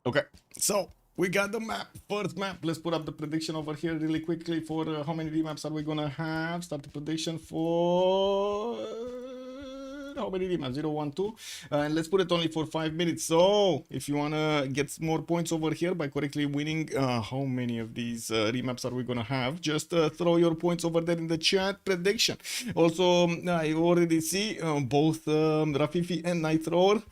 Okay, so we got the map. First map. Let's put up the prediction over here really quickly for how many remaps are we gonna have. Start the prediction for how many remaps? 0, 1, 2. And let's put it only for 5 minutes. So if you wanna get more points over here by correctly winning, how many of these remaps are we gonna have? Just throw your points over there in the chat prediction. Also, I already see both Rafifi and Nitro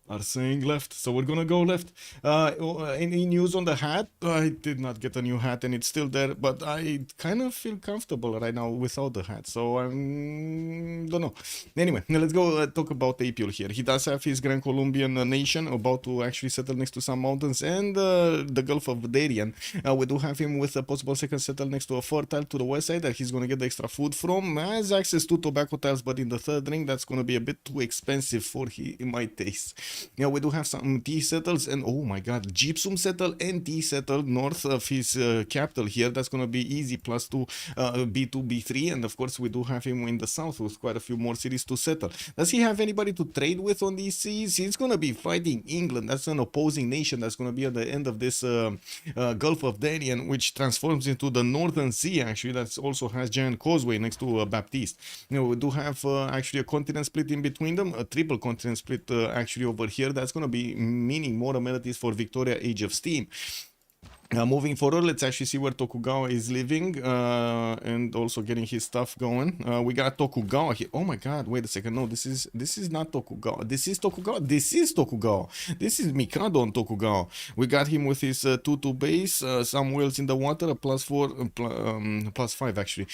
are saying left, so we're gonna go left. Any news on the hat? I did not get a new hat and it's still there, but I kind of feel comfortable right now without the hat, so I don't know. Anyway, now let's go talk about Apeul here. He does have his Gran Colombian nation about to actually settle next to some mountains and the Gulf of Darien. We do have him with a possible second settle next to a fertile to the west side that he's gonna get the extra food from. Has access to tobacco tiles, but in the third ring that's gonna be a bit too expensive for my taste. Yeah, we do have some tea settles and oh my god, gypsum settle and tea settle north of his capital here. That's gonna be easy plus 2 B2 B3, and of course we do have him in the south with quite a few more cities to settle. Does he have anybody to trade with on these seas? He's gonna be fighting England. That's an opposing nation that's gonna be at the end of this Gulf of Darien, which transforms into the Northern Sea. Actually, that also has giant causeway next to Baptiste. You know, we do have actually a continent split in between them, a triple continent split actually over here. That's going to be meaning more amenities for Victoria Age of Steam. Moving forward, let's actually see where Tokugawa is living and also getting his stuff going. We got Tokugawa here. Oh my god, wait a second. No, this is not Tokugawa. This is Tokugawa. This is Tokugawa. This is Mikado on Tokugawa. We got him with his 2-2 base, some whales in the water, a +4, +5 actually.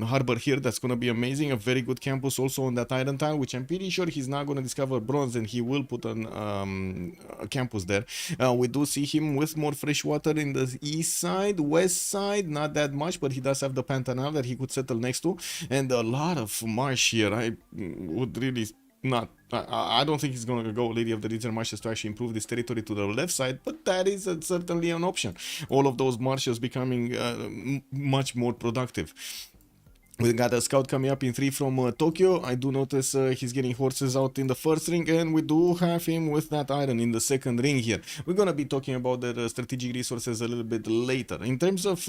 Harbor here, that's going to be amazing. A very good campus also on that iron tile, which I'm pretty sure he's not going to discover bronze and he will put an a campus there. We do see him with more fresh water in the east side, west side, not that much, but he does have the Pantanal that he could settle next to, and a lot of marsh here. I would really not. I don't think he's going to go Lady of the Desert Marshes to actually improve this territory to the left side, but that is certainly an option. All of those marshes becoming much more productive. We got a scout coming up in 3 from Tokyo. I do notice he's getting horses out in the first ring, and we do have him with that iron in the second ring here. We're gonna be talking about the strategic resources a little bit later. In terms of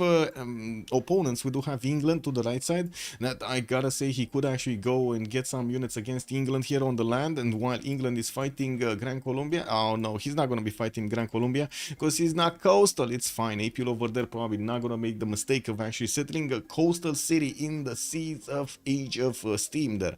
opponents, we do have England to the right side. That I gotta say he could actually go and get some units against England here on the land, and while England is fighting Gran Colombia, oh no, he's not gonna be fighting Gran Colombia because he's not coastal. It's fine. Apeul over there probably not gonna make the mistake of actually settling a coastal city in the seeds of Age of Steam there.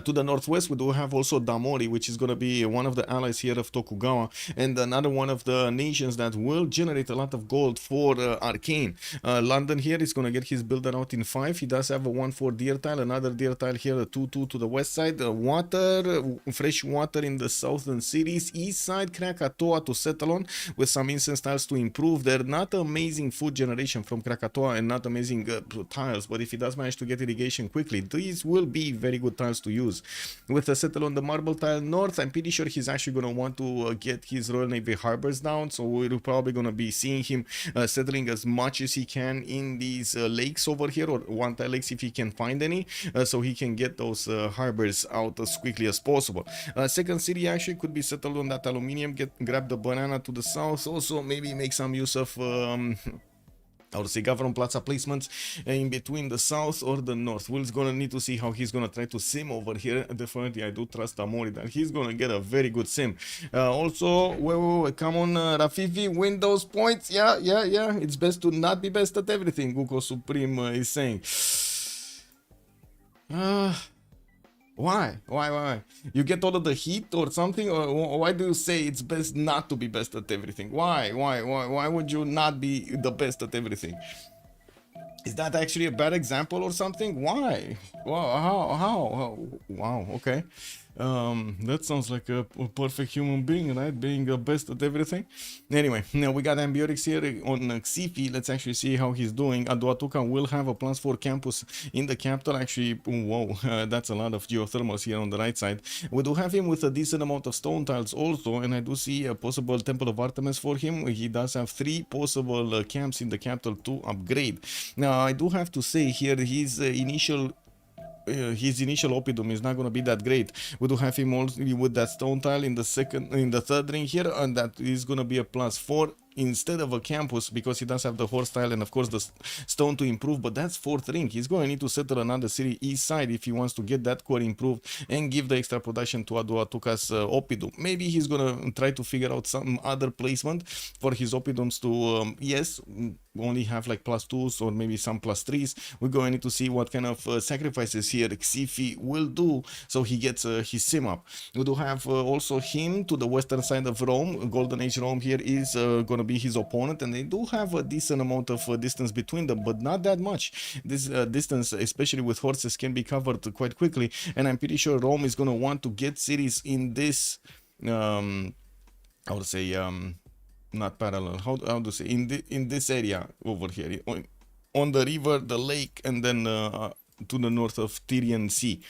To the northwest, we do have also Damori, which is going to be one of the allies here of Tokugawa, and another one of the nations that will generate a lot of gold for Arcane. London here is going to get his builder out in 5. He does have a 1-4 deer tile, another deer tile here, a 2-2 to the west side. Water, fresh water in the southern cities. East side, Krakatoa to settle on with some incense tiles to improve. They're not amazing food generation from Krakatoa and not amazing tiles, but if he does manage to get irrigation quickly, these will be very good tiles to use. With a settle on the marble tile north, I'm pretty sure he's actually going to want to get his Royal Navy harbors down, so we're probably going to be seeing him settling as much as he can in these lakes over here, or one tile lakes if he can find any, so he can get those harbors out as quickly as possible. Second city actually could be settled on that aluminium, grab the banana to the south, also maybe make some use of I would say government plaza placements in between the south or the north. Will's gonna need to see how he's gonna try to sim over here. Definitely, I do trust Damori that he's gonna get a very good sim. Also, wait, come on, Rafifi, win those points. Yeah. It's best to not be best at everything, Guko Supreme is saying. Why? You get all of the heat or something? Or why do you say it's best not to be best at everything? Why would you not be the best at everything? Is that actually a bad example or something? Why? Wow, how? Wow, okay. That sounds like a perfect human being, right? Being the best at everything. Anyway, now we got Ambiorix here on Xiffy. Let's actually see how he's doing. Aduatuca will have a +4 campus in the capital. Actually, whoa, that's a lot of geothermals here on the right side. We do have him with a decent amount of stone tiles also, and I do see a possible Temple of Artemis for him. He does have 3 possible camps in the capital to upgrade. Now, I do have to say here his initial his initial oppidum is not going to be that great. We do have him also with that stone tile in the third ring here, and that is going to be a +4 instead of a campus, because he does have the horse tile and of course the stone to improve. But that's fourth ring. He's going to need to settle another city east side if he wants to get that core improved and give the extra production to Aduatuka's oppidum. Maybe he's going to try to figure out some other placement for his oppidums to yes, only have like +2s or maybe some +3s. We're going to need to see what kind of sacrifices here Xiffy will do so he gets his sim up. We do have also him to the western side of Rome. Golden Age Rome here is going to be his opponent, and they do have a decent amount of distance between them, but not that much. This distance, especially with horses, can be covered quite quickly, and I'm pretty sure Rome is going to want to get cities in this I would say not parallel, how to say, in this area over here on the river, the lake, and then to the north of Tyrian Sea.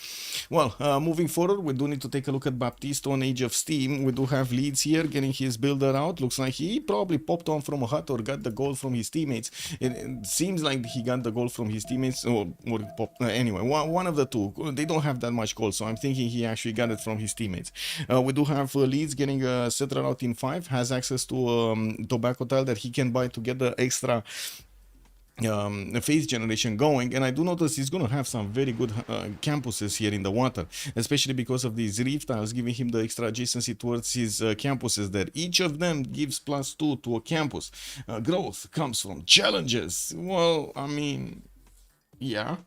Well, moving forward, we do need to take a look at Baptiste on Age of Steam. We do have leads here, getting his builder out. Looks like he probably popped on from a hut or got the goal from his teammates. It seems like he got the goal from his teammates, or popped, anyway, one of the two. They don't have that much goal, so I'm thinking he actually got it from his teammates. We do have leads getting a settler out in 5, has access to tobacco tile that he can buy to get the extra phase generation going, and I do notice he's going to have some very good campuses here in the water, especially because of these reef tiles giving him the extra adjacency towards his campuses there. Each of them gives +2 to a campus. Growth comes from challenges. Well, I mean, yeah,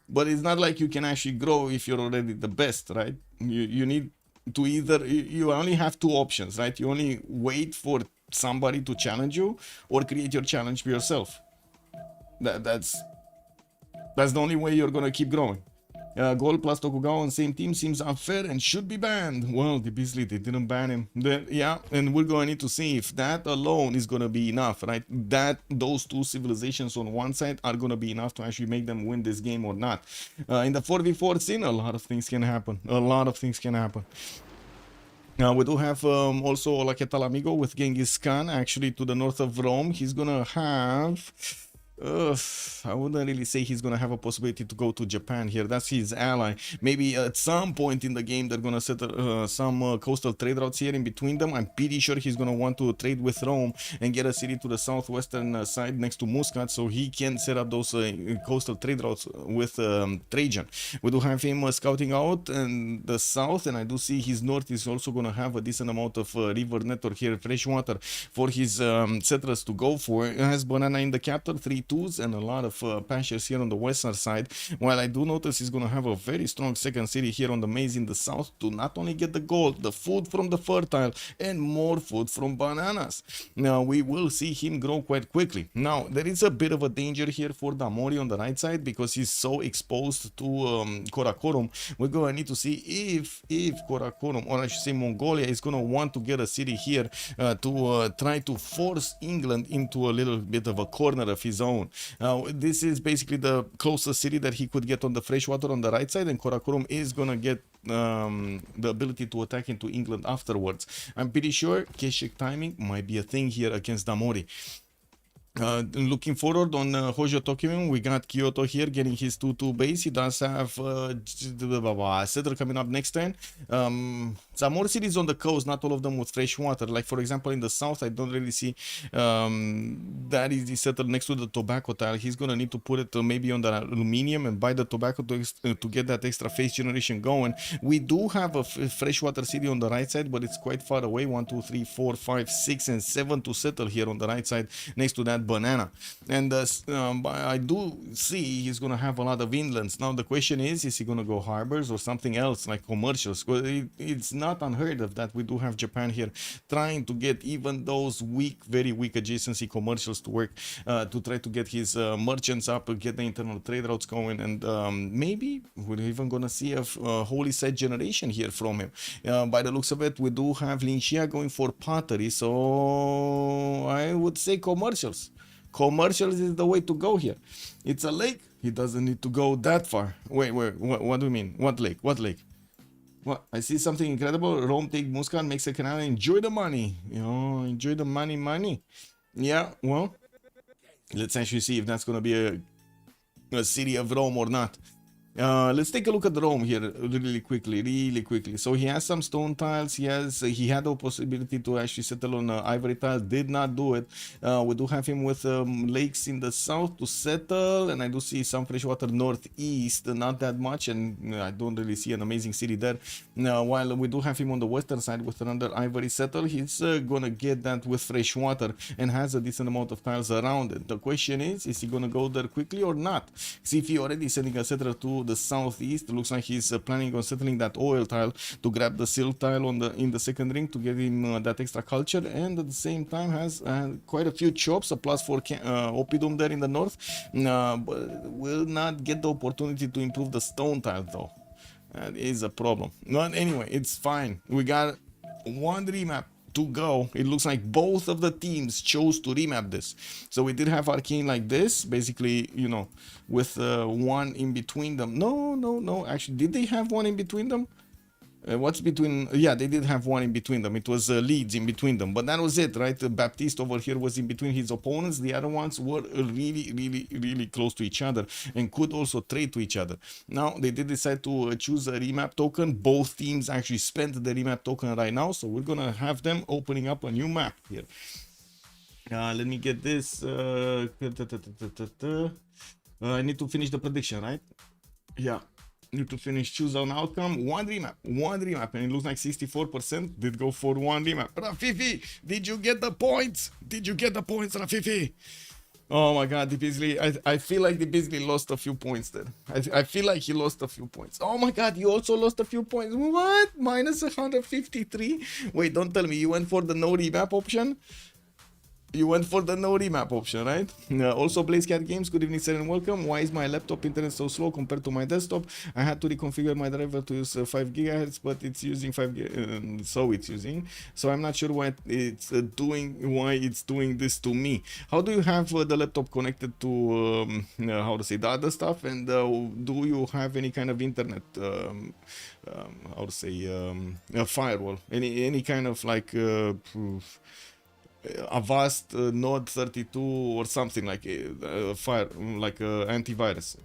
but it's not like you can actually grow if you're already the best, right? You need to either, you only have two options, right? You only wait for somebody to challenge you or create your challenge for yourself. That's the only way you're gonna keep growing. Gaul plus Tokugawa on same team seems unfair and should be banned. Well, they didn't ban him. Yeah, and we're going to need to see if that alone is going to be enough, right? That those two civilizations on one side are going to be enough to actually make them win this game or not. In the 4v4 scene, a lot of things can happen. A lot of things can happen. We do have also La Que Tal Amigo with Genghis Khan, actually to the north of Rome. He's gonna have... I wouldn't really say he's gonna have a possibility to go to Japan here. That's his ally. Maybe at some point in the game they're gonna set some coastal trade routes here in between them. I'm pretty sure he's gonna want to trade with Rome and get a city to the southwestern side next to Muscat, so he can set up those coastal trade routes with Trajan. We do have him scouting out in the south, and I do see his north is also gonna have a decent amount of river network here, fresh water for his settlers to go for. It has banana in the capital, 3 2s, and a lot of pastures here on the western side, while I do notice he's going to have a very strong second city here on the maize in the south to not only get the gold, the food from the fertile, and more food from bananas. Now we will see him grow quite quickly. Now there is a bit of a danger here for Damori on the right side because he's so exposed to Karakorum. We're going to need to see if Karakorum, or I should say Mongolia, is going to want to get a city here to try to force England into a little bit of a corner of his own. This is basically the closest city that he could get on the freshwater on the right side, and Karakorum is gonna get the ability to attack into England afterwards. I'm pretty sure Keshik timing might be a thing here against Damori. Looking forward on Hojo Tokyo, we got Kyoto here getting his 2-2 base. He does have settler coming up next turn. Some more cities on the coast, not all of them with fresh water. Like for example in the south, I don't really see that easy settler next to the tobacco tile. He's gonna need to put it maybe on the aluminium and buy the tobacco to get that extra phase generation going. We do have a freshwater city on the right side, but it's quite far away. 1, 2, 3, 4, 5, 6, and 7 to settle here on the right side next to that banana. And I do see he's gonna have a lot of inlands. Now the question is he gonna go harbors or something else like commercials? It's not unheard of that we do have Japan here trying to get even those weak, very weak adjacency commercials to work, to try to get his merchants up, get the internal trade routes going, and maybe we're even gonna see a holy site generation here from him. By the looks of it, we do have Lin Xia going for pottery, so I would say commercials. Commercials is the way to go here. It's a lake. He doesn't need to go that far. Wait, what do you mean? What lake? What lake? What? I see something incredible. Rome take Muscat, makes a canal. Enjoy the money. You know, enjoy the money. Yeah, well, let's actually see if that's going to be a city of Rome or not. Let's take a look at Rome here really quickly. So he has some stone tiles. He had the possibility to actually settle on ivory tiles. Did not do it. We do have him with lakes in the south to settle, and I do see some freshwater northeast. Not that much, and I don't really see an amazing city there. While we do have him on the western side with another ivory settle, he's gonna get that with fresh water and has a decent amount of tiles around it. The question is he gonna go there quickly or not? Xiffy already sending a settler to the southeast. Looks like he's planning on settling that oil tile to grab the silk tile in the second ring to get him that extra culture, and at the same time has quite a few chops, a +4 oppidum there in the north, but will not get the opportunity to improve the stone tile though. That is a problem. But anyway, it's fine. We got one remap to go. It looks like both of the teams chose to remap this. So we did have Arcane like this, basically, you know, with one in between them. No. Actually, did they have one in between them? What's between? Yeah, they did have one in between them. It was Leeds in between them, but that was it, right? Baptiste over here was in between his opponents. The other ones were really close to each other and could also trade to each other. Now they did decide to choose a remap token. Both teams actually spent the remap token right now, so we're gonna have them opening up a new map here. Let me get this. I need to finish the prediction, right? Yeah. Need to finish, choose an outcome, one remap, and it looks like 64% did go for one remap. Rafifi, did you get the points? Rafifi? Oh my god, I feel like the Beasley lost a few points there. I feel like he lost a few points. Oh my god, you also lost a few points. What? Minus 153? Wait, don't tell me you went for the no remap option? You went for the no remap option, right? Also, BlazeCat Games, good evening, sir, and welcome. Why is my laptop internet so slow compared to my desktop? I had to reconfigure my driver to use 5 GHz, but it's using 5 GHz, so it's using. So I'm not sure why it's doing this to me. How do you have the laptop connected to, how to say, the other stuff? And do you have any kind of internet, how to say, a firewall? Any kind of like... Avast Node 32 or something like antivirus.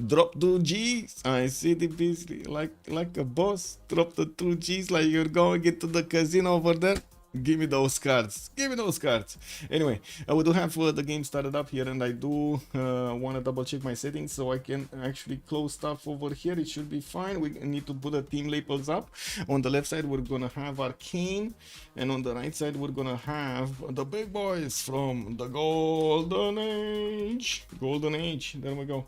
Drop 2 Gs. I see the Beasley like a boss. Drop the 2 Gs like you're going into the casino over there. Give me those cards. Anyway, we do have the game started up here, and I do want to double check my settings so I can actually close stuff over here. It should be fine. We need to put the team labels up. On the left side, we're gonna have Arcane, and on the right side, we're gonna have the big boys from the Golden Age. There we go.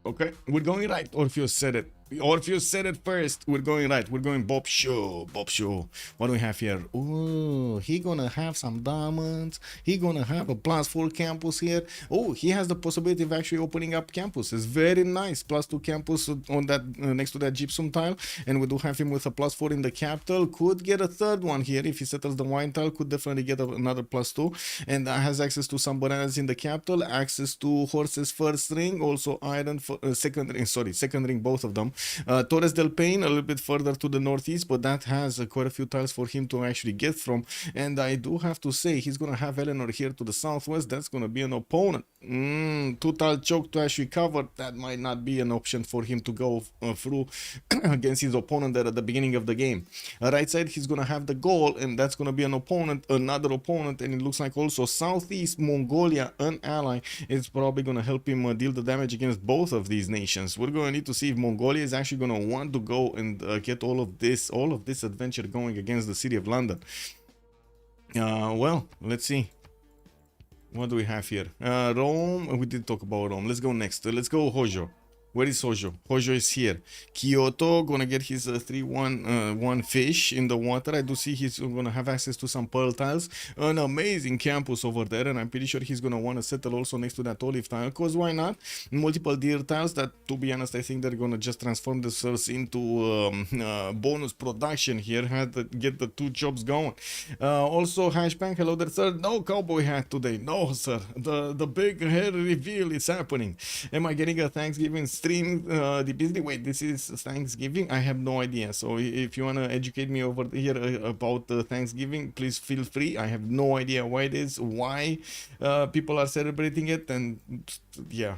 Okay, we're going right. Orpheus said it. Orpheus said it first. We're going right. We're going Boubsho. What do we have here? Oh, he gonna have some diamonds. He gonna have a +4 campus here. Oh, he has the possibility of actually opening up campus. It's very nice. +2 campus on that next to that gypsum tile, and we do have him with a +4 in the capital. Could get a third one here if he settles the wine tile. Could definitely get another +2, and has access to some bananas in the capital. Access to horses first ring, also iron for second ring, both of them. Torres del Paine a little bit further to the northeast, but that has quite a few tiles for him to actually get from. And I do have to say he's gonna have Eleanor here to the southwest. That's gonna be an opponent. 2 tile choke to actually cover. That might not be an option for him to go through against his opponent there at the beginning of the game. Right side, he's gonna have the Gaul, and that's gonna be another opponent. And it looks like also southeast Mongolia, an ally, is probably gonna help him deal the damage against both of these nations. We're gonna need to see if Mongolia is actually gonna want to go and get all of this adventure going against the city of London. Well, let's see. What do we have here? Rome. We did talk about Rome. Let's go next. Let's go Hojo. Where is Hojo? Hojo is here. Kyoto gonna get his 3-1 fish in the water. I do see he's gonna have access to some pearl tiles. An amazing campus over there, and I'm pretty sure he's gonna want to settle also next to that olive tile, because why not? Multiple deer tiles that, to be honest, I think they're gonna just transform themselves into bonus production here. Had to get the 2 jobs going. Also Hashbang, hello there, sir. No cowboy hat today. No, sir. The big hair reveal is happening. Am I getting a Thanksgiving stream busy. Wait, this is Thanksgiving? I have no idea. So if you want to educate me over here about Thanksgiving, please feel free. I have no idea why it is, why people are celebrating it. And yeah,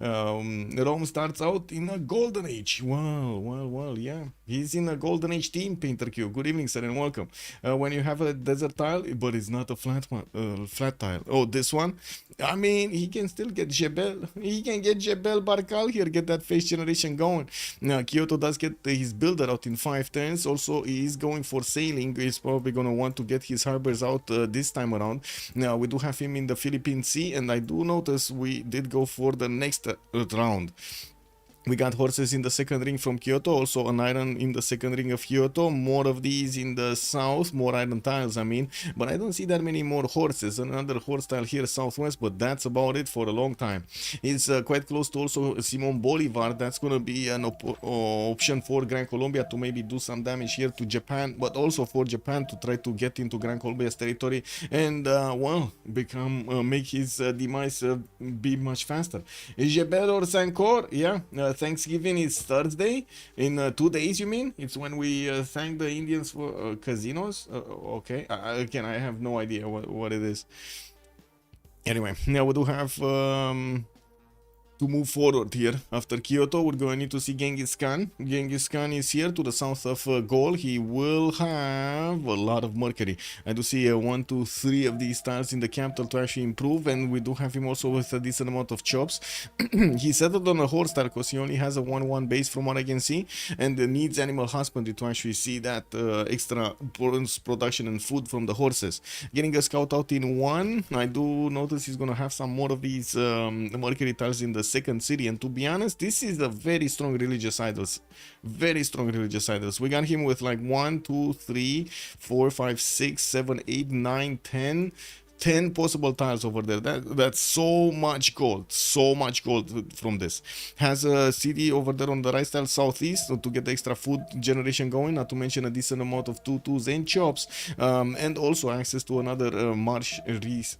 Rome starts out in a golden age. Well, yeah, he's in a golden age team. Painter Q, good evening, sir, and welcome. When you have a desert tile, but it's not a flat one, flat tile. Oh, this one, I mean, he can still get Jebel. He can get Jebel Barkal here, get that face generation going. Now, Kyoto does get his builder out in 5 turns. Also, he is going for sailing. He's probably going to want to get his harbors out this time around. Now, we do have him in the Philippine Sea, and I do notice we did go for the next round. We got horses in the second ring from Kyoto, also an iron in the second ring of Kyoto, more of these in the south, more iron tiles, I mean, but I don't see that many more horses. Another horse tile here southwest, but that's about it for a long time. It's quite close to also Simon Bolivar. That's going to be an option for Gran Colombia to maybe do some damage here to Japan, but also for Japan to try to get into Gran Colombia's territory and, well, make his demise be much faster. Jebel or Sankor? Yeah. Thanksgiving is Thursday. In 2 days, you mean? It's when we thank the Indians for casinos? Okay. Again, I have no idea what it is. Anyway, now we do have to move forward here. After Kyoto, we're going to need to see Genghis Khan. Genghis Khan is here to the south of Gaul. He will have a lot of mercury. I do see 1, 2, 3 of these tiles in the capital to actually improve, and we do have him also with a decent amount of chops. He settled on a horse tile because he only has a 1-1 base from what I can see, and needs animal husbandry to actually see that extra production and food from the horses. Getting a scout out in 1. I do notice he's going to have some more of these mercury tiles in the second city, and to be honest, this is a very strong religious idols. Very strong religious idols. We got him with like 1, 2, 3, 4, 5, 6, 7, 8, 9, 10 possible tiles over there. That's so much gold from this. Has a city over there on the right tile southeast to get the extra food generation going, not to mention a decent amount of tutus and chops, and also access to another marsh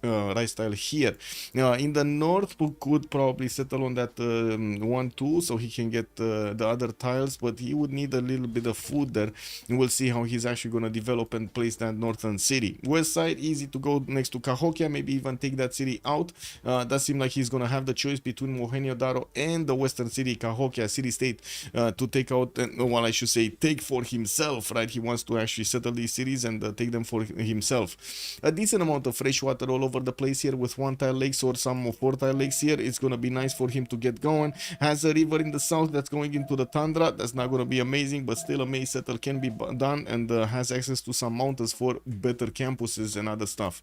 rice tile here. In the north, we could probably settle on that 1, 2 so he can get the other tiles, but he would need a little bit of food there, and we'll see how he's actually going to develop and place that northern city. West side, easy to go next to Cahokia, maybe even take that city out. Does seem like he's gonna have the choice between Mohenjo-Daro and the western city, Cahokia city-state, to take out, well, I should say, take for himself, right? He wants to actually settle these cities and take them for himself. A decent amount of fresh water all over the place here with 1-tile lakes or some 4-tile lakes here. It's gonna be nice for him to get going. Has a river in the south that's going into the tundra. That's not gonna be amazing, but still a maze settle can be done, and has access to some mountains for better campuses and other stuff.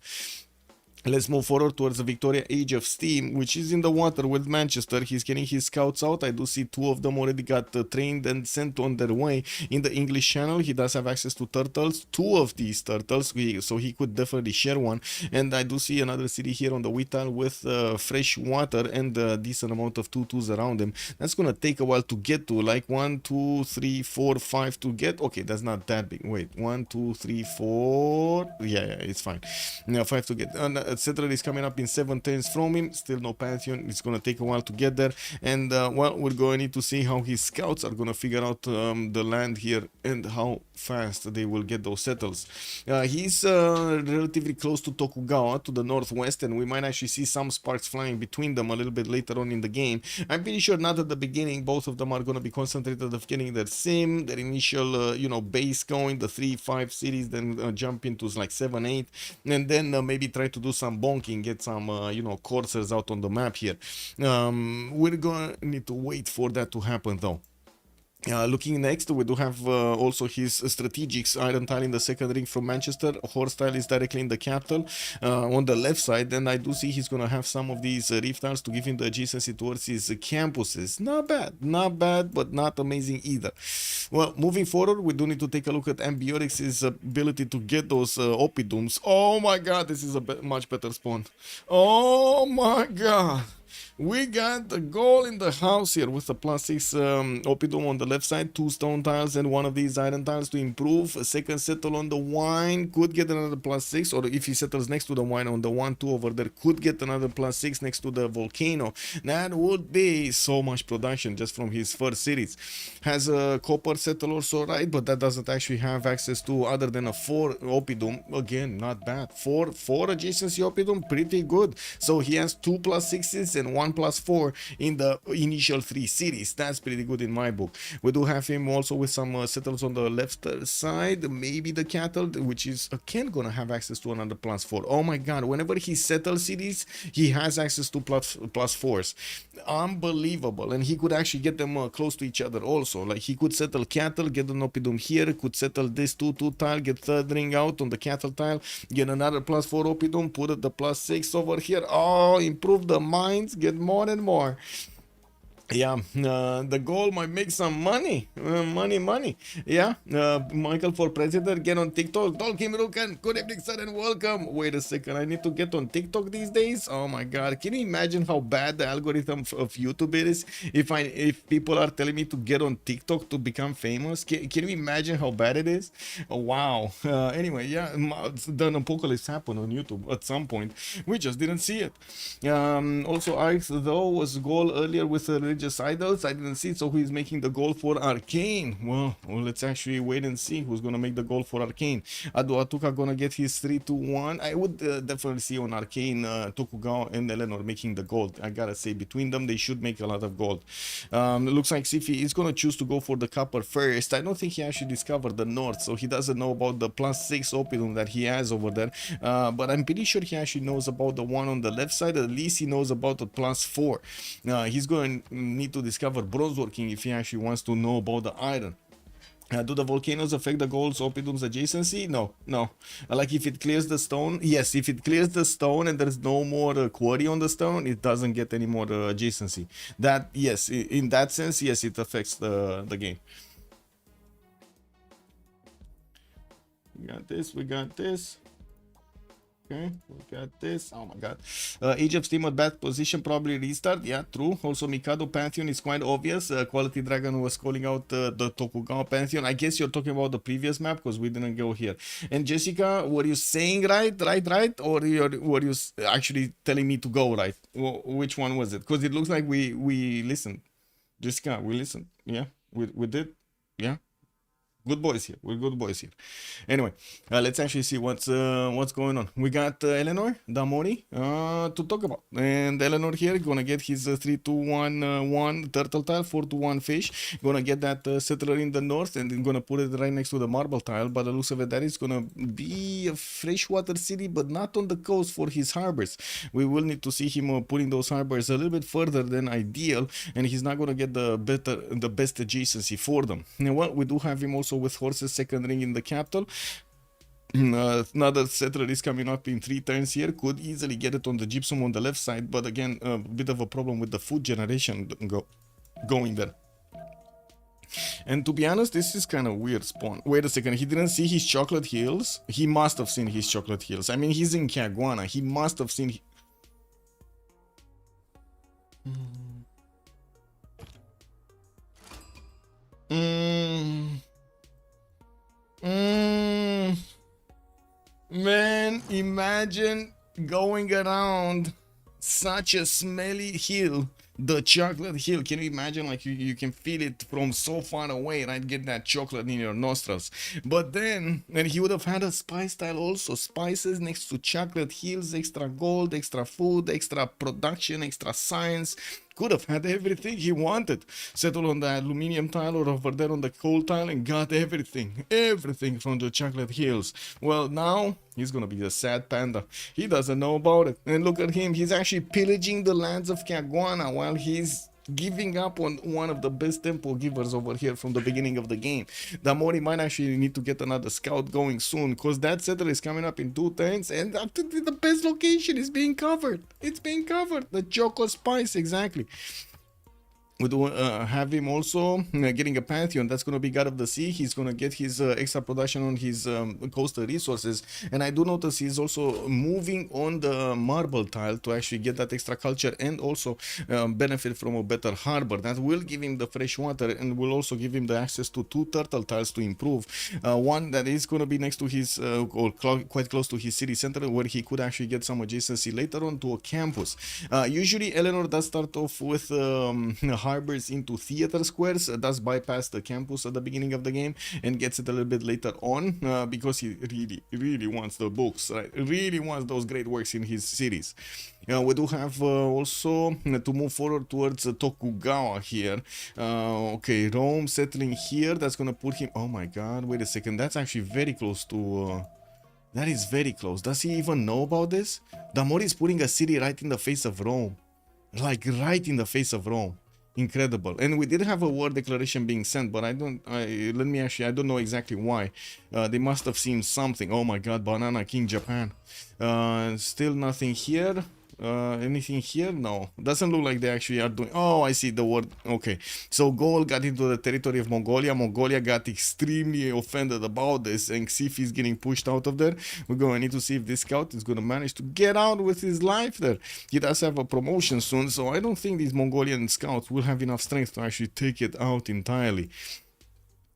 Let's move forward towards the Victoria Age of Steam, which is in the water with Manchester. He's getting his scouts out. I do see 2 of them already got trained and sent on their way in the English Channel. He does have access to turtles, 2 of these turtles, so he could definitely share one. And I do see another city here on the wheat tile with fresh water and a decent amount of tutus around him. That's gonna take a while to get to, like 1, 2, 3, 4, 5 to get. Okay, that's not that big. Wait, 1, 2, 3, 4. Yeah, it's fine. Now 5 to get. Etc. is coming up in 7 turns from him. Still no Pantheon. It's gonna take a while to get there, and well, we're going to need to see how his scouts are gonna figure out the land here and how fast they will get those settles. He's relatively close to Tokugawa to the northwest, and we might actually see some sparks flying between them a little bit later on in the game. I'm pretty sure not at the beginning. Both of them are gonna be concentrated of getting their sim, their initial you know, base going, the 3, 5 cities, then jump into like 7, 8, and then maybe try to do some bonking, get some you know, coursers out on the map here. We're gonna need to wait for that to happen though. Looking next, we do have also his strategics iron tile in the second ring from Manchester. Horse tile is directly in the capital on the left side, and I do see he's gonna have some of these reef tiles to give him the adjacency towards his campuses. Not bad, but not amazing either. Well, moving forward, we do need to take a look at Ambiotics' ability to get those Opidums. Oh my god, this is a much better spawn. Oh my god. We got the Gaul in the house here with the +6 oppidum on the left side, 2 stone tiles and one of these iron tiles to improve. A second settle on the wine, could get another +6, or if he settles next to the wine on the 1-2 over there, could get another +6 next to the volcano. That would be so much production just from his first cities. Has a copper settle also, right, but that doesn't actually have access to other than a 4 oppidum. Again, not bad. 4 adjacency oppidum, pretty good. So he has 2 +6s and 1 +4 in the initial 3 cities. That's pretty good in my book. We do have him also with some settles on the left side, maybe the cattle, which is again gonna have access to another +4. Oh my god, whenever he settles cities, he has access to +4s. Unbelievable. And he could actually get them close to each other also. Like he could settle cattle, get an oppidum here, could settle this 2-2 tile, get third ring out on the cattle tile, get another +4 oppidum, put the +6 over here. Oh, improve the mines, get more and more. Yeah, the goal might make some money. Money. Yeah, Michael for president, get on TikTok. Tolkien Rukan, good evening, sir, and welcome. Wait a second, I need to get on TikTok these days. Oh my god, can you imagine how bad the algorithm of YouTube is? If people are telling me to get on TikTok to become famous, can you imagine how bad it is? Oh, wow. Anyway, yeah, the apocalypse happened on YouTube at some point. We just didn't see it. Also, I though was goal earlier with religious idols. I didn't see it, so who is making the goal for Arcane? Well, let's actually wait and see who's gonna make the goal for Arcane. Atuka gonna get his 3-2-1. I would definitely see on Arcane Tokugawa and Eleanor making the gold. I gotta say, between them they should make a lot of gold. Looks like Xiffy is gonna choose to go for the copper first. I don't think he actually discovered the north, so he doesn't know about the +6 oppidum that he has over there, but I'm pretty sure he actually knows about the one on the left side. At least he knows about the +4. He's going to need to discover bronze working if he actually wants to know about the iron. Do the volcanoes affect the Gaul's oppidum's adjacency? No. Like if it clears the stone, yes, if it clears the stone and there's no more quarry on the stone, it doesn't get any more adjacency. That, yes, in that sense, yes, it affects the game. We got this. Okay, we got this. Oh my god. Age of Steam at bad position, probably restart. Yeah, true. Also, Mikado Pantheon is quite obvious. Quality Dragon was calling out the Tokugawa Pantheon. I guess you're talking about the previous map because we didn't go here. And Jessica, were you saying right? Or were you actually telling me to go right? Which one was it? Because it looks like we listened. Jessica, we listened. Yeah, we did. Yeah. Good boys here. We're good boys here. Anyway, let's actually see what's going on. We got Eleanor, Damori to talk about. And Eleanor here gonna get his 3-2-1-1 turtle tile, 4-1 fish. Gonna get that settler in the north and then gonna put it right next to the marble tile. But the looks of it, that is gonna be a freshwater city, but not on the coast for his harbors. We will need to see him putting those harbors a little bit further than ideal, and he's not gonna get the best adjacency for them. Now, well, we do have him also with horses, second ring in the capital. Another settler is coming up in 3 turns here. Could easily get it on the gypsum on the left side, but again, a bit of a problem with the food generation going there. And to be honest, this is kind of weird spawn. Wait a second, he didn't see his chocolate hills? He must have seen his chocolate hills. I mean, he's in Kaguana. He must have seen... Man, imagine going around such a smelly hill, the chocolate hill. Can you imagine? Like you can feel it from so far away, right? Get that chocolate in your nostrils. But then, and he would have had a spice tile also. Spices next to chocolate hills, extra gold, extra food, extra production, extra science. Could have had everything he wanted. Settle on the aluminium tile or over there on the coal tile and got everything from the chocolate hills. Well, now he's gonna be a sad panda. He doesn't know about it. And look at him, he's actually pillaging the lands of Kaguana while he's giving up on one of the best temple givers over here from the beginning of the game. Damori might actually need to get another scout going soon, because that settler is coming up in 2 turns, and the best location is being covered. It's being covered. The Choco Spice, exactly. We do have him also getting a pantheon. That's going to be God of the Sea. He's going to get his extra production on his coastal resources. And I do notice he's also moving on the marble tile to actually get that extra culture and also benefit from a better harbor. That will give him the fresh water and will also give him the access to 2 turtle tiles to improve. One that is going to be next to his or quite close to his city center, where he could actually get some adjacency later on to a campus. Usually Eleanor does start off with harbors into theater squares, does bypass the campus at the beginning of the game and gets it a little bit later on because he really wants the books, right? Really wants those great works in his series. We do have also to move forward towards Tokugawa here. Okay, Rome settling here. That's gonna put him. Oh my god, wait a second. That's actually very close to. That is very close. Does he even know about this? Damori is putting a city right in the face of Rome. Like right in the face of Rome. Incredible. And we did have a war declaration being sent, but I don't know exactly why. They must have seen something. Oh my god, Banana King Japan. Still nothing here. Anything here? No, doesn't look like they actually are doing. Oh, I see the word. Okay, so Gaul got into the territory of Mongolia. Mongolia got extremely offended about this, and Xiffy is getting pushed out of there. We're going to need to see if this scout is going to manage to get out with his life there. He does have a promotion soon, so I don't think these Mongolian scouts will have enough strength to actually take it out entirely.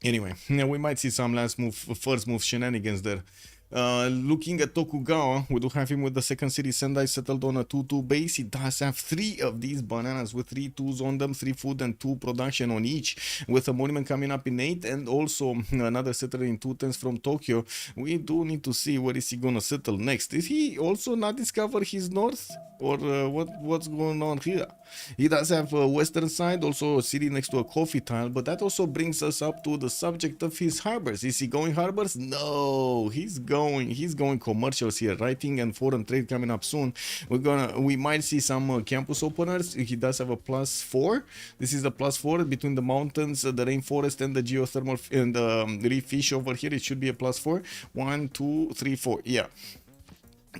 Anyway, we might see some first move shenanigans there. Looking at Tokugawa, we do have him with the second city Sendai settled on a 2-2 base. He does have 3 of these bananas with 3 2s on them, 3 food and 2 production on each, with a monument coming up in 8 and also another settler in 2 10s from Tokyo. We do need to see where is he gonna settle next. Did he also not discover his north, or what's going on here? He does have a western side, also a city next to a coffee tile, but that also brings us up to the subject of his harbors. Is he going harbors? No, he's going commercials here. Writing and foreign trade coming up soon. We might see some campus openers. He does have a +4. This is the +4 between the mountains, the rainforest, and the geothermal and the reef fish over here. It should be a +4. 1 2 3 4. Yeah.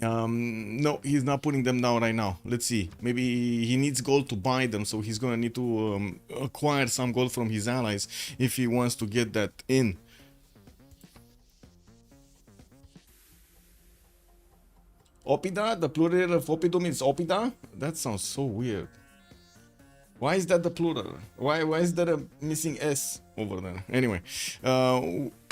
No, he's not putting them down right now. Let's see. Maybe he needs gold to buy them, so he's gonna need to acquire some gold from his allies if he wants to get that in. Opida, the plural of Opidum is Opida? That sounds so weird. Why is that the plural? Why is there a missing S over there? Anyway,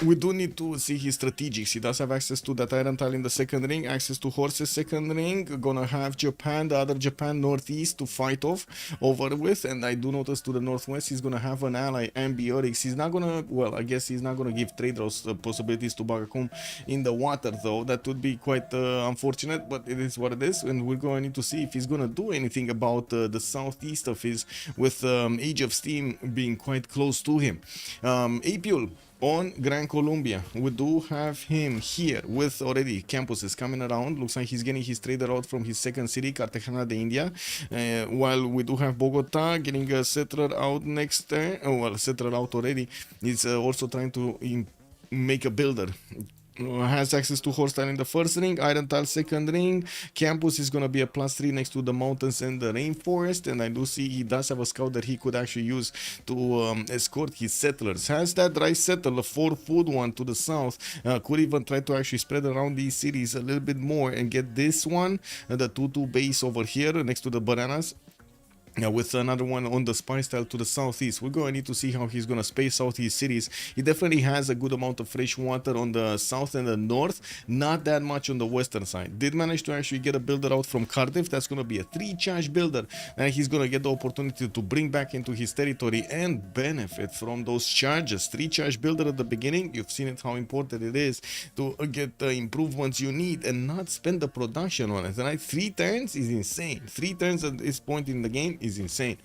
we do need to see his strategics. He does have access to that iron tile in the second ring, access to horses second ring. Gonna have Japan, the other Japan northeast to fight off over with, and I do notice to the northwest he's gonna have an ally, Ambiorix. He's not gonna, well, I guess he's not gonna give trade routes possibilities to Bagakum in the water though. That would be quite unfortunate, but it is what it is, and we're going to need to see if he's gonna do anything about the southeast of his, with Age of Steam being quite close to him. Apeul on Gran Colombia, we do have him here with already campuses coming around. Looks like he's getting his trader out from his second city, Cartagena de India, while we do have Bogota getting a settler out next there. Oh well, settler out already. He's also trying to make a builder. Has access to horse tile in the first ring, iron tile second ring. Campus is gonna be a +3 next to the mountains and the rainforest, and I do see he does have a scout that he could actually use to escort his settlers. Has that rice settler, a 4 food one to the south. Could even try to actually spread around these cities a little bit more and get this one, the 2-2 base over here next to the bananas. With another one on the spice tile to the southeast. We're going to need to see how he's going to space out his cities. He definitely has a good amount of fresh water on the south and the north, not that much on the western side. Did manage to actually get a builder out from Cardiff. That's going to be a 3-charge builder, and he's going to get the opportunity to bring back into his territory and benefit from those charges. 3-charge builder at the beginning, you've seen it, how important it is to get the improvements you need and not spend the production on it. Right? 3 turns is insane. 3 turns at this point in the game is insane.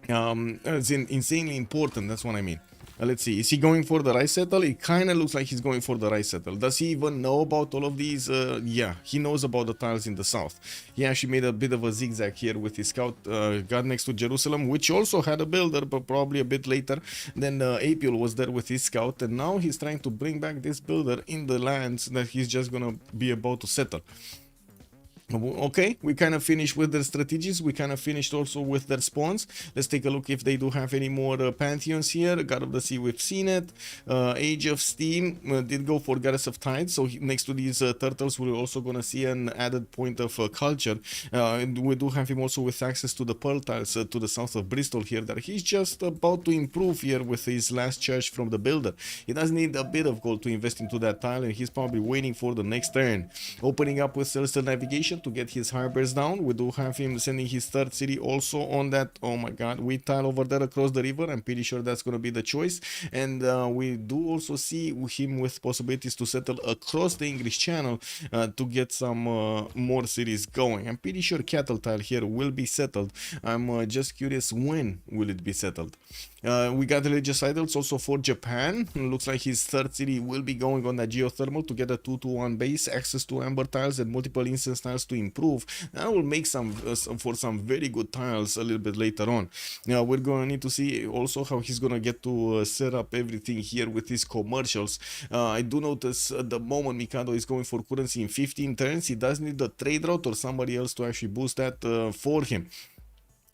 It's insanely important, that's what I mean. Let's see, is he going for the rice settle? It kind of looks like he's going for the rice settle. Does he even know about all of these? Yeah, he knows about the tiles in the south. He actually made a bit of a zigzag here with his scout, got next to Jerusalem, which also had a builder, but probably a bit later. Then Apeul was there with his scout, and now he's trying to bring back this builder in the lands that he's just gonna be about to settle. Okay, we kind of finished with their strategies. We kind of finished also with their spawns. Let's take a look if they do have any more pantheons here. God of the Sea, we've seen it. Age of Steam did go for Goddess of Tides. So next to these turtles, we're also going to see an added point of culture. And we do have him also with access to the pearl tiles to the south of Bristol here that he's just about to improve here with his last charge from the builder. He does need a bit of gold to invest into that tile, and he's probably waiting for the next turn. Opening up with Celestial Navigation to get his harbors down. We do have him sending his third city also on that, oh my god, wheat tile over there across the river. I'm pretty sure that's going to be the choice. And we do also see him with possibilities to settle across the English Channel to get some more cities going. I'm pretty sure cattle tile here will be settled. I'm just curious, when will it be settled? We got religious idols also for Japan. Looks like his third city will be going on that geothermal to get a 2-to-1 base, access to amber tiles and multiple instance tiles to improve. That will make some for some very good tiles a little bit later on. We're gonna need to see also how he's gonna get to set up everything here with his commercials. I do notice at the moment Mikado is going for currency in 15 turns. He does need the trade route or somebody else to actually boost that for him.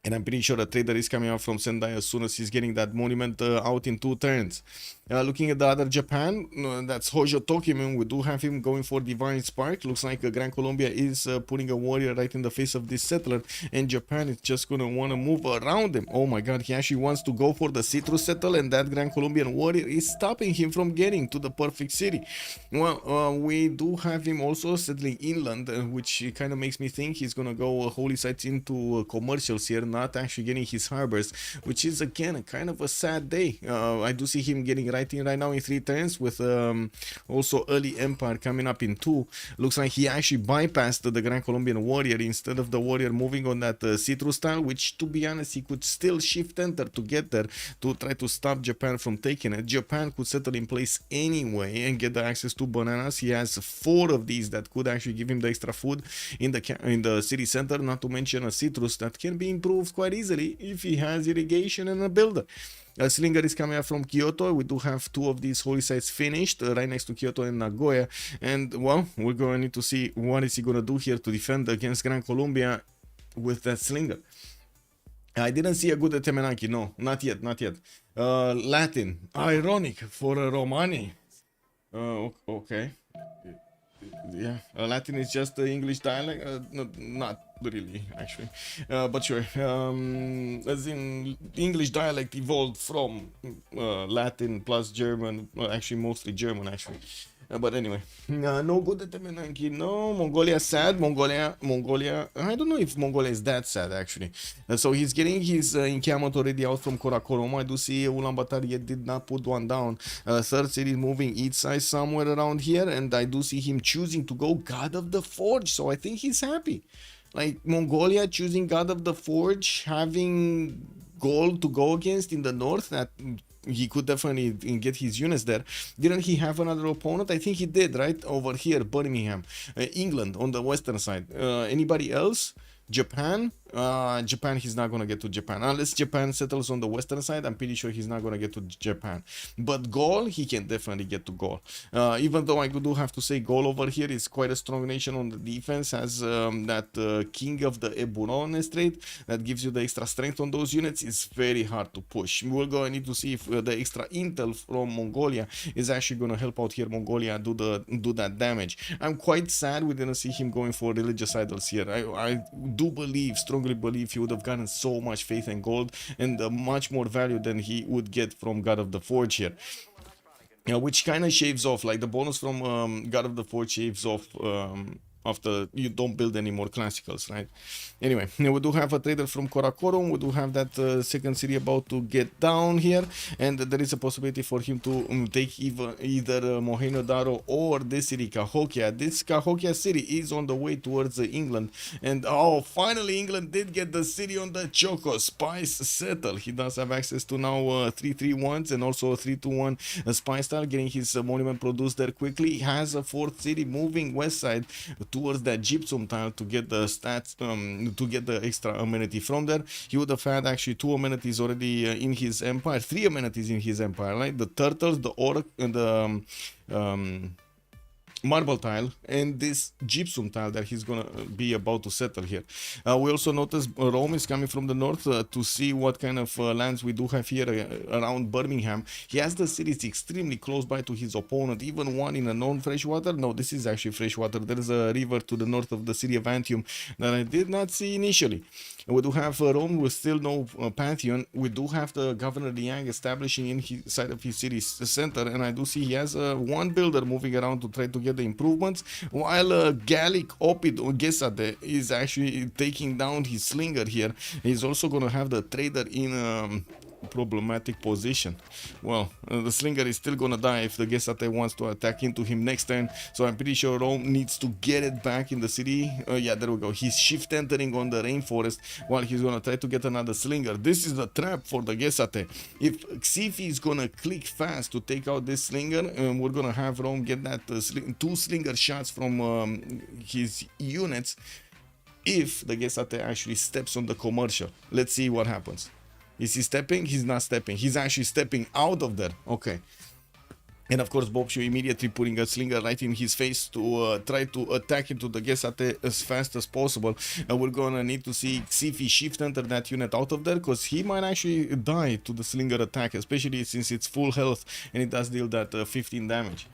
And I'm pretty sure a trader is coming out from Sendai as soon as he's getting that monument out in 2 turns. Looking at the other Japan, that's Hojo Tokimen. We do have him going for Divine Spark. Looks like Gran Colombia is putting a warrior right in the face of this settler, and Japan is just going to want to move around him. Oh my god, he actually wants to go for the citrus settle, and that Gran Colombian warrior is stopping him from getting to the perfect city. Well, we do have him also settling inland, which kind of makes me think he's going to go holy sites into commercials here, not actually getting his harbors, which is again kind of a sad day. I do see him getting right in right now in 3 turns with also early empire coming up in 2. Looks like he actually bypassed the Gran Colombian warrior instead of the warrior moving on that citrus tile, which to be honest he could still shift enter to get there to try to stop Japan from taking it. Japan could settle in place anyway and get the access to bananas. He has 4 of these that could actually give him the extra food in the city center, not to mention a citrus that can be improved quite easily if he has irrigation and a builder. Slinger is coming up from Kyoto. We do have 2 of these holy sites finished right next to Kyoto and Nagoya, and well, we're going to need to see what is he going to do here to defend against Gran Colombia with that Slinger. I didn't see a good Temenaki, no, not yet. Latin, ironic for a Romani. Okay. Yeah, Latin is just the English dialect, not really actually, but sure. As in, English dialect evolved from Latin plus German, well, actually mostly German actually. But anyway, no good at Temenanki. No, Mongolia sad. Mongolia. I don't know if Mongolia is that sad actually. So he's getting his encampment already out from Karakorum. I do see Ulaanbaatar yet did not put one down. Third city is moving east side somewhere around here, and I do see him choosing to go God of the Forge. So I think he's happy. Like Mongolia choosing God of the Forge, having Gaul to go against in the north. That he could definitely get his units there. Didn't he have another opponent? I think he did, right? Over here, Birmingham, England on the western side. Anybody else? Japan? Japan, he's not gonna get to Japan unless Japan settles on the western side. I'm pretty sure he's not gonna get to Japan, but Gaul, he can definitely get to Gaul. Even though I do have to say Gaul over here is quite a strong nation on the defense, has that king of the Eburon Strait that gives you the extra strength on those units. It's very hard to push. We're gonna need to see if the extra intel from Mongolia is actually gonna help out here. Mongolia do that damage. I'm quite sad we didn't see him going for religious idols here. I do strongly believe he would have gotten so much faith and gold and much more value than he would get from God of the Forge here. Which kind of shaves off, like the bonus from God of the Forge shaves off after you don't build any more classicals, right? Anyway, we do have a trader from Karakorum. We do have that second city about to get down here, and there is a possibility for him to take either Mohenjo-daro or this city, Cahokia. This Cahokia city is on the way towards England, and oh, finally England did get the city on the Choco. Spice settle. He does have access to now 3-3-1s and also a 3-2-1 spice style, getting his monument produced there quickly. He has a 4th city moving west side towards that gypsum tile to get the stats, to get the extra amenity from there. He would have had actually 2 amenities already in his empire, 3 amenities in his empire, right? The turtles, the orc, and the marble tile and this gypsum tile that he's gonna be about to settle here. We also notice Rome is coming from the north to see what kind of lands we do have here around Birmingham. He has the cities extremely close by to his opponent, even one in a non-freshwater. No, this is actually freshwater. There is a river to the north of the city of Antium that I did not see initially. We do have Rome with still no pantheon. We do have the Governor Liang establishing in his side of his city's center, and I do see he has one builder moving around to try to get the improvements, while Gallic Opid Gesade is actually taking down his slinger here. He's also going to have the trader in problematic position. Well, the slinger is still gonna die if the Gesate wants to attack into him next turn, so I'm pretty sure Rome needs to get it back in the city. Yeah, there we go. He's shift entering on the rainforest while he's gonna try to get another slinger. This is the trap for the Gesate. If Xiffy is gonna click fast to take out this slinger, we're gonna have Rome get that two slinger shots from his units if the Gesate actually steps on the commercial. Let's see what happens. Is he stepping? He's not stepping. He's actually stepping out of there. Okay. And of course, Boubsho immediately putting a slinger right in his face to try to attack into the Gesate as fast as possible. We're gonna need to see Xiffy shift enter that unit out of there, because he might actually die to the slinger attack, especially since it's full health and it does deal that 15 damage.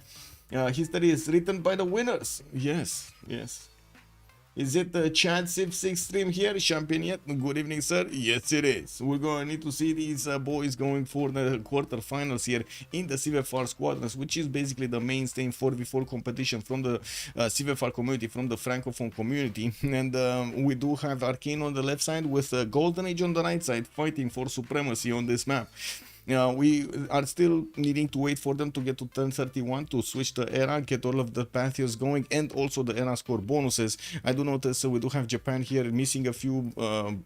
History is written by the winners. Yes, yes. Is it the Chad Civ6 stream here? Champion yet? Good evening, sir. Yes, it is. We're going to need to see these boys going for the quarterfinals here in the CivFR Squadrons, which is basically the mainstay in 4v4 competition from the CivFR community, from the Francophone community. And we do have Arcane on the left side with Golden Age on the right side, fighting for supremacy on this map. We are still needing to wait for them to get to turn 31 to switch the era, get all of the pantheons going, and also the era score bonuses. I do notice we do have Japan here missing a few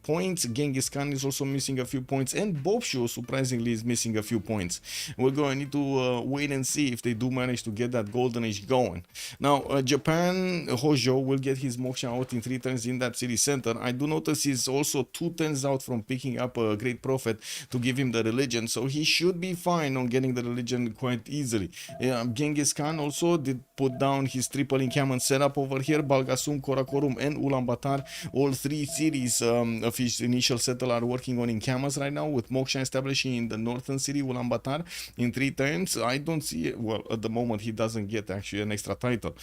points. Genghis Khan is also missing a few points, and Boubsho surprisingly is missing a few points. We're going to need to wait and see if they do manage to get that golden age going. Now, Japan, Hojo will get his moksha out in 3 turns in that city center. I do notice he's also 2 turns out from picking up a great prophet to give him the religion, so he should be fine on getting the religion quite easily. Genghis Khan also did put down his triple encampment setup over here. Balgasum, Karakorum, and Ulaanbaatar, all 3 cities of his initial settle are working on encampments right now, with Moksha establishing in the northern city, Ulaanbaatar, in 3 turns. I don't see it. Well, at the moment he doesn't get actually an extra title.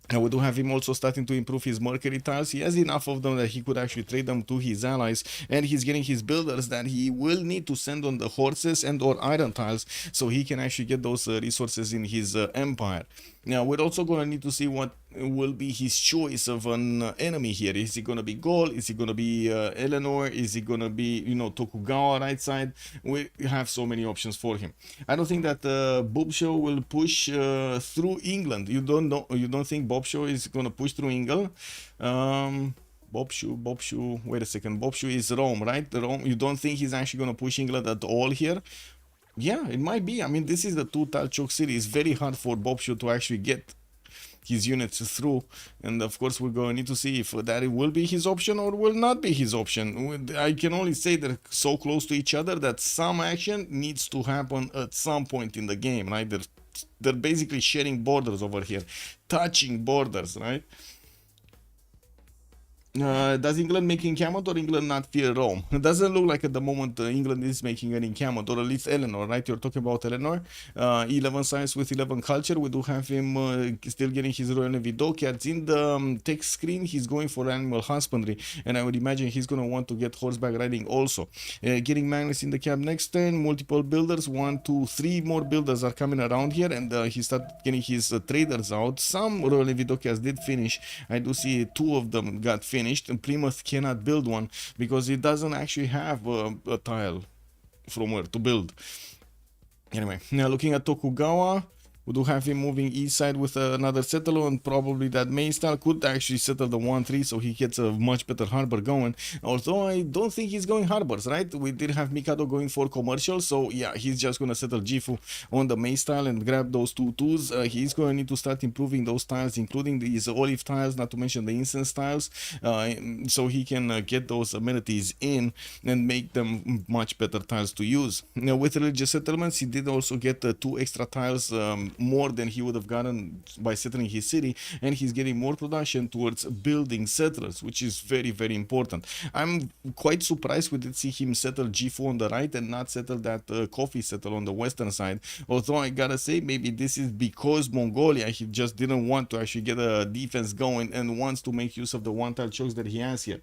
And we do have him also starting to improve his Mercury tiles. He has enough of them that he could actually trade them to his allies, and he's getting his builders that he will need to send on the horses and or iron tiles, so he can actually get those resources in his empire. Now, we're also going to need to see what will be his choice of an enemy here. Is he going to be Gaul? Is he going to be Eleanor? Is he going to be, you know, Tokugawa right side? We have so many options for him. I don't think that Boubsho will push through England. You don't think Boubsho is going to push through England? Boubsho, wait a second. Boubsho is Rome, right? Rome. You don't think he's actually going to push England at all here? Yeah, it might be. I mean, this is the 2 tile choke city. It's very hard for Boubsho to actually get his units through, and of course we're going to need to see if that will be his option or will not be his option. I can only say they're so close to each other that some action needs to happen at some point in the game, right? They're basically sharing borders over here, touching borders, right? Does England make encampment or England not fear Rome? It doesn't look like at the moment England is making an encampment, or at least Eleanor, right? You're talking about Eleanor. 11 science with 11 culture. We do have him still getting his Royal Navy dockyards. In the text screen, he's going for animal husbandry, and I would imagine he's going to want to get horseback riding also. Getting Magnus in the camp next turn. Multiple builders. 1, 2, 3 more builders are coming around here, and he started getting his traders out. Some Royal Navy dockyards did finish. I do see 2 of them got finished. And Plymouth cannot build one because it doesn't actually have a tile from where to build. Anyway, now looking at Tokugawa, we do have him moving east side with another settler, and probably that main style could actually settle the 1-3, so he gets a much better harbor going. Although I don't think he's going harbors, right? We did have Mikado going for commercial, so yeah, he's just going to settle Gifu on the main style and grab those 2 twos. He's going to need to start improving those tiles, including these olive tiles, not to mention the incense tiles, so he can get those amenities in and make them much better tiles to use. Now, with religious settlements, he did also get 2 extra tiles more than he would have gotten by settling his city, and he's getting more production towards building settlers, which is very, very important. I'm quite surprised we did see him settle G4 on the right and not settle that coffee settle on the western side. Although I gotta say, maybe this is because Mongolia, he just didn't want to actually get a defense going and wants to make use of the one-tile chokes that he has here.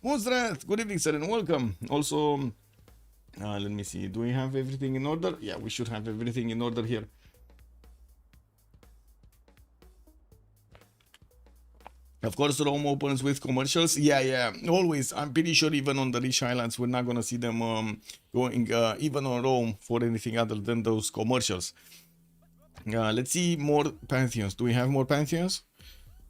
Muzrat, good evening, sir, and welcome. Also, let me see, do we have everything in order? Yeah, we should have everything in order here. Of course, Rome opens with commercials. Yeah, always. I'm pretty sure even on the Rich Islands, we're not gonna see them going even on Rome for anything other than those commercials. Let's see more pantheons. Do we have more pantheons?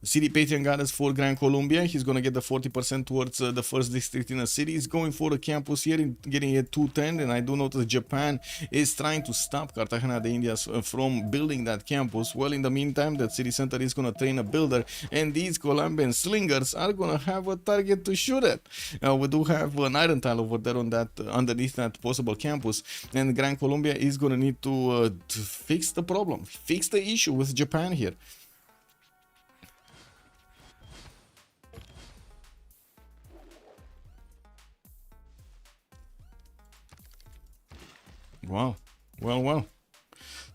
City Patron got us for Gran Colombia. He's going to get the 40% towards the first district in a city. He's going for a campus here, getting a 210. And I do notice Japan is trying to stop Cartagena de Indias from building that campus. Well, in the meantime, that city center is going to train a builder. And these Colombian slingers are going to have a target to shoot at. We do have an iron tile over there on that underneath that possible campus. And Gran Colombia is going to need to fix the problem, fix the issue with Japan here. Wow, well.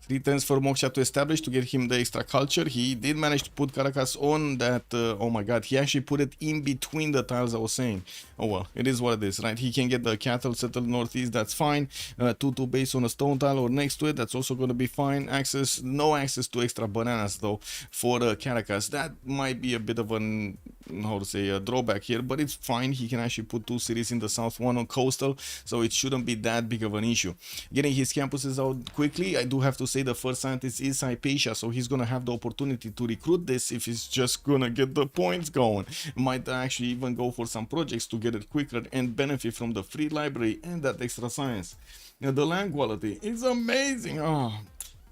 3 turns for Moksha to establish to get him the extra culture. He did manage to put Caracas on that. Oh my god, he actually put it in between the tiles I was saying. Oh well, it is what it is, right? He can get the cattle settled northeast, that's fine. 2-2 base on a stone tile or next to it, that's also going to be fine. Access, no access to extra bananas though for Caracas. That might be a bit of an, how to say, a drawback here, but it's fine. He can actually put 2 cities in the south, 1 on coastal, so it shouldn't be that big of an issue. Getting his campuses out quickly, I do have to say the first scientist is Hypatia, so he's gonna have the opportunity to recruit this if he's just gonna get the points going. Might actually even go for some projects to get it quicker and benefit from the free library and that extra science. Now, the land quality is amazing. Oh,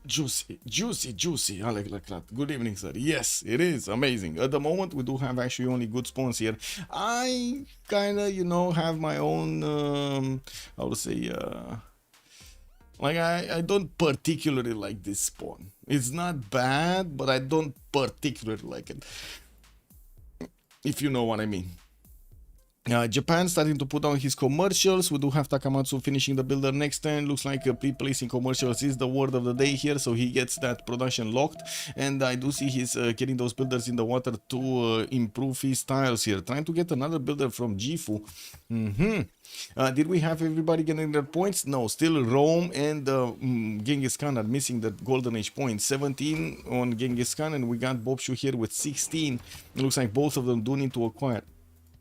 juicy. Alec Leclerc. Good evening, sir. Yes, it is amazing. At the moment, we do have actually only good spawns here. I kinda, you know, have my own, how to say, like, I don't particularly like this spawn. It's not bad, but I don't particularly like it, if you know what I mean. Japan starting to put on his commercials. We do have Takamatsu finishing the builder next turn. Looks like pre-placing commercials is the word of the day here, so he gets that production locked. And I do see he's getting those builders in the water to improve his tiles here. Trying to get another builder from Gifu. Did we have everybody getting their points? No, still Rome and Genghis Khan are missing the golden age points. 17 on Genghis Khan, and we got Boubsho here with 16. It looks like both of them do need to acquire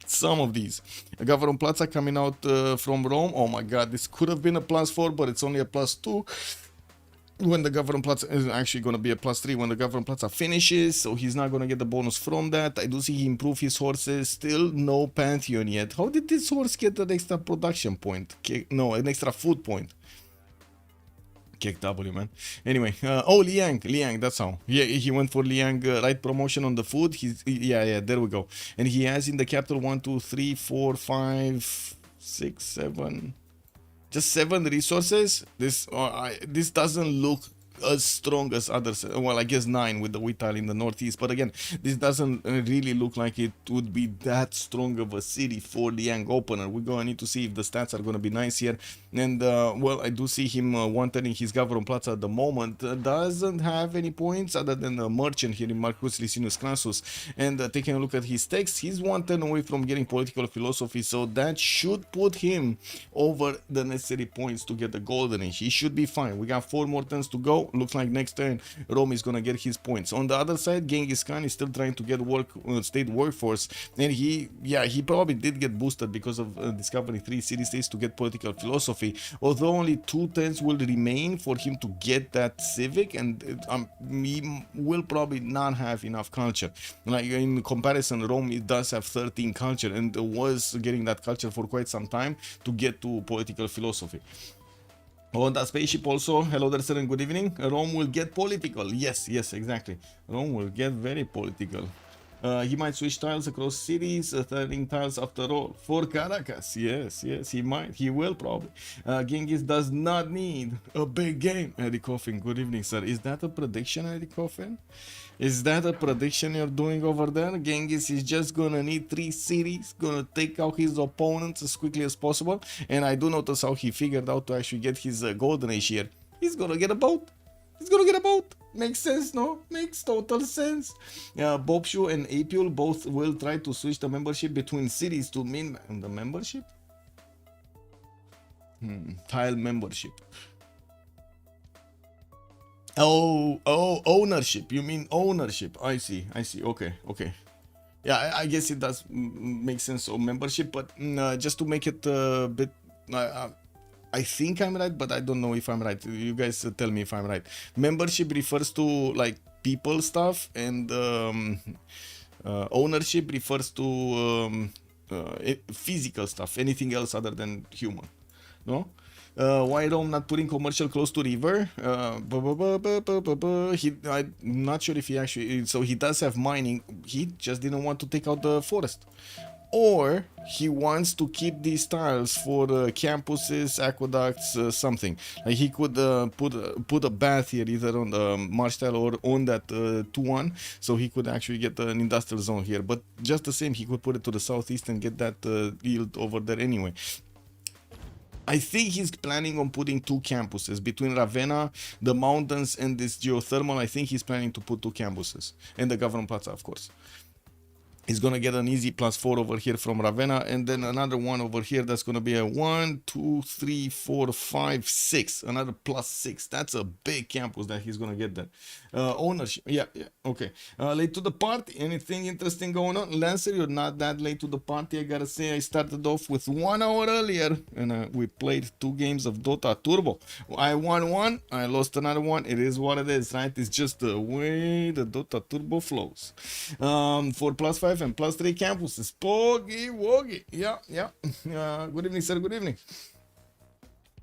some of these. Gavron Plaza coming out from Rome. Oh my god, this could have been a +4, but it's only a +2. When the Gavron Plaza is actually going to be a +3 when the Gavron Plaza finishes, so he's not going to get the bonus from that. I do see he improve his horses. Still no Pantheon yet. How did this horse get an extra production point? No, an extra food point. Kick W, man. Anyway, oh, Liang, that's how. Yeah, he went for Liang, right promotion on the food. Yeah, there we go. And he has in the capital 1, 2, 3, 4, 5, 6, 7, just 7 resources. This doesn't look as strong as others. Well, I guess 9 with the wheat tile in the northeast, but again, this doesn't really look like it would be that strong of a city for the young opener. We're gonna need to see if the stats are gonna be nice here. And well, I do see him one-turning his Gavron Plaza at the moment. Doesn't have any points other than a merchant here in Marcus Licinius Crassus. And taking a look at his text, he's 1 turn away from getting political philosophy, so that should put him over the necessary points to get the golden age. He should be fine. We got 4 more turns to go. Looks like next turn Rome is gonna get his points. On the other side, Genghis Khan is still trying to get state workforce, and he probably did get boosted because of discovering 3 city-states to get political philosophy, although only 2 turns will remain for him to get that civic, and he will probably not have enough culture. Like in comparison, Rome, it does have 13 culture and was getting that culture for quite some time to get to political philosophy. On that spaceship also, hello there, sir, and good evening. Rome will get political. Yes, exactly. Rome will get very political. He might switch tiles across cities, turning tiles after all. For Caracas, yes, he might. He will probably. Genghis does not need a big game. Eddie Coffin, good evening, sir. Is that a prediction, Eddie Coffin? Is that a prediction you're doing over there? Genghis is just gonna need 3 cities, gonna take out his opponents as quickly as possible. And I do notice how he figured out to actually get his golden age here. He's gonna get a boat. He's gonna get a boat. Makes sense, no? Makes total sense. Boubsho and Apeul both will try to switch the membership between cities to mean the membership? Tile membership. Oh, ownership. You mean ownership. I see. Okay. Yeah, I guess it does make sense of membership, but just to make it a bit... I think I'm right, but I don't know if I'm right. You guys tell me if I'm right. Membership refers to like people stuff, and ownership refers to physical stuff, anything else other than human. No? Why Rome not putting commercial close to river? I'm not sure if he actually... So he does have mining. He just didn't want to take out the forest. Or he wants to keep these tiles for campuses, aqueducts, something. Like he could put a bath here either on the marsh tile or on that 2-1, so he could actually get an industrial zone here. But just the same, he could put it to the southeast and get that yield over there anyway. I think he's planning on putting 2 campuses between Ravenna, the mountains, and this geothermal. I think he's planning to put 2 campuses, and the government plaza, of course. He's gonna get an easy +4 over here from Ravenna, and then another one over here that's gonna be a 1, 2, 3, 4, 5, 6. Another +6. That's a big campus that he's gonna get there. Ownership. Yeah, okay. Late to the party. Anything interesting going on? Lancer, you're not that late to the party. I gotta say, I started off with 1 hour earlier, and we played 2 games of Dota Turbo. I won 1, I lost another 1. It is what it is, right? It's just the way the Dota Turbo flows. For +5 and +3 campuses. Poggy woggy. Yeah. Good evening, sir. Good evening.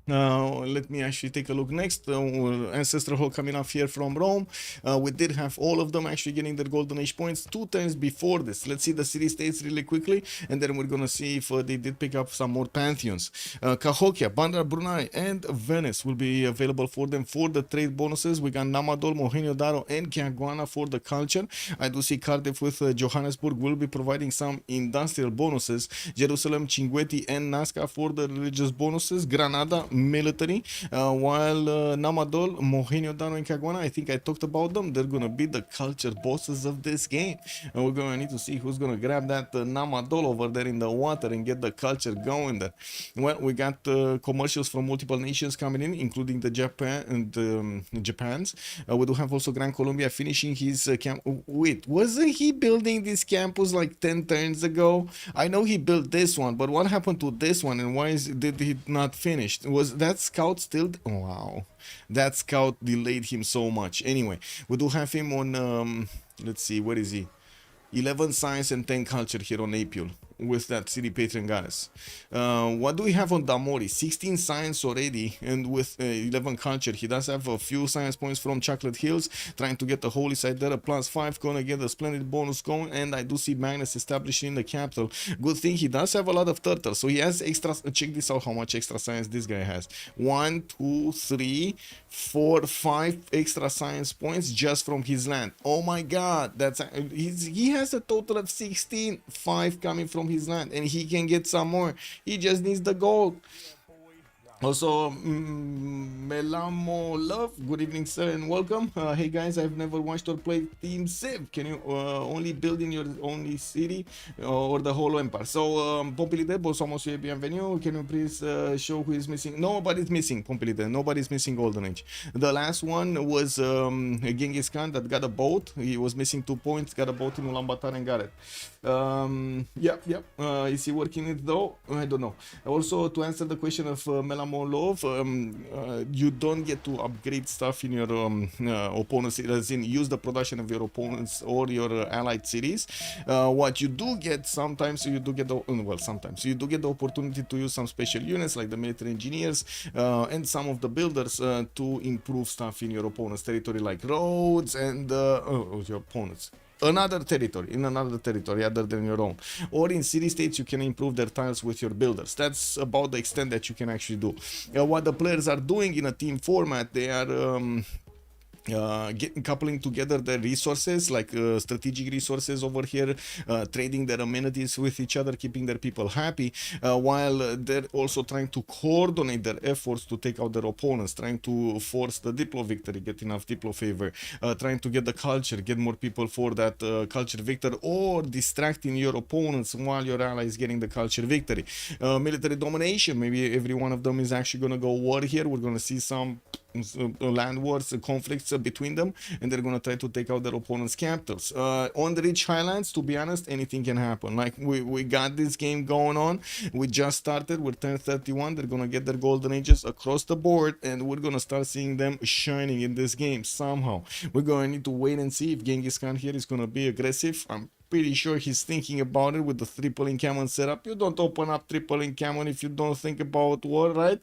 Now, let me actually take a look next. Ancestral Hall coming off here from Rome. We did have all of them actually getting their Golden Age points 2 times before this. Let's see the city states really quickly, and then we're gonna see if they did pick up some more pantheons. Cahokia, Bandar, Brunei, and Venice will be available for them for the trade bonuses. We got Namadol, Mohenjo-Daro, and Caguana for the culture. I do see Cardiff with Johannesburg will be providing some industrial bonuses. Jerusalem, Cinguetti, and Nazca for the religious bonuses. Granada, military, while Namadol, Mohenjo-Daro, and Caguana, I think I talked about them. They're gonna be the culture bosses of this game, and we're gonna need to see who's gonna grab that Namadol over there in the water and get the culture going there. Well, we got commercials from multiple nations coming in, including the Japan and Japan's. We do have also Gran Colombia finishing his camp. Wait, wasn't he building this campus like 10 turns ago? I know he built this one, but what happened to this one, and why did he not finish? Was that scout still? Oh, wow, that scout delayed him so much. Anyway, we do have him on let's see, where is he? 11 science and 10 culture here on Apeul with that city patron goddess. What do we have on Damori? 16 science already, and with 11 culture. He does have a few science points from Chocolate Hills, trying to get the holy side there. A +5, gonna get a splendid bonus going, and I do see Magnus establishing the capital. Good thing he does have a lot of turtles, so he has extra. Check this out, how much extra science this guy has. 1, 2, 3, 4, 5 extra science points just from his land. Oh my god, that's he has a total of 16, 5 coming from his land, and he can get some more. He just needs the gold. Also, Melamo Love, good evening, sir, and welcome. Hey guys, I've never watched or played Team Civ. Can you only build in your only city or the whole empire? So, Pompilite, vos somos bienvenido. Can you please show who is missing? Nobody's missing, Pompilite. Nobody's missing Golden Age. The last one was Genghis Khan that got a boat. He was missing 2 points, got a boat in Ulaanbaatar and got it. Yep. Is he working it though? I don't know. Also, to answer the question of Melamo Love, you don't get to upgrade stuff in your opponents, as in use the production of your opponents or your allied cities. What you do get sometimes, you do get the opportunity to use some special units like the military engineers and some of the builders to improve stuff in your opponent's territory, like roads and your opponents. another territory, in another territory other than your own. Or in city-states, you can improve their tiles with your builders. That's about the extent that you can actually do. What the players are doing in a team format, they are coupling together their resources, like strategic resources over here, trading their amenities with each other, keeping their people happy, while they're also trying to coordinate their efforts to take out their opponents, trying to force the diplo victory, get enough diplo favor, trying to get the culture, get more people for that culture victory, or distracting your opponents while your ally is getting the culture victory. Military domination, maybe every one of them is actually going to go war here. We're going to see some land wars, conflicts between them, and they're gonna try to take out their opponent's capitals. On the rich highlands, to be honest, anything can happen. Like we got this game going on. We just started. We're 10:31. They're gonna get their golden ages across the board, and we're gonna start seeing them shining in this game somehow. We're gonna need to wait and see if Genghis Khan here is gonna be aggressive. I'm pretty sure he's thinking about it with the triple encampment setup. You don't open up triple encampment if you don't think about war, right?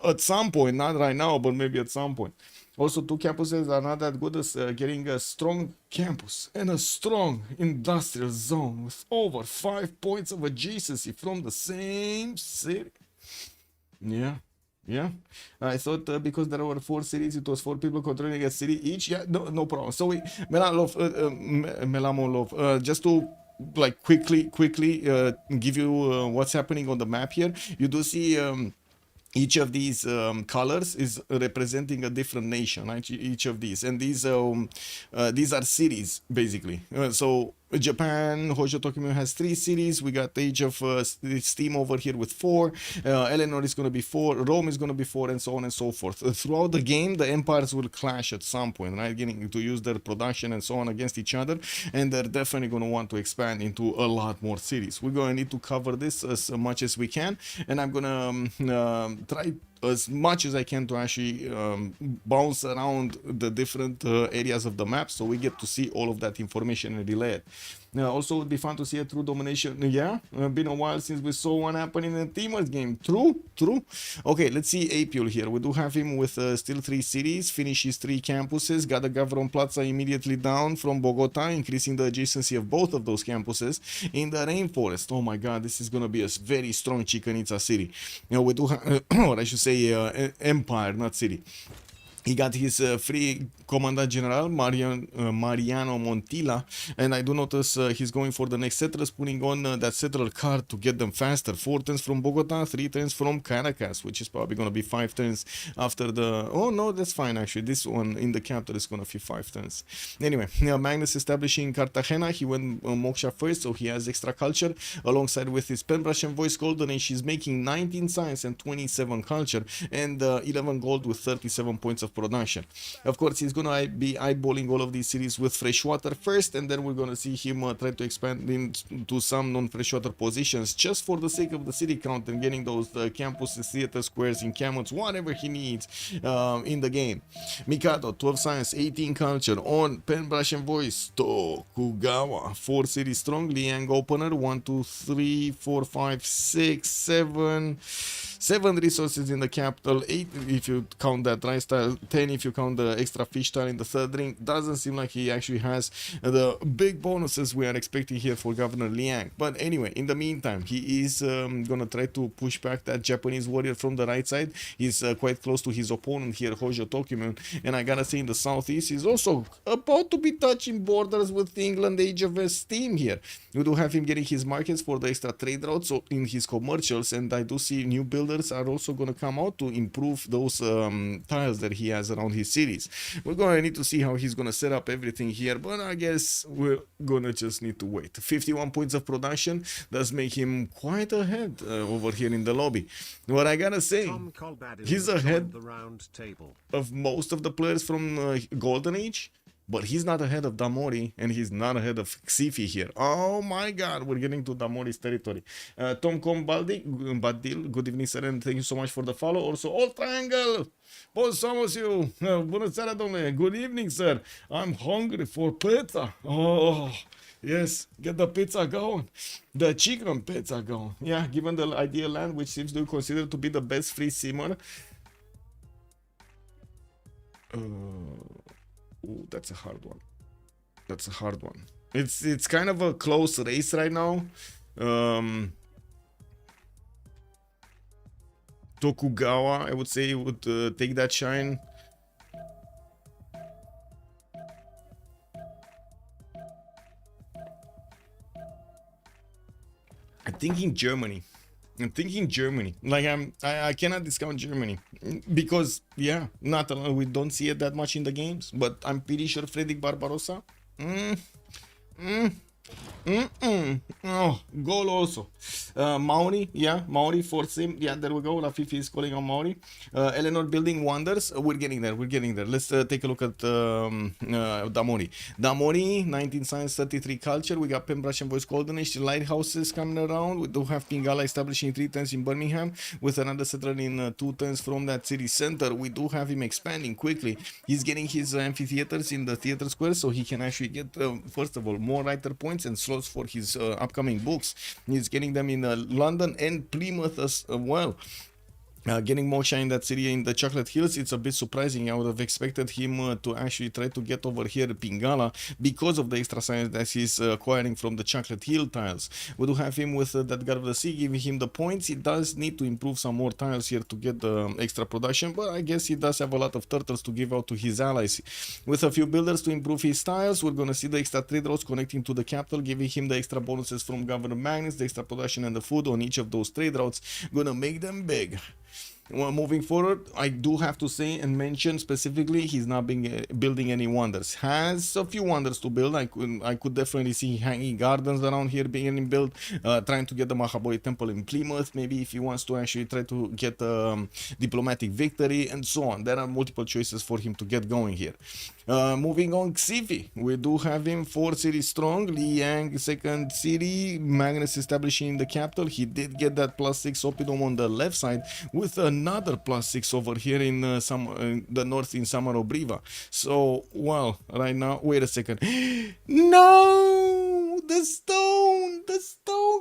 At some point, not right now, but maybe at some point. Also, two campuses are not that good as getting a strong campus and a strong industrial zone with over 5 points of adjacency from the same city. Yeah. I thought because there were 4 cities, it was 4 people controlling a city each. Yeah, no problem. So we, Melamolov, just to like quickly give you what's happening on the map here. You do see each of these colors is representing a different nation, right? Each of these, and these are cities basically. So Japan, Hojo Tokyo has 3 cities. We got the Age of Steam over here with 4. Eleanor is going to be 4. Rome is going to be 4, and so on and so forth. Throughout the game, the empires will clash at some point, right? Getting to use their production and so on against each other, and they're definitely going to want to expand into a lot more cities. We're going to need to cover this as much as we can, and I'm going to try as much as I can to actually bounce around the different areas of the map, so we get to see all of that information and relay it. Also, it would be fun to see a true domination. Yeah, been a while since we saw one happen in a teamers game. True. Okay, let's see Apeul here. We do have him with still 3 cities, finish his 3 campuses, got the Gavron Plaza immediately down from Bogota, increasing the adjacency of both of those campuses in the rainforest. Oh my god, this is gonna be a very strong Chichen Itza city. You know, we do have, or I should say empire, not city. He got his free Commandant General, Mariano Montilla, and I do notice he's going for the next settlers, putting on that settler card to get them faster. 4 turns from Bogota, 3 turns from Caracas, which is probably going to be 5 turns after the... Oh, no, that's fine, actually. This one in the capital is going to be 5 turns. Anyway, Magnus establishing Cartagena. He went Moksha first, so he has extra culture, alongside with his pen brush and voice golden age. He's making 19 science and 27 culture, and 11 gold with 37 points of production. Of course, he's gonna be eyeballing all of these cities with freshwater first, and then we're gonna see him try to expand into some non-freshwater positions just for the sake of the city count and getting those campuses, theater squares, encampments, whatever he needs in the game. Mikado, 12 science, 18 culture on pen brush and voice. Tokugawa, 4 cities strong. Liang opener, 1 2 3 4 5 6 7 resources in the capital, 8 if you count that dry style, 10 if you count the extra fish style in the 3rd ring. Doesn't seem like he actually has the big bonuses we are expecting here for Governor Liang. But anyway, in the meantime, he is gonna try to push back that Japanese warrior from the right side. He's quite close to his opponent here, Hojo Tokyo, and I gotta say in the southeast, he's also about to be touching borders with England Age of Steam here. We do have him getting his markets for the extra trade routes in his commercials, and I do see new builders are also going to come out to improve those tiles that he has around his cities. We're going to need to see how he's going to set up everything here, but I guess we're going to just need to wait. 51 points of production does make him quite ahead over here in the lobby. What I gotta say, he's ahead of most of the players from Golden Age, but he's not ahead of Damori, and he's not ahead of Xiffy here. Oh my god, we're getting to Damori's territory. Tom Badil, good evening, sir, and thank you so much for the follow. Also, All Triangle, bun somos you. Bună seara, domnule. Good evening, sir. I'm hungry for pizza. Oh, yes, get the pizza going. The chicken pizza going. Yeah, given the ideal land, which seems to be considered to be the best free simmer. Ooh, that's a hard one. That's a hard one. It's kind of a close race right now. Tokugawa, I would say, would take that shine. I'm thinking Germany. Like I cannot discount Germany because yeah, not we don't see it that much in the games, but I'm pretty sure Frederick Barbarossa. Oh, Gaul also. Maori, yeah, Maori force him. Yeah, there we go. Lafifi is calling on Maori. Eleanor building wonders. We're getting there. Let's take a look at Damori. Damori, 19 science, 33 culture. We got Pembrokeshire and Voice Golden Age lighthouses coming around. We do have Pingala establishing 3 turns in Birmingham with another settler in 2 turns from that city center. We do have him expanding quickly. He's getting his amphitheaters in the theater square so he can actually get, first of all, more writer points and slots for his upcoming books. He's getting them in London and Plymouth as well. Getting Moksha in that city in the Chocolate Hills, it's a bit surprising. I would have expected him to actually try to get over here Pingala because of the extra science that he's acquiring from the Chocolate Hill tiles. We do have him with that God of the Sea giving him the points. He does need to improve some more tiles here to get the extra production, but I guess he does have a lot of turtles to give out to his allies. With a few builders to improve his tiles, we're going to see the extra trade routes connecting to the capital, giving him the extra bonuses from government magnets, the extra production and the food on each of those trade routes. Gonna make them big. Well, moving forward, I do have to say and mention specifically, he's not building any wonders. Has a few wonders to build. I could definitely see hanging gardens around here being built, trying to get the Mahabori temple in Plymouth, maybe if he wants to actually try to get diplomatic victory and so on. There are multiple choices for him to get going here. Moving on, Xiffy. We do have him 4 cities strong. Liang, second city. Magnus establishing in the capital. He did get that +6 oppidum on the left side with another +6 over here in the north in Samarobriva. So, well, right now, wait a second. No! The stone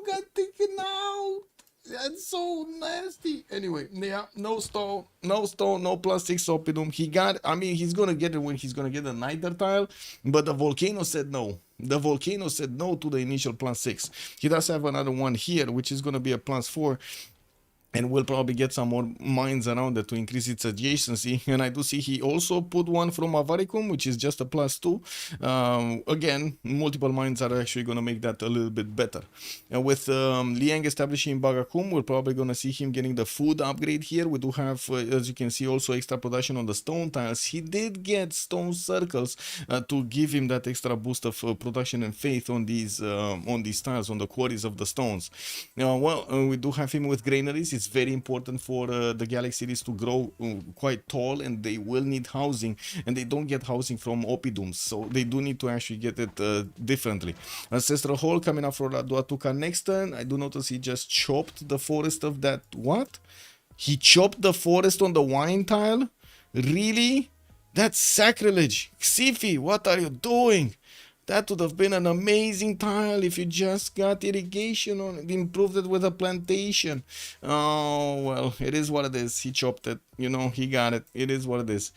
got taken out. That's so nasty. Anyway, yeah, no stone, no +6 oppidum. He got, I mean, he's gonna get it when he's gonna get the niter tile, but the volcano said no. The volcano said no to the initial +6. He does have another one here, which is gonna be a +4. And we'll probably get some more mines around it to increase its adjacency. And I do see he also put one from Avaricum, which is just a +2. Again, multiple mines are actually going to make that a little bit better. And with Liang establishing Bagakum, we're probably going to see him getting the food upgrade here. We do have, as you can see, also extra production on the stone tiles. He did get stone circles to give him that extra boost of production and faith on these tiles, on the quarries of the stones. We do have him with granaries. It's very important for the Gallic cities to grow quite tall, and they will need housing, and they don't get housing from oppidums, so they do need to actually get it differently. Ancestral Hall coming up for Duatuca next turn. I do notice he just chopped the forest of that. What? He chopped the forest on the wine tile? Really? That's sacrilege. Xiffy, what are you doing? That would have been an amazing tile if you just got irrigation on it, improved it with a plantation. Oh, well, it is what it is. He chopped it, you know, he got it. It is what it is.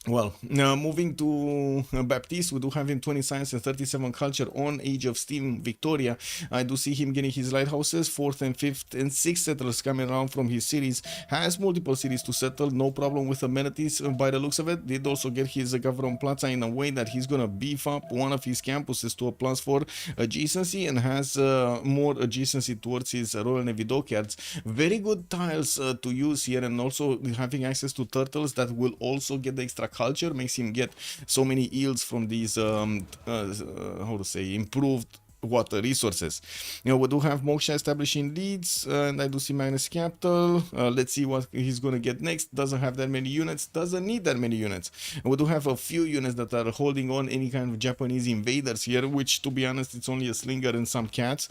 Well, now moving to Baptiste, we do have him 20 science and 37 culture on Age of Steam Victoria. I do see him getting his lighthouses, 4th and 5th and 6th settlers coming around from his cities. Has multiple cities to settle, no problem with amenities by the looks of it. Did also get his government plaza in a way that he's gonna beef up one of his campuses to a +4 adjacency and has more adjacency towards his Royal Navy dockyards. Very good tiles to use here, and also having access to turtles that will also get the extra culture makes him get so many yields from these how to say, improved water resources. You know, we do have Moksha establishing Leeds, and I do see Magnus Capital. Let's see what he's gonna get next. Doesn't have that many units, doesn't need that many units. And we do have a few units that are holding on any kind of Japanese invaders here, which, to be honest, it's only a slinger and some cats,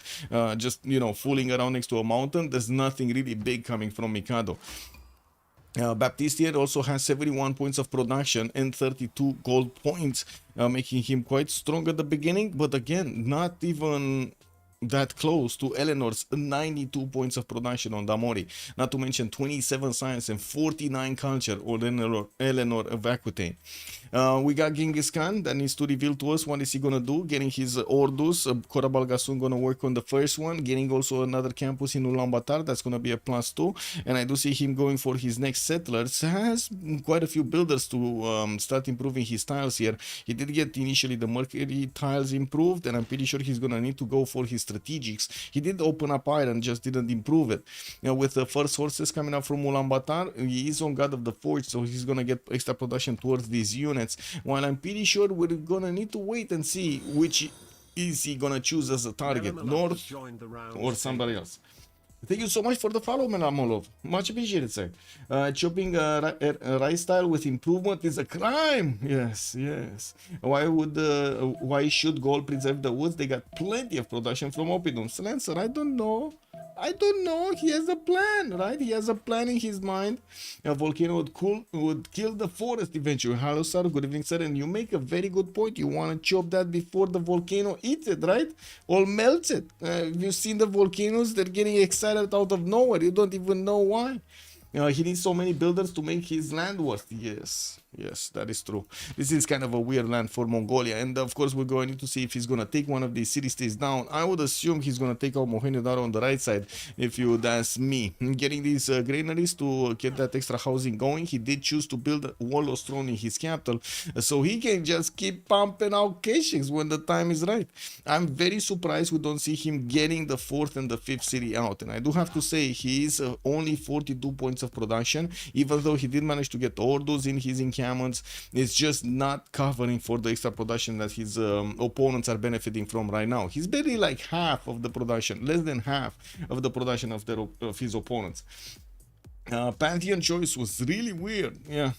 just, you know, fooling around next to a mountain. There's nothing really big coming from Mikado. Baptiste here also has 71 points of production and 32 gold points, making him quite strong at the beginning, but again, not even that close to Eleanor's 92 points of production on Damori, not to mention 27 science and 49 culture on Eleanor of Aquitaine. We got Genghis Khan that needs to reveal to us what is he gonna do, getting his ordus. Korabalga soon gonna work on the first one, getting also another campus in Ulaanbaatar, that's gonna be a +2, and I do see him going for his next settlers. Has quite a few builders to start improving his tiles here. He did get initially the Mercury tiles improved, and I'm pretty sure he's gonna need to go for his strategics. He did open up iron, just didn't improve it. With the first horses coming up from Ulaanbaatar, he is on God of the Forge, so he's gonna get extra production towards these units. While I'm pretty sure we're gonna need to wait and see which is he gonna choose as a target, North or somebody else. Thank you so much for the follow, Melamolov. Much appreciated, sir. Chopping rice style with improvement is a crime. Yes, yes. Why should Gaul preserve the woods? They got plenty of production from oppidum. Lancer, I don't know. He has a plan, right? He has a plan in his mind. A volcano would kill the forest eventually. Hello, sir. Good evening, sir. And you make a very good point. You want to chop that before the volcano eats it, right? Or melts it. You've seen the volcanoes. They're getting excited out of nowhere. You don't even know why. He needs so many builders to make his land worth. Yes, that is true. This is kind of a weird land for Mongolia, and of course we're going to see if he's gonna take one of these city-states down. I would assume he's gonna take out Mohenjo-Daro on the right side, if you would ask me. Getting these granaries to get that extra housing going, he did choose to build a warlord's throne in his capital, so he can just keep pumping out caches when the time is right. I'm very surprised we don't see him getting the 4th and the 5th city out, and I do have to say he is only 42 points of production, even though he did manage to get orders in his encampments. It's just not covering for the extra production that his opponents are benefiting from right now. He's barely like half of the production, less than half of the production of his opponents. Pantheon choice was really weird. Yeah.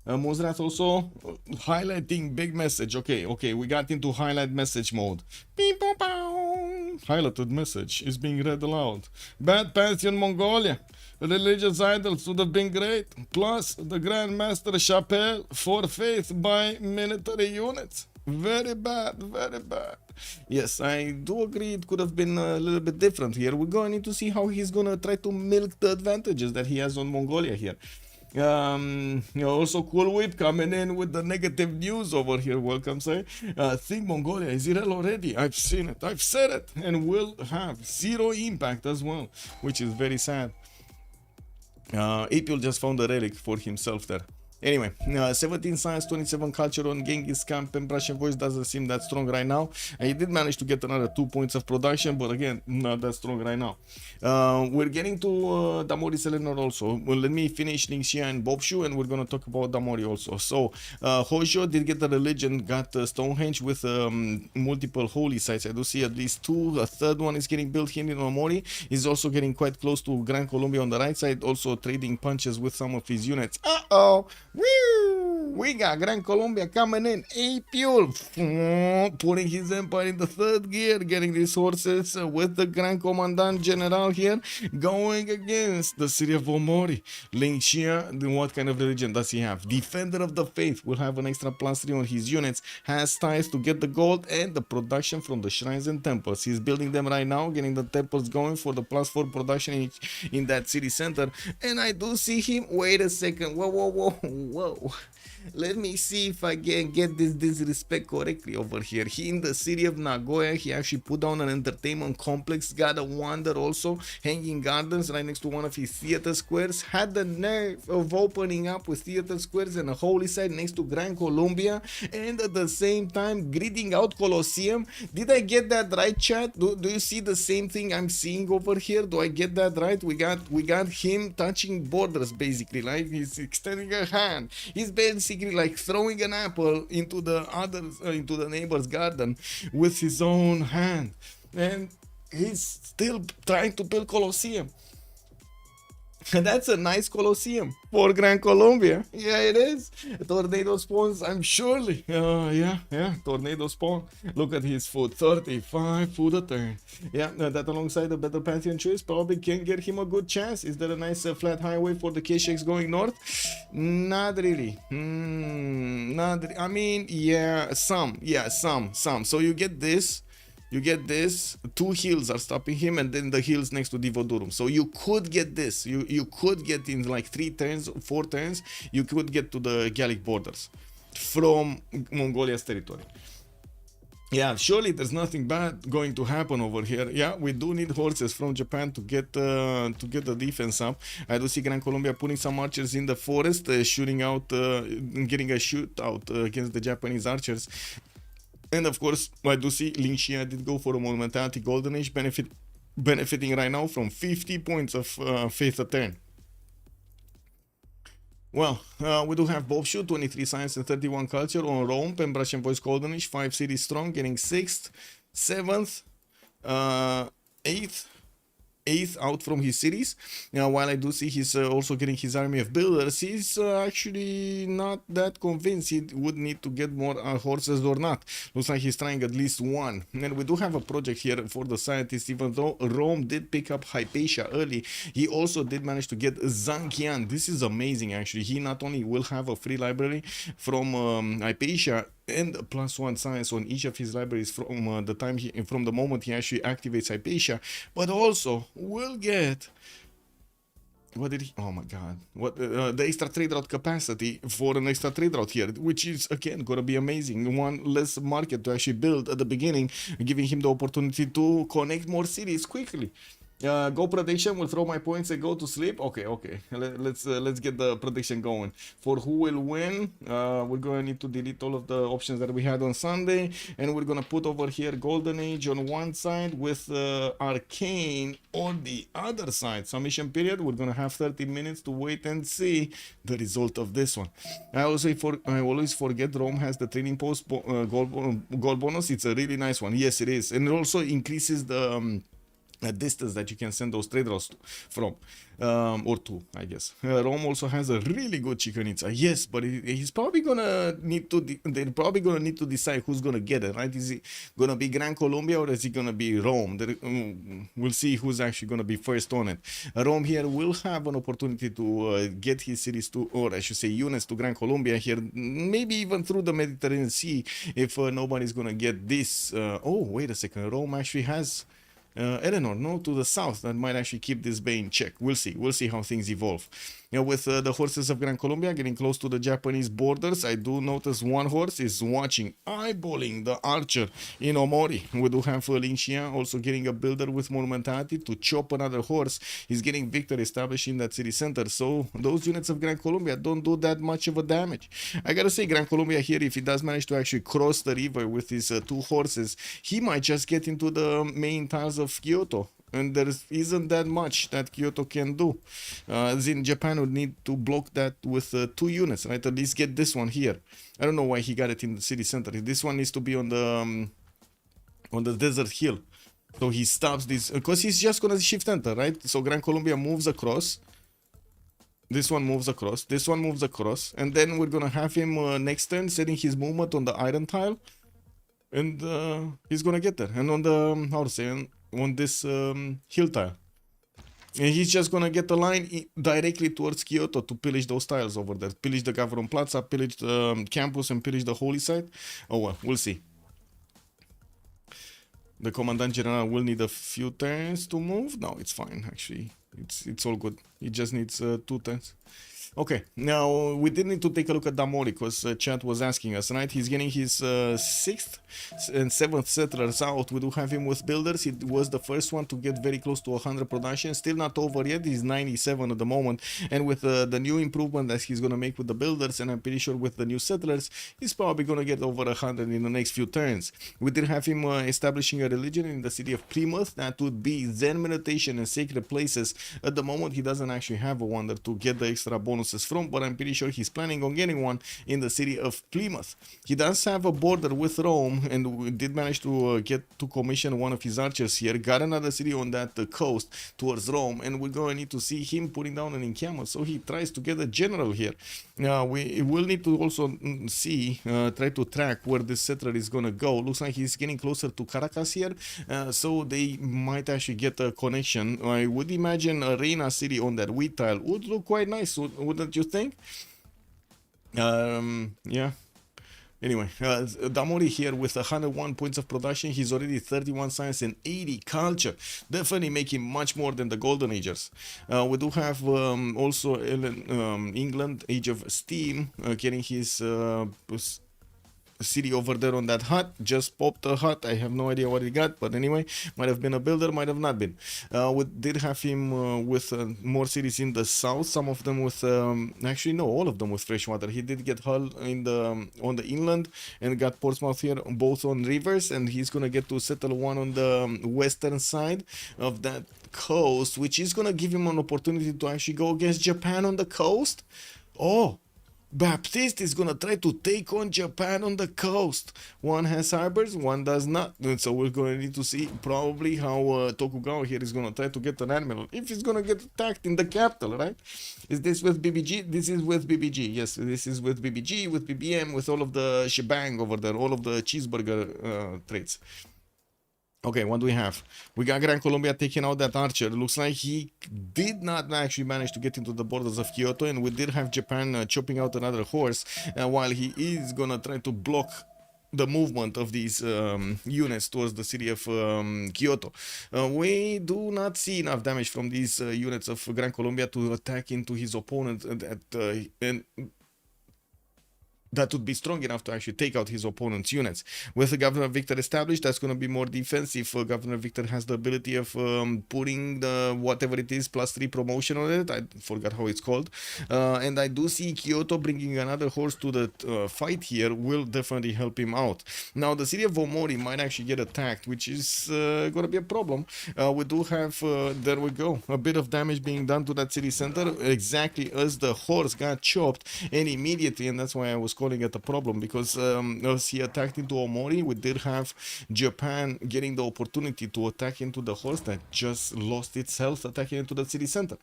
Muzrat also highlighting big message. Okay, we got into highlight message mode. Beep, bow, bow. Highlighted message is being read aloud. Bad Pantheon Mongolia. Religious idols would have been great. Plus the Grand Master Chapelle for faith by military units. Very bad, very bad. Yes, I do agree it could have been a little bit different here. We're going to need to see how he's going to try to milk the advantages that he has on Mongolia here. Also Cool Whip coming in with the negative news over here. Welcome, sir. Think Mongolia is irrelevant already. I've seen it, I've said it, and will have zero impact as well, which is very sad. Apeul just found a relic for himself there. Anyway, 17 science, 27 culture on Genghis Khan. Pembrasian voice doesn't seem that strong right now. And he did manage to get another 2 points of production, but again, not that strong right now. We're getting to Damori Eleanor also. Well, let me finish Lin Xia and Boubsho, and we're going to talk about Damori also. So, Hojo did get the religion, got Stonehenge with multiple holy sites. I do see at least 2. A third one is getting built here in Damori. He's also getting quite close to Gran Colombia on the right side, also trading punches with some of his units. Uh-oh! Woo! We got Gran Colombia coming in. Apeul putting his empire in the 3rd gear, getting these horses with the Grand Commandant General here, going against the city of Omori. Lin Xia, what kind of religion does he have? Defender of the Faith will have an extra +3 on his units, has ties to get the gold and the production from the shrines and temples. He's building them right now, getting the temples going for the +4 production in that city center. And I do see him. Wait a second. Whoa. Let me see if I can get this disrespect correctly over here. He in the city of Nagoya, he actually put down an entertainment complex, got a wonder also, hanging gardens right next to one of his theater squares, had the nerve of opening up with theater squares and a holy site next to Gran Colombia, and at the same time gridding out Colosseum. Did I get that right, chat? Do you see the same thing I'm seeing over here? Do I get that right? We got him touching borders basically, like he's extending a hand. He's basically like throwing an apple into the neighbor's garden with his own hand, and he's still trying to build Colosseum. And that's a nice Colosseum for Gran Colombia. Yeah, it is. Tornado spawns, I'm surely. Yeah, tornado spawn. Look at his food, 35 food a turn. Yeah, that alongside the better Pantheon choice probably can get him a good chance. Is there a nice flat highway for the K-Shakes going north? Not really. I mean, yeah, some. So you get this. You get this, 2 hills are stopping him, and then the hills next to Divodurum. So you could get this. You could get in like 3 turns, 4 turns, you could get to the Gallic borders from Mongolia's territory. Yeah, surely there's nothing bad going to happen over here. Yeah, we do need horses from Japan to get the defense up. I do see Gran Colombia putting some archers in the forest, shooting out, getting a shootout against the Japanese archers. And of course, I do see Lin Xia did go for a Monumentality Golden Age, benefiting right now from 50 points of faith a turn. Well, we do have Boubsho, 23 science and 31 culture on Rome, Pembrach and Voice Golden Age, 5 cities strong, getting 6th, 7th, 8th out from his cities. While I do see he's also getting his army of builders, he's actually not that convinced he would need to get more horses or not. Looks like he's trying at least one. And we do have a project here for the scientists. Even though Rome did pick up Hypatia early, he also did manage to get Zhangqian. This is amazing actually. He not only will have a free library from Hypatia and +1 science on each of his libraries from from the moment he actually activates Hypatia, but also will get what did he? Oh my god! What the extra trade route capacity for an extra trade route here, which is again gonna be amazing. One less market to actually build at the beginning, giving him the opportunity to connect more cities quickly. Go prediction. Will throw my points and go to sleep. Okay. Let's get the prediction going. For who will win, we're gonna need to delete all of the options that we had on Sunday, and we're gonna put over here Golden Age on one side with Arcane on the other side. Submission period. We're gonna have 30 minutes to wait and see the result of this one. I always forget Rome has the training post goal bonus. It's a really nice one. Yes, it is, and it also increases the a distance that you can send those trade routes from, or to, I guess. Rome also has a really good Chicanitsa. Yes, but he's probably gonna need to. They're probably gonna need to decide who's gonna get it, right? Is it gonna be Gran Colombia or is it gonna be Rome? We'll see who's actually gonna be first on it. Rome here will have an opportunity to get his cities to, or I should say, units to Gran Colombia here, maybe even through the Mediterranean Sea if nobody's gonna get this. Oh, wait a second. Rome actually has Eleanor, no, to the south. That might actually keep this bay in check. We'll see how things evolve. With the horses of Gran Colombia getting close to the Japanese borders, I do notice one horse is watching, eyeballing the archer in Omori. We do have Lin Xia also getting a builder with Monumentality to chop another horse. He's getting victory establishing that city center, so those units of Gran Colombia don't do that much of a damage. I gotta say, Gran Colombia here, if he does manage to actually cross the river with his 2 horses, he might just get into the main tiles of Kyoto. And there isn't that much that Kyoto can do. As in, Japan would need to block that with 2 units, right? At least get this one here. I don't know why he got it in the city center. This one needs to be on the desert hill. So he stops this, because he's just gonna shift enter, right? So Gran Colombia moves across. This one moves across. This one moves across. And then we're gonna have him next turn setting his movement on the iron tile. And he's gonna get there. And on the, how to say, on this hill tile. And he's just gonna get a line directly towards Kyoto to pillage those tiles over there. Pillage the Government Plaza, pillage the campus, and pillage the holy site. Oh well, we'll see. The Commandant General will need a few turns to move. No, it's fine, actually. It's all good. He just needs 2 turns. Okay, now we did need to take a look at Damori because chat was asking us, right? He's getting his 6th and 7th settlers out. We do have him with builders. He was the first one to get very close to 100 production. Still not over yet. He's 97 at the moment. And with the new improvement that he's going to make with the builders, and I'm pretty sure with the new settlers, he's probably going to get over 100 in the next few turns. We did have him establishing a religion in the city of Plymouth. That would be Zen meditation and sacred places. At the moment, he doesn't actually have a wonder to get the extra bonus from, but I'm pretty sure he's planning on getting one in the city of Plymouth. He does have a border with Rome, and we did manage to get to commission one of his archers here. Got another city on that coast towards Rome, and we're going to need to see him putting down an encampment, so he tries to get a general here. We will need to also see, try to track where this settler is going to go. Looks like he's getting closer to Caracas here, so they might actually get a connection. I would imagine a Reina city on that wheat tile would look quite nice, wouldn't you think? Yeah. Anyway, Damori here with 101 points of production. He's already 31 science and 80 culture. Definitely making much more than the Golden Agers. We do have also England, Age of Steam, getting his city over there on that hut. Just popped a hut. I have no idea what he got, but anyway, might have been a builder, might have not been. We did have him with more cities in the south, some of them with actually no, all of them with freshwater. He did get Hull in the on the inland and got Portsmouth here, both on rivers, and he's gonna get to settle one on the western side of that coast, which is gonna give him an opportunity to actually go against Japan on the coast. Oh, Baptiste is gonna try to take on Japan on the coast. One has harbors, one does not. And so we're gonna need to see probably how Tokugawa here is gonna try to get an admiral. If he's gonna get attacked in the capital, right? Is this with BBG? This is with BBG. Yes, this is with BBG, with BBM, with all of the shebang over there, all of the cheeseburger traits. Okay, what do we have? We got Gran Colombia taking out that archer. Looks like he did not actually manage to get into the borders of Kyoto, and we did have Japan chopping out another horse, while he is gonna try to block the movement of these units towards the city of Kyoto. We do not see enough damage from these units of Gran Colombia to attack into his opponent and that would be strong enough to actually take out his opponent's units. With the Governor Victor established, that's going to be more defensive. Governor Victor has the ability of putting the whatever it is +3 promotion on it. I forgot how it's called. And I do see Kyoto bringing another horse to the fight here will definitely help him out. Now, the city of Omori might actually get attacked, which is going to be a problem. We do have, there we go, a bit of damage being done to that city center, exactly as the horse got chopped, and immediately, and that's why I was calling it a problem, because as he attacked into Omori, we did have Japan getting the opportunity to attack into the horse that just lost its health attacking into the city center.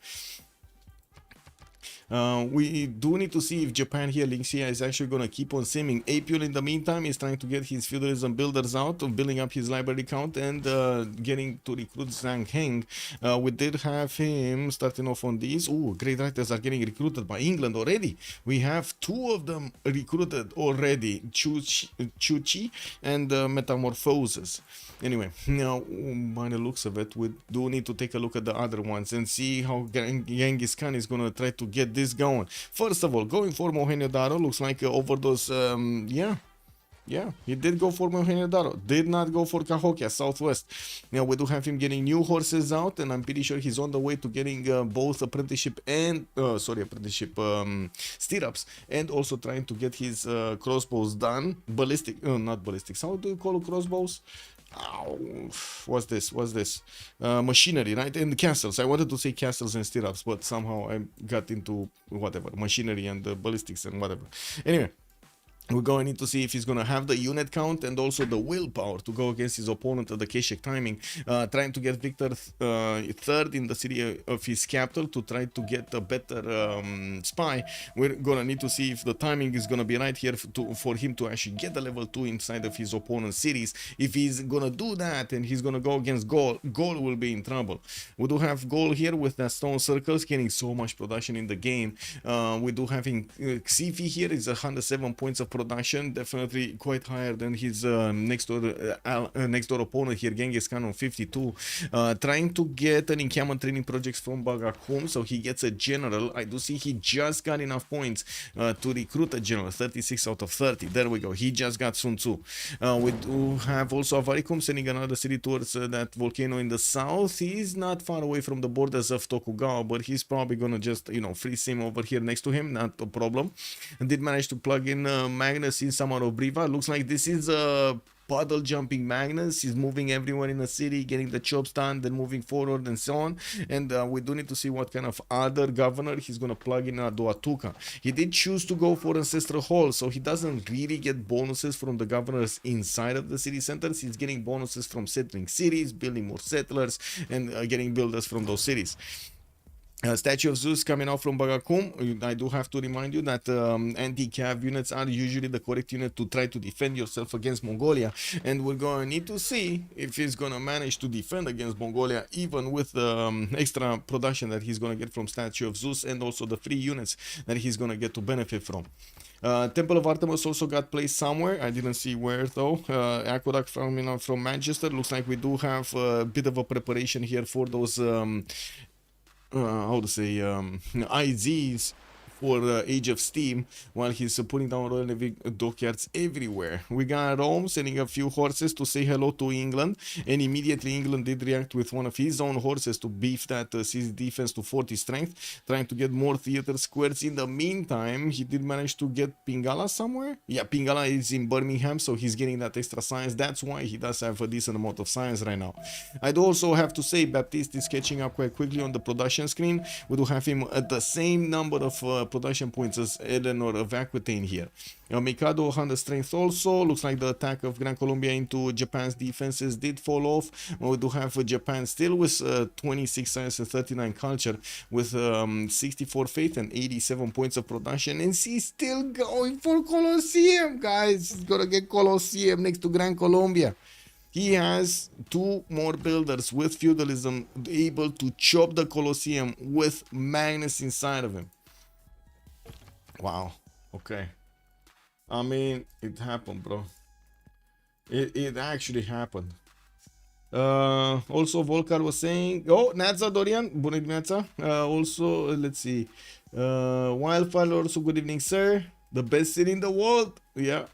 We do need to see if Japan here, Lin Xia, is actually going to keep on simming. Apeul, in the meantime, is trying to get his feudalism builders out, building up his library count, and getting to recruit Zhang Heng. We did have him starting off on these. Oh, great writers are getting recruited by England already. We have 2 of them recruited already, Chuchi and Metamorphosis. Anyway, now, by the looks of it, we do need to take a look at the other ones and see how Genghis Khan is going to try to get this going. First of all, going for Mohenjo-daro looks like OverDozZ, yeah, he did go for Mohenjo-daro, did not go for Cahokia, Southwest. Now, we do have him getting new horses out, and I'm pretty sure he's on the way to getting both apprenticeship and, stirrups, and also trying to get his crossbows done. Not ballistics, how do you call crossbows? Ow, what's this? Machinery, right? And castles. I wanted to say castles and stirrups, but somehow I got into whatever, machinery and ballistics and whatever. Anyway, we're going to need to see if he's going to have the unit count and also the willpower to go against his opponent at the Keshik timing. Trying to get Victor third in the city of his capital to try to get a better spy. We're going to need to see if the timing is going to be right here for him to actually get the level 2 inside of his opponent's cities. If he's going to do that and he's going to go against Gaul, Gaul will be in trouble. We do have Gaul here with that stone circles getting so much production in the game. We do having Xiffy here is 107 points of production, definitely quite higher than his next door opponent here, Genghis Khan, on 52. Trying to get an encampment training projects from Bagakum, so he gets a general. I do see he just got enough points to recruit a general, 36 out of 30. There we go, he just got Sun Tzu. We do have also Avaricum sending another city towards that volcano in the south. He's not far away from the borders of Tokugawa, but he's probably gonna just, freeze him over here next to him, not a problem. And did manage to plug in Magnus in Samaro Briva. Looks like this is a puddle jumping Magnus. He's moving everywhere in the city, getting the chops done, then moving forward and so on. And we do need to see what kind of other governor he's going to plug in Duatuca. He did choose to go for Ancestral Hall, so he doesn't really get bonuses from the governors inside of the city centers. He's getting bonuses from settling cities, building more settlers, and getting builders from those cities. Statue of Zeus coming out from Bagakum. I do have to remind you that anti-cav units are usually the correct unit to try to defend yourself against Mongolia, and we're going to need to see if he's going to manage to defend against Mongolia, even with the extra production that he's going to get from Statue of Zeus and also the free units that he's going to get to benefit from. Temple of Artemis also got placed somewhere. I didn't see where though. Aqueduct from Manchester. Looks like we do have a bit of a preparation here for those how to say IZs for Age of Steam, while he's putting down Royal Navy dockyards everywhere. We got Rome sending a few horses to say hello to England, and immediately England did react with one of his own horses to beef that siege defense to 40 strength, trying to get more theater squares. In the meantime, he did manage to get Pingala somewhere. Yeah, Pingala is in Birmingham, so he's getting that extra science. That's why he does have a decent amount of science right now. I do also have to say Baptiste is catching up quite quickly on the production screen. We do have him at the same number of production points as Eleanor of Aquitaine here. Mikado 100 strength also. Looks like the attack of Gran Colombia into Japan's defenses did fall off. We do have Japan still with 26 science and 39 culture, with 64 faith and 87 points of production, and he's still going for Colosseum, guys. He's gonna get Colosseum next to Gran Colombia. He has 2 more builders with feudalism able to chop the Colosseum with Magnus inside of him. Wow. Okay. I mean, it happened, bro. It actually happened. Also, Volcar was saying, oh, Neața Dorian, bună dimineața. Also, let's see. Wildfire also, good evening, sir. The best city in the world. Yeah.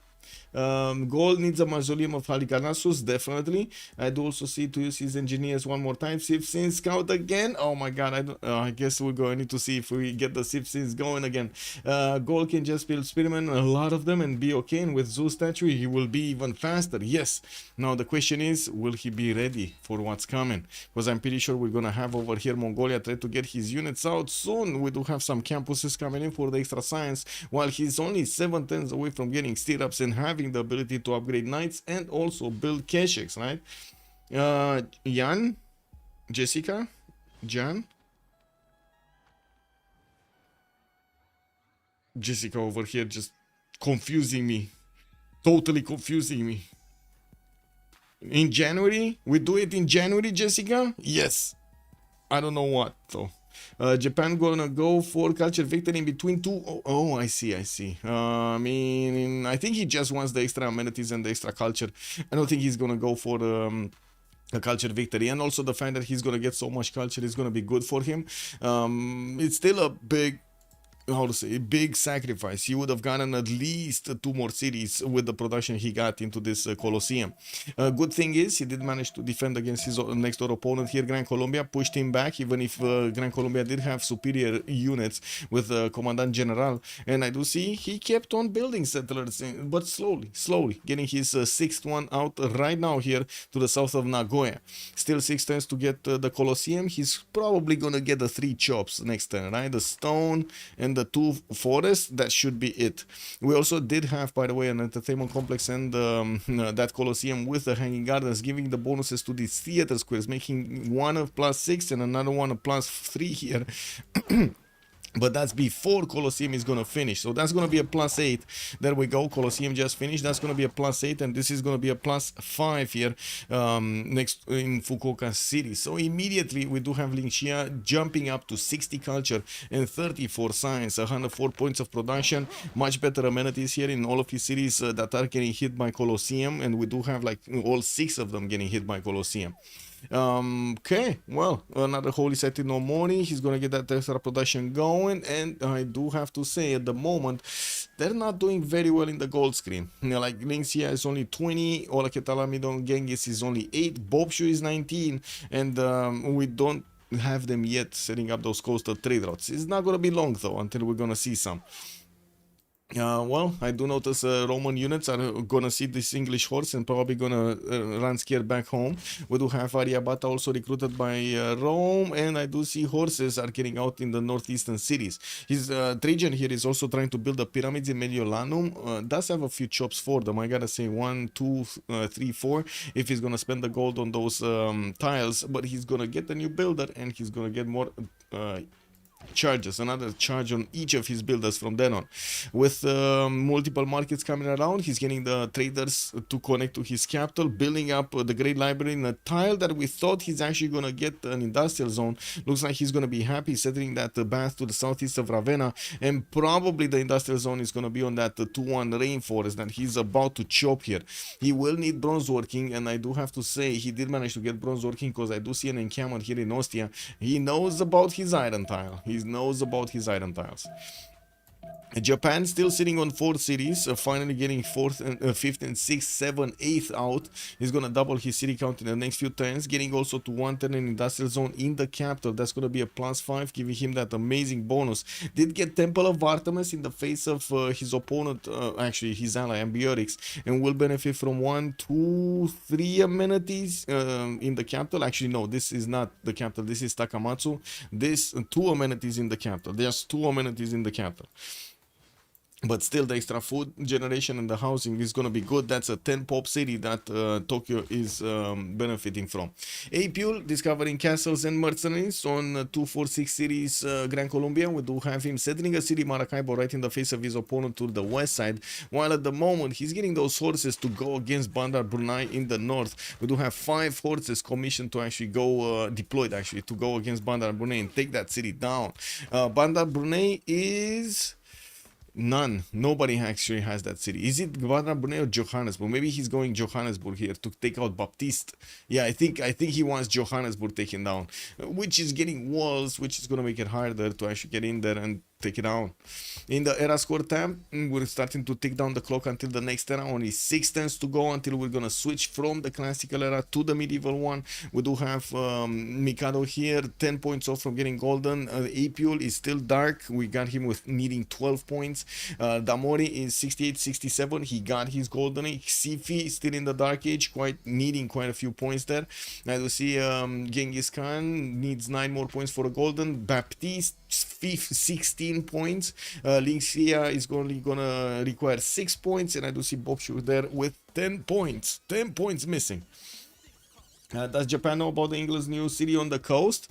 Gaul needs a mausoleum of Halicarnassus, definitely. I do also see to use his engineers one more time. Civ6 scout again. Oh my god, I guess we're going to need to see if we get the Civ6 going again. Gaul can just build spearmen, a lot of them, and be okay. And with Zeus statue, he will be even faster. Yes. Now the question is, will he be ready for what's coming? Because I'm pretty sure we're going to have over here Mongolia try to get his units out soon. We do have some campuses coming in for the extra science, while he's only 7 turns away from getting stirrups and having the ability to upgrade knights and also build Keshiks, right? Jan, Jessica, Jan, Jessica over here just confusing me, totally confusing me. In January, we do it in January, Jessica. Yes, I don't know what though. Japan gonna go for culture victory in between 2. Oh, I see. I mean, I think he just wants the extra amenities and the extra culture. I don't think he's gonna go for a culture victory, and also the fact that he's gonna get so much culture is gonna be good for him. It's still a big, how to say, a big sacrifice. He would have gotten at least 2 more cities with the production he got into this Colosseum. Good thing is he did manage to defend against his next door opponent here. Gran Colombia pushed him back, even if Gran Colombia did have superior units with Commandant General, and I do see he kept on building settlers, but slowly getting his 6th one out right now here to the south of Nagoya. Still 6 turns to get the Colosseum. He's probably gonna get the 3 chops next turn, right? The stone and the 2 forests. That should be it. We also did have, by the way, an entertainment complex and that Colosseum with the hanging gardens, giving the bonuses to these theater squares, making one of +6 and another one of +3 here. But that's before Colosseum is gonna finish, so that's gonna be a +8. There we go, Colosseum just finished. That's gonna be a +8, and this is gonna be a +5 here next in Fukuoka City. So immediately we do have Lin Xia jumping up to 60 culture and 34 science, 104 points of production. Much better amenities here in all of his cities that are getting hit by Colosseum, and we do have like all 6 of them getting hit by Colosseum. Okay, well, another holy site in Omori. He's gonna get that extra production going, and I do have to say at the moment they're not doing very well in the gold screen. You know, like Lin Xia is only 20, Olaketalamidon Genghis is only 8, Boubsho is 19, and we don't have them yet setting up those coastal trade routes. It's not gonna be long though until we're gonna see some. Well, I do notice Roman units are gonna see this English horse and probably gonna run scared back home. We do have Ariabata also recruited by Rome, and I do see horses are getting out in the northeastern cities. His Trajan here is also trying to build the pyramids in Mediolanum. Does have a few chops for them. I gotta say 1, 2, 3, 4 if he's gonna spend the gold on those tiles, but he's gonna get a new builder and he's gonna get more charges, another charge on each of his builders from then on. With multiple markets coming around, he's getting the traders to connect to his capital, building up the great library in a tile that we thought he's actually going to get an industrial zone. Looks like he's going to be happy settling that bath to the southeast of Ravenna, and probably the industrial zone is going to be on that 2-1 rainforest that he's about to chop here. He will need bronze working, and I do have to say he did manage to get bronze working because I do see an encampment here in Ostia. He knows about his iron tile. He knows about his iron tiles. Japan still sitting on 4 cities, finally getting 4th and 5th and 6th, 7th, 8th out. He's gonna double his city count in the next few turns, getting also to 1 turn in industrial zone in the capital. That's gonna be a +5, giving him that amazing bonus. Did get Temple of Artemis in the face of his opponent, actually his ally Ambiorix, and will benefit from 1, 2, 3 amenities in the capital. Actually, no, this is not the capital. This is Takamatsu. This 2 amenities in the capital. There's 2 amenities in the capital. But still, the extra food generation and the housing is going to be good. That's a 10 pop city that Tokyo is benefiting from. Apeul discovering castles and mercenaries on 246 cities, Gran Colombia. We do have him settling a city, Maracaibo, right in the face of his opponent to the west side. While at the moment, he's getting those horses to go against Bandar Brunei in the north. We do have 5 horses commissioned to actually go, deployed actually, to go against Bandar Brunei and take that city down. Bandar Brunei is... none. Nobody actually has that city. Is it Bandar Brunei or Johannesburg? Maybe he's going Johannesburg here to take out Baptiste. Yeah, I think he wants Johannesburg taken down, which is getting walls, which is gonna make it harder to actually get in there and take it down. In the era score tab, we're starting to tick down the clock until the next era. Only 6 turns to go until we're gonna switch from the classical era to the medieval one. We do have Mikado here, 10 points off from getting golden. Apeul is still dark. We got him with needing 12 points. Damori is 68, 67. He got his golden. Xiffy is still in the dark age, needing quite a few points there. Now we see Genghis Khan needs 9 more points for a golden. Baptiste 16 points. Lin Xia is only gonna require 6 points, and I do see Boubsho there with 10 points. 10 points missing. Does Japan know about the English new city on the coast?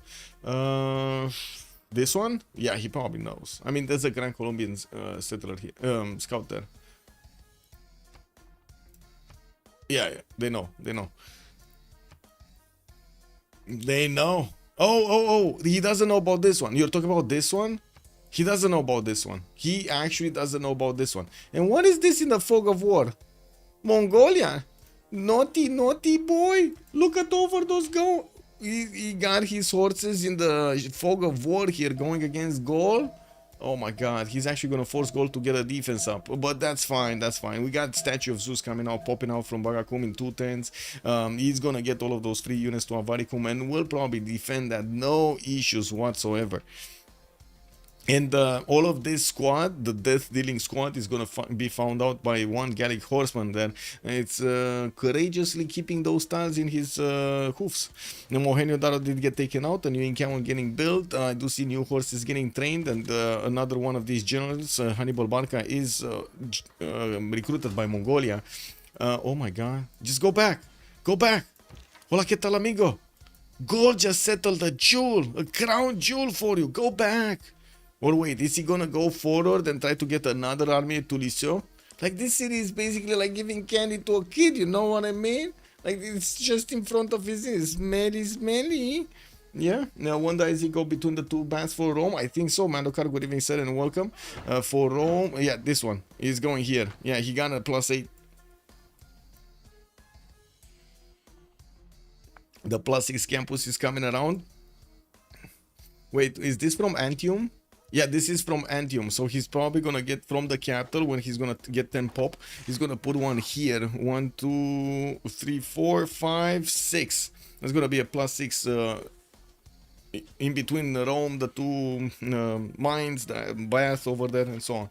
This one? Yeah, he probably knows. I mean, there's a Gran Colombian settler here, scout there. Yeah, they know. They know. Oh, he doesn't know about this one. You're talking about this one? He doesn't know about this one. He actually doesn't know about this one. And what is this in the fog of war? Mongolia? Naughty boy. Look at OverDozZ go. He got his horses in the fog of war here going against Gaul. Oh my god, he's actually going to force Gaul to get a defense up. But that's fine. We got Statue of Zeus coming out, popping out from Bagakum in 2 turns. He's going to get all of those free units to Avaricum and will probably defend that. No issues whatsoever. And all of this squad, the death-dealing squad, is going to be found out by one Gallic horseman there. It's courageously keeping those tiles in his hoofs. The Mohenio Daro did get taken out, a new encampment getting built. I do see new horses getting trained, and another one of these generals, Hannibal Barca, is recruited by Mongolia. Oh my god. Just go back. Hola, ¿qué tal, amigo? Gaul just settled a jewel, a crown jewel for you. Go back. Or wait, is he gonna go forward and try to get another army to Lisio? Like, this city is basically like giving candy to a kid, you know what I mean? Like, it's just in front of his ears. Smelly. Yeah, now wonder is he go between the 2 bands for Rome? I think so. Mandokar, good evening, sir, and welcome. For Rome, yeah, this one is going here. Yeah, he got a +8. The +6 campus is coming around. Wait, is this from Antium? Yeah, this is from Antium, so he's probably gonna get from the capital when he's gonna get 10 pop. He's gonna put one here. 1, 2, 3, 4, 5, 6. That's gonna be a +6 in between Rome, the 2 mines, the bath over there, and so on.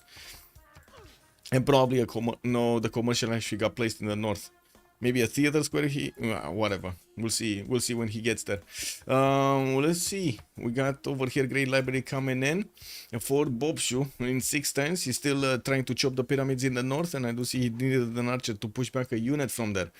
And probably the commercial actually got placed in the north. Maybe a theater square here, whatever. We'll see. We'll see when he gets there. Let's see. We got over here Great Library coming in for Boubsho in 6 turns. He's still trying to chop the pyramids in the north, and I do see he needed an archer to push back a unit from there.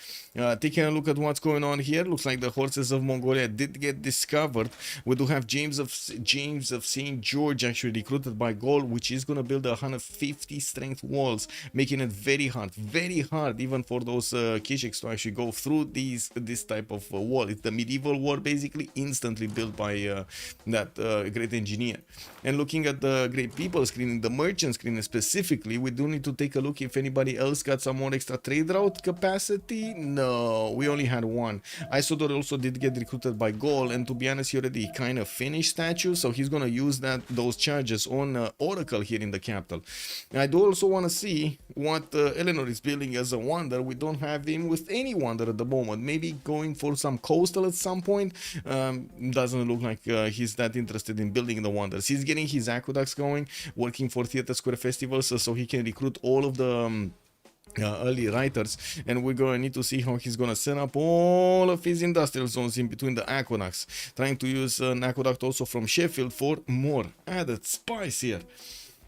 Taking a look at what's going on here, looks like the horses of Mongolia did get discovered. We do have James of St. George actually recruited by Gaul, which is gonna build 150 strength walls, making it very hard even for those Kisheks to actually go through this type of wall. It's the medieval war basically, instantly built by that great engineer. And looking at the great people screen, the merchant screen specifically, we do need to take a look if anybody else got some more extra trade route capacity. No, we only had one. Isodor also did get recruited by Gaul, and to be honest, he already kind of finished statue, so he's gonna use those charges on Oracle here in the capital. I do also want to see what Eleanor is building as a wonder. We don't have him with any wonder at the moment. Maybe going for some coastal at some point. Doesn't look like he's that interested in building the wonders. He's getting his aqueducts going, working for Theater Square festivals, so he can recruit all of the early writers, and we're gonna need to see how he's gonna set up all of his industrial zones in between the aqueducts, trying to use an aqueduct also from Sheffield for more added spice here.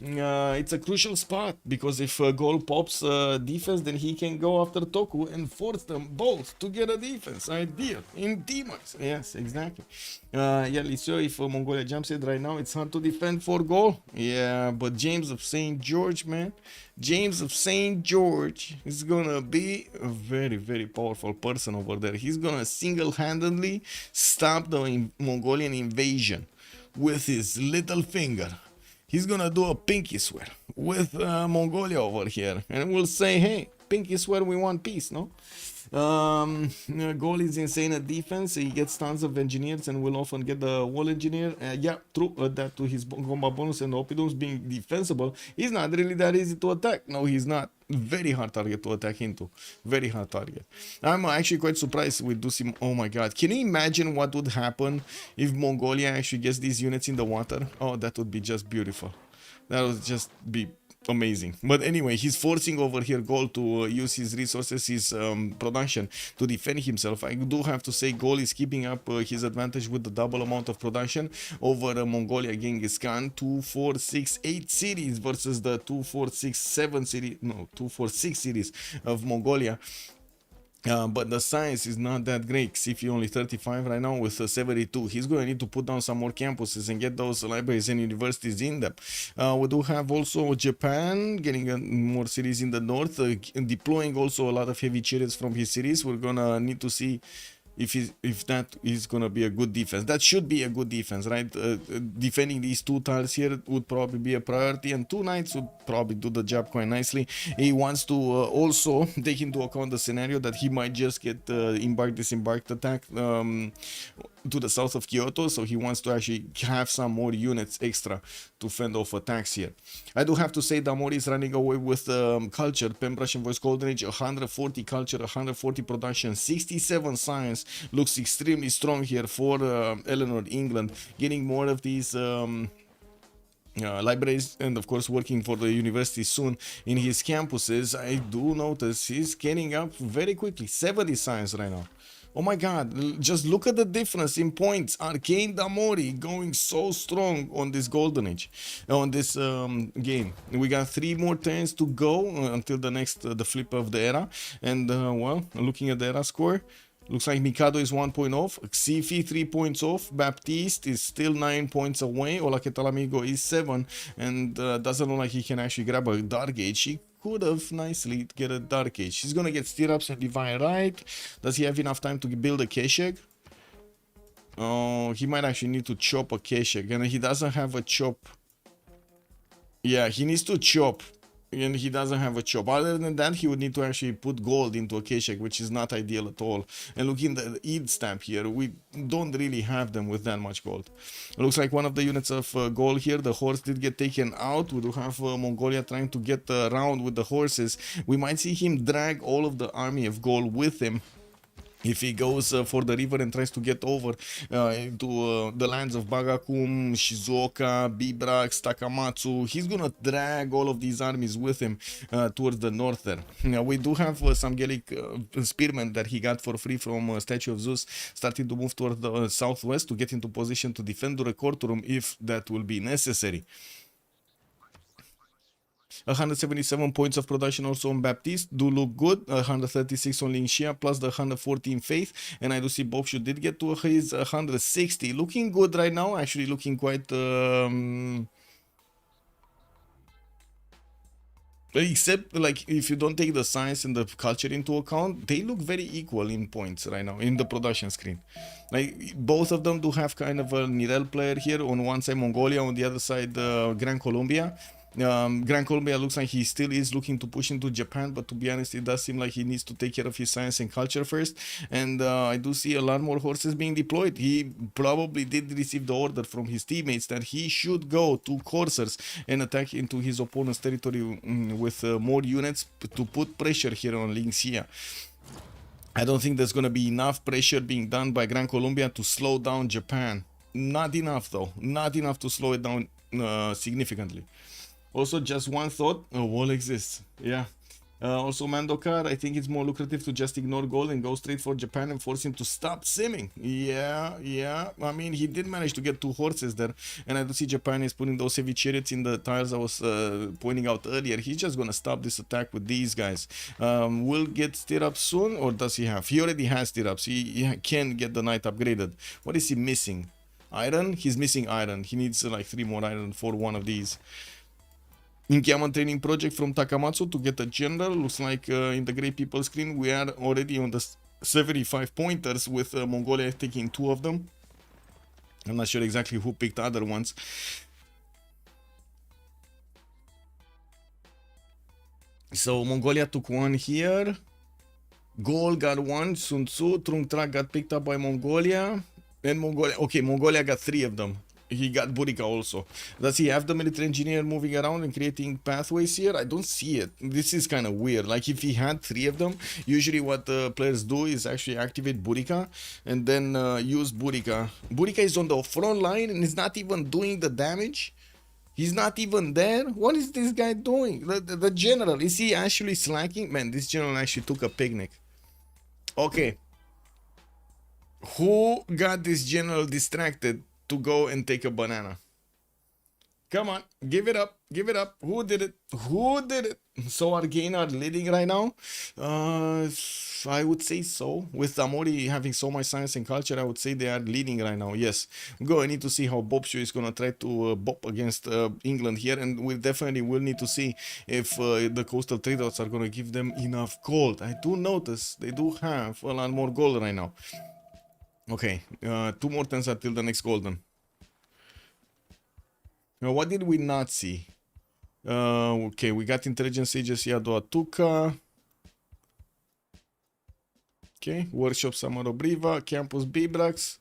It's a crucial spot, because if Gaul pops defense, then he can go after Toku and force them both to get a defense. Ideal in demons. Yes, exactly. Yeah, let's show if Mongolia jumps it right now. It's hard to defend for Gaul. Yeah, but James of St. George, man. James of St. George is gonna be a very powerful person over there. He's gonna single-handedly stop the Mongolian invasion with his little finger. He's gonna do a pinky swear with Mongolia over here, and we'll say, hey, pinky swear, we want peace, no? Gaul is insane at defense. He gets tons of engineers and will often get the wall engineer. Yeah, true, that to his combat bonus and opidums being defensible. He's not really that easy to attack. No, he's not. Very hard target to attack into. Very hard target. I'm actually quite surprised with Dusim. Oh my god. Can you imagine what would happen if Mongolia actually gets these units in the water? Oh, that would be just beautiful. That would just be amazing. But anyway, he's forcing over here Gaul to use his resources, his production, to defend himself. I do have to say Gaul is keeping up his advantage with the double amount of production over Mongolia Genghis Khan. 2, 4, 6, 8 cities versus the 2, 4, 6, 7 series, no, 2, 4, 6 series of Mongolia. But the science is not that great. Xiffy only 35 right now with 72. He's going to need to put down some more campuses and get those libraries and universities in them. We do have also Japan getting more cities in the north, deploying also a lot of heavy chariots from his cities. We're going to need to see if that is gonna be a good defense. That should be a good defense, right? Defending these 2 tiles here would probably be a priority, and 2 knights would probably do the job quite nicely. He wants to also take into account the scenario that he might just get disembarked attack to the south of Kyoto, so he wants to actually have some more units extra to fend off attacks here. I do have to say Damori is running away with culture. Pen Russian Voice Golden Age, 140 culture, 140 production, 67 science. Looks extremely strong here for Eleanor, England, getting more of these libraries, and of course working for the university soon in his campuses. I do notice he's getting up very quickly, 70 science right now. Oh my god, just look at the difference in points. Arcane Damori going so strong on this golden age, on this game. We got 3 more turns to go until the next, the flip of the era. And well, looking at the era score, looks like Mikado is 1 point off, Xiffy 3 points off, Baptiste is still 9 points away, Ola Ketalamigo is 7, and doesn't look like he can actually grab a Dark Age. He could have nicely get a Dark Age. He's gonna get Stirrups and Divine Right. Does he have enough time to build a Keshek? Oh, he might actually need to chop a Keshek, and he doesn't have a chop. Yeah, he needs to chop, and he doesn't have a chop. Other than that, he would need to actually put gold into a Keshek, which is not ideal at all. And looking at the Eid stamp here, we don't really have them with that much gold. It looks like one of the units of gold here, the horse did get taken out. We do have Mongolia trying to get around with the horses. We might see him drag all of the army of gold with him. If he goes for the river and tries to get over into the lands of Bagakum, Shizuoka, Bibrax, Takamatsu, he's gonna drag all of these armies with him towards the north there. Now, we do have some Gallic spearmen that he got for free from Statue of Zeus, starting to move toward the southwest to get into position to defend the courtroom if that will be necessary. 177 points of production also on Baptiste do look good. 136 on Lin Xia plus the 114 Faith, and I do see Boubsho did get to his 160, looking good right now, actually looking quite except like if you don't take the science and the culture into account, they look very equal in points right now in the production screen. Like both of them do have kind of a Nirel player here, on one side Mongolia, on the other side Gran Colombia. Gran Colombia looks like he still is looking to push into Japan, but to be honest, it does seem like he needs to take care of his science and culture first. And I do see a lot more horses being deployed. He probably did receive the order from his teammates that he should go to coursers and attack into his opponent's territory with more units to put pressure here on Lin Xia. I don't think there's going to be enough pressure being done by Gran Colombia to slow down Japan. Not enough though. Not enough to slow it down significantly. Also, just one thought, a wall exists. Yeah. Also, Mandokar, I think it's more lucrative to just ignore Gaul and go straight for Japan and force him to stop simming. Yeah. I mean, he did manage to get 2 horses there. And I do see Japan is putting those heavy chariots in the tiles I was pointing out earlier. He's just going to stop this attack with these guys. Will get stirrups soon, or does he have? He already has stirrups. He can get the knight upgraded. What is he missing? Iron? He's missing iron. He needs like 3 more iron for one of these. Inkiaman training project from Takamatsu to get a general. Looks like in the Great People screen we are already on the 75 pointers with Mongolia taking 2 of them. I'm not sure exactly who picked other ones. So Mongolia took 1 here. Gaul got 1. Sun Tzu, Trung Tra got picked up by Mongolia. And Mongolia, okay, Mongolia got 3 of them. He got Burica also. Does he have the military engineer moving around and creating pathways here? I don't see it. This is kind of weird. Like if he had 3 of them, usually what the players do is actually activate Burica and then use Burica. Burica is on the front line and is not even doing the damage. He's not even there. What is this guy doing? The general, is he actually slacking? Man, this general actually took a picnic. Okay. Who got this general distracted to go and take a banana? Come on, give it up, give it up. Who did it? Who did it? So Arcanes are leading right now. I would say so. With Damori having so much science and culture, I would say they are leading right now. Yes. I need to see how Boubsho is gonna try to bop against England here, and we definitely will need to see if the coastal trade routes are gonna give them enough gold. I do notice they do have a lot more gold right now. Okay, 2 more turns until the next golden. Now, what did we not see? Okay, we got intelligence agency Adoatuca. Okay, workshop Samarobriva, campus Bibrax.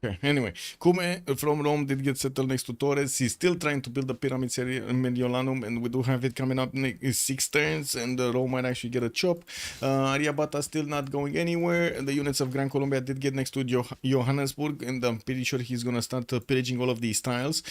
Okay, anyway, Kume from Rome did get settled next to Torres. He's still trying to build the pyramids here in Mediolanum, and we do have it coming up in 6 turns, and Rome might actually get a chop. Ariabata still not going anywhere. The units of Gran Colombia did get next to Johannesburg, and I'm pretty sure he's gonna start pillaging all of these tiles.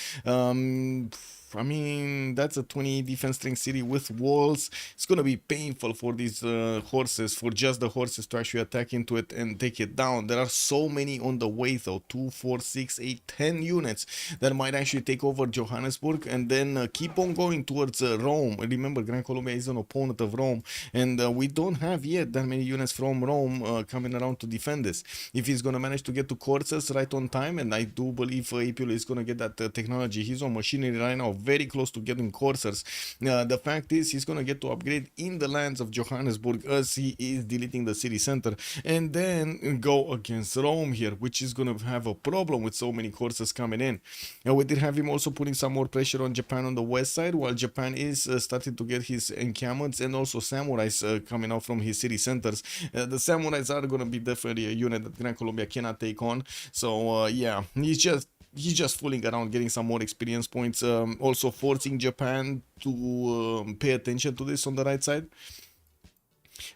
I mean, that's a 20 defense strength city with walls. It's gonna be painful for these horses, for just the horses to actually attack into it and take it down. There are so many on the way though, 2, 4, 6, 8, 10 units that might actually take over Johannesburg and then keep on going towards Rome. Remember, Gran Colombia is an opponent of Rome, and we don't have yet that many units from Rome coming around to defend this. If he's gonna manage to get to Corses right on time, and I do believe Apeul is gonna get that technology, he's on machinery right now, very close to getting coursers. The fact is, he's gonna get to upgrade in the lands of Johannesburg as he is deleting the city center, and then go against Rome here, which is gonna have a problem with so many coursers coming in. We did have him also putting some more pressure on Japan on the west side, while Japan is starting to get his encampments and also samurais coming out from his city centers. The samurais are gonna be definitely a unit that Gran Colombia cannot take on. So yeah, he's just fooling around, getting some more experience points, also forcing Japan to pay attention to this on the right side.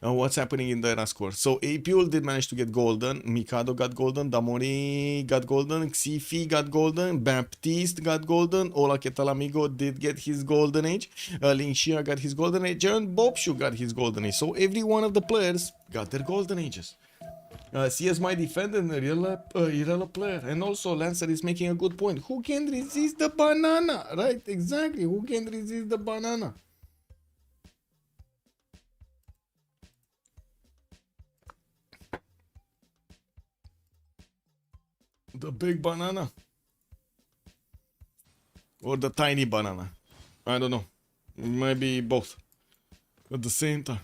What's happening in the era score? So Apeul did manage to get golden, Mikado got golden, Damori got golden, Xiffy got golden, Baptiste got golden, Ola Ketalamigo did get his golden age, Lin Xia got his golden age, and Boubsho got his golden age. So every one of the players got their golden ages. CS my defender and Irela player, and also Lancer is making a good point. Who can resist the banana? Right, exactly. Who can resist the banana? The big banana or the tiny banana? I don't know. It might be both at the same time.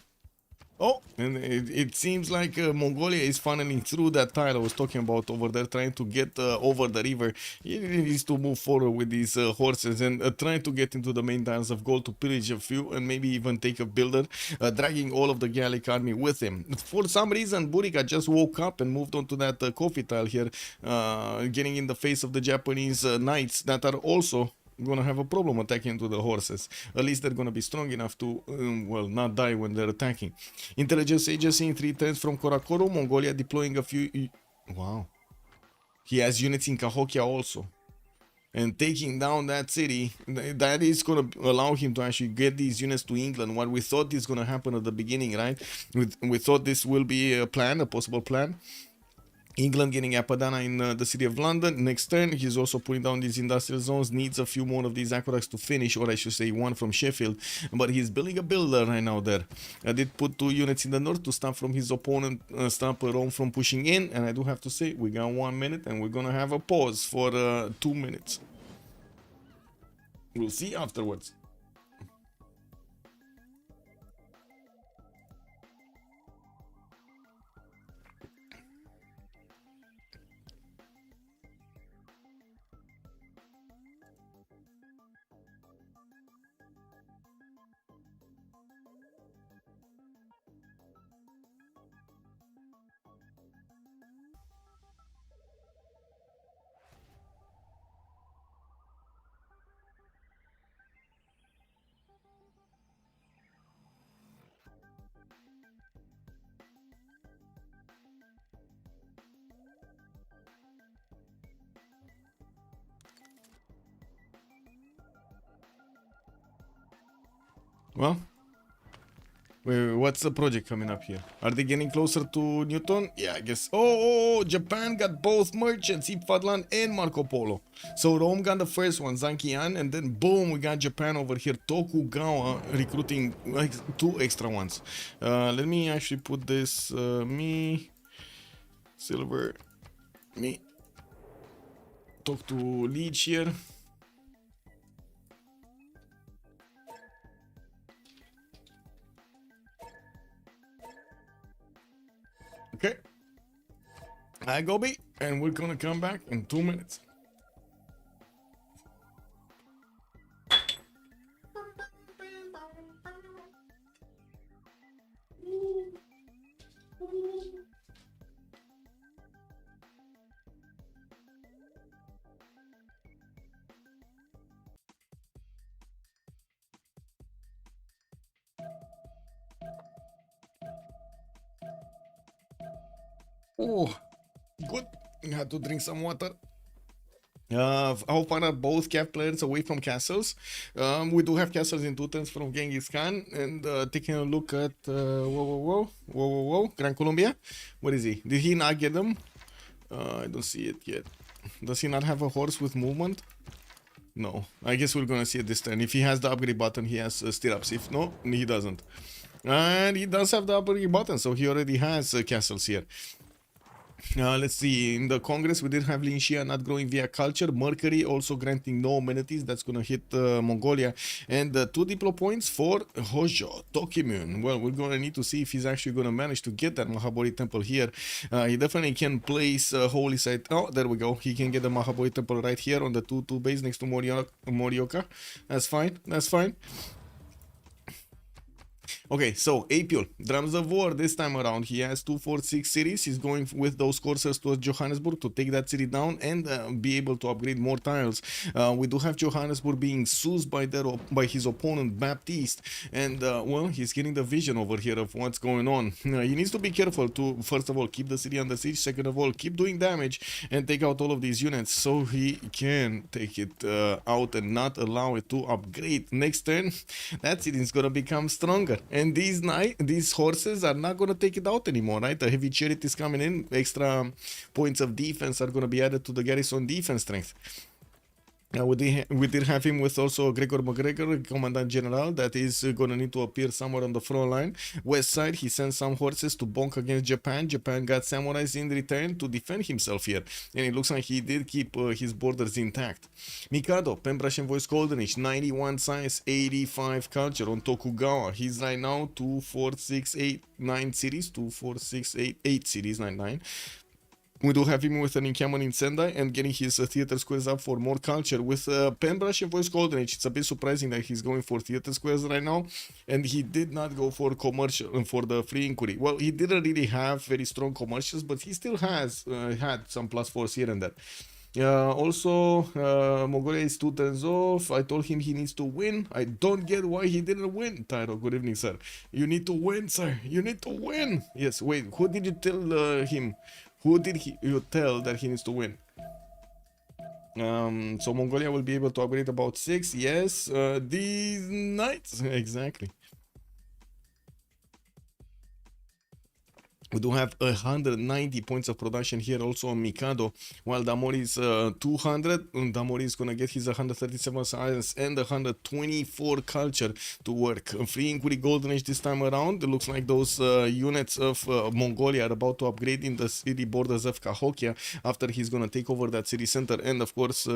Oh, and it seems like Mongolia is funneling through that tile I was talking about over there, trying to get over the river. He needs to move forward with these horses and trying to get into the main tiles of Gaul to pillage a few and maybe even take a builder, dragging all of the Gallic army with him. For some reason, Burika just woke up and moved on to that coffee tile here, getting in the face of the Japanese knights that are also gonna have a problem attacking into the horses. At least they're gonna be strong enough to well, not die when they're attacking. Intelligence agency in 3 turns from Korakoro. Mongolia deploying a few. Wow, he has units in Cahokia also, and taking down that city. That is gonna allow him to actually get these units to England. What we thought is gonna happen at the beginning, right? We thought this will be a plan, a possible plan. England getting Apadana in the city of London. Next turn, he's also putting down these industrial zones. Needs a few more of these aqueducts to finish, or I should say one from Sheffield. But he's building a builder right now there. I did put 2 units in the north to stop from his opponent, stop Rome from pushing in. And I do have to say, we got 1 minute and we're gonna have a pause for 2 minutes. We'll see afterwards. Well, what's the project coming up here? Are they getting closer to Newton? Yeah, I guess. Oh, Japan got both merchants, Ipfadlan and Marco Polo. So Rome got the first one, Zankian, and then boom, we got Japan over here, Tokugawa, recruiting like 2 extra ones. Let me actually put this, me, silver, me, talk to Leech here. Okay, I go B, and we're gonna come back in 2 minutes. Oh, good. I had to drink some water. How far are both cap players away from castles? We do have castles in 2 turns from Genghis Khan, and taking a look at Gran Colombia. What is he? Did he not get them? I don't see it yet. Does he not have a horse with movement? No. I guess we're gonna see it this turn. If he has the upgrade button, he has stirrups. If no, he doesn't. And he does have the upgrade button, so he already has castles here. Let's see, in the Congress we did have Lin Xia not growing via culture, Mercury also granting no amenities, that's gonna hit Mongolia, and 2 diplo points for Hojo, Tokimun. Well, we're gonna need to see if he's actually gonna manage to get that Mahabodhi temple here. He definitely can place Holy Site, oh there we go, he can get the Mahabodhi temple right here on the 2-2 base next to Morioka. That's fine, that's fine. Okay, so Apeul, Drums of War this time around. He has 246 cities. He's going with those coursers towards Johannesburg to take that city down and be able to upgrade more tiles. We do have Johannesburg being seized by his opponent Baptiste, and well, he's getting the vision over here of what's going on. He needs to be careful to, first of all, keep the city under siege. Second of all, keep doing damage and take out all of these units so he can take it out and not allow it to upgrade. Next turn, that city is gonna become stronger. And these horses are not going to take it out anymore, right? The heavy chariot is coming in. Extra points of defense are going to be added to the garrison defense strength. We did have him with also Gregor McGregor, Commandant General, that is going to need to appear somewhere on the front line. West side, he sent some horses to bonk against Japan. Japan got samurais in return to defend himself here. And it looks like he did keep his borders intact. Mikado, Pembrashe Voice Golden Age, 91 science, 85 culture on Tokugawa. He's right now 2, 4, 6, 8, 9 series. 2, 4, 6, 8 series, 9, 9. We do have him with an encampment in Sendai and getting his theater squares up for more culture. With Pembrashe Voice Golden Age, it's a bit surprising that he's going for theater squares right now, and he did not go for commercial for the free inquiry. Well, he didn't really have very strong commercials, but he still has had some +4s here and there. Also, Mongolia is 2 turns off. I told him he needs to win. I don't get why he didn't win. Tyro, good evening, sir. You need to win, sir. You need to win. Yes, wait, who did you tell him? Who did you tell that he needs to win? So Mongolia will be able to upgrade about 6. Yes, these knights. Exactly. We do have 190 points of production here also on Mikado, while Damori is 200. Damori is going to get his 137 science and 124 culture to work. Free Inquiry Golden Age this time around. It looks like those units of Mongolia are about to upgrade in the city borders of Cahokia after he's going to take over that city center and, of course,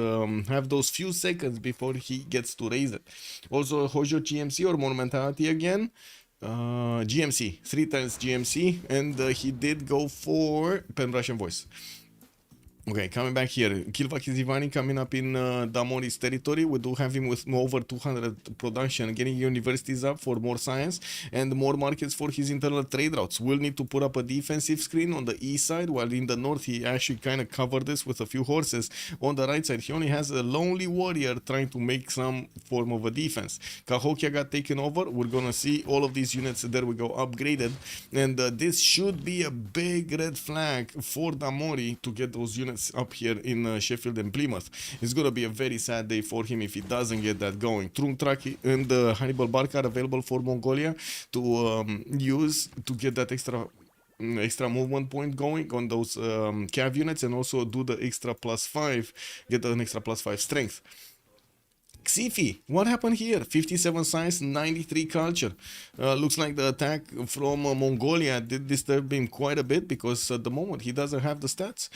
have those few seconds before he gets to raise it. Also, Hojo GMC or Monumentality again. GMC, 3 times GMC, and he did go for Pembrashe Voice. Okay, coming back here, Kilvak Zivani coming up in Damori's territory. We do have him with over 200 production, getting universities up for more science and more markets for his internal trade routes. We'll need to put up a defensive screen on the east side, while in the north he actually kind of covered this with a few horses. On the right side, he only has a lonely warrior trying to make some form of a defense. Cahokia got taken over. We're gonna see all of these units, there we go, upgraded. And this should be a big red flag for Damori to get those units up here in Sheffield and Plymouth. It's gonna be a very sad day for him if he doesn't get that going. Trumtraki and Hannibal Bark are available for Mongolia to use to get that extra movement point going on those cav units, and also do the extra +5, get an extra +5 strength. Xiffy, what happened here? 57 science, 93 culture. Looks like the attack from Mongolia did disturb him quite a bit, because at the moment he doesn't have the stats.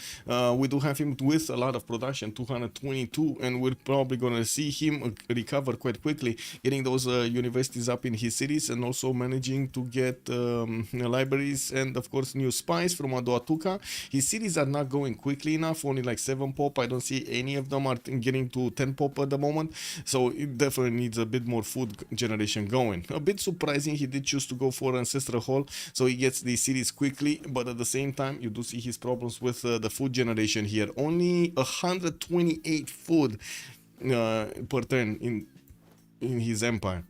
We do have him with a lot of production, 222, and we're probably going to see him recover quite quickly, getting those universities up in his cities, and also managing to get libraries and, of course, new spies from Adoatuka. His cities are not going quickly enough, only like 7 pop. I don't see any of them are getting to 10 pop at the moment. So it definitely needs a bit more food generation going. A bit surprising, he did choose to go for Ancestral Hall, so he gets these cities quickly, but at the same time you do see his problems with the food generation here. Only 128 food per turn in his empire.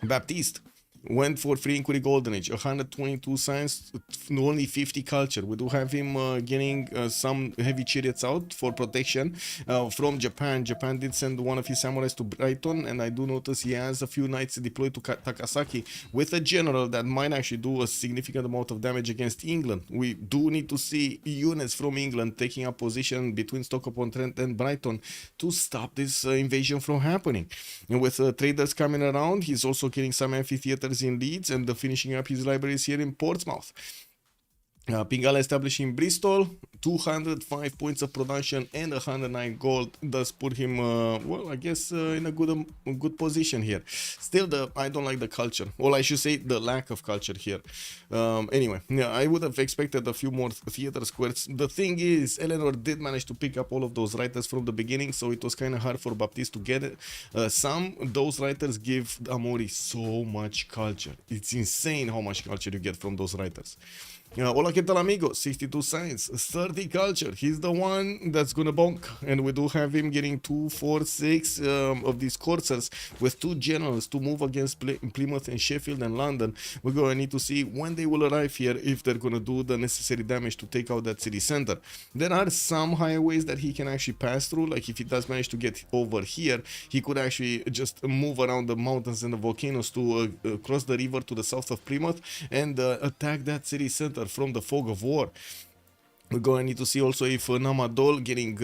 Baptiste went for Free Inquiry Golden Age, 122 science, only 50 culture. We do have him getting some heavy chariots out for protection from Japan. Japan did send one of his samurais to Brighton, and I do notice he has a few knights deployed to Takasaki with a general that might actually do a significant amount of damage against England. We do need to see units from England taking up position between Stoke-upon-Trent and Brighton to stop this invasion from happening. And with traders coming around, he's also getting some amphitheaters in Leeds and finishing up his libraries here in Portsmouth. Pingala establishing Bristol, 205 points of production and 109 gold does put him, well, I guess in a good position here. Still, I don't like the culture. Well, I should say the lack of culture here. Anyway, yeah, I would have expected a few more theater squares. The thing is, Eleanor did manage to pick up all of those writers from the beginning, so it was kind of hard for Baptiste to get it. Those writers give Damori so much culture. It's insane how much culture you get from those writers. Hola, ¿qué tal, amigo? 62 science, 30 culture. He's the one that's gonna bonk, and we do have him getting 2, 4, 6 of these coursers with 2 generals to move against Plymouth and Sheffield and London. We're gonna need to see when they will arrive here, if they're gonna do the necessary damage to take out that city center. There are some highways that he can actually pass through, like if he does manage to get over here, he could actually just move around the mountains and the volcanoes to cross the river to the south of Plymouth and attack that city center from the fog of war. We're going to need to see also if Namadol getting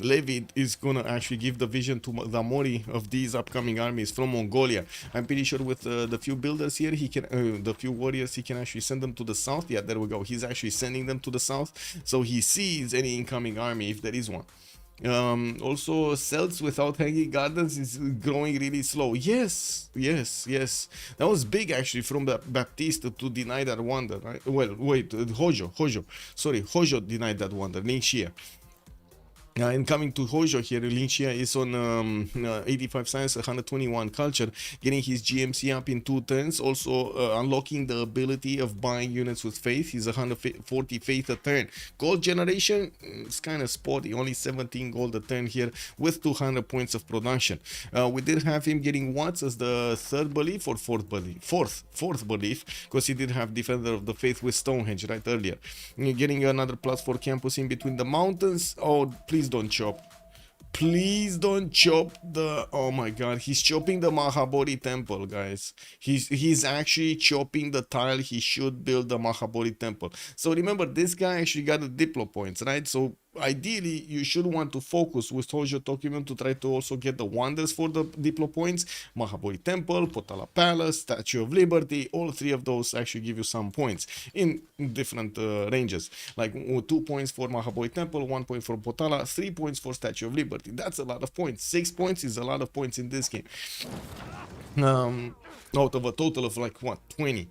levied is going to actually give the vision to Damori of these upcoming armies from Mongolia. I'm pretty sure with the few builders here, he can, the few warriors, he can actually send them to the south. Yeah, there we go. He's actually sending them to the south, so he sees any incoming army if there is one. Also, cells without hanging gardens is growing really slow. Yes. That was big actually from the Baptiste to deny that wonder, right? Well, wait, Hojo. Sorry, Hojo denied that wonder. Lin Xia. And coming to Hojo here, Lin Xia is on 85 science, 121 culture, getting his GMC up in 2 turns, also unlocking the ability of buying units with faith. He's 140 faith a turn. Gold generation, it's kind of spotty, only 17 gold a turn here with 200 points of production. We did have him getting Watts as the 3rd belief or 4th belief? 4th belief, because he did have Defender of the Faith with Stonehenge right earlier. Getting another +4 campus in between the mountains. Oh, please don't chop. Please don't chop the... Oh my god, he's chopping the Mahabodhi temple, guys. He's actually chopping the tile he should build the Mahabodhi temple. So remember, this guy actually got the Diplo points, right? So ideally, you should want to focus with Hojo Tokugawa to try to also get the wonders for the Diplo points. Mahabodhi Temple, Potala Palace, Statue of Liberty, all 3 of those actually give you some points in different ranges. Like 2 points for Mahabodhi Temple, 1 point for Potala, 3 points for Statue of Liberty. That's a lot of points. 6 points is a lot of points in this game. Out of a total of like, what, 20.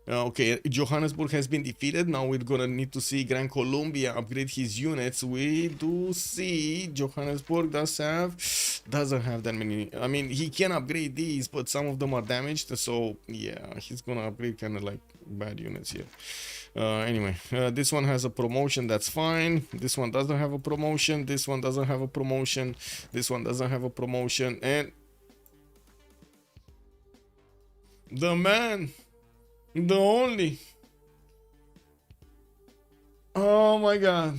Okay, Johannesburg has been defeated. Now we're gonna need to see Gran Colombia upgrade his units. We do see Johannesburg doesn't have that many. I mean, he can upgrade these, but some of them are damaged. So yeah, he's gonna upgrade kind of like bad units here. Anyway, this one has a promotion, that's fine. This one doesn't have a promotion. This one doesn't have a promotion. This one doesn't have a promotion. And the man, the only, oh my god,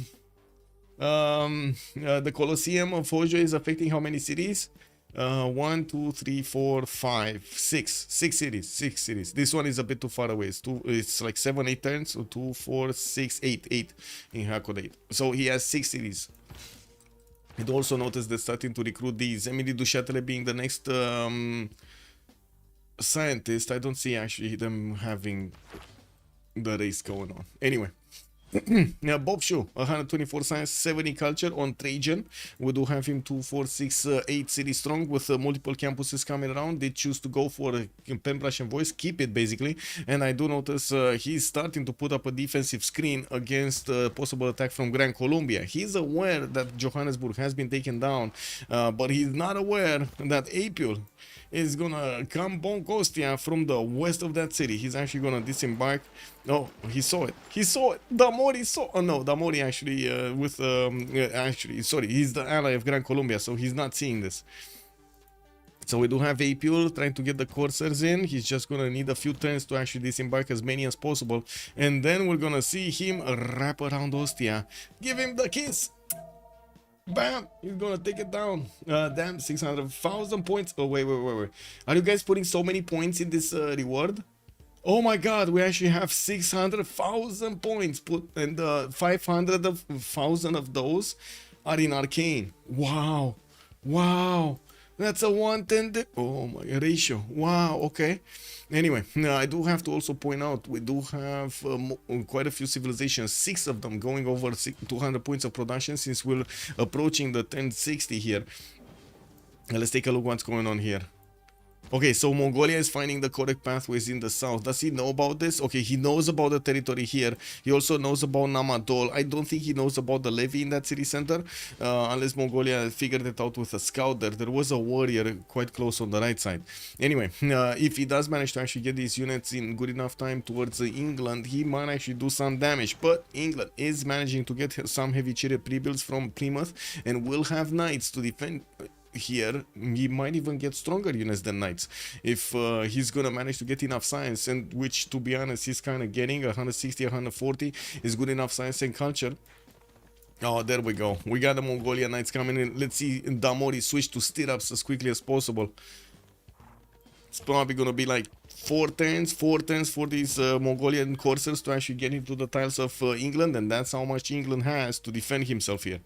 the Colosseum of Hojo is affecting how many cities? 1, 2, 3, 4, 5, 6 cities. This one is a bit too far away. It's like 7, 8 turns. So 2, 4, 6, 8 in Hakodate. So he has 6 cities. It also noticed that starting to recruit these. Emily Duchâtelet being the next scientist. I don't see actually them having the race going on. Anyway. Now, Boubsho, 124 science, 70 culture on Trajan. We do have him 2, 4, 6, 8 city strong with multiple campuses coming around. They choose to go for a pen brush and voice, keep it basically. And I do notice he's starting to put up a defensive screen against possible attack from Gran Colombia. He's aware that Johannesburg has been taken down, but he's not aware that Apeul is gonna come bonk Ostia from the west of that city. He's actually gonna disembark. Oh, he saw it. Damori saw. Oh no, Damori actually actually, sorry, he's the ally of Gran Colombia, so he's not seeing this. So we do have Apeul trying to get the coursers in. He's just gonna need a few turns to actually disembark as many as possible, and then we're gonna see him wrap around Ostia. Give him the kiss. Bam! He's gonna take it down. Damn, 600,000 points. Oh, wait. Are you guys putting so many points in this reward? Oh my god, we actually have 600,000 points put, and 500,000 of those are in Arcane. Wow. That's a 110. Oh my ratio. Wow. Okay. Anyway, I do have to also point out we do have quite a few civilizations, 6 of them going over 200 points of production since we're approaching the 1060 here. Let's take a look what's going on here. Okay, so Mongolia is finding the correct pathways in the south. Does he know about this? Okay, he knows about the territory here. He also knows about Namadol. I don't think he knows about the levy in that city center, unless Mongolia figured it out with a scout there. There was a warrior quite close on the right side. Anyway, if he does manage to actually get these units in good enough time towards England, he might actually do some damage. But England is managing to get some heavy chariot pre-builds from Plymouth and will have knights to defend. Here he might even get stronger units than knights if he's gonna manage to get enough science, and which to be honest he's kind of getting. 160 140 is good enough science and culture. Oh, there we go, we got the Mongolia knights coming in. Let's see Damori switch to stirrups as quickly as possible. It's probably gonna be like 4 turns for these Mongolian coursers to actually get into the tiles of England, and that's how much England has to defend himself here.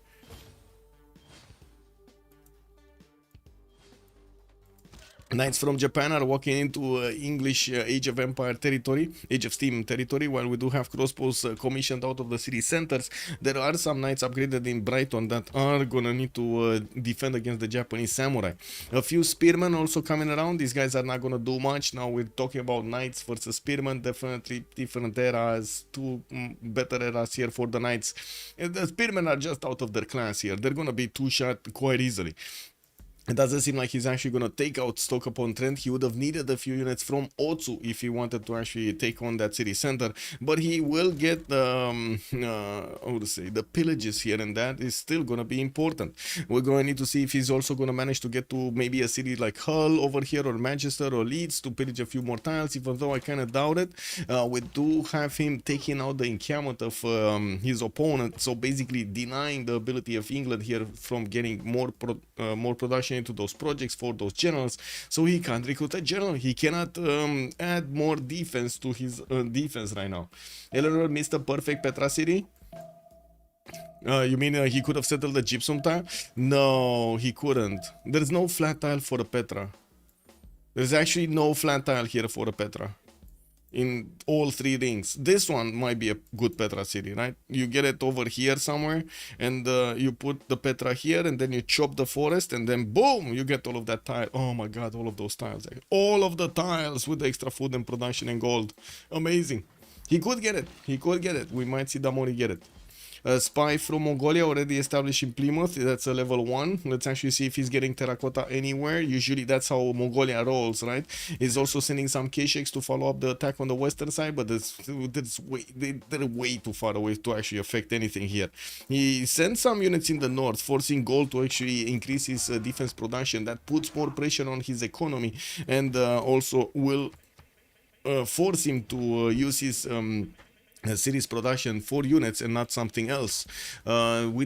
Knights from Japan are walking into English Age of Empire territory, Age of Steam territory, while we do have crossbows commissioned out of the city centers. There are some knights upgraded in Brighton that are gonna need to defend against the Japanese samurai. A few spearmen also coming around. These guys are not gonna do much. Now we're talking about knights versus spearmen. Definitely different eras, 2 better eras here for the knights. The spearmen are just out of their class here. They're gonna be 2-shot quite easily. It doesn't seem like he's actually going to take out Stoke upon Trent. He would have needed a few units from Otsu if he wanted to actually take on that city center. But he will get the pillages here, and that is still going to be important. We're going to need to see if he's also going to manage to get to maybe a city like Hull over here, or Manchester or Leeds, to pillage a few more tiles, even though I kind of doubt it. We do have him taking out the encampment of his opponent, so basically denying the ability of England here from getting more production into those projects for those generals. So he can't recruit a general. He cannot add more defense to his defense right now. Eleanor missed a perfect Petra city. You mean he could have settled the gypsum tile? No, he couldn't. There's no flat tile for a Petra. There's actually no flat tile here for a Petra in all 3 rings. This one might be a good Petra city, right? You get it over here somewhere, and you put the Petra here, and then you chop the forest, and then boom, you get all of that tile. Oh my god, all of those tiles. All of the tiles with the extra food and production and gold. Amazing. He could get it. He could get it. We might see Damori get it. A spy from Mongolia already established in Plymouth. That's a level 1. Let's actually see if he's getting terracotta anywhere. Usually that's how Mongolia rolls, right? He's also sending some K-Shakes to follow up the attack on the western side, but they're way too far away to actually affect anything here. He sent some units in the north, forcing Gaul to actually increase his defense production. That puts more pressure on his economy, and also will force him to use his series production for units and not something else. We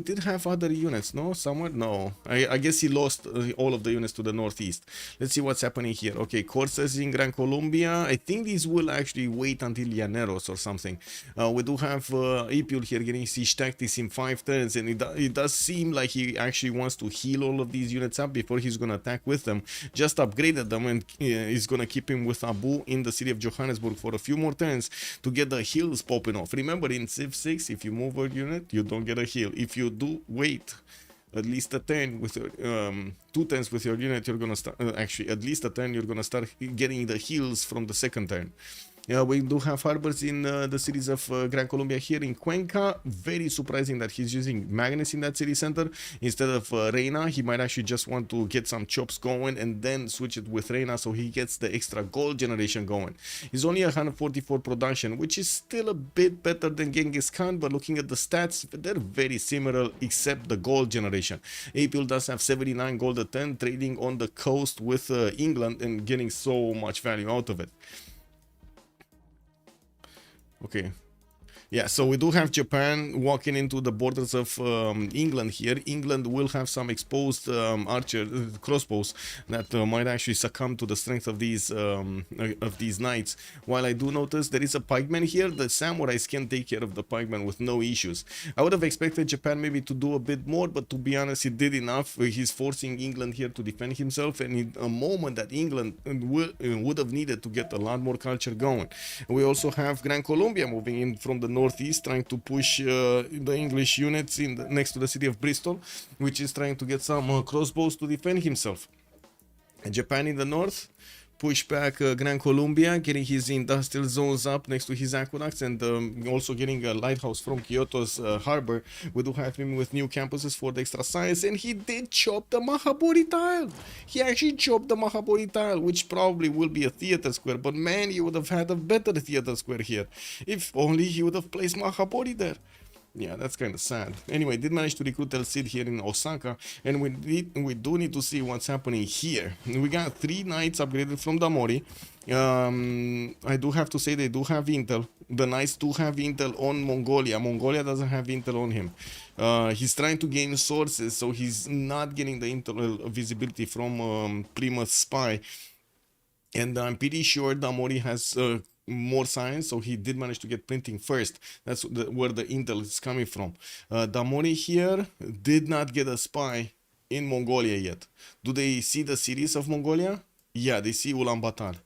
did have other units, no? Somewhere? No. I guess he lost all of the units to the northeast. Let's see what's happening here. Okay, courses in Gran Colombia. I think these will actually wait until Llaneros or something. We do have Apeul here getting siege tactics in 5 turns, and it does seem like he actually wants to heal all of these units up before he's gonna attack with them. Just upgraded them, and he's gonna keep him with Abu in the city of Johannesburg for a few more turns to get the heals popping off. Remember, in Civ6, if you move a unit, you don't get a heal. If you do wait at least a turn with your 2 turns with your unit, you're gonna start actually at least a turn, you're gonna start getting the heals from the second turn. Yeah, we do have harbors in the cities of Gran Colombia here in Cuenca. Very surprising that he's using Magnus in that city center instead of Reina. He might actually just want to get some chops going and then switch it with Reina so he gets the extra gold generation going. He's only 144 production, which is still a bit better than Genghis Khan, but looking at the stats, they're very similar except the gold generation. Apeul does have 79 gold a turn, trading on the coast with England and getting so much value out of it. Okay, Yeah, so we do have Japan walking into the borders of England here. England will have some exposed crossbows that might actually succumb to the strength of these knights. While I do notice there is a pikeman here, the samurais can take care of the pikeman with no issues. I would have expected Japan maybe to do a bit more, but to be honest, he did enough. He's forcing England here to defend himself, and in a moment that England would have needed to get a lot more culture going. We also have Gran Colombia moving in from the northeast, trying to push the English units next to the city of Bristol, which is trying to get some crossbows to defend himself. And Japan in the north push back Gran Colombia, getting his industrial zones up next to his aqueducts, and also getting a lighthouse from Kyoto's harbor. We do have him with new campuses for the extra science, and he did chop the Mahabodhi tile. He actually chopped the Mahabodhi tile, which probably will be a theater square, but man, you would have had a better theater square here if only he would have placed Mahabodhi there. Yeah, that's kind of sad. Anyway, did manage to recruit El Cid here in Osaka, and we do need to see what's happening here. We got 3 knights upgraded from Damori. I do have to say they do have intel. The knights do have intel on Mongolia. Mongolia doesn't have intel on him. He's trying to gain sources, so he's not getting the intel visibility from Plymouth Spy. And I'm pretty sure Damori has more science, so he did manage to get printing first. That's where the intel is coming from. Damori here did not get a spy in Mongolia yet. Do they see the cities of Mongolia? Yeah, they see Ulaanbaatar.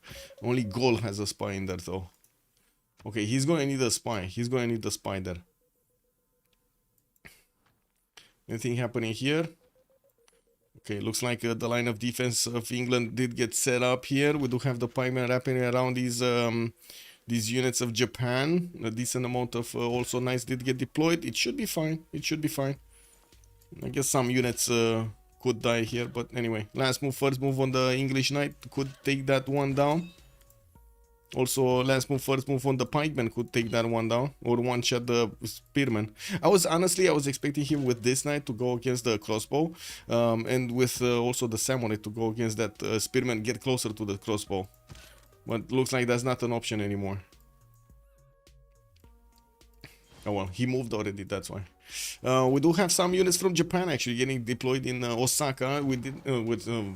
Only Gaul has a spy in there though. Okay, he's going to need a spy. He's going to need a spy there. Anything happening here? Okay, looks like the line of defense of England did get set up here. We do have the pikemen wrapping around these units of Japan. A decent amount of also knights did get deployed. It should be fine. It should be fine. I guess some units could die here, but anyway. Last move, first move on the English knight could take that one down. Also, last move, first move on the pikeman could take that one down, or one shot the spearman. I was expecting him with this knight to go against the crossbow, and with also the samurai to go against that spearman, get closer to the crossbow. But looks like that's not an option anymore. Oh well, he moved already, that's why. We do have some units from Japan actually getting deployed in Osaka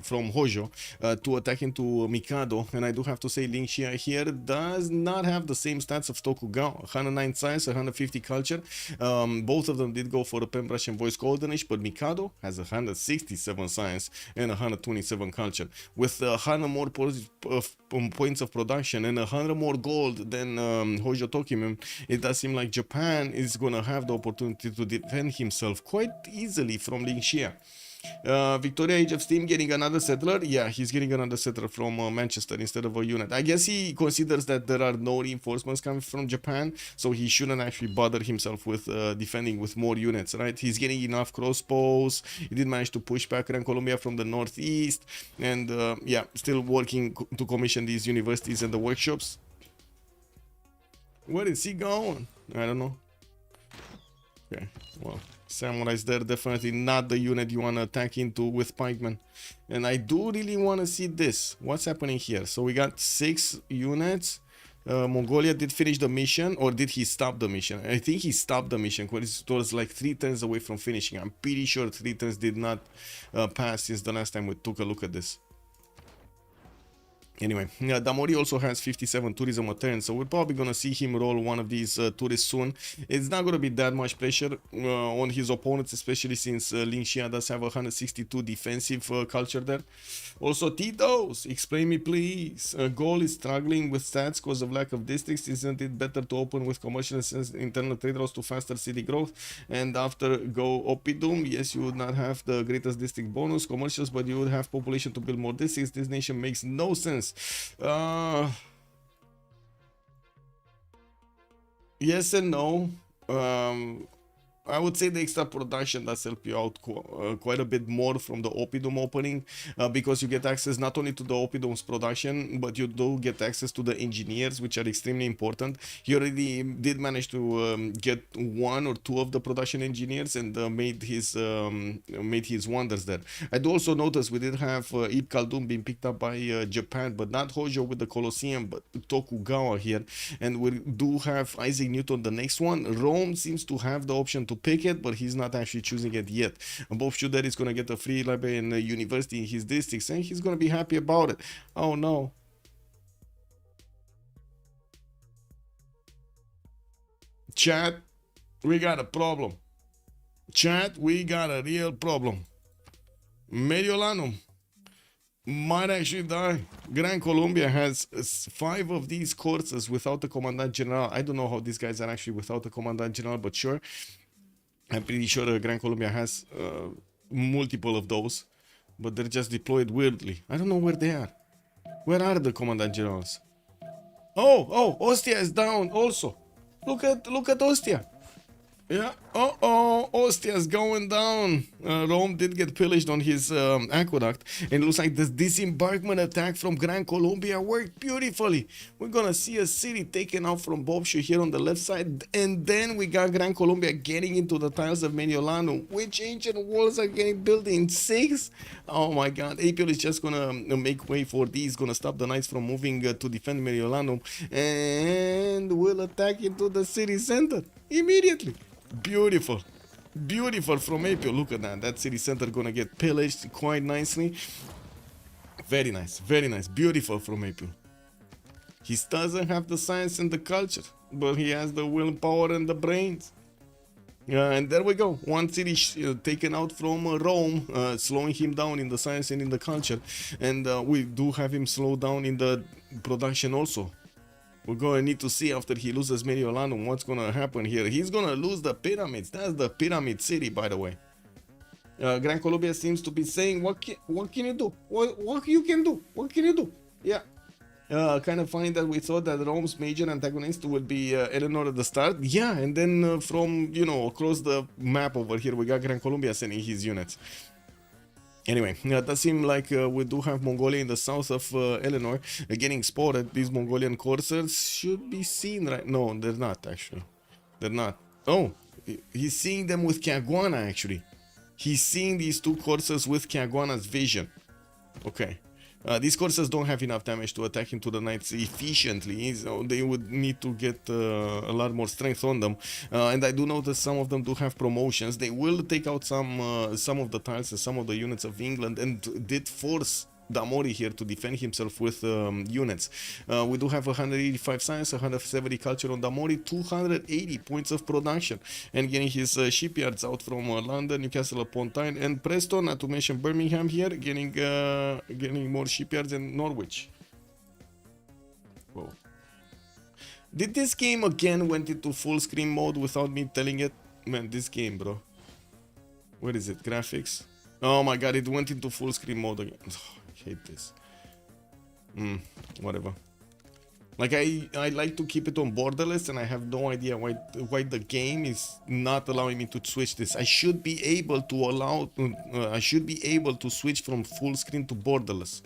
from Hojo to attack into Mikado, and I do have to say Lin Xia here does not have the same stats of Tokugawa. 109 science, 150 culture. Both of them did go for the pen brush and voice coordination, but Mikado has 167 science and 127 culture. With 100 more points of production and 100 more gold than Hojo Tokimim, it does seem like Japan is gonna have the opportunity to defend himself quite easily from Lin Xia. Victoria Age of Steam getting another settler. Yeah, he's getting another settler from Manchester instead of a unit. I guess he considers that there are no reinforcements coming from Japan, so he shouldn't actually bother himself with defending with more units, right? He's getting enough crossbows. He did manage to push back Gran Colombia from the northeast, and yeah, still working to commission these universities and the workshops. Where is he going? I don't know. Okay, well, samurais there, definitely not the unit you want to attack into with pikemen. And I do really want to see this. What's happening here? So we got 6 units. Mongolia did finish the mission, or did he stop the mission? I think he stopped the mission. It was like 3 turns away from finishing. I'm pretty sure 3 turns did not pass since the last time we took a look at this. Anyway, Damori also has 57 tourism a turn, so we're probably gonna see him roll one of these tourists soon. It's not gonna be that much pressure on his opponents, especially since Lin Xia does have 162 defensive culture there. Also, Tito's, explain me please. Gaul is struggling with stats because of lack of districts. Isn't it better to open with commercial and internal trade routes to faster city growth? And after go Oppidum, yes, you would not have the greatest district bonus commercials, but you would have population to build more districts. This nation makes no sense. Yes and no. I would say the extra production does help you out quite a bit more from the Oppidum opening, because you get access not only to the Oppidum's production, but you do get access to the engineers, which are extremely important. He already did manage to get one or two of the production engineers and made his wonders there. I do also notice we did have Ibn Khaldun being picked up by Japan, but not Hojo with the Colosseum, but Tokugawa here, and we do have Isaac Newton the next one. Rome seems to have the option to pick it, but he's not actually choosing it yet. Boubsho there is going to get a free library and a university in his districts, and he's going to be happy about it. Oh no. Chat, we got a problem. Chat, we got a real problem. Mediolanum might actually die. Gran Colombia has 5 of these courses without the Commandant General. I don't know how these guys are actually without the Commandant General, but sure. I'm pretty sure Gran Colombia has multiple of those, but they're just deployed weirdly. I don't know where they are. Where are the Commandant Generals? Oh, Ostia is down also. Look at Ostia. Yeah, Ostia's going down. Rome did get pillaged on his aqueduct, and it looks like this disembarkment attack from Gran Colombia worked beautifully. We're gonna see a city taken out from Boubsho here on the left side, and then we got Gran Colombia getting into the tiles of Mediolanum. Which ancient walls are getting built in 6? Oh my god, Apeul is just gonna make way for these, gonna stop the knights from moving to defend Mediolanum, and will attack into the city center immediately. Beautiful from Apeul. Look at that. That city center gonna get pillaged quite nicely. Very nice. Beautiful from Apeul. He doesn't have the science and the culture, but he has the willpower and the brains. And there we go. One city taken out from Rome, slowing him down in the science and in the culture. And we do have him slow down in the production also. We're going to need to see after he loses Mediolanum what's going to happen here. He's going to lose the pyramids. That's the pyramid city, by the way. Gran Colombia seems to be saying, what can you do? What you can do? What can you do? Yeah. Kind of funny that we thought that Rome's major antagonist would be Eleanor at the start. Yeah, and then from, across the map over here, we got Gran Colombia sending his units. Anyway, it does seem like we do have Mongolia in the south of Eleanor getting spotted. These Mongolian coursers should be seen right... No, they're not, actually. They're not. Oh, he's seeing them with Caguana, actually. He's seeing these 2 coursers with Caguana's vision. Okay. These coursers don't have enough damage to attack into the knights efficiently, so they would need to get a lot more strength on them. And I do notice some of them do have promotions. They will take out some of the tiles and some of the units of England, and did force Damori here to defend himself with units. We do have 185 science, 170 culture on Damori, 280 points of production, and getting his shipyards out from London, Newcastle upon Tyne, and Preston, not to mention Birmingham here, getting more shipyards in Norwich. Whoa. Did this game again went into full screen mode without me telling it? Man, this game, bro. Where is it? Graphics? Oh my god, it went into full screen mode again. Hate this. Whatever. Like I like to keep it on borderless, and I have no idea why the game is not allowing me to switch this. I should be able to switch from full screen to borderless.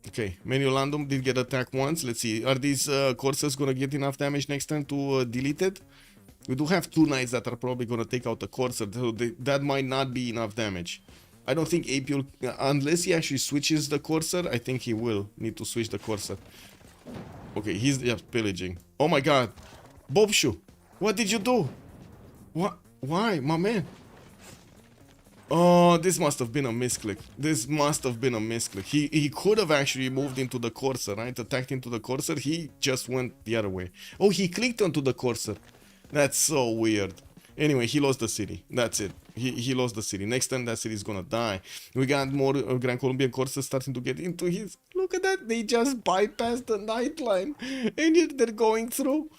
Okay, Mediolanum did get attacked once. Let's see, are these coursers gonna get enough damage next turn to delete it? We do have 2 knights that are probably gonna take out the courser, so that might not be enough damage. I don't think Apeul, unless he actually switches the courser, I think he will need to switch the courser. Okay, he's just pillaging. Oh my god. Boubsho, what did you do? What? Why, my man? Oh, this must have been a misclick. He could have actually moved into the courser, right? Attacked into the courser. He just went the other way. Oh, he clicked onto the courser. That's so weird. Anyway, he lost the city. That's it. He lost the city. Next time that city is gonna die. We got more Gran Colombian coursers starting to get into his... Look at that. They just bypassed the night line. And yet they're going through.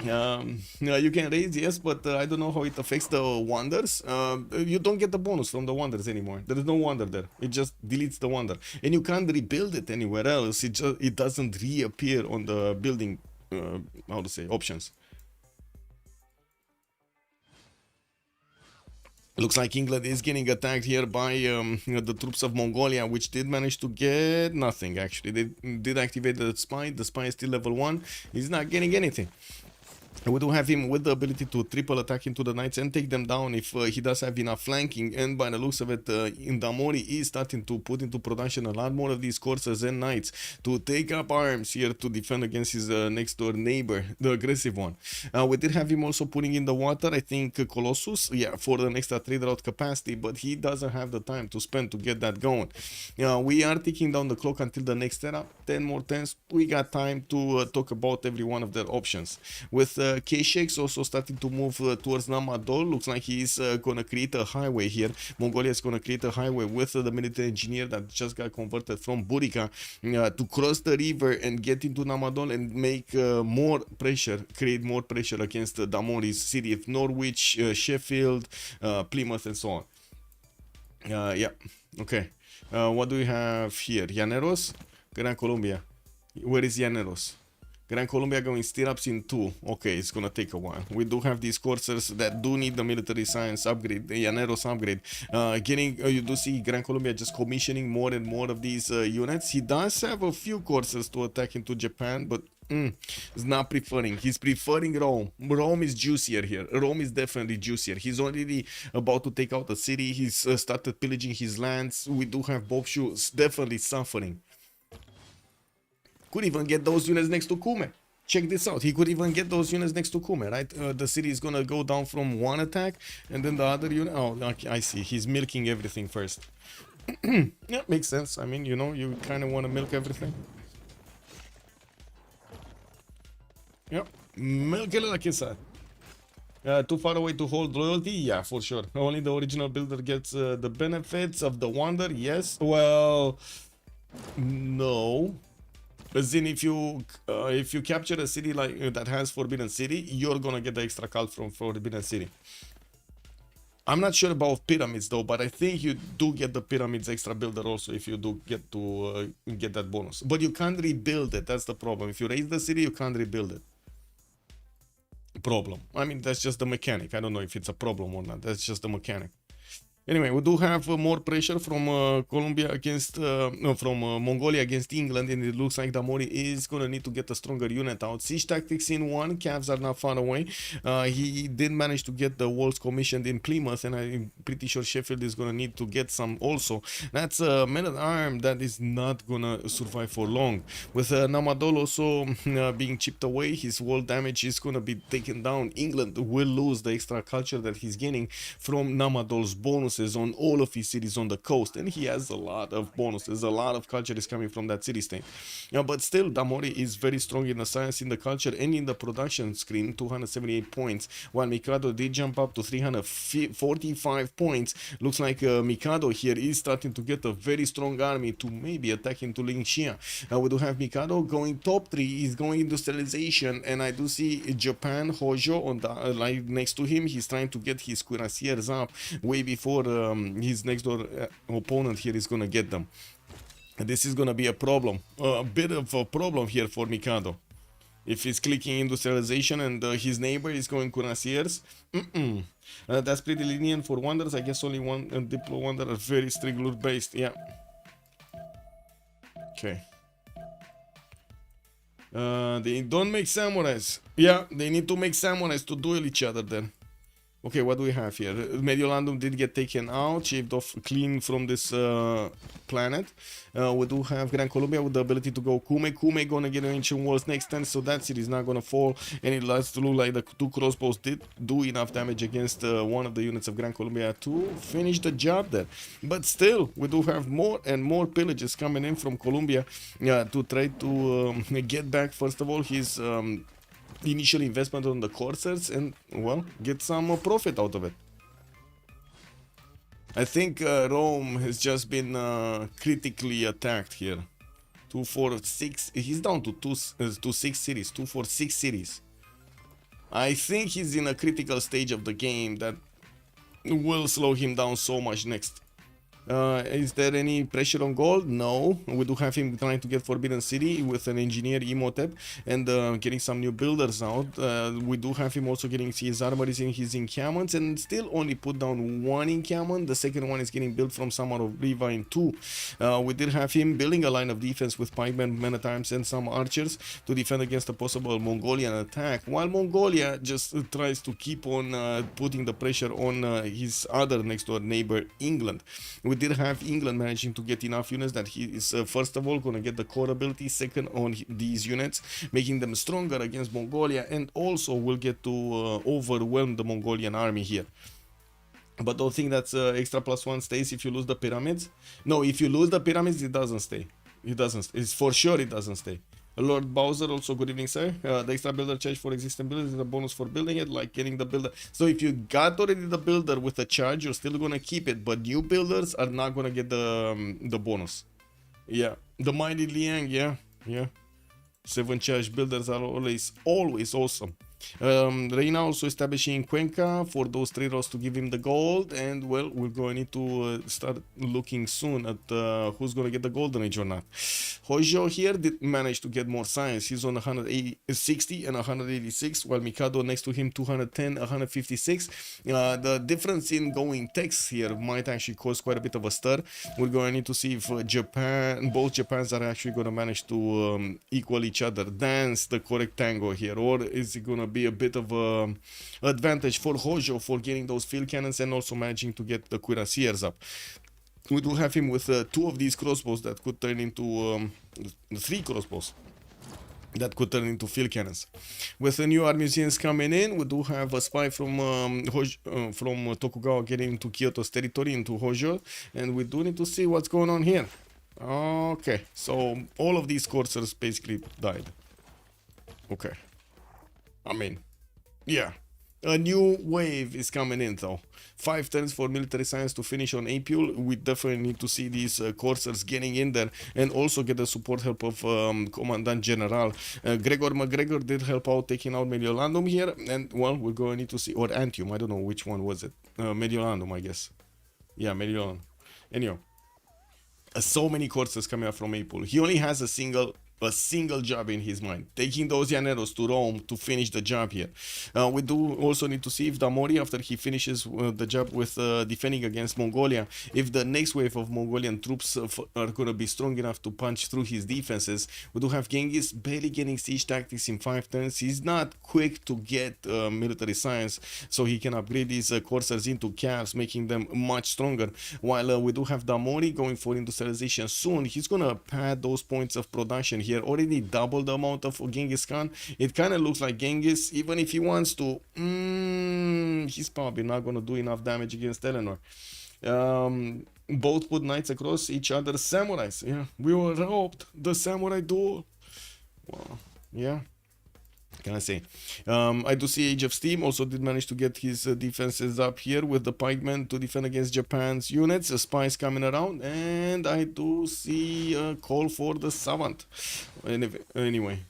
You can raise, yes, but I don't know how it affects the wonders. You don't get the bonus from the wonders anymore. There is no wonder there. It just deletes the wonder. And you can't rebuild it anywhere else. It doesn't reappear on the building, how to say, options. Looks like England is getting attacked here by the troops of Mongolia, which did manage to get nothing, actually. They did activate the spy. The spy is still level 1. He's not getting anything. We do have him with the ability to triple attack into the knights and take them down if he does have enough flanking. And by the looks of it, in Damori is starting to put into production a lot more of these coursers and knights to take up arms here to defend against his next door neighbor, the aggressive one. We did have him also putting in the water, I think, Colossus, yeah, for an extra trade route capacity, but he doesn't have the time to spend to get that going. We are ticking down the clock until the next era, 10 more turns. We got time to talk about every one of their options. With K-Shakes also starting to move towards Namadol. Looks like he's gonna create a highway here. Mongolia is gonna create a highway with the military engineer that just got converted from Burika to cross the river and get into Namadol and make more pressure, create more pressure against Damori's city of Norwich, Sheffield, Plymouth, and so on. Yeah, okay. What do we have here? Llaneros, Gran Colombia. Where is Llaneros? Gran Colombia going stirrups in 2. Okay, it's gonna take a while. We do have these coursers that do need the military science upgrade, the Llaneros upgrade. You do see Gran Colombia just commissioning more and more of these units. He does have a few coursers to attack into Japan, but he's not preferring. He's preferring Rome. Rome is juicier here. Rome is definitely juicier. He's already about to take out the city. He's started pillaging his lands. We do have Boubsho definitely suffering. Could even get those units next to Kume. Check this out. He could even get those units next to Kume, right? The city is gonna go down from one attack, and then the other unit. Oh, okay, I see. He's milking everything first. Yeah, makes sense. I mean, you know, you kind of want to milk everything. Yep, milk it like it's too far away to hold loyalty? Yeah, for sure. Only the original builder gets the benefits of the wonder. Yes. Well, no. As in, if you capture a city like that has Forbidden City, you're gonna get the extra cult from Forbidden City. I'm not sure about pyramids though, but I think you do get the pyramids extra builder also if you do get to get that bonus. But you can't rebuild it. That's the problem. If you raise the city, you can't rebuild it. Problem. I mean, that's just the mechanic. I don't know if it's a problem or not. That's just the mechanic. Anyway, we do have more pressure from Colombia against, Mongolia against England, and it looks like Damori is gonna need to get a stronger unit out. Siege tactics in 1, Cavs are not far away. He did manage to get the walls commissioned in Plymouth, and I'm pretty sure Sheffield is gonna need to get some also. That's a man-at-arm that is not gonna survive for long. With Namadol also being chipped away, his wall damage is gonna be taken down. England will lose the extra culture that he's gaining from Namadol's bonuses on all of his cities on the coast, and he has a lot of bonuses. A lot of culture is coming from that city state. But still, Damori is very strong in the science, in the culture, and in the production screen. 278 points, while Mikado did jump up to 345 points. Looks like Mikado here is starting to get a very strong army to maybe attack into Lin Xia. We do have Mikado going top 3. He's going industrialization, and I do see Japan, Hojo on the line next to him. He's trying to get his cuirassiers up way before his next door opponent here is gonna get them. And this is gonna be a problem, a bit of a problem here for Mikado. If he's clicking industrialization and his neighbor is going cuirassiers, that's pretty lenient for wonders. I guess only one Diplo wonder are very strict loot based. Yeah. Okay. They don't make samurais. Yeah, they need to make samurais to duel each other then. Okay, what do we have here? Mediolandum did get taken out, shaved off clean from this planet. We do have Gran Colombia with the ability to go Kume. Kume gonna get an ancient walls next turn, so that city is not gonna fall. And it lets to look like the 2 crossbows did do enough damage against one of the units of Gran Colombia to finish the job there. But still, we do have more and more pillages coming in from Colombia to try to get back, first of all, his initial investment on the coursers and, well, get some profit out of it. I think Rome has just been critically attacked here. 2, 4, 6. He's down to 6 cities. 2, 4, 6 cities. I think he's in a critical stage of the game that will slow him down so much next. Is there any pressure on Gaul? No. We do have him trying to get Forbidden City with an engineer Imhotep and getting some new builders out. We do have him also getting his armories in his encampments and still only put down one encampment. The second one is getting built from Summer of Rivine 2. We did have him building a line of defense with pikemen, men at arms, and some archers to defend against a possible Mongolian attack, while Mongolia just tries to keep on putting the pressure on his other next door neighbor, England. We did have England managing to get enough units that he is first of all going to get the core ability, second on these units, making them stronger against Mongolia, and also will get to overwhelm the Mongolian army here. But don't think that's extra +1 stays if you lose the pyramids. No, if you lose the pyramids, it doesn't stay. It doesn't. It's for sure it doesn't stay. Lord Bowser, also good evening, sir. The extra builder charge for existing builders is a bonus for building it, like getting the builder. So if you got already the builder with a charge, you're still gonna keep it, but new builders are not gonna get the bonus. Yeah, the mighty Liang, yeah. 7 charge builders are always awesome. Reina also establishing Cuenca for those 3 rows to give him the gold, and well, we're going to need to start looking soon at who's going to get the golden age or not. Hojo here did manage to get more science. He's on 160 and 186, while Mikado next to him 210, 156. The difference in going techs here might actually cause quite a bit of a stir. We're going to need to see if both Japans are actually going to manage to equal each other, dance the correct tango here, or is it going to be a bit of a advantage for Hojo for getting those field cannons and also managing to get the cuirassiers up. We do have him with 2 of these crossbows that could turn into 3 crossbows that could turn into field cannons. With the new art museums coming in, we do have a spy from Tokugawa getting into Kyoto's territory, into Hojo, and we do need to see what's going on here. Okay, so all of these coursers basically died. Okay. I mean, yeah. A new wave is coming in though. 5 turns for military science to finish on Apeul. We definitely need to see these coursers getting in there and also get the support help of Commandant General. Gregor McGregor did help out taking out Mediolandum here, and well, we're going to need to see, or Antium, I don't know which one was it. Mediolandum, I guess. Yeah, Mediolandum. Anyway, so many coursers coming up from Apeul. He only has a single job in his mind, taking those Llaneros to Rome to finish the job here. We do also need to see if Damori, after he finishes the job with defending against Mongolia, if the next wave of Mongolian troops are going to be strong enough to punch through his defenses. We do have Genghis barely getting siege tactics in 5 turns. He's not quick to get military science, so he can upgrade these coursers into calves, making them much stronger. While we do have Damori going for industrialization soon. He's going to pad those points of production here, already double the amount of Genghis Khan. It kind of looks like Genghis, even if he wants to, he's probably not going to do enough damage against Eleanor. Both put knights across each other's samurais. Yeah, we were robbed. The samurai duel. Well, yeah. Can I say? I do see Age of Steam also did manage to get his defenses up here with the pikemen to defend against Japan's units. Spies coming around, and I do see a call for the Savant. Anyway.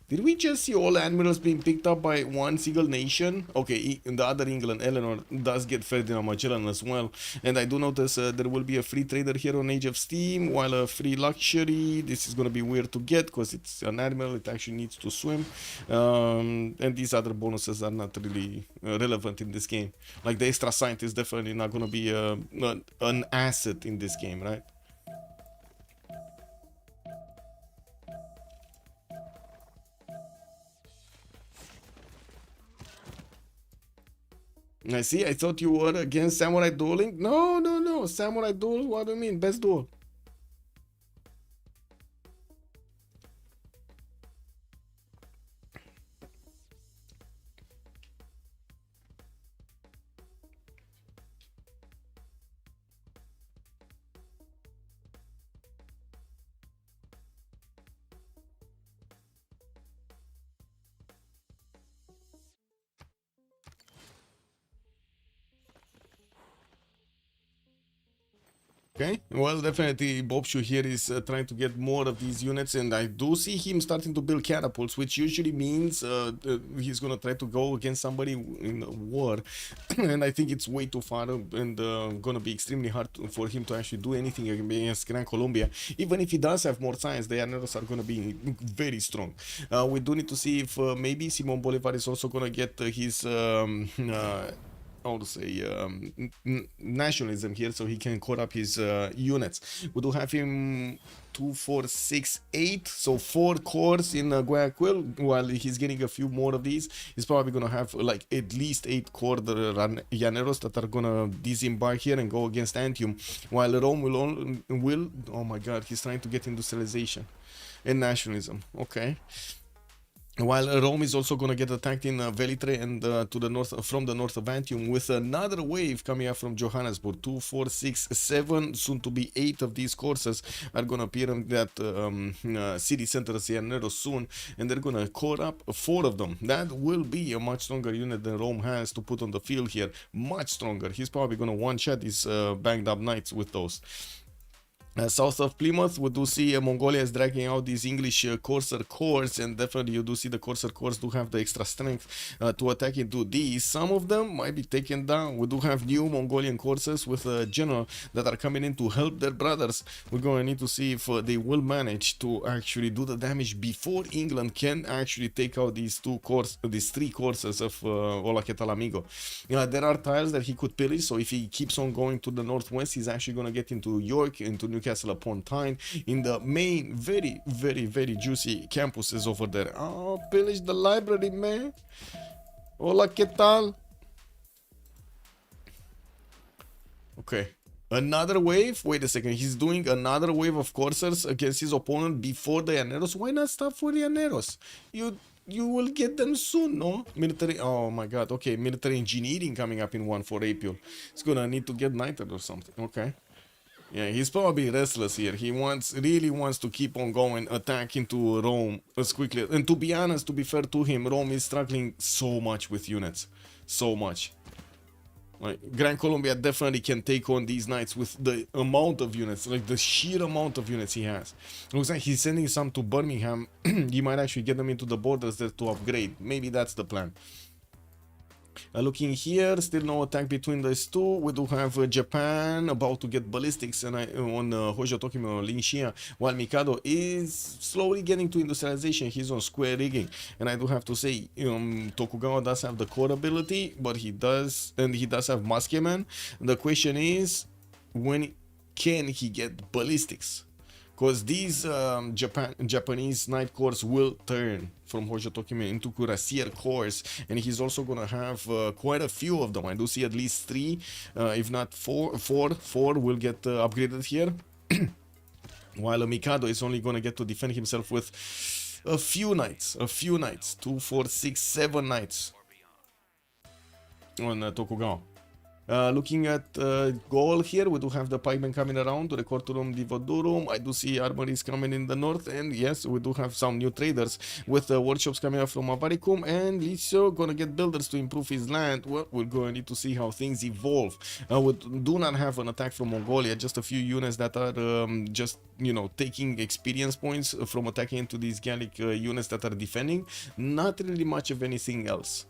Did we just see all admirals being picked up by one single nation? Okay, in the other England, Eleanor does get Ferdinand Magellan as well. And I do notice there will be a free trader here on Age of Steam, while a free luxury. This is going to be weird to get because it's an admiral, it actually needs to swim. And these other bonuses are not really relevant in this game. Like the extra science is definitely not going to be an asset in this game, right? I see, I thought you were against Samurai Dueling. No. Samurai Duel, what do you mean? Best duel. Okay, well, definitely Boubsho here is trying to get more of these units, and I do see him starting to build catapults, which usually means he's gonna try to go against somebody in a war, and I think it's way too far and gonna be extremely hard for him to actually do anything against Gran Colombia. Even if he does have more science, the Llaneros are gonna be very strong. We do need to see if maybe Simon Bolivar is also gonna get his how to say nationalism here, so he can cut up his units. We do have him 2, 4, 6, 8, so 4 cores in Guayaquil. While he's getting a few more of these, he's probably gonna have like at least 8 core Llaneros that are gonna disembark here and go against Antium, while Rome will oh my god, he's trying to get industrialization and nationalism. Okay. While Rome is also going to get attacked in Velitre and to the north, from the north of Antium, with another wave coming up from Johannesburg. 2, 4, 6, 7, soon to be 8 of these courses are going to appear in that city center Llaneros soon, and they're going to core up 4 of them. That will be a much stronger unit than Rome has to put on the field here. Much stronger. He's probably going to one-shot these banged up knights with those. South of Plymouth, we do see Mongolia is dragging out these English Corsair cores, and definitely you do see the Corsair cores do have the extra strength to attack into these. Some of them might be taken down. We do have new Mongolian Corsairs with a general that are coming in to help their brothers. We're going to need to see if they will manage to actually do the damage before England can actually take out these 3 courses of Ola Que Tal Amigo. There are tiles that he could pillage, so if he keeps on going to the northwest, he's actually going to get into York, into Newcastle upon Tyne, in the main very, very, very juicy campuses over there. Oh, pillage the library, man. Hola, ¿qué tal? Okay. Another wave? Wait a second. He's doing another wave of Corsairs against his opponent before the Llaneros. Why not stop for the Llaneros? You will get them soon, no? Military... Oh my god. Okay, military engineering coming up in 1 for Apeul. He's gonna need to get knighted or something. Okay. Yeah, he's probably restless here. He really wants to keep on going, attack into Rome as quickly. And to be honest, to be fair to him, Rome is struggling so much with units. So much. Like, Gran Colombia definitely can take on these knights with the amount of units, like the sheer amount of units he has. Looks like he's sending some to Birmingham. He might actually get them into the borders there to upgrade. Maybe that's the plan. Looking here, still no attack between these two. We do have Japan about to get ballistics and on Hojo Tokyo Lin Xia, while Mikado is slowly getting to industrialization. He's on square rigging, and I do have to say Tokugawa does have the core ability, but he does have Muskeman. The question is, when can he get ballistics? Because these Japanese knight cores will turn from Hojo Tokyo into cuirassier cores, and he's also gonna have quite a few of them. I do see at least 3, if not 4 will get upgraded here. While Mikado is only gonna get to defend himself with a few knights. 2, 4, 6, 7 knights on Tokugawa. Looking at Gaul here, we do have the pikemen coming around to the Corturum Divodurum. I do see armories coming in the north, and yes, we do have some new traders with workshops coming up from Avaricum, and Lin gonna get builders to improve his land. Well, we're going to need to see how things evolve. We do not have an attack from Mongolia, just a few units that are just, you know, taking experience points from attacking into these Gallic units that are defending. Not really much of anything else.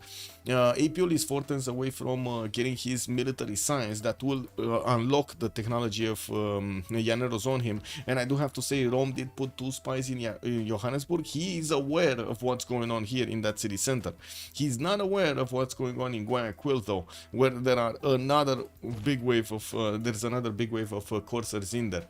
Apeul is 4 turns away from getting his military science that will unlock the technology of Llaneros on him. And I do have to say, Rome did put 2 spies in Johannesburg. He is aware of what's going on here in that city center. He's not aware of what's going on in Guayaquil, though, where there are another big wave of there's another big wave of Corsairs in there.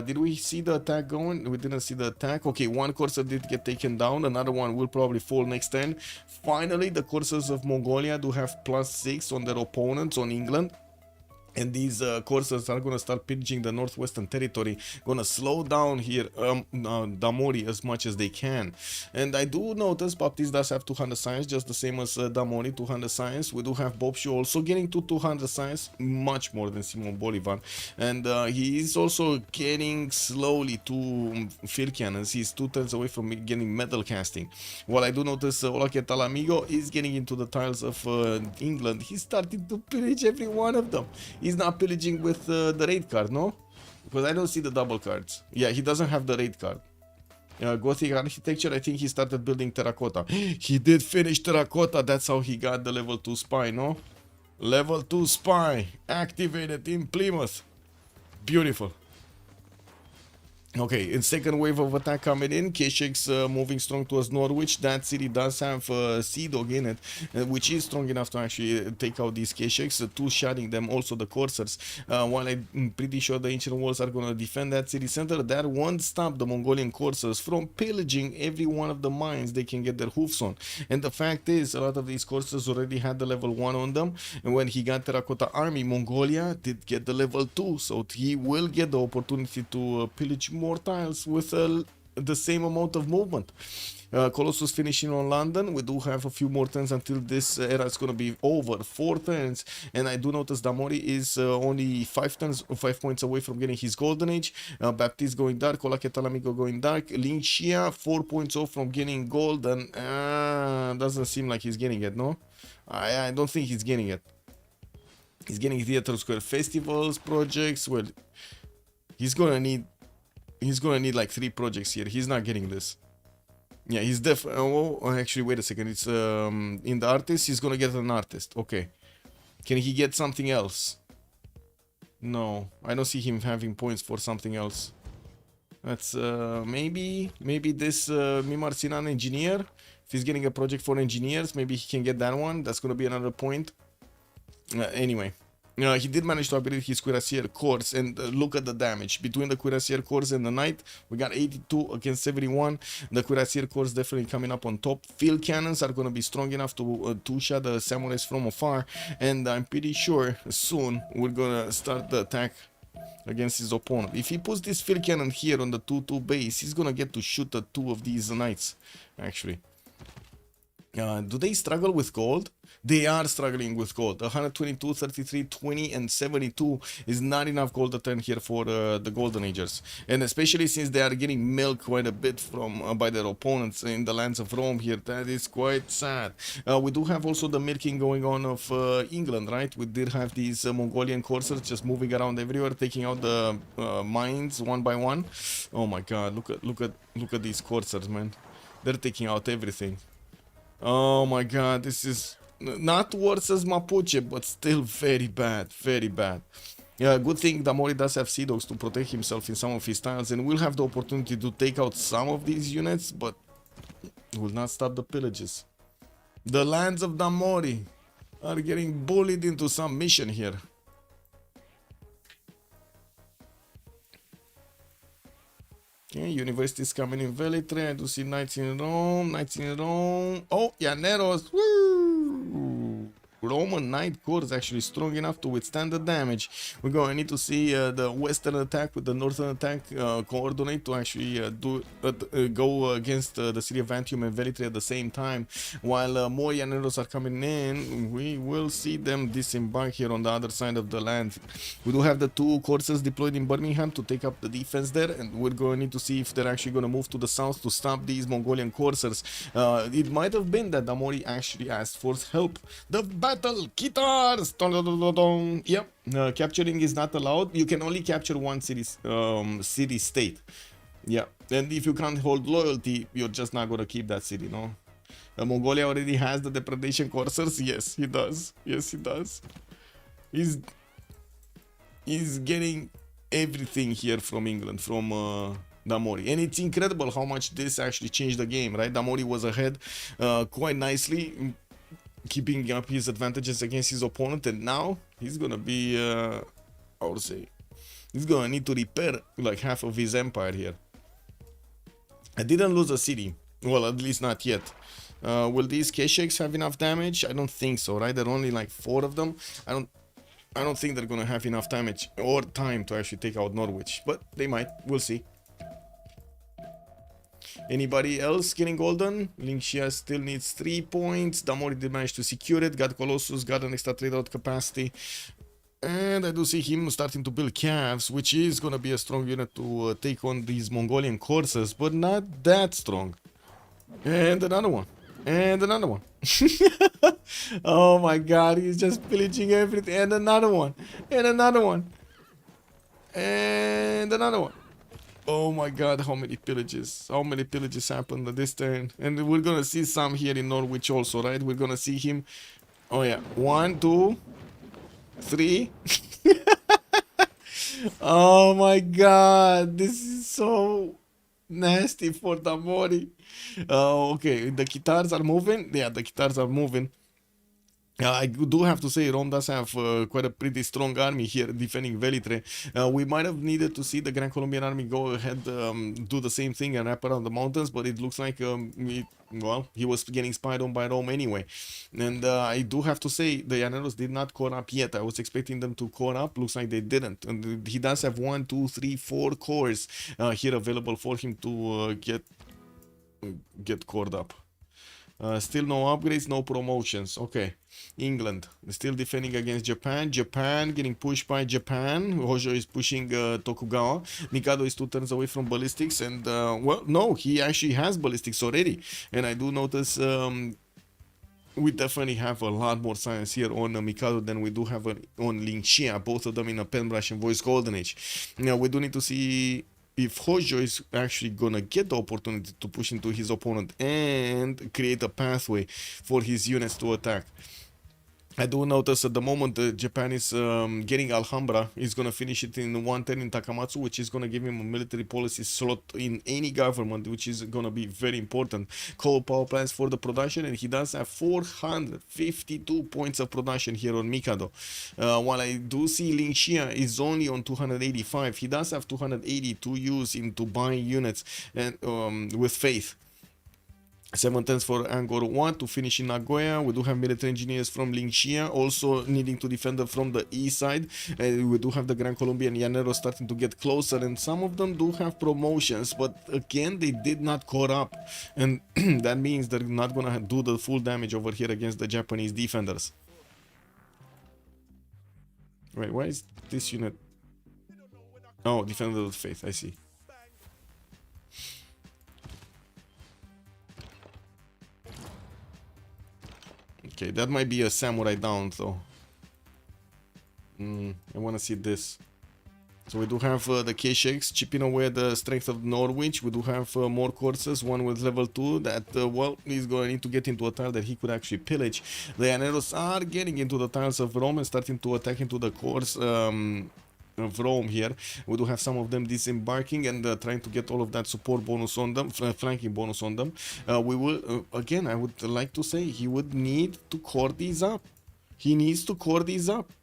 Did we see the attack going? We didn't see the attack. Okay, 1 Corsair did get taken down. Another one will probably fall next turn. Finally, the Corsairs of Mongolia do have +6 on their opponents on England. And these Corsairs are going to start pillaging the northwestern territory, going to slow down here Damori as much as they can. And I do notice Baptiste does have 200 science, just the same as Damori, 200 science. We do have Boubsho also getting to 200 science, much more than Simon Bolivar. And he is also getting slowly to field cannons. He's 2 turns away from getting metal casting. While I do notice Hola Que Tal Amigo is getting into the tiles of England. He's starting to pillage every one of them. He's not pillaging with the raid card, no? Because I don't see the double cards. Yeah, he doesn't have the raid card. Gothic architecture, I think he started building terracotta. He did finish terracotta. That's how he got the level 2 spy, no? Level 2 spy activated in Plymouth. Beautiful. Okay, in second wave of attack coming in, K6 moving strong towards Norwich. That city does have Sea Dog in it, which is strong enough to actually take out these K6, two-shotting them, also the Corsairs. While I'm pretty sure the Ancient Walls are going to defend that city center, that won't stop the Mongolian Corsairs from pillaging every one of the mines they can get their hoofs on. And the fact is, a lot of these Corsairs already had the level 1 on them, and when he got Terracotta Army, Mongolia did get the level 2, so he will get the opportunity to pillage more tiles with the same amount of movement. Colossus finishing on London. We do have a few more turns until this era is going to be over. 4 turns, and I do notice Damori is only 5 points away from getting his golden age. Baptiste going dark, Olaketalamigo going dark. Lin Xia 4 points off from getting golden. Doesn't seem like he's getting it, no? I don't think he's getting it. He's getting Theatre Square festivals, projects. Well, he's gonna need like 3 projects here. He's not getting this. Yeah, he's oh, actually, wait a second. It's in the artist. He's gonna get an artist. Okay. Can he get something else? No, I don't see him having points for something else. That's maybe this Mimar Sinan engineer. If he's getting a project for engineers, maybe he can get that one. That's gonna be another point. Anyway. He did manage to upgrade his Cuirassier Corps, and look at the damage. Between the Cuirassier Corps and the Knight, we got 82 against 71. The Cuirassier Corps definitely coming up on top. Field Cannons are going to be strong enough to two-shot the Samurais from afar, and I'm pretty sure soon we're going to start the attack against his opponent. If he puts this Field Cannon here on the 2-2 base, he's going to get to shoot the 2 of these Knights, actually. Do they struggle with gold? They are struggling with gold. 122, 33, 20, and 72 is not enough gold to turn here for the Golden Agers. And especially since they are getting milked quite a bit from by their opponents in the lands of Rome here. That is quite sad. We do have also the milking going on of England, right? We did have these Mongolian coursers just moving around everywhere, taking out the mines one by one. Oh my god, look at these coursers, man. They're taking out everything. Oh my god, this is not worse as Mapuche, but still very bad, very bad. Yeah, good thing Damori does have Sea Dogs to protect himself in some of his tiles, and will have the opportunity to take out some of these units, but will not stop the pillages. The lands of Damori are getting bullied into some mission here. Okay, universities coming in Velitre. I do see knights in Rome, Oh, Llaneros. Woo! Roman Knight Corps is actually strong enough to withstand the damage. We're going to need to see the western attack with the northern attack coordinate to actually go against the city of Antium and Velitre at the same time. While more Llaneros are coming in, we will see them disembark here on the other side of the land. We do have the 2 courses deployed in Birmingham to take up the defense there, and we're going to need to see if they're actually going to move to the south to stop these Mongolian coursers. It might have been that Damori actually asked for help. The battle guitars. Yep, capturing is not allowed. You can only capture one city state. Yeah, and if you can't hold loyalty, you're just not gonna keep that city, no? Mongolia already has the depredation coursers. Yes, he does. Yes, he does. He's getting everything here from England, from Damori, and it's incredible how much this actually changed the game, right? Damori was ahead quite nicely, keeping up his advantages against his opponent, and now he's gonna be I would say he's gonna need to repair like half of his empire here. I didn't lose a city, well, at least not yet. Will these K-Shakes have enough damage? I don't think so, right? There are only like 4 of them. I don't think they're gonna have enough damage or time to actually take out Norwich, but they might. We'll see. Anybody else getting golden? Lin Xia still needs 3 points. Damori did manage to secure it. Got Colossus, got an extra trade out capacity. And I do see him starting to build calves, which is gonna be a strong unit to take on these Mongolian coursers, but not that strong. And another one. And another one. Oh my god, he's just pillaging everything. And another one. And another one. And another one. Oh my god, how many pillages? How many pillages happened this turn? And we're gonna see some here in Norwich also, right? We're gonna see him. Oh yeah. 1, 2, 3. Oh my god, this is so nasty for Damori. Okay, the guitars are moving. Yeah, the guitars are moving. I do have to say, Rome does have quite a pretty strong army here defending Velitre. We might have needed to see the Grand Colombian army go ahead, do the same thing and wrap around the mountains, but it looks like he was getting spied on by Rome anyway. And I do have to say, the Llaneros did not core up yet. I was expecting them to core up. Looks like they didn't. And he does have 1, 2, 3, 4 cores here available for him to get cored up. Still no upgrades, no promotions. Okay. England still defending against Japan. Japan getting pushed by Japan. Hojo is pushing Tokugawa. Mikado is 2 turns away from ballistics. And, well, no, he actually has ballistics already. And I do notice we definitely have a lot more science here on Mikado than we do have on Lin Xia. Both of them in a pen brush and voice golden age. Now, we do need to see if Hojo is actually gonna get the opportunity to push into his opponent and create a pathway for his units to attack. I do notice at the moment Japan is getting Alhambra. He's going to finish it in 110 in Takamatsu, which is going to give him a military policy slot in any government, which is going to be very important. Coal power plants for the production, and he does have 452 points of production here on Mikado. While I do see Lin Xia is only on 285, he does have 280 to use into buying units and with faith. 7 turns for Angkor Wat to finish in Nagoya. We do have military engineers from Lin Xia also needing to defend them from the east side. We do have the Gran Colombian Llaneros starting to get closer, and some of them do have promotions, but again they did not core up, and that means they're not gonna do the full damage over here against the Japanese defenders. Wait, why is this unit? Oh, Defender of the Faith, I see. Okay, that might be a samurai down though. I want to see this. So we do have the K-Shakes chipping away the strength of Norwich. We do have more courses, one with level 2 that, well, he's going to need to get into a tile that he could actually pillage. The Llaneros are getting into the tiles of Rome and starting to attack into the cores of Rome here. We do have some of them disembarking and trying to get all of that support bonus on them, flanking bonus on them. We will, again, I would like to say he would need to core these up. He needs to core these up.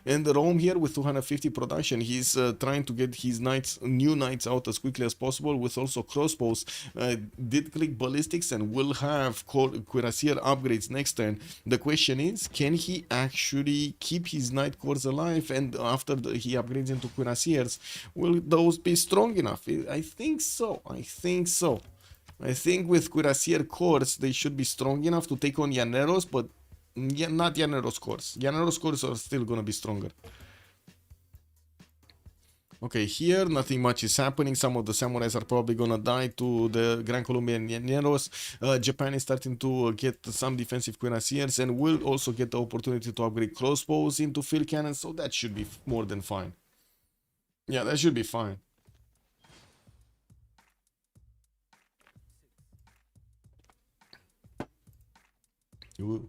And Rome here with 250 production, he's trying to get his knights, new knights out as quickly as possible with also crossbows. Did click ballistics and will have cuirassier upgrades next turn. The question is, can he actually keep his knight cores alive? And after he upgrades into cuirassiers, will those be strong enough? I think so. I think so. I think with cuirassier cores, they should be strong enough to take on Llaneros, but yeah, not Llaneros cores. Llaneros cores are still gonna be stronger. Okay, here nothing much is happening. Some of the samurais are probably gonna die to the Gran Colombian Llaneros. Japan is starting to get some defensive cuirassiers and will also get the opportunity to upgrade crossbows into field cannons, so that should be more than fine. Yeah, that should be fine. Ooh.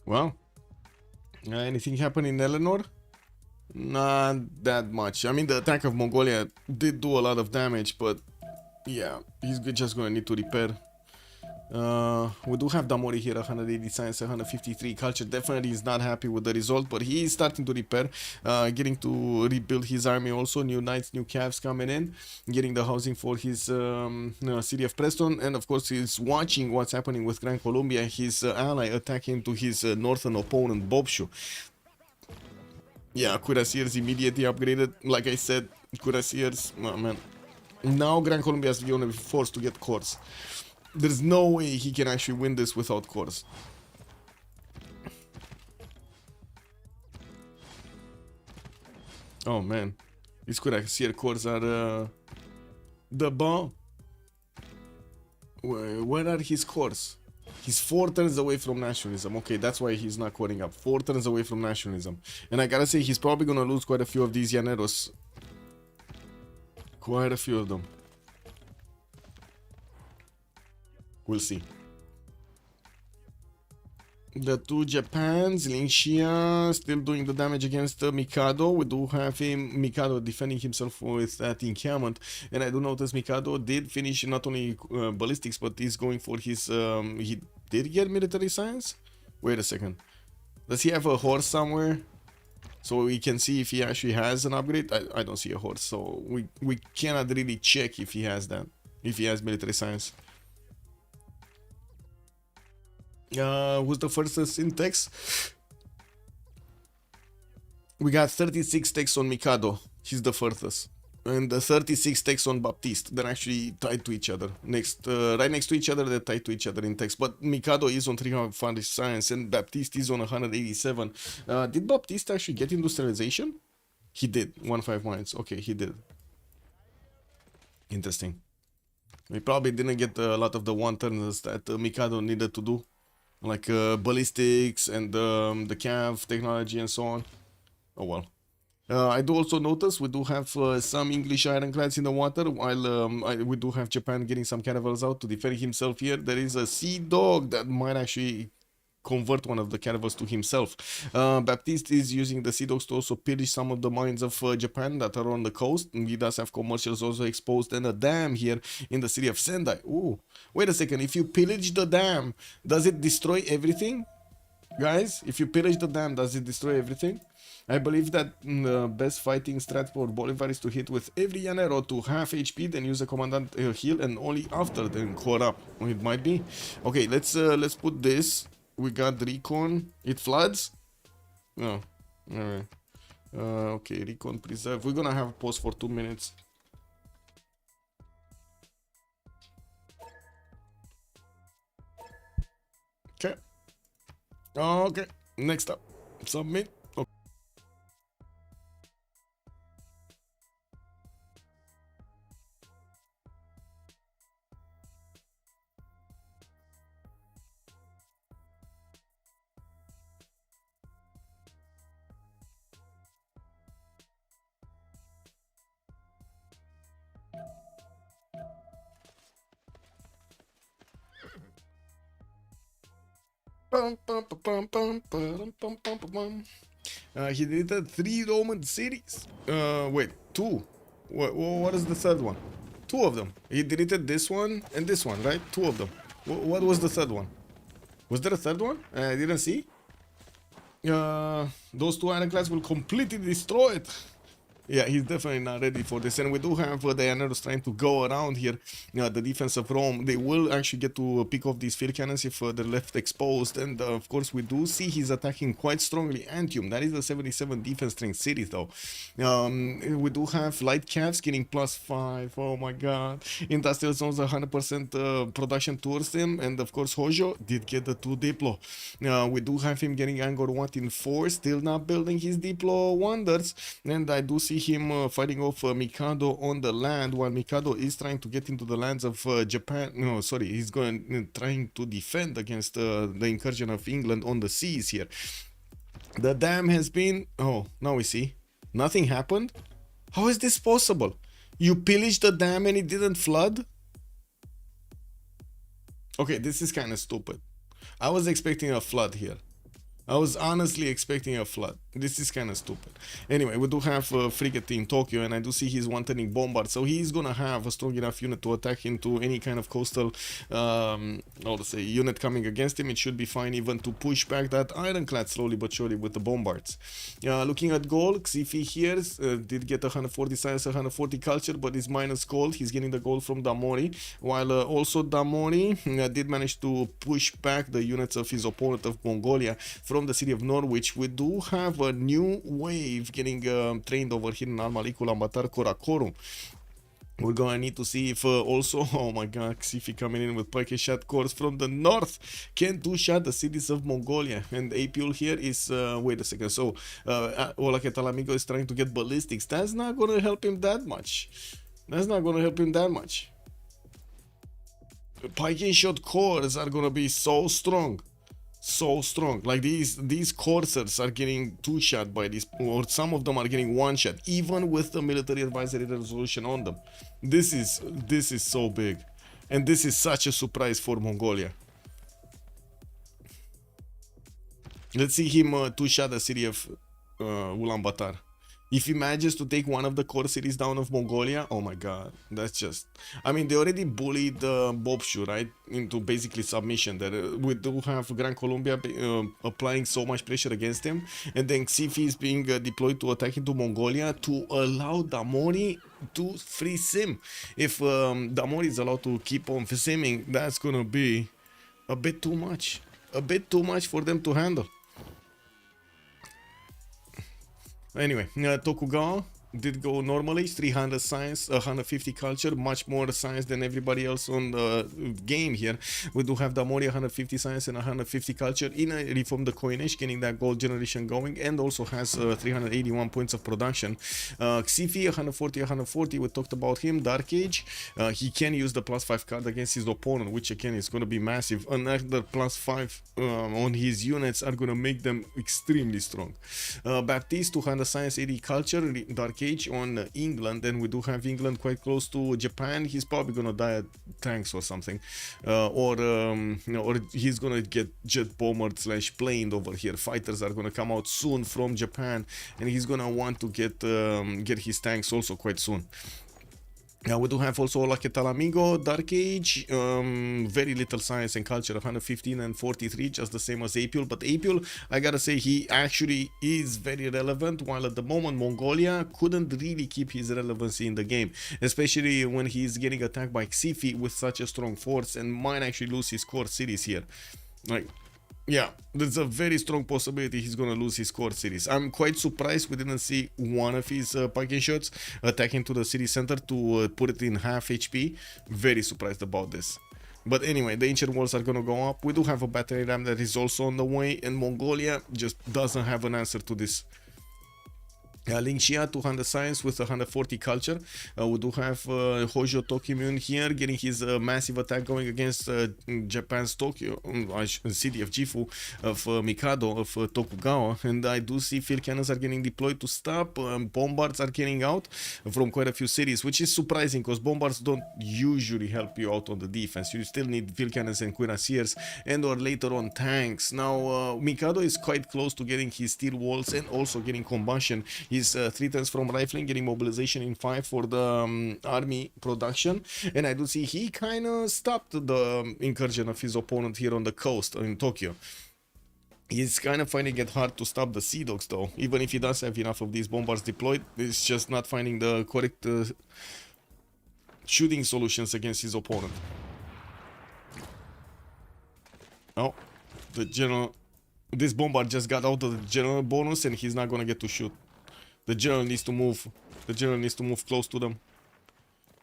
Well, anything happen in Eleanor? Not that much. I mean, the attack of Mongolia did do a lot of damage, but yeah, he's just gonna need to repair. We do have Damori here, 180 science, 153 culture. Definitely is not happy with the result, but he is starting to repair, getting to rebuild his army also. New knights, new calves coming in, getting the housing for his city of Preston, and of course he's watching what's happening with Gran Colombia, his ally attacking to his northern opponent Boubsho. Yeah, Cuirassiers immediately upgraded. Like I said, Cuirassiers, oh man. Now Gran Colombia is going to be forced to get cores. There's no way he can actually win this without cores. Oh man, these Cuirassier cores are the bomb. Where are his cores? He's 4 turns away from nationalism. Okay, that's why he's not coring up. 4 turns away from nationalism. And I gotta say, he's probably gonna lose quite a few of these Llaneros. Quite a few of them. We'll see. The two Japans, Lin Xia still doing the damage against Mikado. We do have him, Mikado, defending himself with that encampment. And I do notice Mikado did finish not only ballistics, but he's going for his... he did get military science? Wait a second. Does he have a horse somewhere? So we can see if he actually has an upgrade. I don't see a horse, so we cannot really check if he has that. If he has military science. Who's the first in text? We got 36 texts on Mikado. He's the furthest. And the 36 texts on Baptiste. They're actually tied to each other. Right next to each other, they're tied to each other in text. But Mikado is on 300 science and Baptiste is on 187. Did Baptiste actually get industrialization? He did. 1.5 mines. Okay, he did. Interesting. We probably didn't get a lot of the one turns that Mikado needed to do. Like ballistics and the cav technology and so on. Oh well. I do also notice we do have some English ironclads in the water, while we do have Japan getting some caravels out to defend himself here. There is a sea dog that might actually convert one of the caravels to himself. Baptiste is using the sea dogs to also pillage some of the mines of Japan that are on the coast. He does have commercials also exposed and a dam here in the city of Sendai. Ooh, wait a second, if you pillage the dam, does it destroy everything? Guys, if you pillage the dam, does it destroy everything? I believe that the best fighting strat for Bolivar is to hit with every Llanero to half HP, then use a commandant heal, and only after then core up. It might be. Okay, let's put this. We got recon. It floods? No. Alright. Okay, recon preserve. We're gonna have a pause for 2 minutes. Okay. Okay. Next up. Submit. Okay. He deleted 3 Roman cities. Wait, 2. What is the third one? 2 of them. He deleted this one and this one, right? 2 of them. What was the third one? Was there a third one? I didn't see. Those 2 ironclads will completely destroy it. Yeah, he's definitely not ready for this. And we do have the Llaneros trying to go around here. The defense of Rome. They will actually get to pick off these field cannons if they're left exposed. And of course, we do see he's attacking quite strongly Antium. That is the 77 defense strength city, though. We do have light cavs getting +5. Oh my god. Industrial zones 100% production towards them. And of course, Hojo did get the 2 Diplo. We do have him getting Angkor Wat in 4. Still not building his Diplo wonders. And I do see him fighting off Mikado on the land, while Mikado is trying to get into the lands of Japan. No, sorry, he's trying to defend against the incursion of England on the seas here. The dam has been... Oh, now we see. Nothing happened? How is this possible? You pillaged the dam and it didn't flood? Okay, this is kind of stupid. I was expecting a flood here. I was honestly expecting a flood. This is kind of stupid. Anyway, we do have a frigate in Tokyo, and I do see he's one-turning bombard, so he's gonna have a strong enough unit to attack into any kind of coastal, let's say, unit coming against him. It should be fine even to push back that ironclad slowly but surely with the bombards. Looking at Gaul, Xiffy here did get 140 science, 140 culture, but is minus gold. He's getting the gold from Damori, while also Damori did manage to push back the units of his opponent of Mongolia from from the city of Norwich. We do have a new wave getting trained over here in Almalic, Ulaanbaatar, Korakorum. We're gonna need to see if also, oh my god, Xiffy coming in with Pike shot cores from the north can two-shot the cities of Mongolia. And Apeul here is, wait a second, so Ola Ketalamigo is trying to get ballistics. That's not gonna help him that much. That's not gonna help him that much. Pike shot cores are gonna be so strong. So strong. Like these coursers are getting two-shot by these, or some of them are getting one-shot, even with the military advisory resolution on them. This is so big, and this is such a surprise for Mongolia. Let's see him two-shot the city of Ulaanbaatar. If he manages to take one of the core cities down of Mongolia, oh my god, that's just... I mean, they already bullied Boubsho, right, into basically submission. That we do have Gran Colombia applying so much pressure against him, and then Xiffy is being deployed to attack into Mongolia to allow Damori to free sim. If Damori is allowed to keep on simming, that's gonna be a bit too much. A bit too much for them to handle. Anyway, Tokugawa did go normally, 300 science, 150 culture, much more science than everybody else on the game here. We do have Damori 150 science and 150 culture in a reform the coinage, getting that gold generation going, and also has 381 points of production. Xiffy 140, we talked about him. Dark Age, he can use the +5 card against his opponent, which again is going to be massive. Another +5 on his units are going to make them extremely strong. Baptiste 200 science, 80 culture, Dark Age on England. Then we do have England quite close to Japan. He's probably gonna die at tanks or something, or he's gonna get jet bombered / planed over here. Fighters are gonna come out soon from Japan, and he's gonna want to get his tanks also quite soon. Now we do have also Ola Ketalamigo, Dark Age, very little science and culture, 115 and 43, just the same as Apeul. But Apeul, I gotta say, he actually is very relevant, while at the moment Mongolia couldn't really keep his relevancy in the game, especially when he's getting attacked by Xiffy with such a strong force, and might actually lose his core cities here. Like, yeah, there's a very strong possibility he's gonna lose his core cities. I'm quite surprised we didn't see one of his Pike shots attacking to the city center to put it in half HP. Very surprised about this. But anyway, the ancient walls are gonna go up. We do have a battery ram that is also on the way, and Mongolia just doesn't have an answer to this. Lin Xia 200 science with 140 culture. We do have Hojo Tokimun here getting his massive attack going against Japan's Tokyo, city of Gifu, of Mikado, of Tokugawa, and I do see field cannons are getting deployed to stop. Bombards are getting out from quite a few cities, which is surprising because bombards don't usually help you out on the defense. You still need field cannons and cuirassiers, and or later on tanks. Now Mikado is quite close to getting his steel walls and also getting combustion. He's 3 turns from rifling, getting mobilization in 5 for the army production, and I do see he kind of stopped the incursion of his opponent here on the coast in Tokyo. He's kind of finding it hard to stop the Sea Dogs though, even if he does have enough of these bombards deployed. He's just not finding the correct shooting solutions against his opponent. Oh, the general, this bombard just got out of the general bonus and he's not gonna get to shoot. The general needs to move. The general needs to move close to them.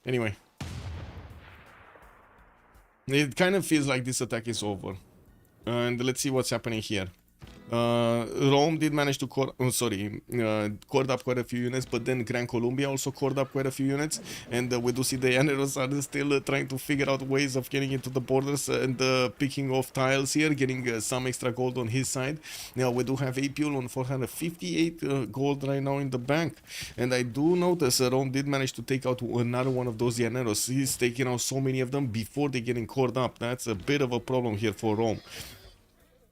Anyway. It kind of feels like this attack is over. And let's see what's happening here. Rome did manage to cord up quite a few units, but then Gran Colombia also cored up quite a few units, and we do see the Eleanors are still trying to figure out ways of getting into the borders and picking off tiles here, getting some extra gold on his side. Now we do have Apeul on 458 gold right now in the bank, and I do notice Rome did manage to take out another one of those Eleanors. He's taking out so many of them before they're getting cored up. That's a bit of a problem here for Rome.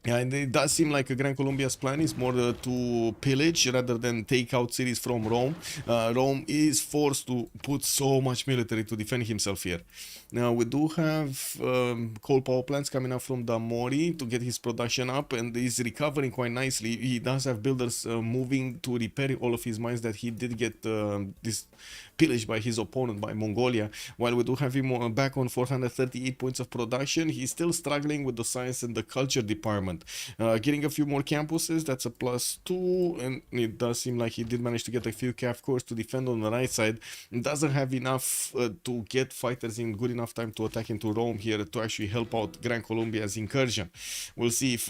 Yeah, and it does seem like Gran Colombia's plan is more to pillage rather than take out cities from Rome. Rome is forced to put so much military to defend himself here. Now we do have coal power plants coming up from Damori to get his production up, and he's recovering quite nicely. He does have builders moving to repair all of his mines that he did get this pillaged by his opponent, by Mongolia. While we do have him back on 438 points of production, he's still struggling with the science and the culture department. development. Getting a few more campuses, that's a +2, and it does seem like he did manage to get a few cav cores to defend on the right side. Doesn't have enough to get fighters in good enough time to attack into Rome here to actually help out Gran Colombia's incursion. We'll see if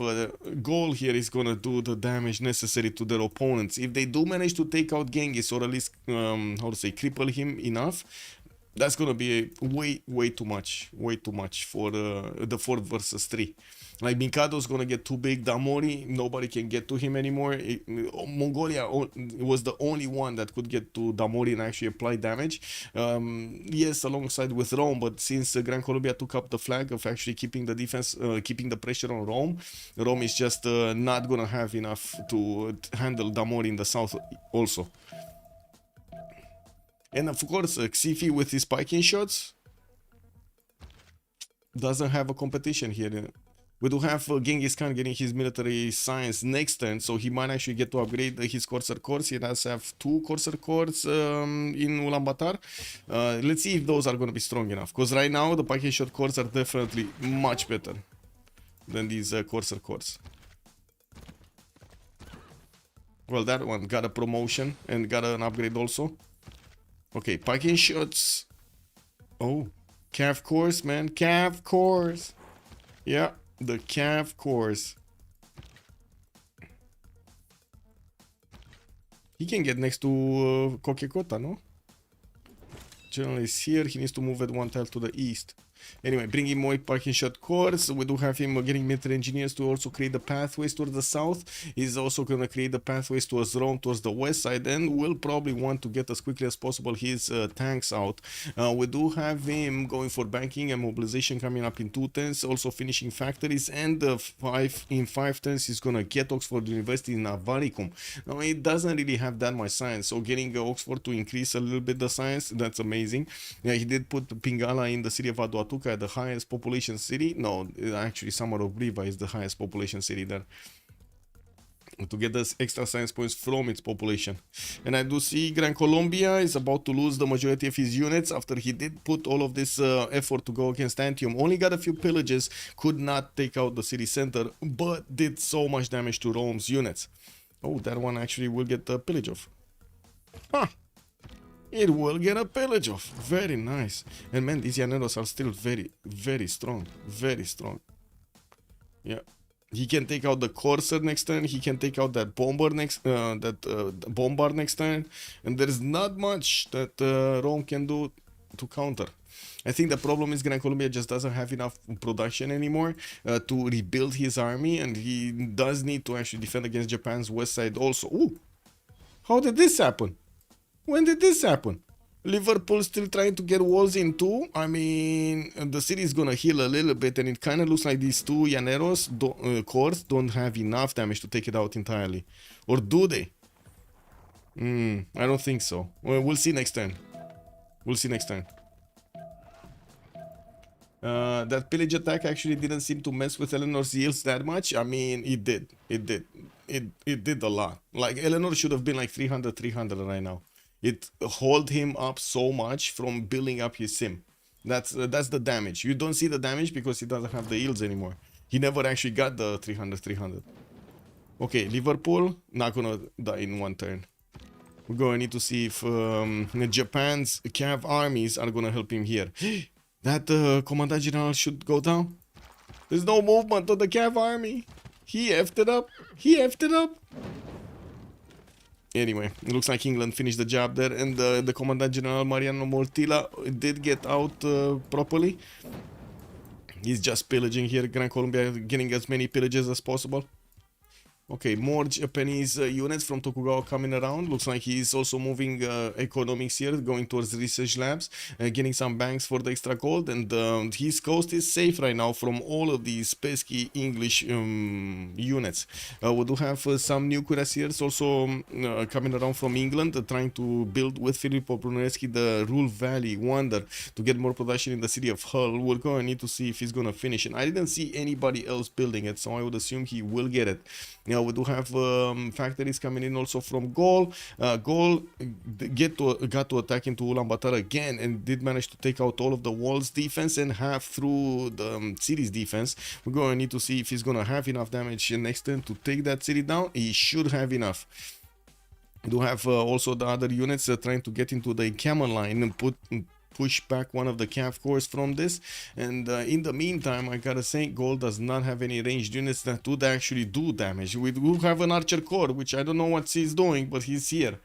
Gaul here is gonna do the damage necessary to their opponents. If they do manage to take out Genghis, or at least how to say, cripple him enough, that's gonna be way too much for the 4 versus 3. Like, Mikado's gonna get too big. Damori, nobody can get to him anymore. Mongolia was the only one that could get to Damori and actually apply damage. Yes, alongside with Rome, but since Gran Colombia took up the flag of actually keeping the defense, keeping the pressure on Rome, Rome is just not gonna have enough to handle Damori in the south also. And of course, Xiffy with his spiking shots doesn't have a competition here. We do have Genghis Khan getting his military science next turn, so he might actually get to upgrade his Corsair cores. He does have 2 Corsair cores in Ulaanbaatar. Let's see if those are going to be strong enough, because right now the spiking shot cores are definitely much better than these Corsair cores. Well, that one got a promotion and got an upgrade also. Okay, spiking shots. Oh, cav cores, man. Cav cores. Yeah, the cav cores. He can get next to Kokekota, no? General is here. He needs to move at 1 tile to the east. Anyway, bringing more parking shot cores. We do have him getting military engineers to also create the pathways towards the south. He's also going to create the pathways towards Rome, towards the west side, and will probably want to get as quickly as possible his tanks out. We do have him going for banking and mobilization coming up in 2 turns, also finishing factories, and in 5 turns he's going to get Oxford University in Avaricum. Now, it doesn't really have that much science, so getting Oxford to increase a little bit the science, that's amazing. Yeah, he did put Pingala in the city of Aduatuca, the highest population city. No, actually Samar of Briva is the highest population city there, to get those extra science points from its population. And I do see Gran Colombia is about to lose the majority of his units after he did put all of this effort to go against Antium. Only got a few pillages, could not take out the city center, but did so much damage to Rome's units. Oh, that one actually will get the pillage off. Huh. It will get a pillage off. Very nice. And man, these Llaneros are still very strong. Very strong. Yeah. He can take out the Corsair next turn. He can take out that Bombard next turn. And there's not much that Rome can do to counter. I think the problem is Gran Colombia just doesn't have enough production anymore to rebuild his army. And he does need to actually defend against Japan's west side also. Ooh. How did this happen? When did this happen? Liverpool still trying to get walls in too. I mean, the city is gonna heal a little bit, and it kind of looks like these 2 Llaneros cores don't have enough damage to take it out entirely. Or do they? I don't think so. Well, we'll see next turn. We'll see next turn. That pillage attack actually didn't seem to mess with Eleanor's yields that much. I mean, it did. It did a lot. Like, Eleanor should have been like 300 right now. It hold him up so much from building up his sim. That's the damage. You don't see the damage because he doesn't have the yields anymore. He never actually got the 300. Okay, Liverpool not gonna die in 1 turn. We're gonna need to see if Japan's cav armies are gonna help him here. That Commandant General should go down. There's no movement of the cav army. He effed it up. Anyway, it looks like England finished the job there, and the Commandant General Mariano Mortilla did get out properly. He's just pillaging here. Gran Colombia getting as many pillages as possible. Okay, more Japanese units from Tokugawa coming around. Looks like he's also moving economics here, going towards research labs, getting some banks for the extra gold. And his coast is safe right now from all of these pesky English units. We do have some new cuirassiers also coming around from England, trying to build with Filippo Brunelleschi the Ruhr Valley Wonder to get more production in the city of Hull. We're going to need to see if he's going to finish it. I didn't see anybody else building it, so I would assume he will get it. We do have factories coming in also from Gaul. Gaul got to attack into Ulaanbaatar again and did manage to take out all of the walls defense and half through the city's defense. We're going to need to see if he's going to have enough damage next turn to take that city down. He should have enough. We do have also the other units trying to get into the encampment line and push back one of the cav corps from this. And in the meantime, I gotta say, Gaul does not have any ranged units that would actually do damage. We do have an archer corps, which I don't know what he's doing, but he's here.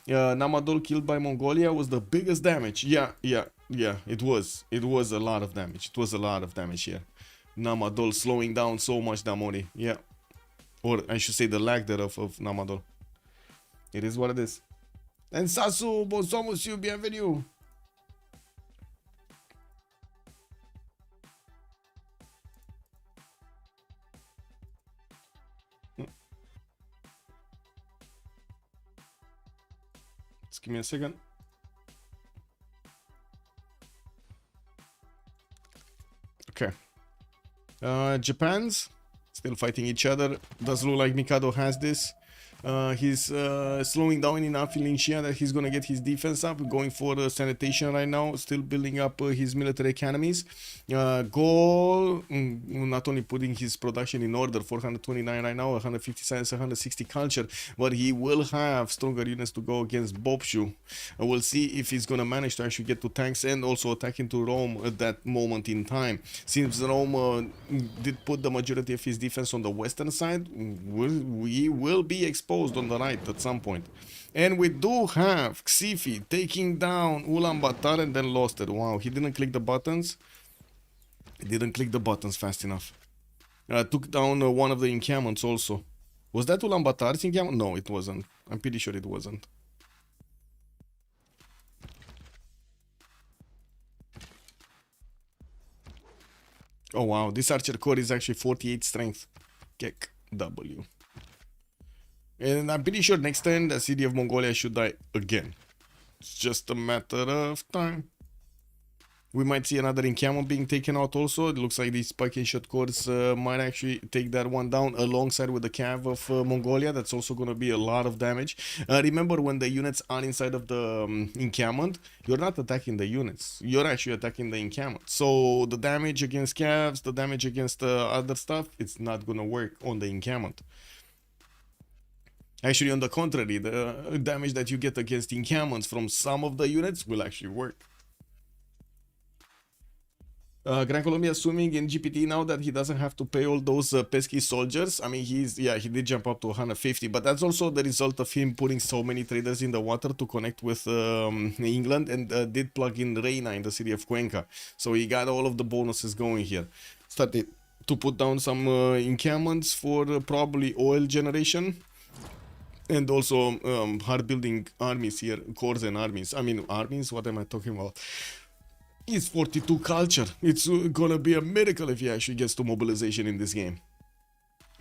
Namadol killed by Mongolia was the biggest damage. Yeah, it was a lot of damage. It was a lot of damage here. Namadol slowing down so much Damori. Yeah, or I should say the lag thereof of Namadol. It is what it is. And Sasu, bonsoir monsieur, bienvenue. Just give me a second. Okay. Japan's still fighting each other. Does look like Mikado has this. He's slowing down enough in Lin Xia that he's gonna get his defense up, going for sanitation right now, still building up his military academies. Gaul not only putting his production in order, 429 right now, 150 science, 160 culture, but he will have stronger units to go against Boubsho. We'll see if he's gonna manage to actually get to tanks and also attack into Rome at that moment in time. Since Rome did put the majority of his defense on the western side, we will be exposed on the right at some point. And we do have Xiffy taking down Ulaanbaatar and then lost it. Wow, he didn't click the buttons. He didn't click the buttons fast enough. Took down one of the encampments also. Was that Ulaanbaatar's encampment? No, it wasn't. I'm pretty sure it wasn't. Oh wow, this archer core is actually 48 strength. Kek W. And I'm pretty sure next turn the city of Mongolia should die again. It's just a matter of time. We might see another encampment being taken out also. It looks like these spike and shot corps might actually take that one down alongside with the cav of Mongolia. That's also going to be a lot of damage. Remember, when the units are inside of the encampment, you're not attacking the units. You're actually attacking the encampment. So the damage against cavs, the damage against other stuff, it's not going to work on the encampment. Actually, on the contrary, the damage that you get against encampments from some of the units will actually work. Gran Colombia assuming in GPT now that he doesn't have to pay all those pesky soldiers. I mean, he did jump up to 150, but that's also the result of him putting so many traders in the water to connect with England, and did plug in Reina in the city of Cuenca. So he got all of the bonuses going here. Started to put down some encampments for probably oil generation. And also hard building armies here, corps and armies. I mean, armies, what am I talking about? It's 42 culture. It's gonna be a miracle if he actually gets to mobilization in this game.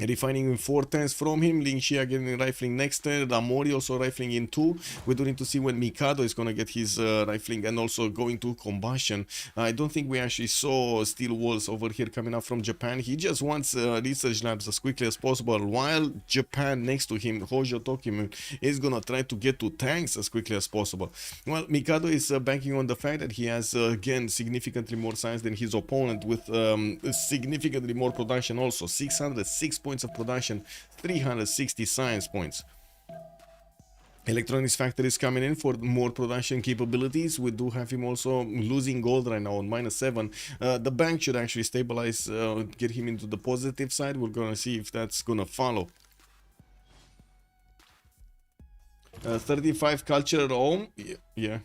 Refining in 4 turns from him. Lin Xia getting rifling next turn. Damori also rifling in 2. We do need to see when Mikado is going to get his rifling and also going to combustion. I don't think we actually saw steel walls over here coming up from Japan. He just wants research labs as quickly as possible, while Japan next to him, Hojo Tokugawa, is going to try to get to tanks as quickly as possible. Well, Mikado is banking on the fact that he has again significantly more science than his opponent, with significantly more production also. 606 points of production, 360 science points. Electronics factories coming in for more production capabilities. We do have him also losing gold right now on -7. The bank should actually stabilize, get him into the positive side. We're gonna see if that's gonna follow. 35 culture Rome. Yeah.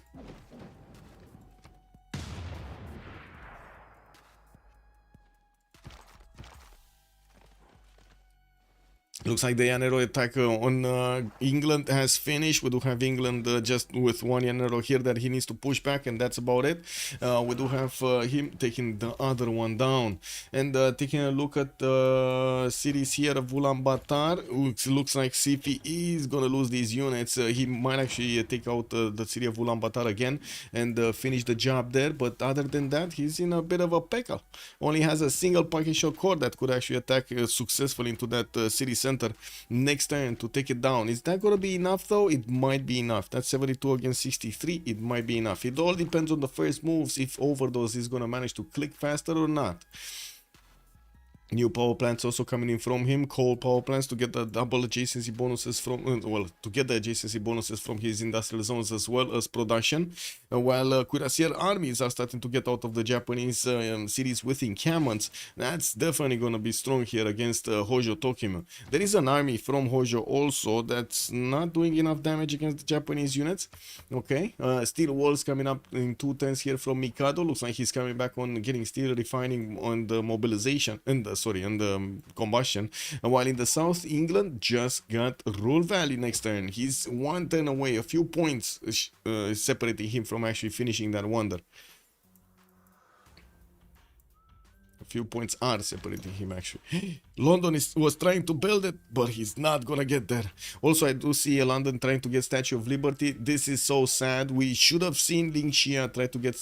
Looks like the Yanero attack on England has finished. We do have England just with one Yanero here that he needs to push back, and that's about it. We do have him taking the other one down. And taking a look at the cities here of Ulaanbaatar, looks like Xiffy is going to lose these units. He might actually take out the city of Ulaanbaatar again and finish the job there. But other than that, he's in a bit of a pickle. Only has a single packet shot core that could actually attack successfully into that city center. center next turn to take it down. Is that gonna be enough though? It might be enough. That's 72 against 63. It might be enough. It all depends on the first moves, if OverDozZ is gonna manage to click faster or not. New power plants also coming in from him, coal power plants to get the double adjacency bonuses from, well, to get the adjacency bonuses from his industrial zones as well as production, while cuirassier armies are starting to get out of the Japanese cities with encampments. That's definitely going to be strong here against Hojo Tokyo. There is an army from Hojo also that's not doing enough damage against the Japanese units. Okay, steel walls coming up in 2 turns here from Mikado. Looks like he's coming back on getting steel refining on the mobilization and the and the combustion, while in the south England just got rule value next turn. He's 1 turn away, a few points separating him from actually finishing that wonder. Few points are separating him actually. London was trying to build it, but he's not gonna get there. Also, I do see London trying to get Statue of Liberty. This is so sad. We should have seen Lin Xia try to get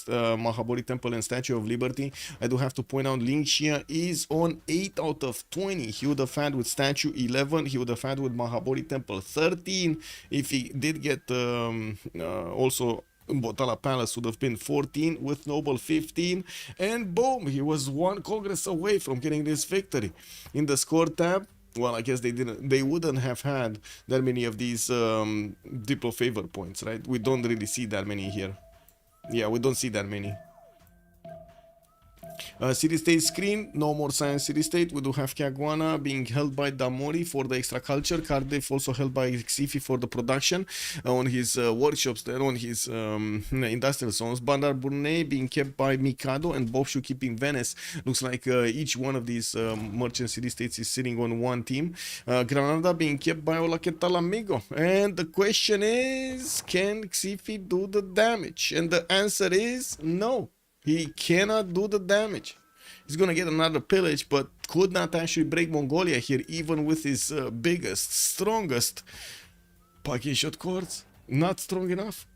Mahabodhi Temple and Statue of Liberty. I do have to point out Lin Xia is on 8 out of 20. He would have had with Statue 11. He would have had with Mahabodhi Temple 13. If he did get also Botala Palace would have been 14, with Noble 15, and boom, he was 1 Congress away from getting this victory. In the score tab, well, I guess they wouldn't have had that many of these Diplo favor points, right? We don't really see that many here. Yeah, we don't see that many. City-state screen, no more science city-state. We do have Caguana being held by Damori for the extra culture. Cardiff also held by Xiffy for the production on his workshops there, on his industrial zones. Bandar Brunei being kept by Mikado and Boubsho keeping Venice. Looks like each one of these merchant city-states is sitting on 1 team. Granada being kept by Hola Que Tal Amigo. And the question is, can Xiffy do the damage? And the answer is no. He cannot do the damage. He's gonna get another pillage, but could not actually break Mongolia here, even with his biggest, strongest parking shot cords. Not strong enough.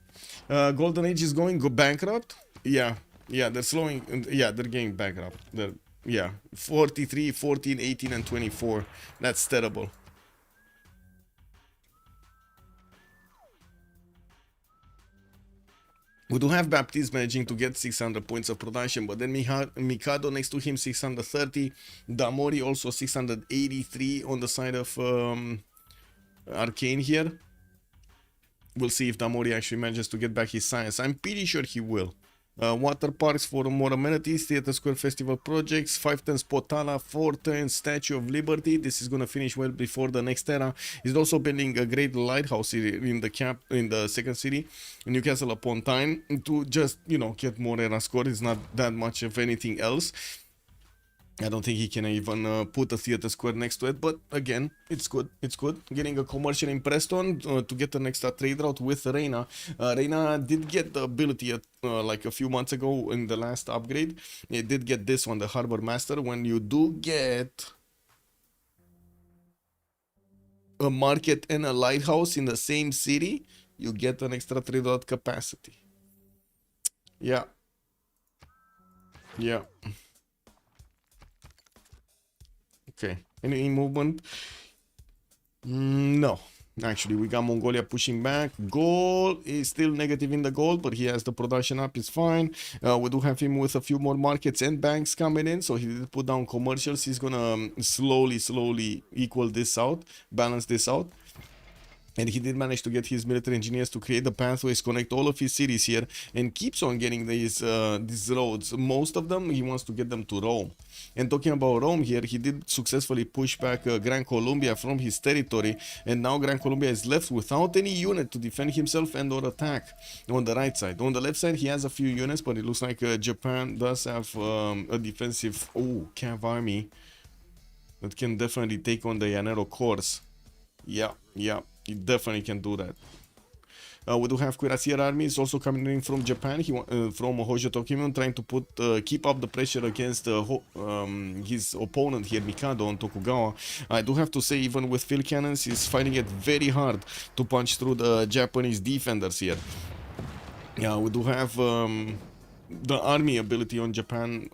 Golden Age is going bankrupt. Yeah, they're slowing. Yeah, they're getting bankrupt. Yeah, 43, 14, 18, and 24. That's terrible. We do have Baptiste managing to get 600 points of production, but then Mikado next to him 630, Damori also 683 on the side of Arcane here. We'll see if Damori actually manages to get back his science. I'm pretty sure he will. Water parks for more amenities, Theatre Square Festival projects, 5 turns Potala, 4 turns Statue of Liberty. This is gonna finish well before the next era. He's also building a great lighthouse in the second city, Newcastle upon Tyne, to just, you know, get more era score. It's not that much of anything else. I don't think he can even put a Theatre Square next to it, but again, it's good. It's good. Getting a commercial in Preston to get an extra trade route with Reina. Reina did get the ability like a few months ago in the last upgrade. It did get this one, the Harbor Master. When you do get a market and a lighthouse in the same city, you get an extra trade route capacity. Yeah. Yeah. Okay, any movement? No, actually, we got Mongolia pushing back. Gaul is still negative in the gold, but he has the production up, it's fine. We do have him with a few more markets and banks coming in, so he did put down commercials. He's gonna slowly equal this out, balance this out. And he did manage to get his military engineers to create the pathways, connect all of his cities here, and keeps on getting these roads. Most of them, he wants to get them to Rome. And talking about Rome here, he did successfully push back Gran Colombia from his territory, and now Gran Colombia is left without any unit to defend himself and or attack on the right side. On the left side, he has a few units, but it looks like Japan does have a defensive cav army that can definitely take on the Llanero corps. Yeah. He definitely can do that. We do have cuirassier armies also coming in from Japan. From Hojo Tokyo, trying to keep up the pressure against his opponent here, Mikado on Tokugawa. I do have to say, even with field cannons, he's finding it very hard to punch through the Japanese defenders here. Yeah, we do have the army ability on Japan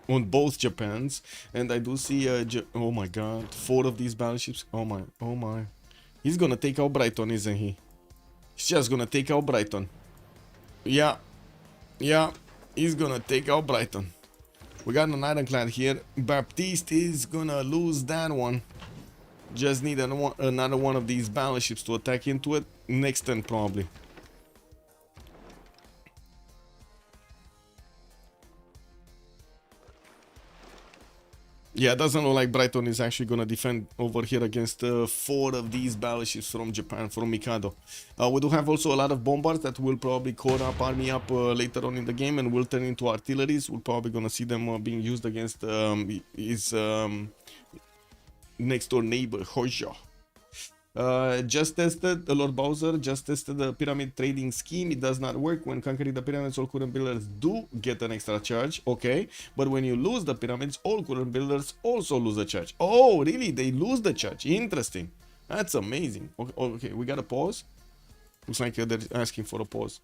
on both Japans, and I do see oh my god, 4 of these battleships. Oh my, oh my. He's gonna take out Brighton, isn't he? He's just gonna take out Brighton. Yeah, yeah, he's gonna take out Brighton. We got an ironclad here. Baptiste is gonna lose that one. Just need another one of these battleships to attack into it. Next turn, probably. Yeah, it doesn't look like Brighton is actually gonna defend over here against 4 of these battleships from Japan, from Mikado. We do have also a lot of bombards that will probably core up, army up later on in the game, and will turn into artilleries. We're probably gonna see them being used against his next door neighbor, Hojo. Just tested, Lord Bowser just tested the pyramid trading scheme. It does not work. When conquering the pyramids, all current builders do get an extra charge. Okay, but when you lose the pyramids, all current builders also lose a charge. Oh, really? They lose the charge. Interesting. That's amazing. Okay, we got a pause. Looks like they're asking for a pause.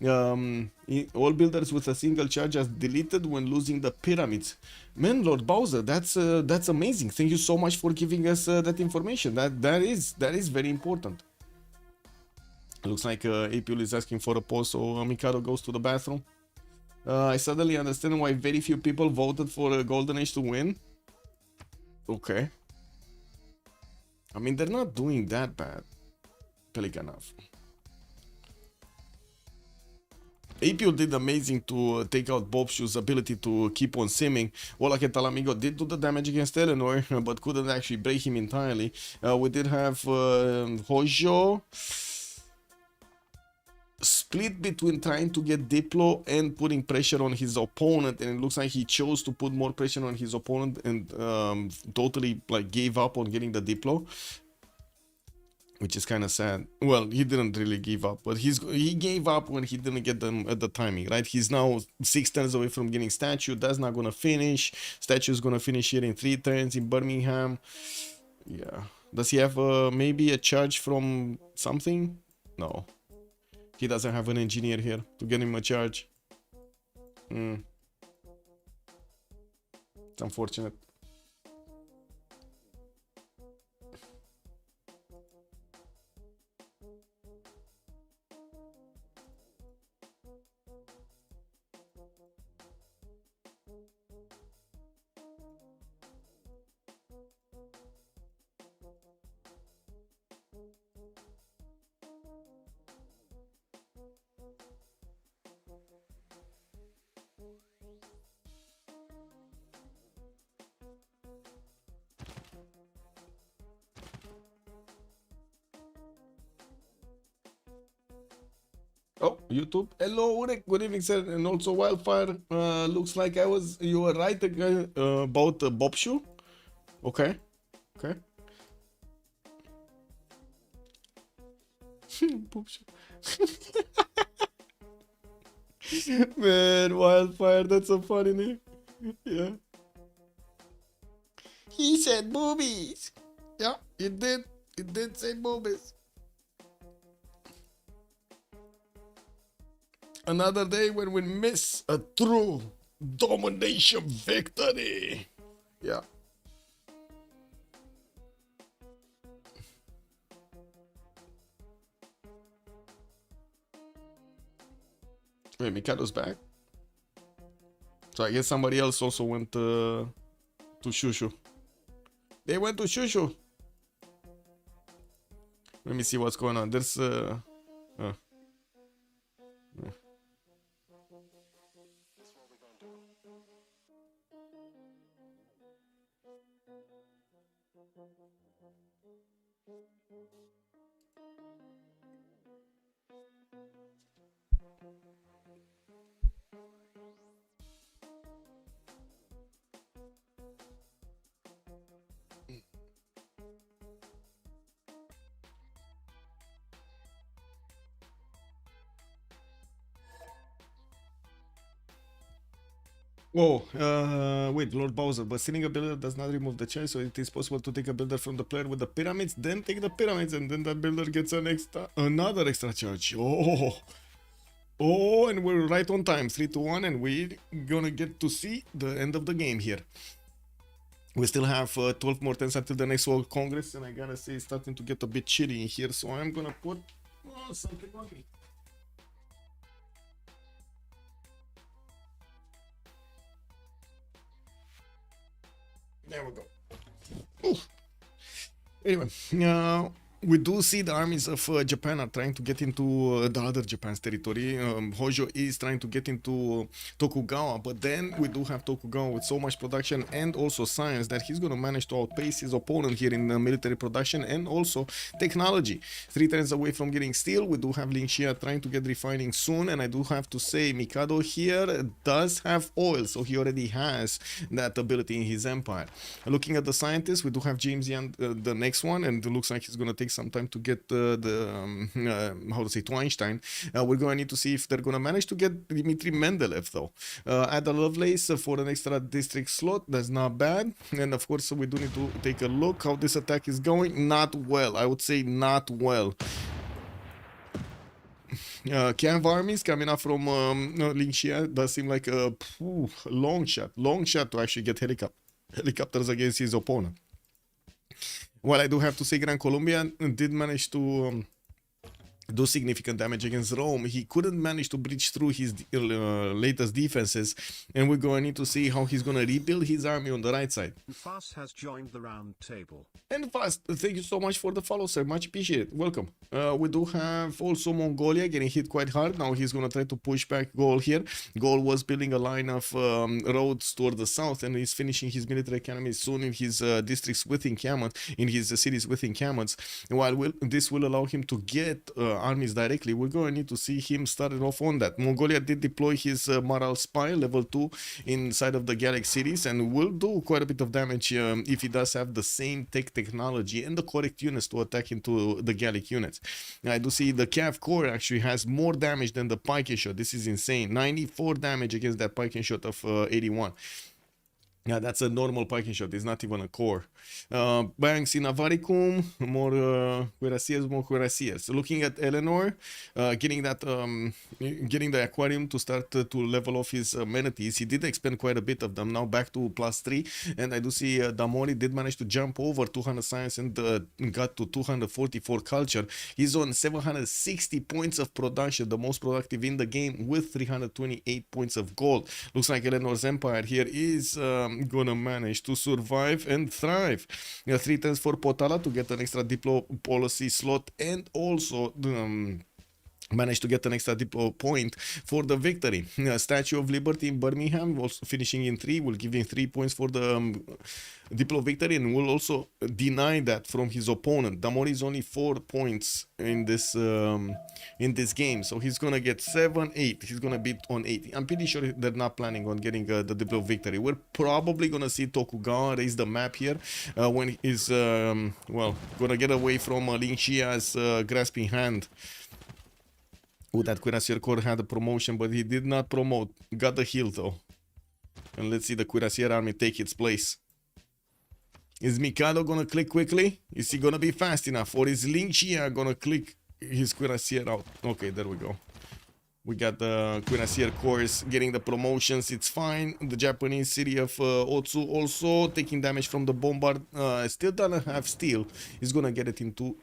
All builders with a single charge are deleted when losing the pyramids. Man, Lord Bowser, that's amazing. Thank you so much for giving us that information. That is very important. Looks like Apeul is asking for a pause, so Mikado goes to the bathroom. I suddenly understand why very few people voted for Golden Age to win. Okay. I mean, they're not doing that bad. Pelikanov. Apeul did amazing to take out Boubsho's ability to keep on simming. Walla que tal amigo did do the damage against Eleanor, but couldn't actually break him entirely. We did have Hojo split between trying to get Diplo and putting pressure on his opponent, and it looks like he chose to put more pressure on his opponent and totally like gave up on getting the Diplo. Which is kind of sad. Well, he didn't really give up, but he gave up when he didn't get them at the timing, right? He's now 6 turns away from getting statue. That's not gonna finish. Statue is gonna finish here in 3 turns in Birmingham. Yeah. Does he have maybe a charge from something? No. He doesn't have an engineer here to get him a charge. It's unfortunate. Oh, YouTube. Hello, Urek. Good evening, sir. And also Wildfire. Looks like you were right again, about Boubsho. Okay. Okay. Boubsho. Man, Wildfire, that's a funny name. Yeah. He said boobies. Yeah, it did. It did say boobies. Another day when we miss a true domination victory. Yeah. Wait, Mikado's back. So I guess somebody else also went to Shushu. They went to Shushu. Let me see what's going on. There's wait, Lord Bowser, but stealing a builder does not remove the choice, so it is possible to take a builder from the player with the pyramids, then take the pyramids, and then that builder gets another extra charge. Oh, Oh, and we're right on time, 3-1, and we're gonna get to see the end of the game here. We still have 12 more turns until the next World Congress, and I gotta say it's starting to get a bit chilly in here, so I'm gonna put something on me. There we go. Oof. Anyway, we do see the armies of Japan are trying to get into the other Japan's territory. Hojo is trying to get into Tokugawa, but then we do have Tokugawa with so much production and also science that he's going to manage to outpace his opponent here in military production and also technology. 3 turns away from getting steel. We do have Lin Xia trying to get refining soon, and I do have to say Mikado here does have oil, so he already has that ability in his empire. Looking at the scientists, we do have James Yan, the next one, and it looks like he's going to take some time to get how to say, to Einstein. We're going to need to see if they're going to manage to get Dmitry Mendeleev though. Add a Lovelace for an extra district slot. That's not bad. And of course we do need to take a look how this attack is going. Not well, I would say not well. Cav armies coming up from Lin Xia does seem like a long shot to actually get helicopters against his opponent. Well, I do have to say Gran Colombia did manage to do significant damage against Rome. He couldn't manage to breach through his latest defenses, and we're going to need to see how he's going to rebuild his army on the right side. Fast has joined the round table. And Fast, thank you so much for the follow, sir. Much appreciated. Welcome. We do have also Mongolia getting hit quite hard. Now he's going to try to push back Gaul here. Gaul was building a line of roads toward the south, and he's finishing his military economy soon in his districts with encampment, in his cities with encampments. While this will allow him to get armies directly, we're going to need to see him started off on that. Mongolia did deploy his Maral Spy level 2 inside of the Gallic cities, and will do quite a bit of damage if he does have the same technology and the correct units to attack into the Gallic units. I do see the Cav Corps actually has more damage than the Pike shot. This is insane. 94 damage against that Pike shot of 81. Yeah, that's a normal Pike shot. It's not even a core. Banks in Avaricum, more cuirassiers. So looking at Eleanor, getting the aquarium to start to level off his amenities. He did expend quite a bit of them. Now back to +3, and I do see Damori did manage to jump over 200 science and got to 244 culture. He's on 760 points of production, the most productive in the game, with 328 points of gold. Looks like Eleanor's empire here is gonna manage to survive and thrive. 3 turns for Potala to get an extra diplo policy slot, and also managed to get an extra diplo point for the victory. Statue of Liberty in Birmingham, also finishing in 3, will give him 3 points for the diplo victory, and will also deny that from his opponent. Damori is only 4 points in this game, so he's gonna get 7, 8. He's gonna beat on 8. I'm pretty sure they're not planning on getting the diplo victory. We're probably gonna see Tokugawa raise the map here when he's well, gonna get away from Lin Xia's grasping hand. Oh, that Cuirassier Corps had a promotion, but he did not promote. Got the heal though. And let's see the Cuirassier army take its place. Is Mikado gonna click quickly? Is he gonna be fast enough? Or is Lin Xia gonna click his Cuirassier out? Okay, there we go. We got the Cuirassier Corps getting the promotions. It's fine. The Japanese city of Otsu also taking damage from the bombard. Still doesn't have steel. He's gonna get it in 2.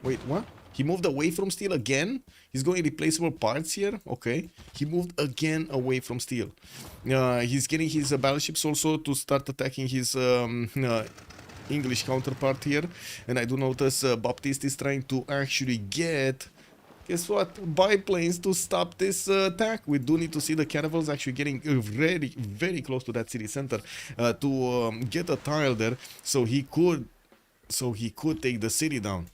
Wait, what? He moved away from steel again? He's going replaceable parts here? Okay. He moved again away from steel. He's getting his battleships also to start attacking his English counterpart here. And I do notice Baptiste is trying to actually get, guess what, biplanes to stop this attack. We do need to see the caravels actually getting very, very close to that city center to get a tile there, so he could take the city down.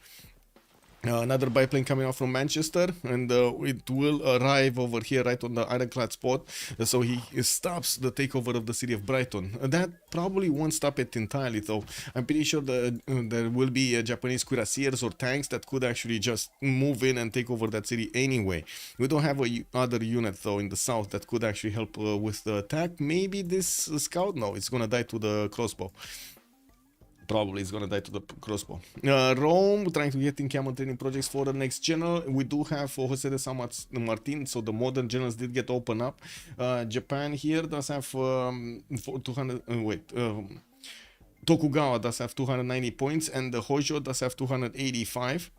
Another biplane coming out from Manchester, and it will arrive over here right on the ironclad spot, so he stops the takeover of the city of Brighton. That probably won't stop it entirely though. I'm pretty sure that there will be Japanese cuirassiers or tanks that could actually just move in and take over that city anyway. We don't have other unit though in the south that could actually help with the attack. Maybe this scout? No, it's gonna die to the crossbow. Probably is gonna die to the crossbow. Rome trying to get in camel training projects for the next general. We do have Jose de San Martin, so the modern generals did get open up. Japan here does have 200. Tokugawa does have 290 points, and the Hojo does have 285.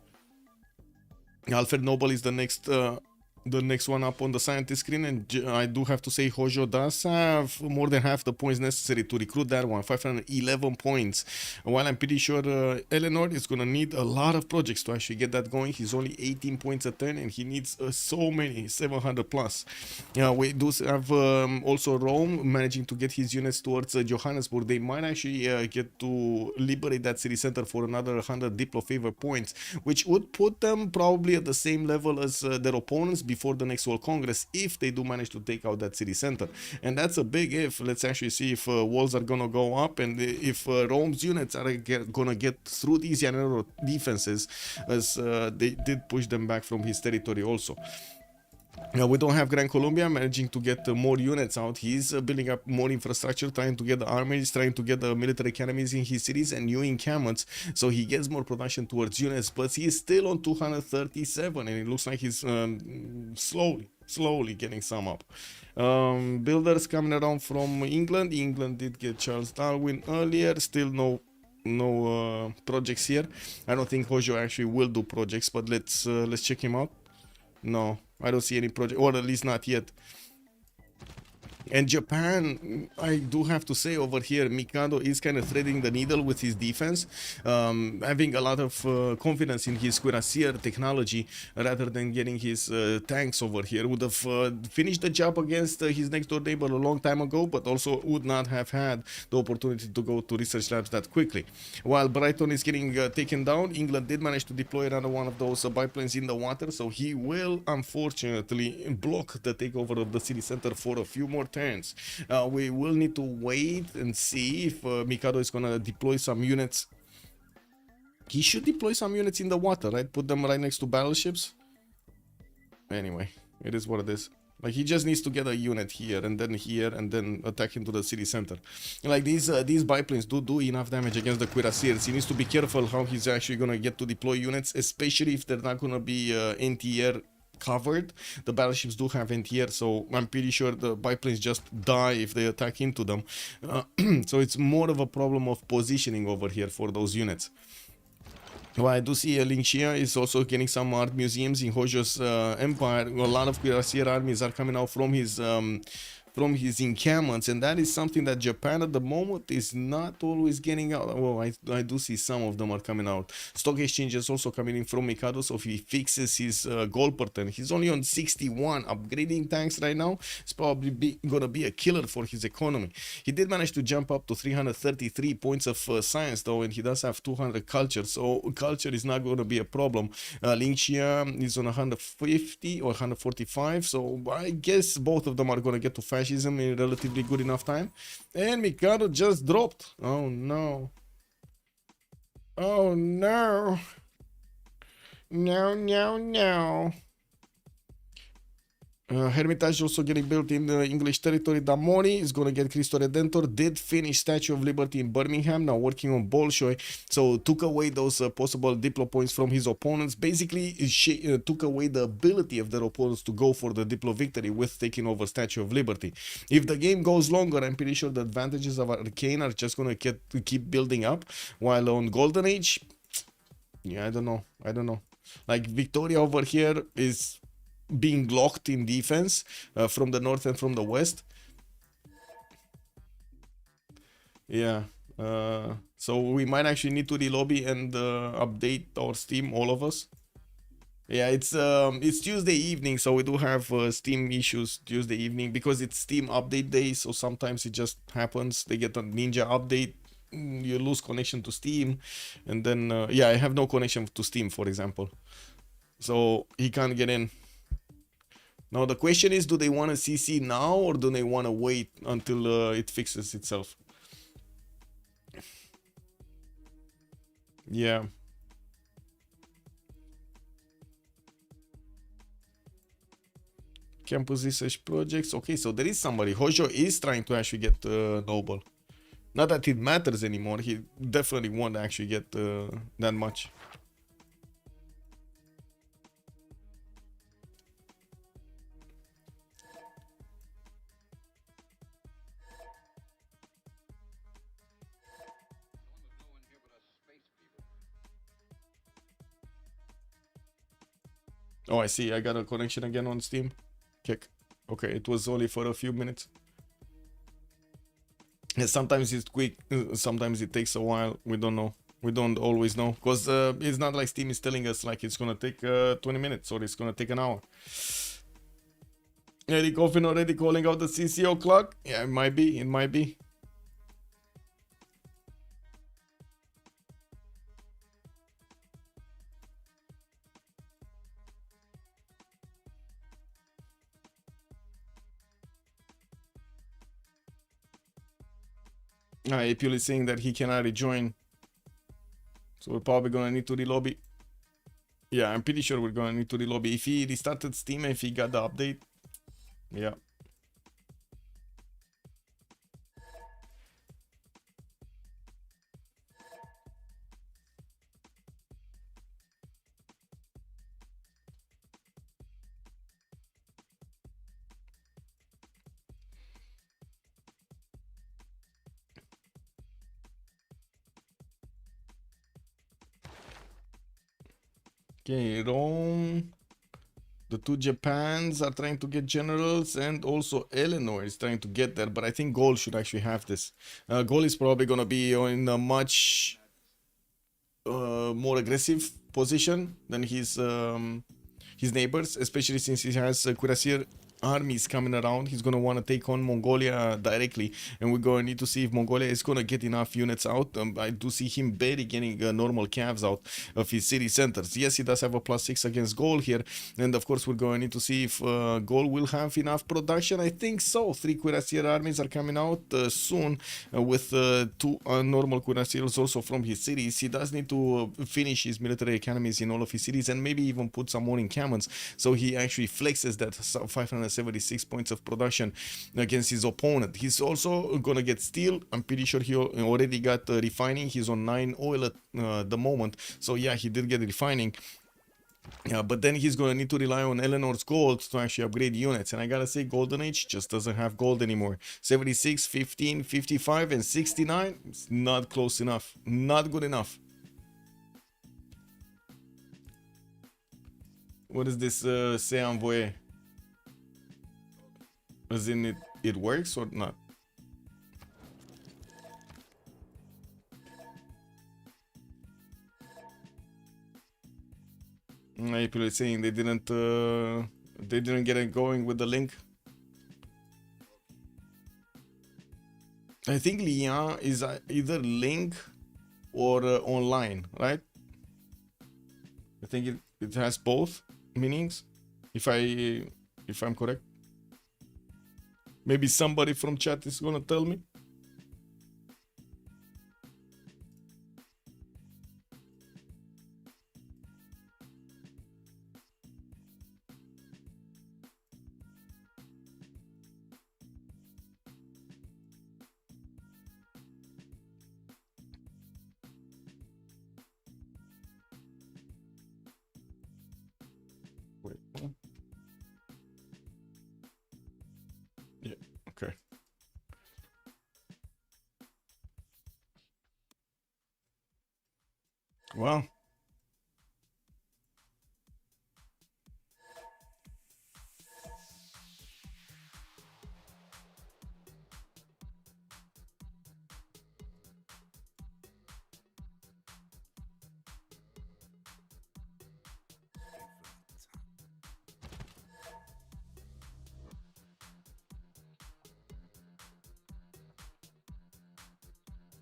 Alfred Nobel is the next one up on the scientist screen, and I do have to say Hojo does have more than half the points necessary to recruit that one, 511 points, while I'm pretty sure Eleanor is gonna need a lot of projects to actually get that going. He's only 18 points a turn and he needs so many, 700 plus. We do have also Rome managing to get his units towards Johannesburg. They might actually get to liberate that city center for another 100 Diplo favor points, which would put them probably at the same level as their opponents before the next World Congress, if they do manage to take out that city center. And that's a big if. Let's actually see if walls are gonna go up and if Rome's units are gonna get through these Eleanor defenses, as they did push them back from his territory also. We don't have Gran Colombia managing to get more units out. He's building up more infrastructure, trying to get the armies, trying to get the military academies in his cities and new encampments, so he gets more production towards units, but he's still on 237 and it looks like he's slowly getting some up. Builders coming around from England. England did get Charles Darwin earlier, still no projects here. I don't think Hojo actually will do projects, but let's check him out. No, I don't see any project, or at least not yet. And Japan, I do have to say over here, Mikado is kind of threading the needle with his defense, having a lot of confidence in his cuirassier technology rather than getting his tanks over here. Would have finished the job against his next door neighbor a long time ago, but also would not have had the opportunity to go to research labs that quickly. While Brighton is getting taken down, England did manage to deploy another one of those biplanes in the water, so he will unfortunately block the takeover of the city center for a few more turns. We will need to wait and see if Mikado is gonna deploy some units. He should deploy some units in the water, right? Put them right next to battleships. Anyway, it is what it is. Like, he just needs to get a unit here and then attack into the city center. Like, these biplanes do enough damage against the cuirassiers. He needs to be careful how he's actually gonna get to deploy units, especially if they're not gonna be anti-air covered. The battleships do have anti-air, so I'm pretty sure the biplanes just die if they attack into them. So it's more of a problem of positioning over here for those units. Well, I do see Lin Xia is also getting some art museums in Hojo's empire. A lot of cuirassier armies are coming out from his encampments, and that is something that Japan at the moment is not always getting out. Well, I do see some of them are coming out. Stock exchanges also coming in from Mikado, so if he fixes his gold per turn, he's only on 61. Upgrading tanks right now is probably gonna be a killer for his economy. He did manage to jump up to 333 points of science though, and he does have 200 culture, so culture is not gonna be a problem. Lin Xia is on 150 or 145, so I guess both of them are gonna get to fashion in a relatively good enough time. And Mikado just dropped. Oh no. Oh no. No. Hermitage also getting built in the English territory. Damori is going to get Cristo Redentor. Did finish Statue of Liberty in Birmingham. Now working on Bolshoi. So took away those possible Diplo points from his opponents. Basically, she took away the ability of their opponents to go for the Diplo victory with taking over Statue of Liberty. If the game goes longer, I'm pretty sure the advantages of Arcane are just going to keep building up. While on Golden Age, yeah, I don't know. Like, Victoria over here is being locked in defense from the north and from the west. Yeah, so we might actually need to relobby and update our Steam, all of us. Yeah, it's Tuesday evening, so we do have Steam issues Tuesday evening because it's Steam update day, so sometimes it just happens. They get a Ninja update, you lose connection to Steam, and then yeah, I have no connection to Steam, for example, so he can't get in. Now the question is, do they want to CC now or do they want to wait until it fixes itself? Yeah. Campus research projects. Okay, so there is somebody. Hojo is trying to actually get Noble. Not that it matters anymore. He definitely won't actually get that much. Oh, I see. I got a connection again on Steam. Kick. Okay, it was only for a few minutes. Yeah, sometimes it's quick, sometimes it takes a while. We don't know. We don't always know. Because it's not like Steam is telling us like it's gonna take 20 minutes or it's gonna take an hour. Eddie Coffin already calling out the CCO clock? Yeah, it might be. It might be. Apeul is saying that he cannot rejoin. So we're probably gonna need to relobby. Yeah, I'm pretty sure we're gonna need to relobby. If he restarted Steam, if he got the update. Yeah. Okay, Rome. The two Japans are trying to get generals, and also Eleanor is trying to get there, but I think Gaul should actually have this. Gaul is probably gonna be in a much more aggressive position than his neighbors, especially since he has cuirassier armies coming around. He's gonna want to take on Mongolia directly, and we're gonna need to see if Mongolia is gonna get enough units out. I do see him barely getting normal calves out of his city centers. Yes, he does have a +6 against Gaul here, and of course we're gonna need to see if Gaul will have enough production. I think so. 3 cuirassier armies are coming out soon with 2 normal cuirassiers also from his cities. He does need to finish his military academies in all of his cities and maybe even put some more in cannons, so he actually flexes that 576 points of production against his opponent. He's also gonna get steel. I'm pretty sure he already got refining. He's on 9 oil at the moment, so yeah, he did get refining. Yeah, but then he's gonna need to rely on Eleanor's gold to actually upgrade units, and I gotta say Golden Age just doesn't have gold anymore. 76, 15, 55 and 69, it's not close enough, not good enough. What is this say envoy? As in it works or not? People are saying they didn't get it going with the link. I think Lin is either link or online, right? I think it has both meanings, if I'm correct. Maybe somebody from chat is gonna tell me. Wait. Yeah. Okay.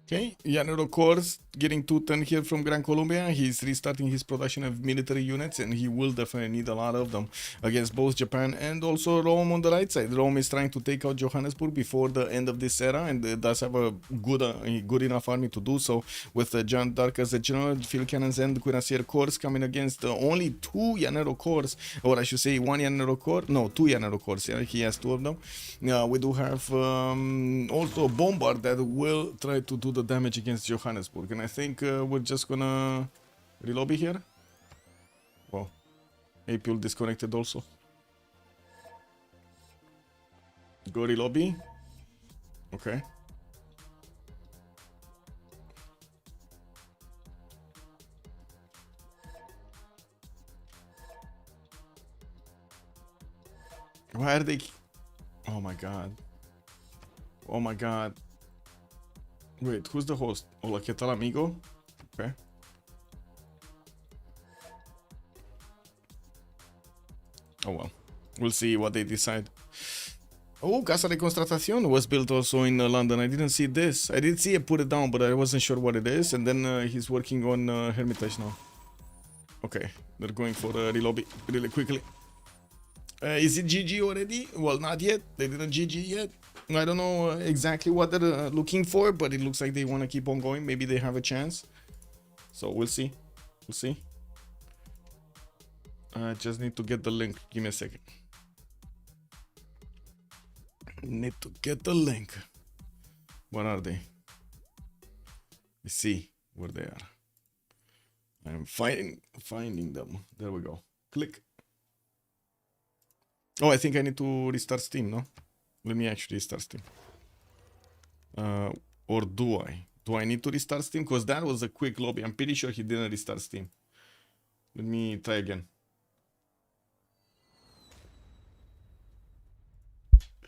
Okay, Yanero Course getting 210 here from Gran Colombia. He's restarting his production of military units, and he will definitely need a lot of them against both Japan and also Rome on the right side. Rome is trying to take out Johannesburg before the end of this era, and does have a good enough army to do so with John Dark as a general, field cannons, and Cuirassier Corps coming against only 2 Yanero Corps, or I should say 1 Yanero Corps. No, 2 Yanero Corps. Yeah, he has 2 of them. We do have also a Bombard that will try to do the damage against Johannesburg, and I think we're just gonna relobby here. Well, Apeul disconnected also. Go relobby. Okay. Why are they? Oh my god. Oh my god. Wait, who's the host? Hola, ¿qué tal, amigo? Okay. Oh well. We'll see what they decide. Oh, Casa de Constatación was built also in London. I didn't see this. I did see it put it down, but I wasn't sure what it is. And then he's working on Hermitage now. Okay, they're going for relobby really quickly. Is it GG already? Well, not yet. They didn't GG yet. I don't know exactly what they're looking for, but it looks like they want to keep on going. Maybe they have a chance. So we'll see. We'll see. I just need to get the link. Give me a second. Need to get the link. Where are they? Let's see where they are. I'm finding them. There we go. Click. Oh, I think I need to restart Steam, no? Let me actually restart Steam. Or do I? Do I need to restart Steam? Because that was a quick lobby. I'm pretty sure he didn't restart Steam. Let me try again.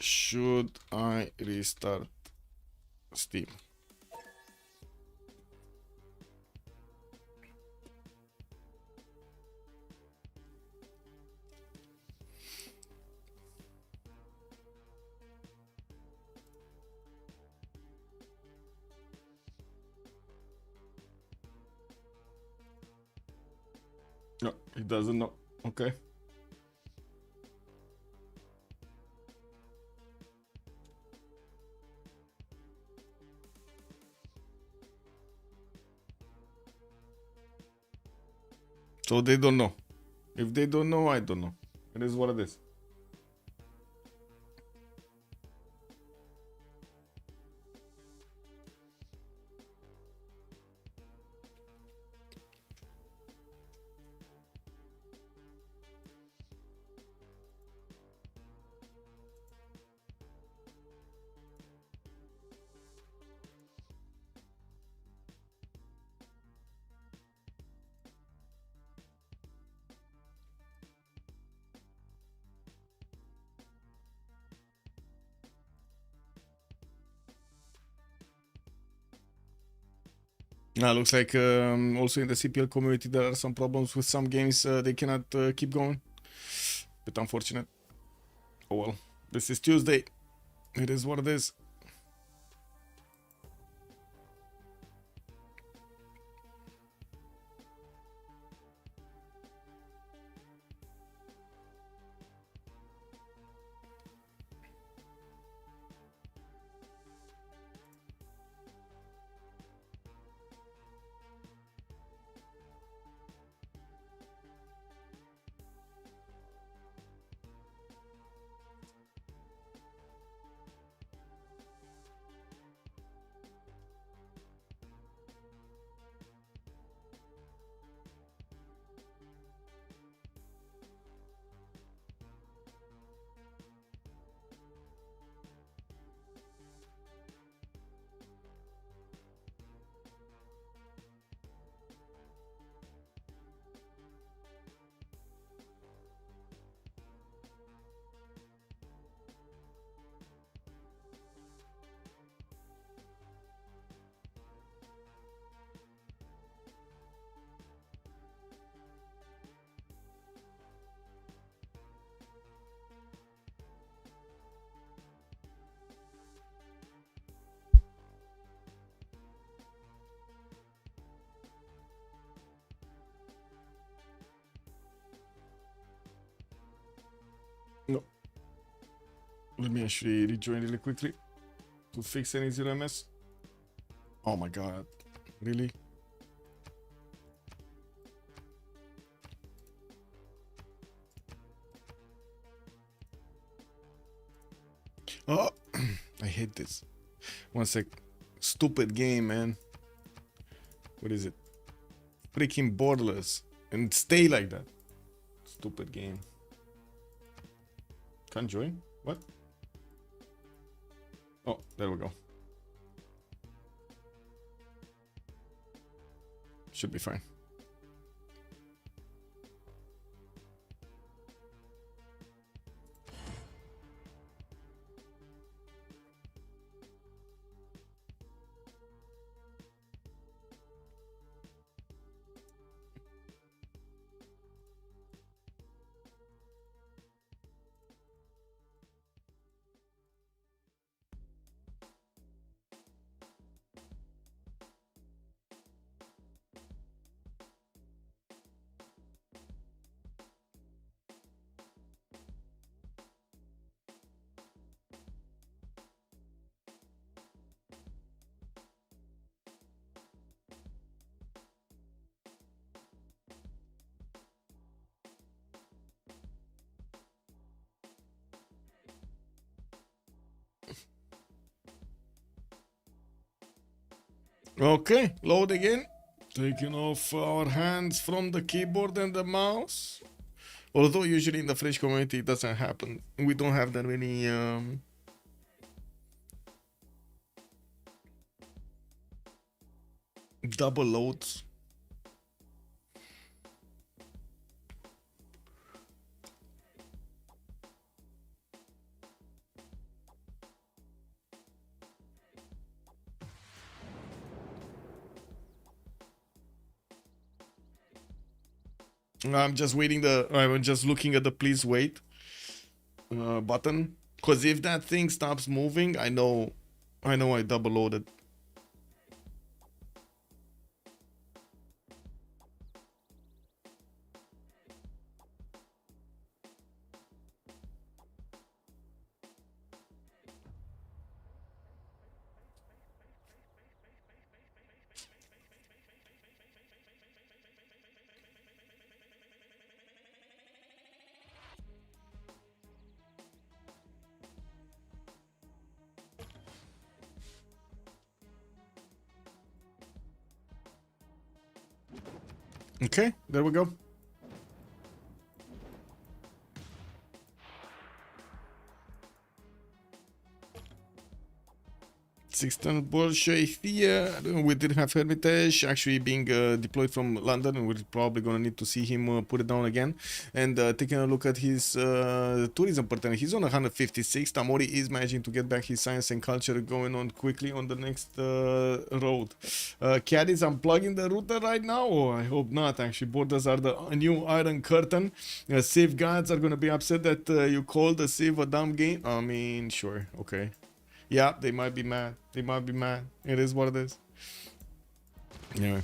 Should I restart Steam? No, he doesn't know. Okay. So they don't know. If they don't know, I don't know. It is what it is. Looks like also in the CPL community there are some problems with some games. They cannot keep going. Bit unfortunate. Oh well, this is Tuesday. It is what it is. No. Let me actually rejoin really quickly to fix any 0ms. Oh my god. Really? Oh, I hate this. One sec. Stupid game, man. What is it? Freaking borderless. And stay like that. Stupid game. Can't join? What? Oh, there we go. Should be fine. Okay, load again. Taking off our hands from the keyboard and the mouse. Although usually in the French community it doesn't happen. We don't have that many double loads. I'm just waiting I'm just looking at the please wait button. Because if that thing stops moving, I know I double loaded. Okay, there we go. Sixth Bolshoi here. We did have Hermitage actually being deployed from London, and we're probably gonna need to see him put it down again. And taking a look at his tourism partner, he's on 156. Damori is managing to get back his science and culture going on quickly on the next road. Cad is unplugging the router right now? Oh, I hope not. Actually, borders are the new Iron Curtain. Civ gods are gonna be upset that you called the Civ a dumb game. I mean, sure, okay. Yeah, they might be mad. They might be mad. It is what it is. Yeah.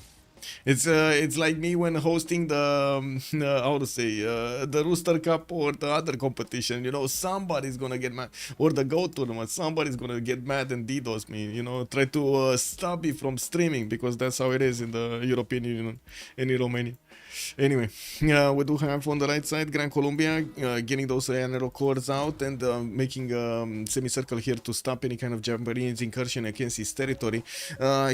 It's like me when hosting the how to say the Rooster Cup or the other competition. You know, somebody's gonna get mad, or the Go tournament. Somebody's gonna get mad and DDoS me. You know, try to stop me from streaming, because that's how it is in the European Union and in Romania. Anyway, we do have on the right side Gran Colombia getting those Eleanor cores out and making a semicircle here to stop any kind of Japanese incursion against his territory.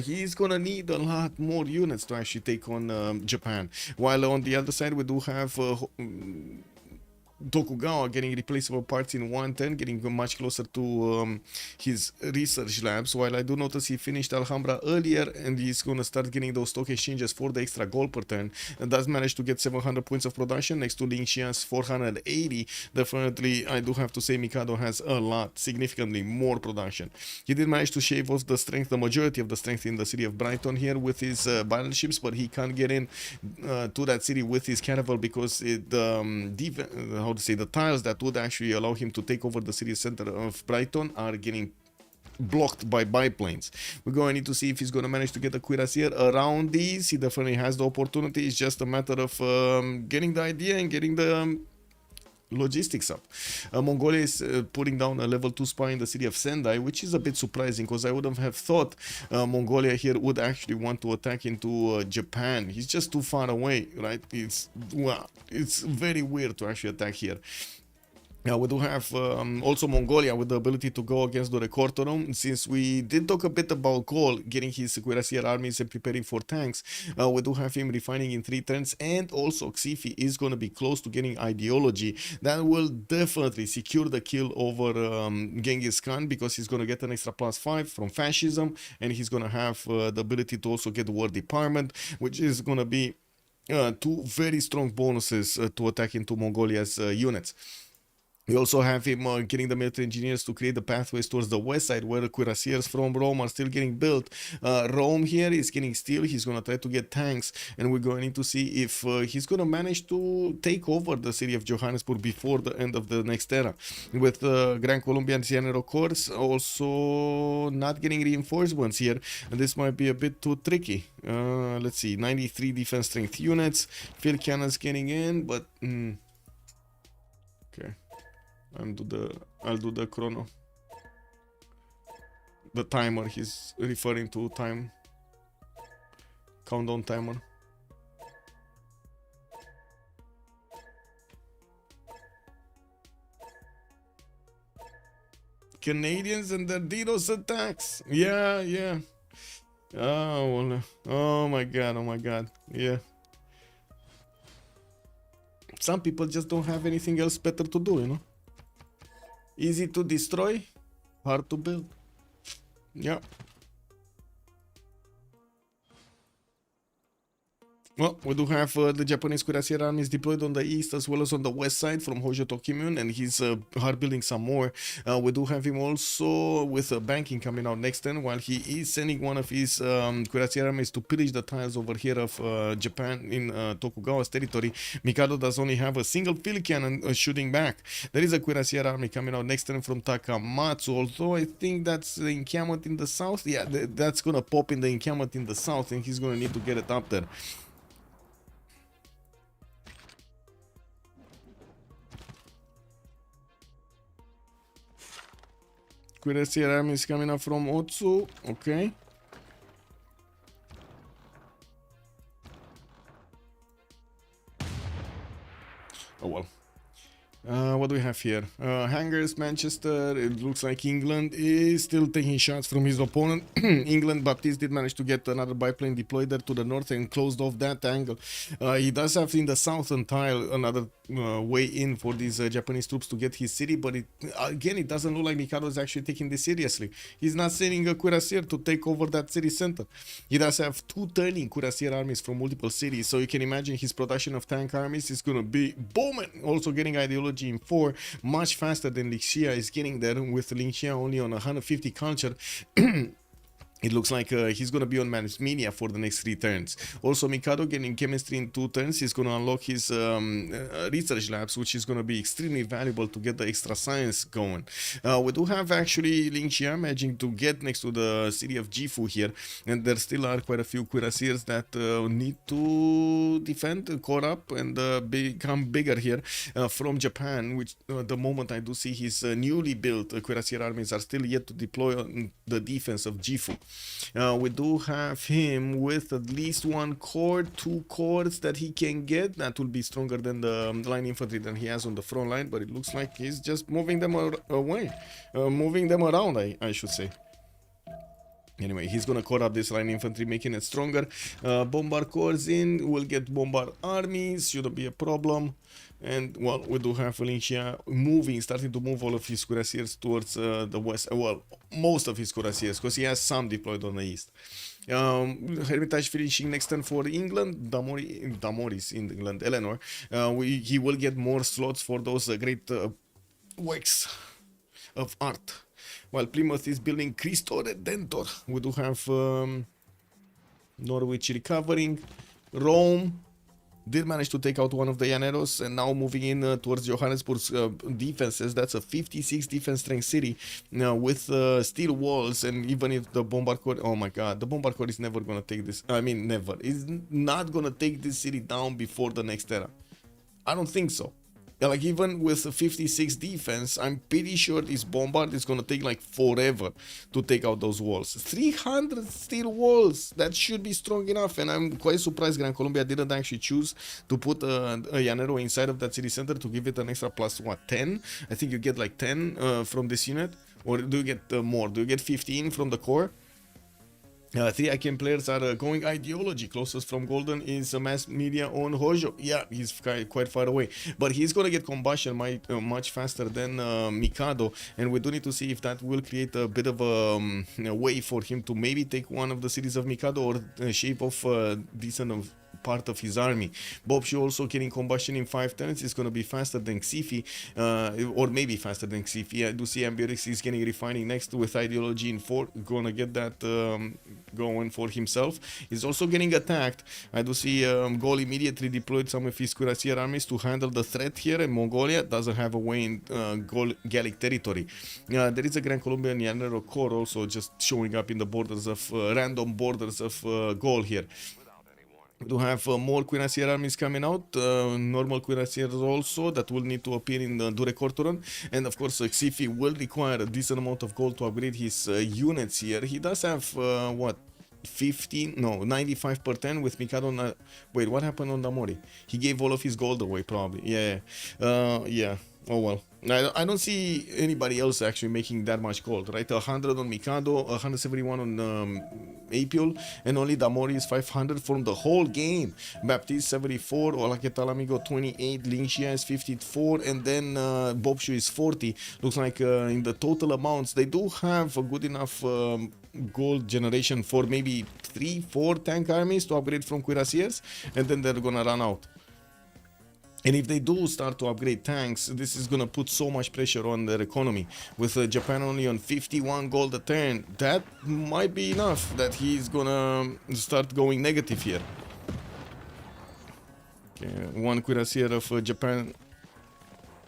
He's gonna need a lot more units to actually take on Japan. While on the other side we do have Tokugawa getting replaceable parts in 110, getting much closer to his research labs. While I do notice he finished Alhambra earlier, and he's gonna start getting those stock exchanges for the extra gold per turn, and does manage to get 700 points of production next to Lin Xia's 480. Definitely, I do have to say Mikado has a lot, significantly more production. He did manage to shave off the strength, the majority of the strength in the city of Brighton here with his battleships, but he can't get in to that city with his caravel because how to say, the tiles that would actually allow him to take over the city center of Brighton are getting blocked by biplanes. We're going to need to see if he's going to manage to get a cuirassier around these. He definitely has the opportunity. It's just a matter of getting the idea and getting the logistics up. Mongolia is putting down a level 2 spy in the city of Sendai, which is a bit surprising because I wouldn't have thought Mongolia here would actually want to attack into Japan. He's just too far away, right? It's very weird to actually attack here. We do have also Mongolia with the ability to go against the Recortorum. Since we did talk a bit about Gaul getting his cuirassier armies and preparing for tanks, we do have him refining in 3 turns, and also Xiffy is going to be close to getting ideology. That will definitely secure the kill over Genghis Khan, because he's going to get an extra +5 from fascism, and he's going to have the ability to also get war department, which is going to be 2 very strong bonuses to attack into Mongolia's units. We also have him getting the military engineers to create the pathways towards the west side, where the cuirassiers from Rome are still getting built. Rome here is getting steel. He's going to try to get tanks, and we're going to see if he's going to manage to take over the city of Johannesburg before the end of the next era. With Gran Colombia and Cianero Corps also not getting reinforcements here, and this might be a bit too tricky. Let's see, 93 defense strength units, field cannons getting in, but okay. I'll do the chrono. The timer, he's referring to time. Countdown timer. Canadians and their DDoS attacks. Yeah. Oh my god. Yeah. Some people just don't have anything else better to do, you know. Easy to destroy, hard to build. Yeah. Well, we do have the Japanese cuirassier armies deployed on the east as well as on the west side from Hojo to Kimyun, and he's hard building some more. We do have him also with banking coming out next turn, while he is sending one of his cuirassier armies to pillage the tiles over here of Japan in Tokugawa's territory. Mikado does only have a single field cannon shooting back. There is a cuirassier army coming out next turn from Takamatsu, although I think that's the encampment in the south. Yeah, that's gonna pop in the encampment in the south, and he's gonna need to get it up there. Cuirassier army is coming up from Otsu. Okay. Oh well. What do we have here? Hangars, Manchester. It looks like England is still taking shots from his opponent. England, Baptiste did manage to get another biplane deployed there to the north and closed off that angle. He does have in the southern tile another way in for these Japanese troops to get his city, but it doesn't look like Mikado is actually taking this seriously. He's not sending a cuirassier to take over that city center. He does have 2 turning cuirassier armies from multiple cities, so you can imagine his production of tank armies is going to be booming. Also getting ideology in 4, much faster than Lin Xia is getting there, with Lin Xia only on 150 culture. It looks like he's going to be on Manusmania for the next 3 turns. Also, Mikado getting chemistry in 2 turns. He's going to unlock his research labs, which is going to be extremely valuable to get the extra science going. We do have actually Lin Xia managing to get next to the city of Gifu here, and there still are quite a few cuirassiers that need to defend, core up, and become bigger here from Japan, which the moment I do see his newly built cuirassier armies are still yet to deploy on the defense of Gifu. We do have him with at least 1 core, 2 cores that he can get. That will be stronger than the line infantry that he has on the front line, but it looks like he's just moving them away, moving them around, I should say. Anyway, he's gonna core up this line infantry, making it stronger. Bombard corps in, we'll get bombard armies, shouldn't be a problem. And well, we do have Lin Xia starting to move all of his cuirassiers towards the west. Well, most of his cuirassiers, because he has some deployed on the east. Hermitage finishing next turn for England. Damori's in England. Eleanor. He will get more slots for those great works of art. While Plymouth is building Cristo Redentor. We do have Norwich recovering. Rome did manage to take out one of the Llaneros, and now moving in towards Johannesburg's defenses. That's a 56 defense strength city with steel walls, and even if the bombard corps, oh my god, the bombard corps is never gonna take this, I mean never, is not gonna take this city down before the next era. I don't think so. Yeah, like even with a 56 defense, I'm pretty sure this bombard is gonna take like forever to take out those walls. 300 steel walls, that should be strong enough, and I'm quite surprised Gran Colombia didn't actually choose to put a Llanero inside of that city center to give it an extra plus what, 10? I think you get like 10 from this unit, or do you get more? Do you get 15 from the core? Three Arcane players are going ideology. Closest from Golden is mass media on Hojo. Yeah, he's quite far away, but he's gonna get combustion much faster than Mikado, and we do need to see if that will create a bit of a way for him to maybe take one of the cities of Mikado or shave off decent of part of his army. Boubsho also getting combustion in 5 turns. It's going to be faster than Xiffy, or maybe faster than Xiffy. I do see Ambiorix is getting refining next with ideology in 4, gonna get that going for himself. He's also getting attacked. I do see Gaul immediately deployed some of his cuirassier armies to handle the threat here, and Mongolia doesn't have a way in Gallic territory. There is a Gran Colombian Llanero core also just showing up in the borders of random borders of Gaul here. We do have more cuirassier armies coming out, normal cuirassiers also that will need to appear in the Durecortoron, and of course Xiffy will require a decent amount of gold to upgrade his units here. He does have what, 15, no, 95% with Mikado. Wait, what happened on Damori? He gave all of his gold away probably. Yeah. Oh well, I don't see anybody else actually making that much gold, right? 100 on Mikado, 171 on Apeul, and only Damori is 500 from the whole game. Baptiste 74, Hola que tal amigo 28, Lin Xia is 54, and then Boubsho is 40. Looks like in the total amounts, they do have a good enough gold generation for maybe 3-4 tank armies to upgrade from cuirassiers, and then they're gonna run out. And if they do start to upgrade tanks, this is gonna put so much pressure on their economy. With Japan only on 51 gold a turn, that might be enough that he's gonna start going negative here. Okay, one cuirassier of Japan,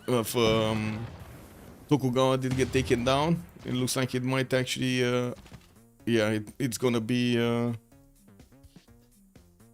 of Tokugawa did get taken down. It looks like it might actually, yeah, it's gonna be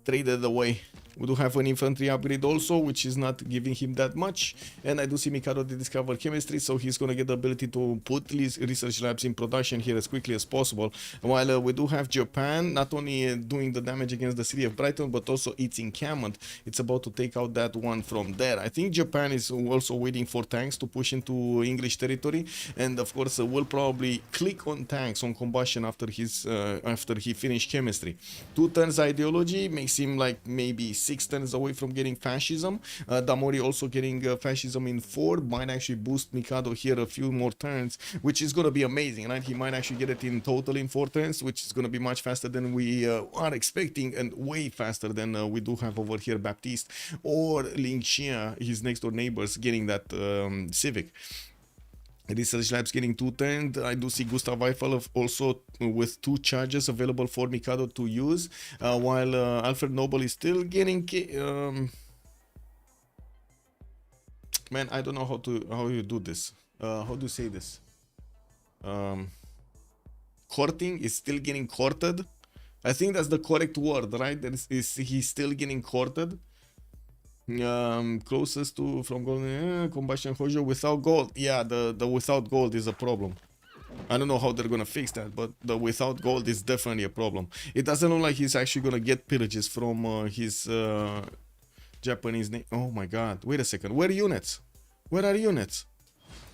traded away. We do have an infantry upgrade also, which is not giving him that much. And I do see Mikado did discover chemistry, so he's going to get the ability to put these research labs in production here as quickly as possible. While we do have Japan not only doing the damage against the city of Brighton, but also its encampment. It's about to take out that one from there. I think Japan is also waiting for tanks to push into English territory. And of course, will probably click on tanks on combustion after he finished chemistry. 2 turns ideology makes him like maybe 6 turns away from getting fascism. Damori also getting fascism in 4 might actually boost Mikado here a few more turns, which is gonna be amazing, right? He might actually get it in total in 4 turns, which is gonna be much faster than we are expecting, and way faster than we do have over here Baptiste or Lin Xia, his next door neighbors, getting that civic. Research Labs getting 2 turned. I do see Gustav Eiffel also with 2 charges available for Mikado to use, while Alfred Nobel is still getting man, I don't know how you do this. How do you say this? Courting is still getting courted. I think that's the correct word, right? He's still getting courted. Closest to from gold, combustion Hojo without gold. Yeah, the without gold is a problem. I don't know how they're gonna fix that, but the without gold is definitely a problem. It doesn't look like he's actually gonna get pillages from his Japanese name. Oh my god, wait a second, where are units? Where are units?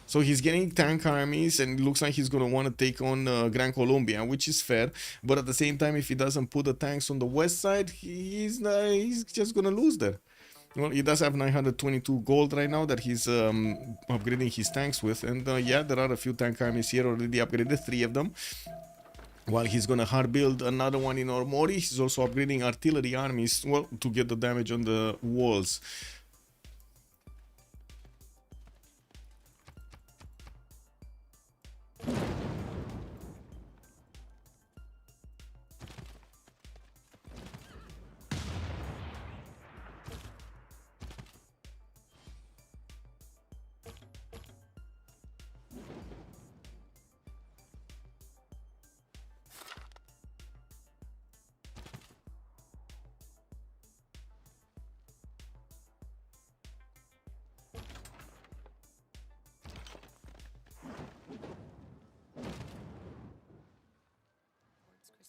So he's getting tank armies, and it looks like he's gonna want to take on Gran Colombia, which is fair. But at the same time, if he doesn't put the tanks on the west side, he's just gonna lose there. Well, he does have 922 gold right now that he's upgrading his tanks with, and yeah, there are a few tank armies here already upgraded, 3 of them. While he's gonna hard build another one in Ormori, he's also upgrading artillery armies, well, to get the damage on the walls.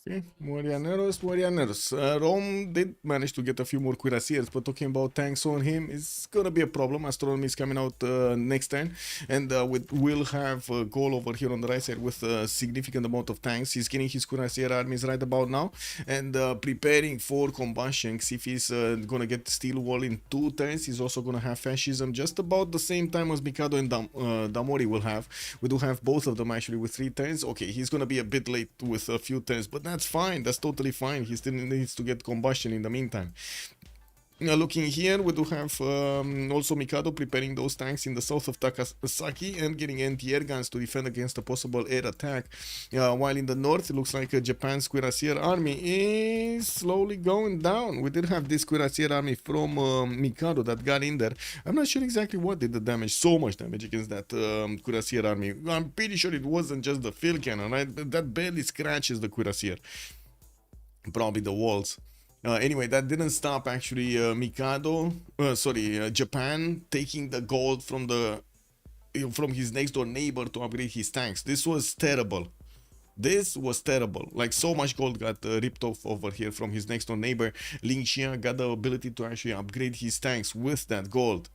Okay, Morianeros. Rome did manage to get a few more cuirassiers, but talking about tanks on him is gonna be a problem. Astronomy is coming out next turn, and we'll have Gaul over here on the right side with a significant amount of tanks. He's getting his cuirassier armies right about now, and preparing for combustion. Xiffy is gonna get steel wall in 2 turns. He's also gonna have fascism just about the same time as Mikado and Damori will have. We do have both of them actually with 3 turns. Okay, he's gonna be a bit late with a few turns, but that's fine. That's totally fine. He still needs to get combustion in the meantime. Now looking here, we do have also Mikado preparing those tanks in the south of Takasaki and getting anti-air guns to defend against a possible air attack. While in the north, it looks like Japan's cuirassier army is slowly going down. We did have this cuirassier army from Mikado that got in there. I'm not sure exactly what did the damage, so much damage against that cuirassier army. I'm pretty sure it wasn't just the field cannon, right? That barely scratches the cuirassier. Probably the walls. Anyway, that didn't stop actually Japan taking the gold from his next door neighbor to upgrade his tanks. This was terrible. This was terrible. Like, so much gold got ripped off over here from his next door neighbor. Lin Xia got the ability to actually upgrade his tanks with that gold.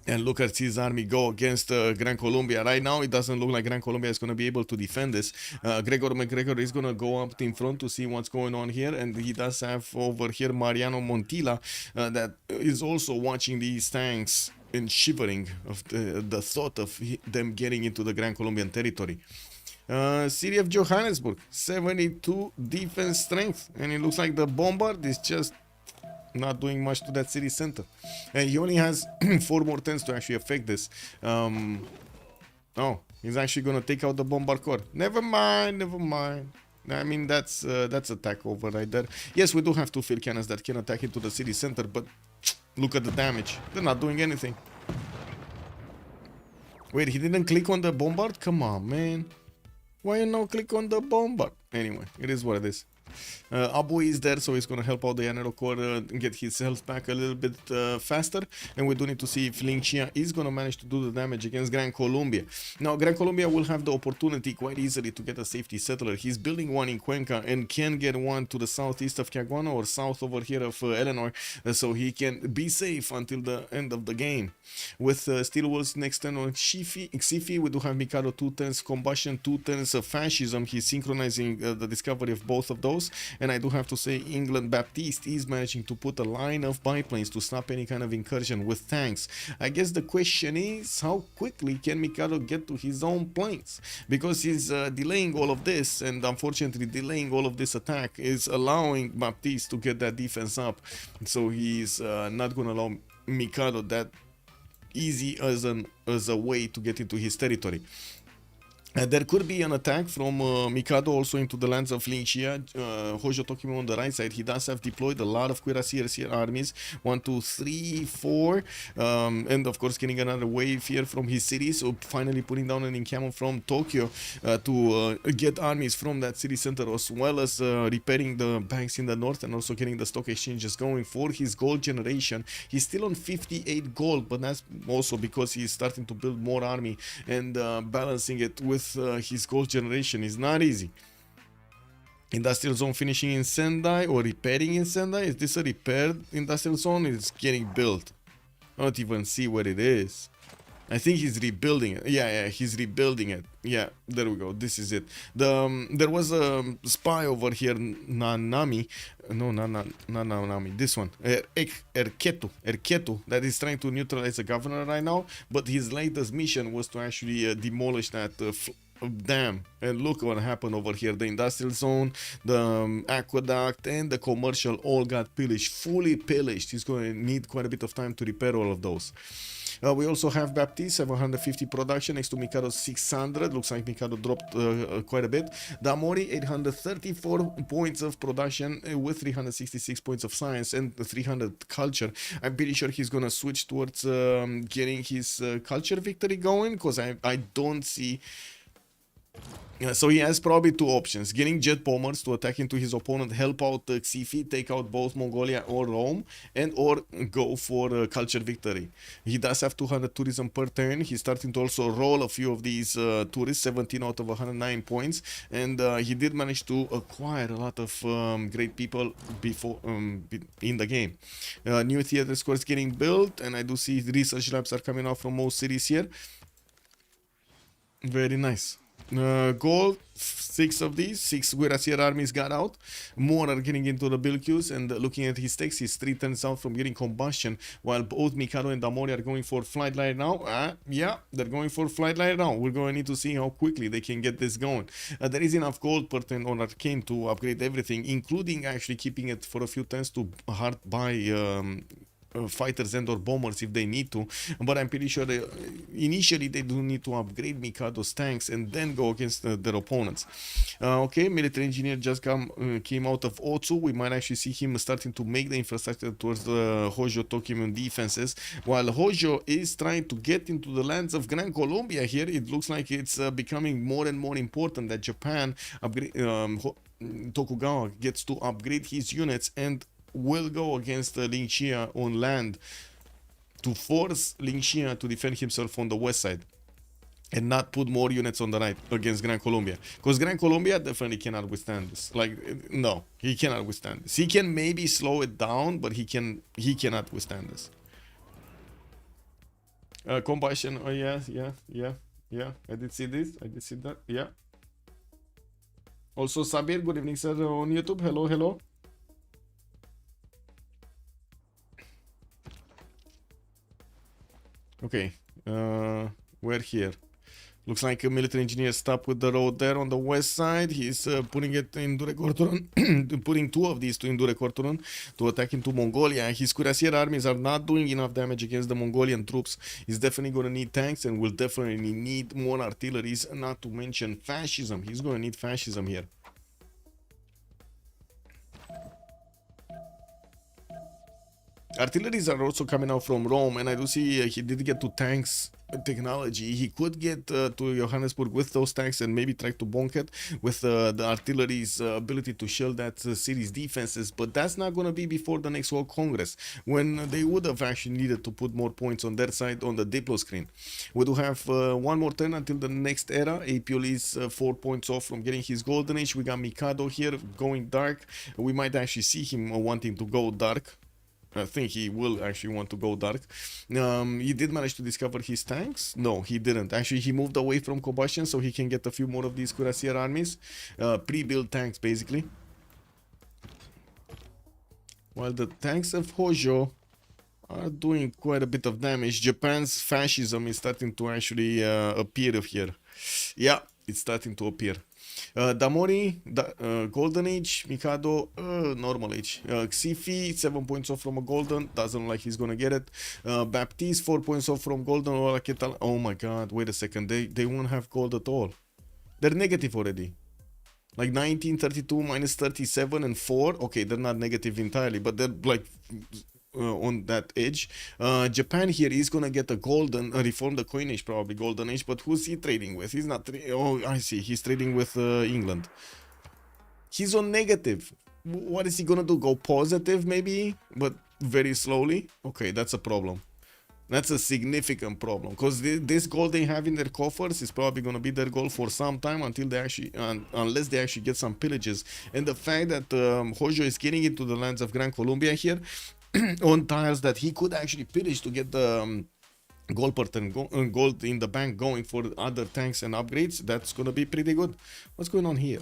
And look at his army go against Gran Colombia. Right now, it doesn't look like Gran Colombia is going to be able to defend this. Gregor McGregor is going to go up in front to see what's going on here. And he does have over here Mariano Montilla that is also watching these tanks and shivering of the thought of them getting into the Gran Colombian territory. City of Johannesburg, 72 defense strength. And it looks like the bombard is just not doing much to that city center, and he only has 4 more turns to actually affect this. Oh, he's actually gonna take out the bombard core. Never mind. I mean, that's attack over right there. Yes, we do have 2 field cannons that can attack into the city center, but look at the damage. They're not doing anything. Wait, he didn't click on the bombard? Come on, man. Why you not click on the bombard? Anyway, it is what it is. Abu is there, so he's gonna help out the Eleanor core get his health back a little bit faster, and we do need to see if Lin Xia is gonna manage to do the damage against Gran Colombia. Now, Gran Colombia will have the opportunity quite easily to get a safety settler. He's building one in Cuenca and can get one to the southeast of Caguano or south over here of Eleanor, so he can be safe until the end of the game. With Steel Walls next turn on Xiffy, we do have Mikado 2 turns combustion, 2 turns of fascism. He's synchronizing the discovery of both of those. And I do have to say, England Baptiste is managing to put a line of biplanes to stop any kind of incursion with tanks. I guess the question is, how quickly can Mikado get to his own planes? Because he's delaying all of this, and unfortunately delaying all of this attack is allowing Baptiste to get that defense up. So he's not going to allow Mikado that easy as a way to get into his territory. There could be an attack from Mikado also into the lands of Lin Xia. Hojo talking on the right side. He does have deployed a lot of cuirassiers here armies. 1, 2, 3, 4. And of course getting another wave here from his city. So finally putting down an encampment from Tokyo to get armies from that city center, as well as repairing the banks in the north and also getting the stock exchanges going for his gold generation. He's still on 58 gold, but that's also because he's starting to build more army and balancing it with his gold generation is not easy. Industrial zone finishing in Sendai or repairing in Sendai. Is this a repaired industrial zone? It's getting built. I don't even see what it is. I think he's rebuilding it. Yeah, he's rebuilding it. Yeah, there we go. This is it. There was a spy over here, Nanami. No, Nanami. This one, Erketu, that is trying to neutralize the governor right now. But his latest mission was to actually demolish that dam. And look what happened over here. The industrial zone, the aqueduct, and the commercial all got pillaged, fully pillaged. He's going to need quite a bit of time to repair all of those. We also have Baptiste, 750 production next to Mikado's 600. Looks like Mikado dropped quite a bit. Damori, 834 points of production with 366 points of science and 300 culture. I'm pretty sure he's gonna switch towards getting his culture victory going, because I don't see So he has probably two options: getting jet bombers to attack into his opponent, help out Xiffy, take out both Mongolia or Rome, and or go for culture victory. He does have 200 tourism per turn. He's starting to also roll a few of these tourists, 17 out of 109 points, and he did manage to acquire a lot of great people before in the game. New theater squares getting built, and I do see research labs are coming out from most cities here. Very nice. Gaul, 6 of these, 6 Cuirassier armies got out. More are getting into the build queues, and looking at his text, he's 3 turns out from getting combustion, while both Mikado and Damori are going for flight right now. Yeah, they're going for flight right now. We're going to need to see how quickly they can get this going. There is enough gold per turn on Arcane to upgrade everything, including actually keeping it for a few turns to hard buy fighters and or bombers if they need to, but I'm pretty sure initially they do need to upgrade Mikado's tanks and then go against their opponents. Okay, military engineer just came out of Otsu. We might actually see him starting to make the infrastructure towards the Hojo Tokugawa defenses, while Hojo is trying to get into the lands of Gran Colombia here. It looks like it's becoming more and more important that Japan Tokugawa gets to upgrade his units and will go against Lin Xia on land to force Lin Xia to defend himself on the west side and not put more units on the right against Gran Colombia, because Gran Colombia definitely cannot withstand this. Like, no, he cannot withstand this. He can maybe slow it down, but he cannot withstand this. Combustion. Oh yeah. I did see this. I did see that. Yeah. Also, Sabir, good evening, sir, on YouTube. Hello. Okay, we're here. Looks like a military engineer stopped with the road there on the west side. He's putting it in Durekortoron, putting 2 of these to Durekortoron to attack into Mongolia. His Cuirassier armies are not doing enough damage against the Mongolian troops. He's definitely going to need tanks and will definitely need more artilleries, not to mention fascism. He's going to need fascism here. Artilleries are also coming out from Rome, and I do see he did get to tanks technology. He could get to Johannesburg with those tanks and maybe try to bonk it with the artillery's ability to shield that city's defenses, but that's not going to be before the next World Congress, when they would have actually needed to put more points on their side on the Diplo screen. We do have one more turn until the next era. Apeul is 4 points off from getting his golden age. We got Mikado here going dark. We might actually see him wanting to go dark. I think he will actually want to go dark. He did manage to discover his tanks. No, he didn't. Actually, he moved away from combustion so he can get a few more of these Cuirassier armies. Pre-built tanks, basically. While the tanks of Hojo are doing quite a bit of damage, Japan's fascism is starting to actually appear here. Yeah, it's starting to appear. Damori, Golden Age, Mikado, Normal Age. Xiffy, 7 points off from a Golden, doesn't look like he's gonna get it. Baptiste, 4 points off from Golden. Oh my god, wait a second, they won't have gold at all. They're negative already. Like 19, 32, minus 37 and 4. Okay, they're not negative entirely, but they're like on that edge. Japan here is gonna get a golden, reform the coinage, probably golden age, but who's he trading with? He's not, oh, I see, he's trading with England. He's on negative. What is he gonna do? Go positive maybe, but very slowly? Okay, that's a problem. That's a significant problem, because this gold they have in their coffers is probably going to be their goal for some time, until they actually, unless they actually get some pillages. And the fact that Hojo is getting into the lands of Gran Colombia here on tiles that he could actually pillage to get the gold per turn, gold in the bank going for other tanks and upgrades, that's going to be pretty good. What's going on here?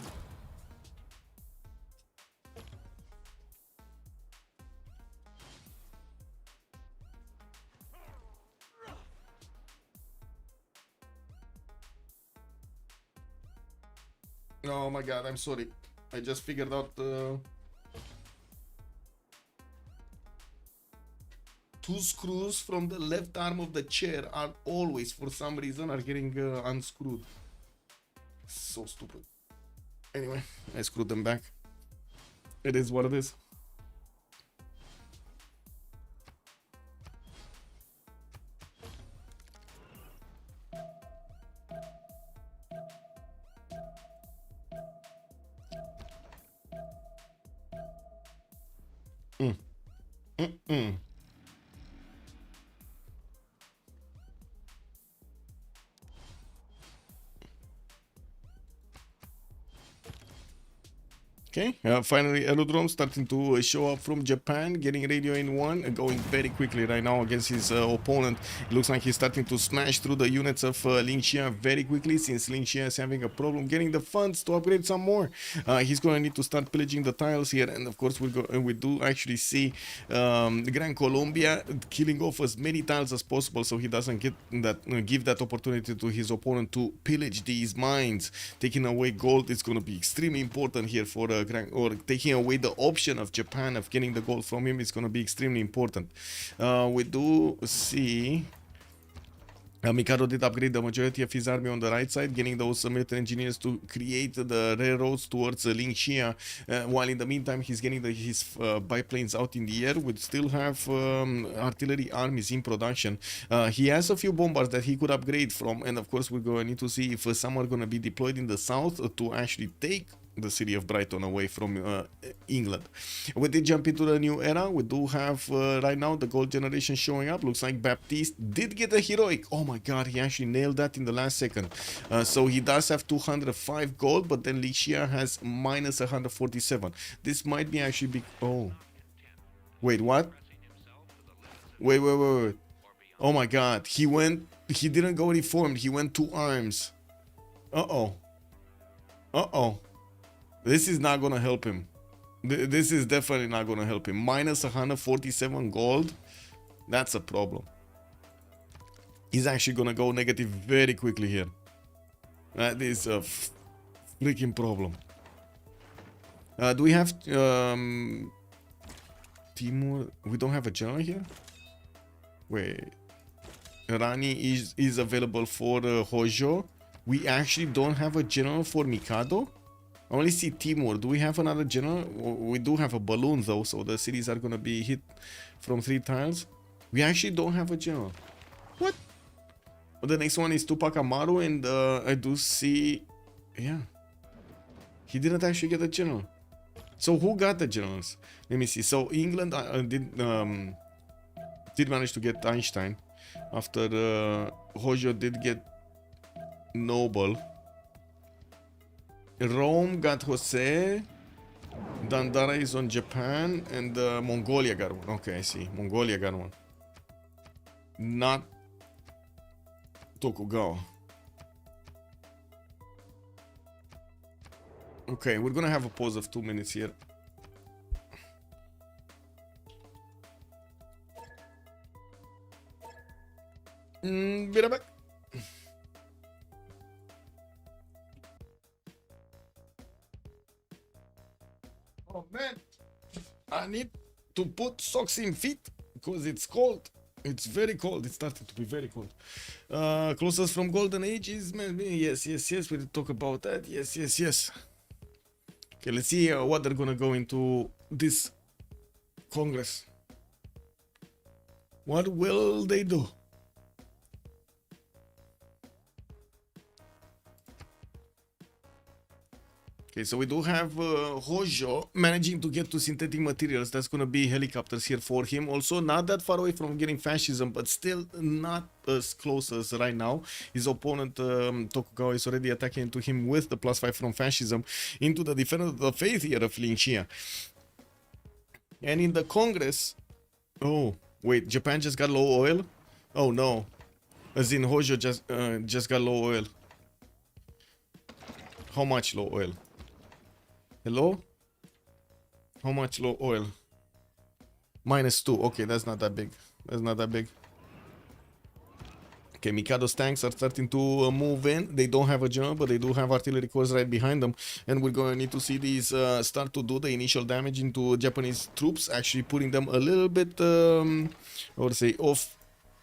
Oh my god, I'm sorry. I just figured out 2 screws from the left arm of the chair are always, for some reason, are getting unscrewed. So stupid. Anyway, I screwed them back. It is what it is. Mm-mm. Okay, finally Aerodrome starting to show up from Japan, getting radio in one, going very quickly right now against his opponent. It looks like he's starting to smash through the units of Lin Xia very quickly, since Lin Xia is having a problem getting the funds to upgrade some more. He's going to need to start pillaging the tiles here, and of course we do actually see Gran Colombia killing off as many tiles as possible, so he doesn't get that give that opportunity to his opponent to pillage these mines. Taking away gold is going to be extremely important here for or taking away the option of Japan of getting the gold from him is going to be extremely important. We do see Mikado did upgrade the majority of his army on the right side, getting those military engineers to create the railroads towards Lin Xia, while in the meantime he's getting his biplanes out in the air. We still have artillery armies in production. He has a few bombards that he could upgrade from, and of course we're going to need to see if some are going to be deployed in the south to actually take the city of Brighton away from England. We did jump into the new era. We do have right now the gold generation showing up. Looks like Baptiste did get a heroic. Oh my god, he actually nailed that in the last second. So he does have 205 gold, but then Lin Xia has minus 147. This might be actually big. Oh, wait, what? Wait. Oh my god, he didn't go reformed, he went to arms. Uh-oh. This is not gonna help him. This is definitely not gonna help him. Minus 147 gold. That's a problem. He's actually gonna go negative very quickly here. That is a freaking problem. Do we have Timur? We don't have a general here? Wait. Rani is available for Hojo. We actually don't have a general for Mikado? I only see Timur. Do we have another general? We do have a balloon though, so the cities are gonna be hit from 3 tiles. We actually don't have a general. What? Well, the next one is Tupac Amaru, and I do see... Yeah. He didn't actually get a general. So who got the generals? Let me see. So England did manage to get Einstein. After Hojo did get Noble. Rome got Jose. Dandara is on Japan, and Mongolia got one. Okay, I see. Mongolia got one. Not Tokugawa. Okay, we're gonna have a pause of 2 minutes here. Be right back. Oh man, I need to put socks in feet because it's cold. It's very cold. It's starting to be very cold. Closest from Golden Age is yes. We did talk about that. Yes. Okay, let's see what they're gonna go into this Congress. What will they do? Okay, so we do have Hojo managing to get to synthetic materials. That's gonna be helicopters here for him. Also, not that far away from getting fascism, but still not as close as right now. His opponent Tokugawa is already attacking into him with the +5 from fascism into the defender of the faith here of Lin Xia. And in the Congress, oh wait, Japan just got low oil. Oh no, as in Hojo just got low oil. How much low oil? Hello? How much low oil? -2. Okay, that's not that big. Okay, Mikado's tanks are starting to move in. They don't have a general, but they do have artillery corps right behind them. And we're going to need to see these start to do the initial damage into Japanese troops, actually putting them a little bit, off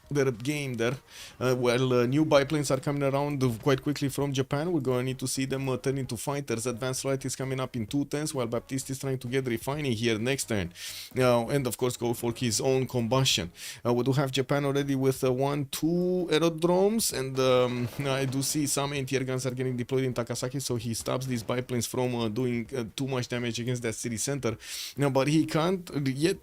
their game there. While new biplanes are coming around quite quickly from Japan, we're going to need to see them turn into fighters. Advanced light is coming up in 2 turns, while Baptiste is trying to get refining here next turn. And of course go for his own combustion. We do have Japan already with 1-2 aerodromes, and I do see some anti-air guns are getting deployed in Takasaki, so he stops these biplanes from doing too much damage against that city center. But he can't yet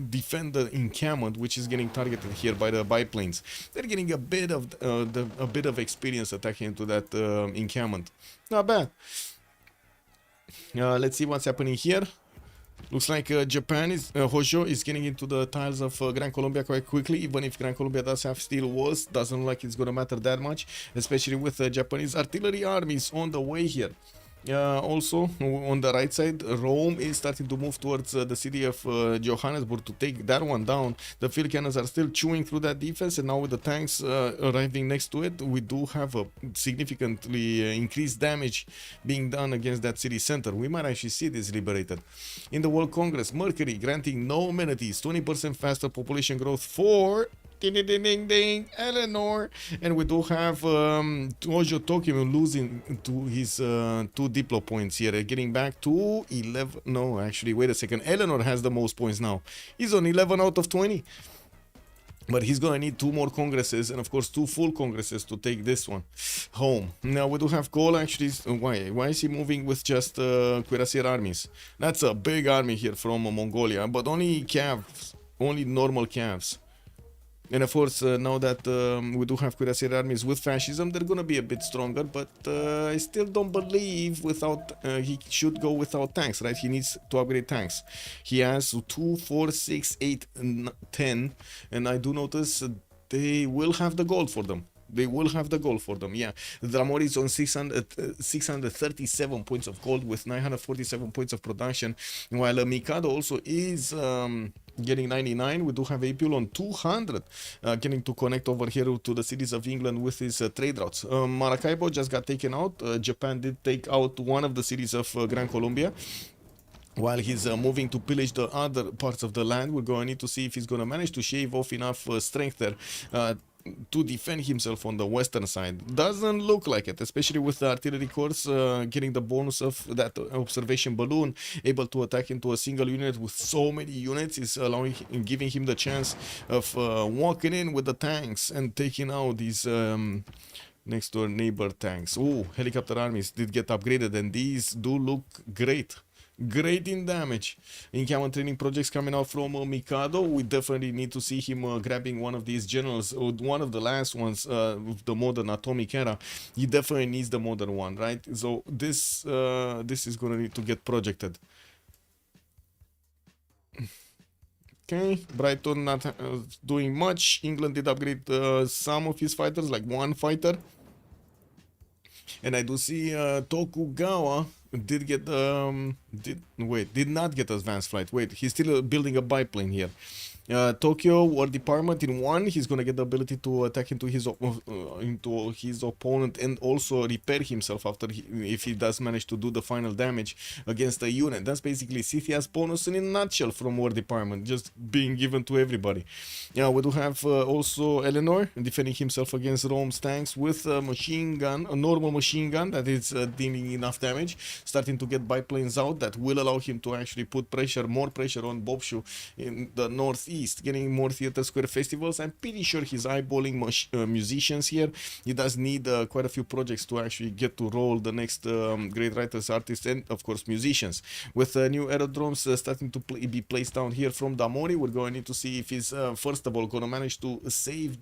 defend the encampment, which is getting targeted here by the biplanes. They're getting a bit of experience attacking into that encampment. Not bad. Let's see what's happening here. Looks like Japan is Hojo is getting into the tiles of Gran Colombia quite quickly. Even if Gran Colombia does have steel walls, doesn't look like it's gonna matter that much, especially with Japanese artillery armies on the way here. Also, on the right side, Rome is starting to move towards the city of Johannesburg to take that one down. The field cannons are still chewing through that defense, and now with the tanks arriving next to it, we do have a significantly increased damage being done against that city center. We might actually see this liberated. In the World Congress, Mercury granting no amenities, 20% faster population growth for ding ding ding ding Eleanor, and we do have Hojo Tokyo losing to his 2 diplo points here, getting back to 11. No, actually, wait a second. Eleanor has the most points now. He's on 11 out of 20. But he's gonna need 2 more congresses, and of course 2 full congresses to take this one home. Now we do have Gaul actually. Why is he moving with just cuirassier armies? That's a big army here from Mongolia, but only calves, only normal calves. And of course, now that we do have cuirassier armies with fascism, they're gonna be a bit stronger, but I still don't believe without he should go without tanks, right? He needs to upgrade tanks. He has 2, 4, 6, 8, 10, and I do notice they will have the gold for them. They will have the gold for them, yeah. Damori is on 637 points of gold with 947 points of production, while Mikado also is getting 99. We do have Apeul on 200, getting to connect over here to the cities of England with his trade routes. Maracaibo just got taken out. Japan did take out one of the cities of Gran Colombia. While he's moving to pillage the other parts of the land, we're going to need to see if he's going to manage to shave off enough strength there to defend himself on the western side. Doesn't look like it, especially with the artillery corps getting the bonus of that observation balloon, able to attack into a single unit with so many units is allowing, giving him the chance of walking in with the tanks and taking out these next door neighbor tanks. Oh, helicopter armies did get upgraded, and these do look great. Great in damage. Encampment training projects coming out from Mikado. We definitely need to see him grabbing one of these generals, or one of the last ones with the modern atomic era. He definitely needs the modern one, right? So this is gonna need to get projected. Okay, Brighton not doing much. England did upgrade some of his fighters, like 1 fighter. And I do see Tokugawa did get did not get advanced flight. Wait, he's still building a biplane here. Tokyo War Department in 1, he's gonna get the ability to attack into his opponent and also repair himself after if he does manage to do the final damage against a unit. That's basically Scythia's bonus in a nutshell from War Department, just being given to everybody. Yeah, we do have also Eleanor defending himself against Rome's tanks with a machine gun, a normal machine gun that is dealing enough damage, starting to get biplanes out that will allow him to actually put pressure, more pressure on Boubsho in the northeast. Getting more theater square festivals. I'm pretty sure he's eyeballing musicians here. He does need quite a few projects to actually get to roll the next great writers, artists, and of course musicians. With new aerodromes starting to be placed down here from Damori, we're going to need to see if he's first of all going to manage to save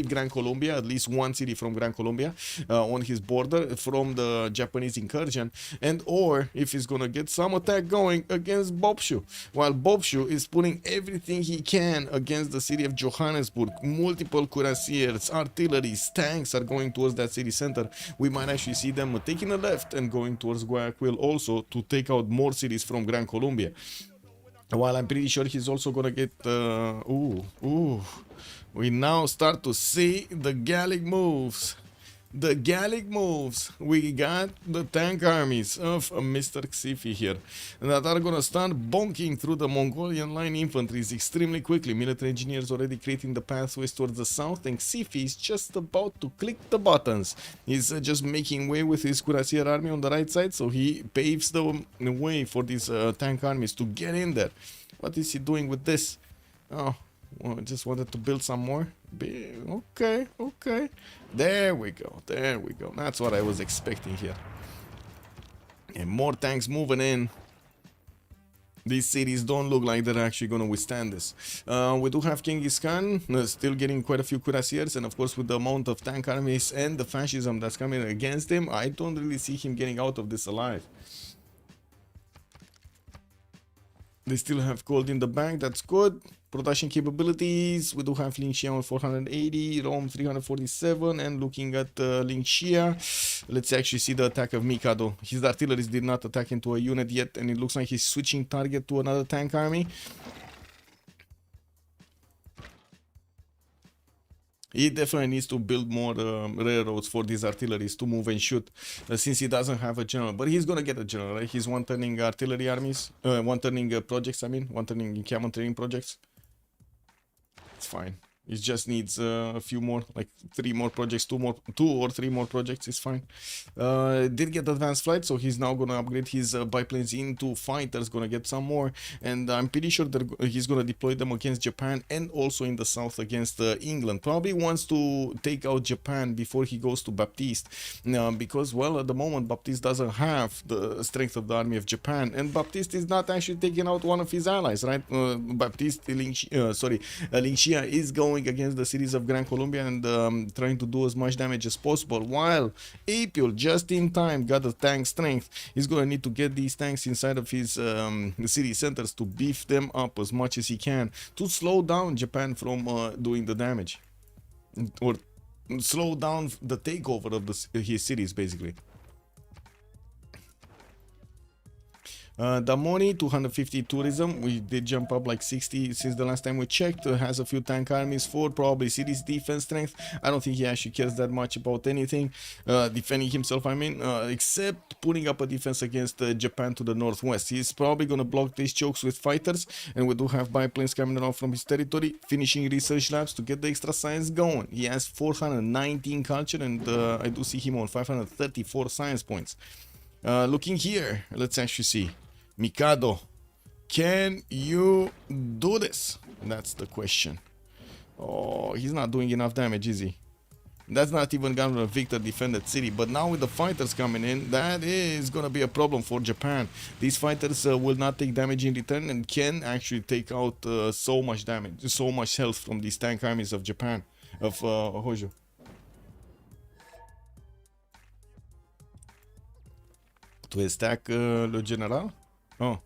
Gran Colombia, at least 1 city from Gran Colombia on his border from the Japanese incursion, and or if he's going to get some attack going against Boubsho, while Boubsho is putting everything he can against the city of Johannesburg. Multiple cuirassiers, artilleries, tanks are going towards that city center. We might actually see them taking a left and going towards Guayaquil also to take out more cities from Gran Colombia. While I'm pretty sure he's also gonna get we now start to see the Gallic moves. The Gallic moves. We got the tank armies of Mr. Xiffy here that are gonna start bonking through the Mongolian line infantries extremely quickly. Military engineers already creating the pathways towards the south, and Xiffy is just about to click the buttons. He's just making way with his cuirassier army on the right side, so he paves the way for these tank armies to get in there. What is he doing with this? Oh, well, I just wanted to build some more. Okay. There we go. That's what I was expecting here. And more tanks moving in. These cities don't look like they're actually going to withstand this. We do have Genghis Khan still getting quite a few cuirassiers, and of course with the amount of tank armies and the fascism that's coming against him, I don't really see him getting out of this alive. They still have gold in the bank, that's good. Production capabilities, we do have Lin Xia on 480, Rome 347, and looking at Lin Xia, let's actually see the attack of Mikado. His artillery did not attack into a unit yet, and it looks like he's switching target to another tank army. He definitely needs to build more railroads for these artilleries to move and shoot, since he doesn't have a general. But he's gonna get a general, right? He's one-turning artillery armies, one-turning projects, I mean, one-turning encampment training projects. It's fine. It just needs a few more, like 3 more projects, 2 or 3 more projects is fine. Did get advanced flight, so he's now gonna upgrade his biplanes into fighters, gonna get some more, and I'm pretty sure that he's gonna deploy them against Japan and also in the south against England. Probably wants to take out Japan before he goes to Baptiste, because, well, at the moment Baptiste doesn't have the strength of the army of Japan, and Baptiste is not actually taking out one of his allies, right? Baptiste, Lin Xia is going against the cities of Gran, Colombia, and trying to do as much damage as possible, while Apeul just in time got the tank strength. He's gonna need to get these tanks inside of his city centers to beef them up as much as he can to slow down Japan from doing the damage, or slow down the takeover of his cities, basically. Damori, 250 tourism. We did jump up like 60 since the last time we checked. Has a few tank armies for probably cities defense strength. I don't think he actually cares that much about anything. Defending himself, I mean, except putting up a defense against Japan to the northwest. He's probably gonna block these chokes with fighters, and we do have biplanes coming around from his territory, finishing research labs to get the extra science going. He has 419 culture, and I do see him on 534 science points. Looking here, let's actually see. Mikado, can you do this? That's the question. Oh, he's not doing enough damage, is he? That's not even gonna Victor defended city, but now with the fighters coming in, that is gonna be a problem for Japan. These fighters will not take damage in return and can actually take out so much damage, so much health from these tank armies of Japan, of Hojo. To stack Le General? Oh,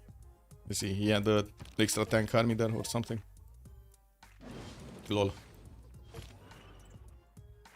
let's see, he had the extra tank army there or something. Lol.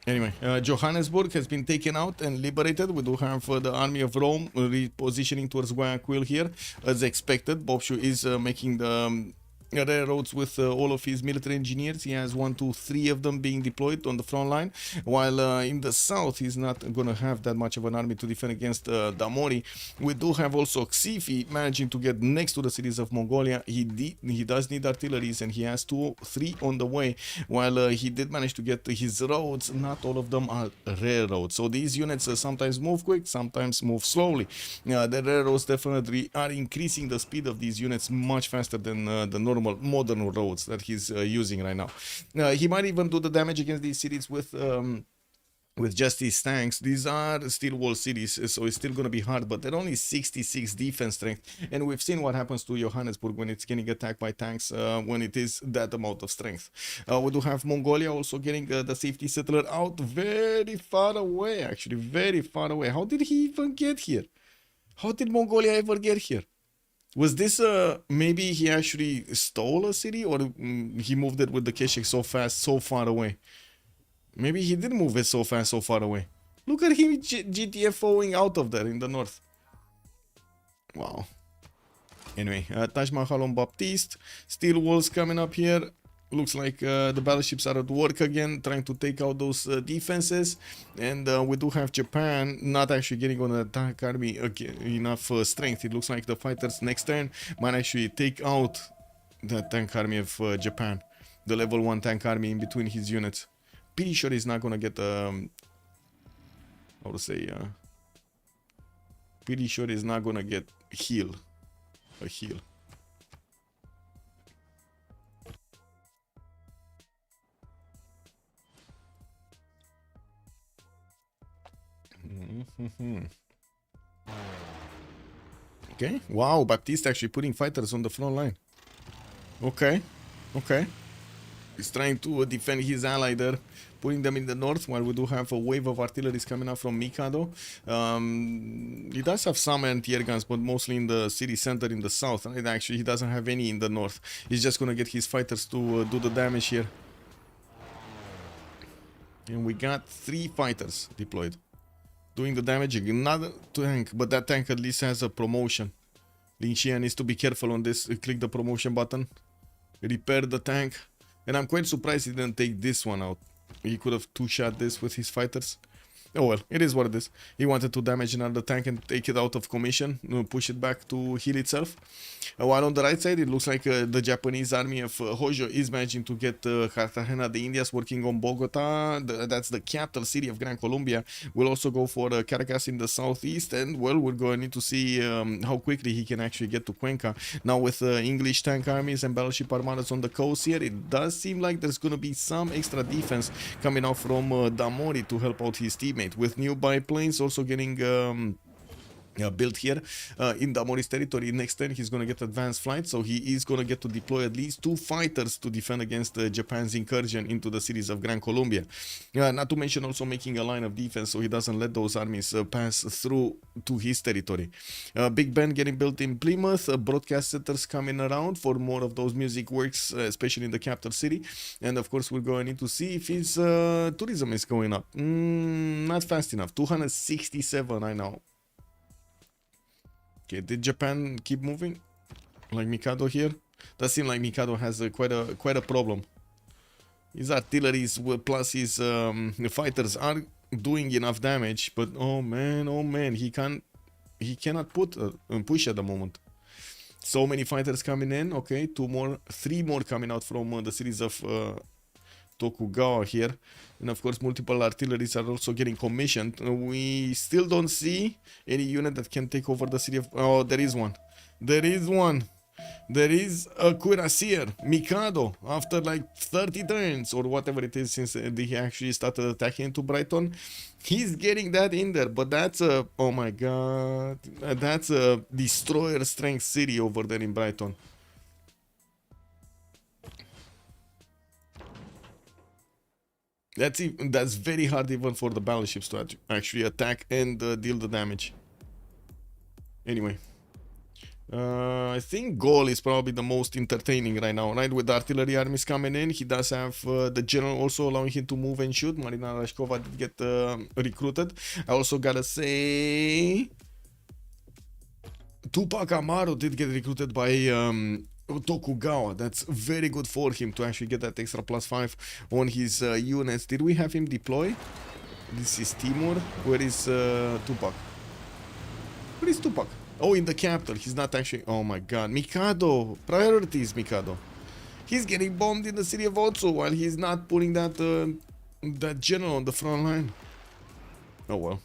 Anyway, Johannesburg has been taken out and liberated. We do have the army of Rome repositioning towards Guayaquil here. As expected, Boubsho is making the railroads with all of his military engineers. He has 1, 2, 3 of them being deployed on the front line, while in the south he's not gonna have that much of an army to defend against Damori. We do have also Xiffy managing to get next to the cities of Mongolia. He does need artilleries, and he has 2, 3 on the way, while he did manage to get his roads. Not all of them are railroads, so these units sometimes move quick, sometimes move slowly. The railroads definitely are increasing the speed of these units much faster than the normal modern roads that he's using right now. He might even do the damage against these cities with just these tanks. These are steel wall cities, so it's still going to be hard, but they're only 66 defense strength, and we've seen what happens to Johannesburg when it's getting attacked by tanks when it is that amount of strength. We do have Mongolia also getting the safety settler out very far away, actually very far away. How did he even get here? How did Mongolia ever get here? Was this maybe he actually stole a city, or he moved it with the Keshik so fast, so far away? Maybe he did move it so fast, so far away. Look at him GTFOing out of there in the north. Wow. Anyway, Taj Mahal on Baptiste. Steel walls coming up here. Looks like the battleships are at work again, trying to take out those defenses. And we do have Japan not actually getting on the tank army enough strength. It looks like the fighters next turn might actually take out the tank army of Japan. The level 1 tank army in between his units. Pretty sure he's not gonna get how to say, pretty sure he's not gonna get a heal. Okay. Wow, Baptiste actually putting fighters on the front line. Okay. Okay. He's trying to defend his ally there, putting them in the north, while we do have a wave of artillery coming up from Mikado. He does have some anti-air guns, but mostly in the city center in the south. And actually, he doesn't have any in the north. He's just gonna get his fighters to do the damage here. And we got 3 fighters deployed, doing the damage. Another tank, but that tank at least has a promotion. Lin Xia needs to be careful on this. Click the promotion button. Repair the tank. And I'm quite surprised he didn't take this one out. He could have 2-shot this with his fighters. Oh well, it is what it is. He wanted to damage another tank and take it out of commission, push it back to heal itself. While on the right side, it looks like the Japanese army of Hojo is managing to get Cartagena de Indias working on Bogota. That's the capital city of Gran Colombia. We'll also go for Caracas in the southeast, and well, we're going to need to see how quickly he can actually get to Cuenca. Now with English tank armies and battleship armadas on the coast here, it does seem like there's going to be some extra defense coming out from Damori to help out his team. With new biplanes also getting built here in Damori's territory. Next turn he's going to get advanced flight, so he is going to get to deploy at least 2 fighters to defend against Japan's incursion into the cities of Gran Colombia. Not to mention also making a line of defense so he doesn't let those armies pass through to his territory. Big band getting built in Plymouth, broadcast centers coming around for more of those music works, especially in the capital city. And of course we're going to need to see if his tourism is going up. Not fast enough. 267 right now. Okay, did Japan keep moving? Like Mikado here? Does seem like Mikado has quite a problem. His artilleries plus his fighters are doing enough damage, but oh man, he cannot push at the moment. So many fighters coming in. Okay, 3 more coming out from the cities of Tokugawa here, and of course multiple artilleries are also getting commissioned. We still don't see any unit that can take over the city of... Oh, there is one. There is a cuirassier, Mikado, after like 30 turns or whatever it is since he actually started attacking into Brighton. He's getting that in there, but that's a... Oh my god, that's a destroyer strength city over there in Brighton. That's very hard even for the battleships to actually attack and deal the damage. Anyway, I think Gaul is probably the most entertaining right now, right? With the artillery armies coming in, he does have the general also allowing him to move and shoot. Marina Rashkova did get recruited. I also gotta say, Tupac Amaro did get recruited by Tokugawa. That's very good for him to actually get that extra +5 on his units. Did we have him deploy? This is Timur. Where is Tupac? Where is Tupac? Oh, in the capital. He's not actually... Oh my god. Mikado. Priorities, Mikado. He's getting bombed in the city of Otsu while he's not putting that general on the front line. Oh well.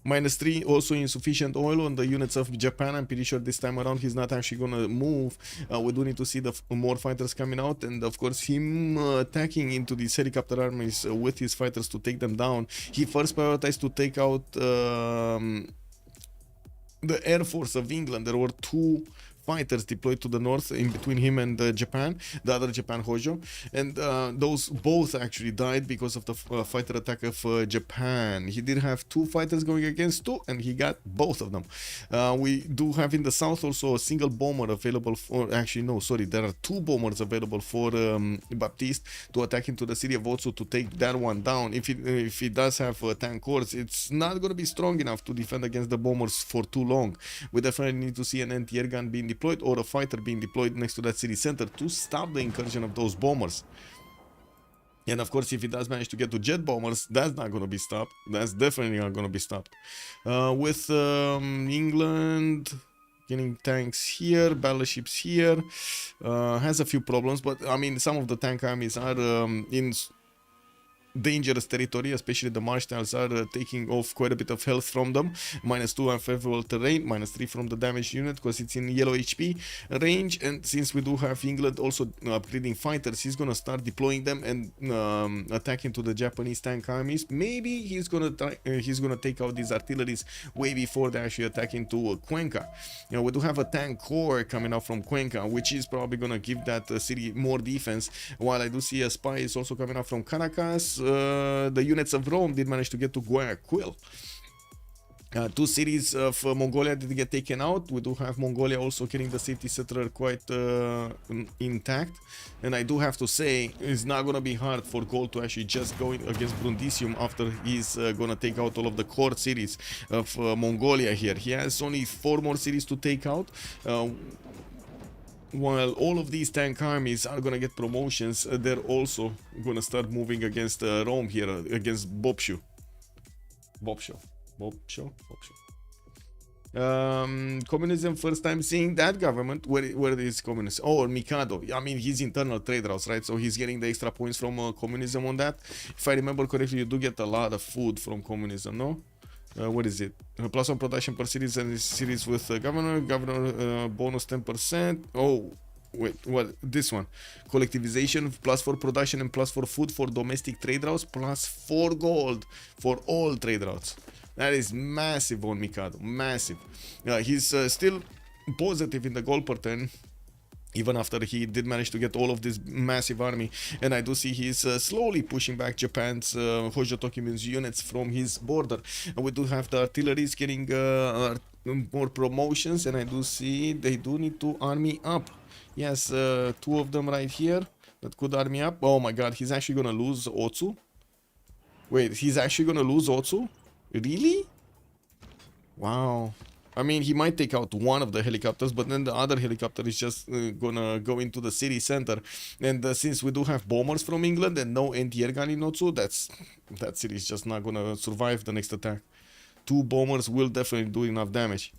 -3, also insufficient oil on the units of Japan. I'm pretty sure this time around he's not actually gonna move. We do need to see the more fighters coming out, and of course him attacking into these helicopter armies with his fighters to take them down. He first prioritized to take out the Air Force of England. There were 2 fighters deployed to the north in between him and Japan, the other Japan Hojo, and those both actually died because of the fighter attack of Japan. He did have 2 fighters going against 2 and he got both of them. We do have in the south also a single bomber available for... Actually no, sorry, there are 2 bombers available for Baptiste to attack into the city of Otsu to take that one down. If he does have tank cores, it's not going to be strong enough to defend against the bombers for too long. We definitely need to see an anti-air gun being deployed or a fighter being deployed next to that city center to stop the incursion of those bombers. And of course, if he does manage to get to jet bombers, that's not going to be stopped. That's definitely not going to be stopped. With England getting tanks here, battleships here, has a few problems, but I mean, some of the tank armies are in dangerous territory, especially the marsh tiles are taking off quite a bit of health from them. -2 unfavorable terrain, -3 from the damage unit because it's in yellow HP range. And since we do have England also upgrading fighters, he's gonna start deploying them and attacking to the Japanese tank armies. Maybe he's gonna take out these artilleries way before they actually attack into Cuenca. You know, we do have a tank corps coming out from Cuenca, which is probably gonna give that city more defense, while I do see a spy is also coming out from Caracas. The units of Rome did manage to get to Guayaquil. 2 cities of Mongolia did get taken out. We do have Mongolia also getting the safety settler quite intact. And I do have to say, it's not going to be hard for Gaul to actually just go in against Brundisium after he's going to take out all of the core cities of Mongolia here. He has only 4 more cities to take out. While all of these tank armies are gonna get promotions, they're also gonna start moving against Rome here, against Boubsho. Communism, first time seeing that government. Where is communism? Oh, Mikado. I mean, he's internal trade routes, right? So he's getting the extra points from communism on that. If I remember correctly, you do get a lot of food from communism, no? What is it? +1 production per series and series with governor bonus 10%. Oh, wait, what? This one. Collectivization, +4 production and +4 food for domestic trade routes, +4 gold for all trade routes. That is massive on Mikado, massive. He's still positive in the goal per turn, even after he did manage to get all of this massive army. And I do see he's slowly pushing back Japan's Hojo Tokugawa's units from his border. And we do have the artilleries getting more promotions, and I do see they do need to army up. Yes, 2 of them right here that could army up. Oh my god, he's actually gonna lose Otsu. Wait, he's actually gonna lose Otsu? Really? Wow. I mean, he might take out one of the helicopters, but then the other helicopter is just gonna go into the city center. And since we do have bombers from England and no anti-air gun in Otsu, that city is just not gonna survive the next attack. 2 bombers will definitely do enough damage.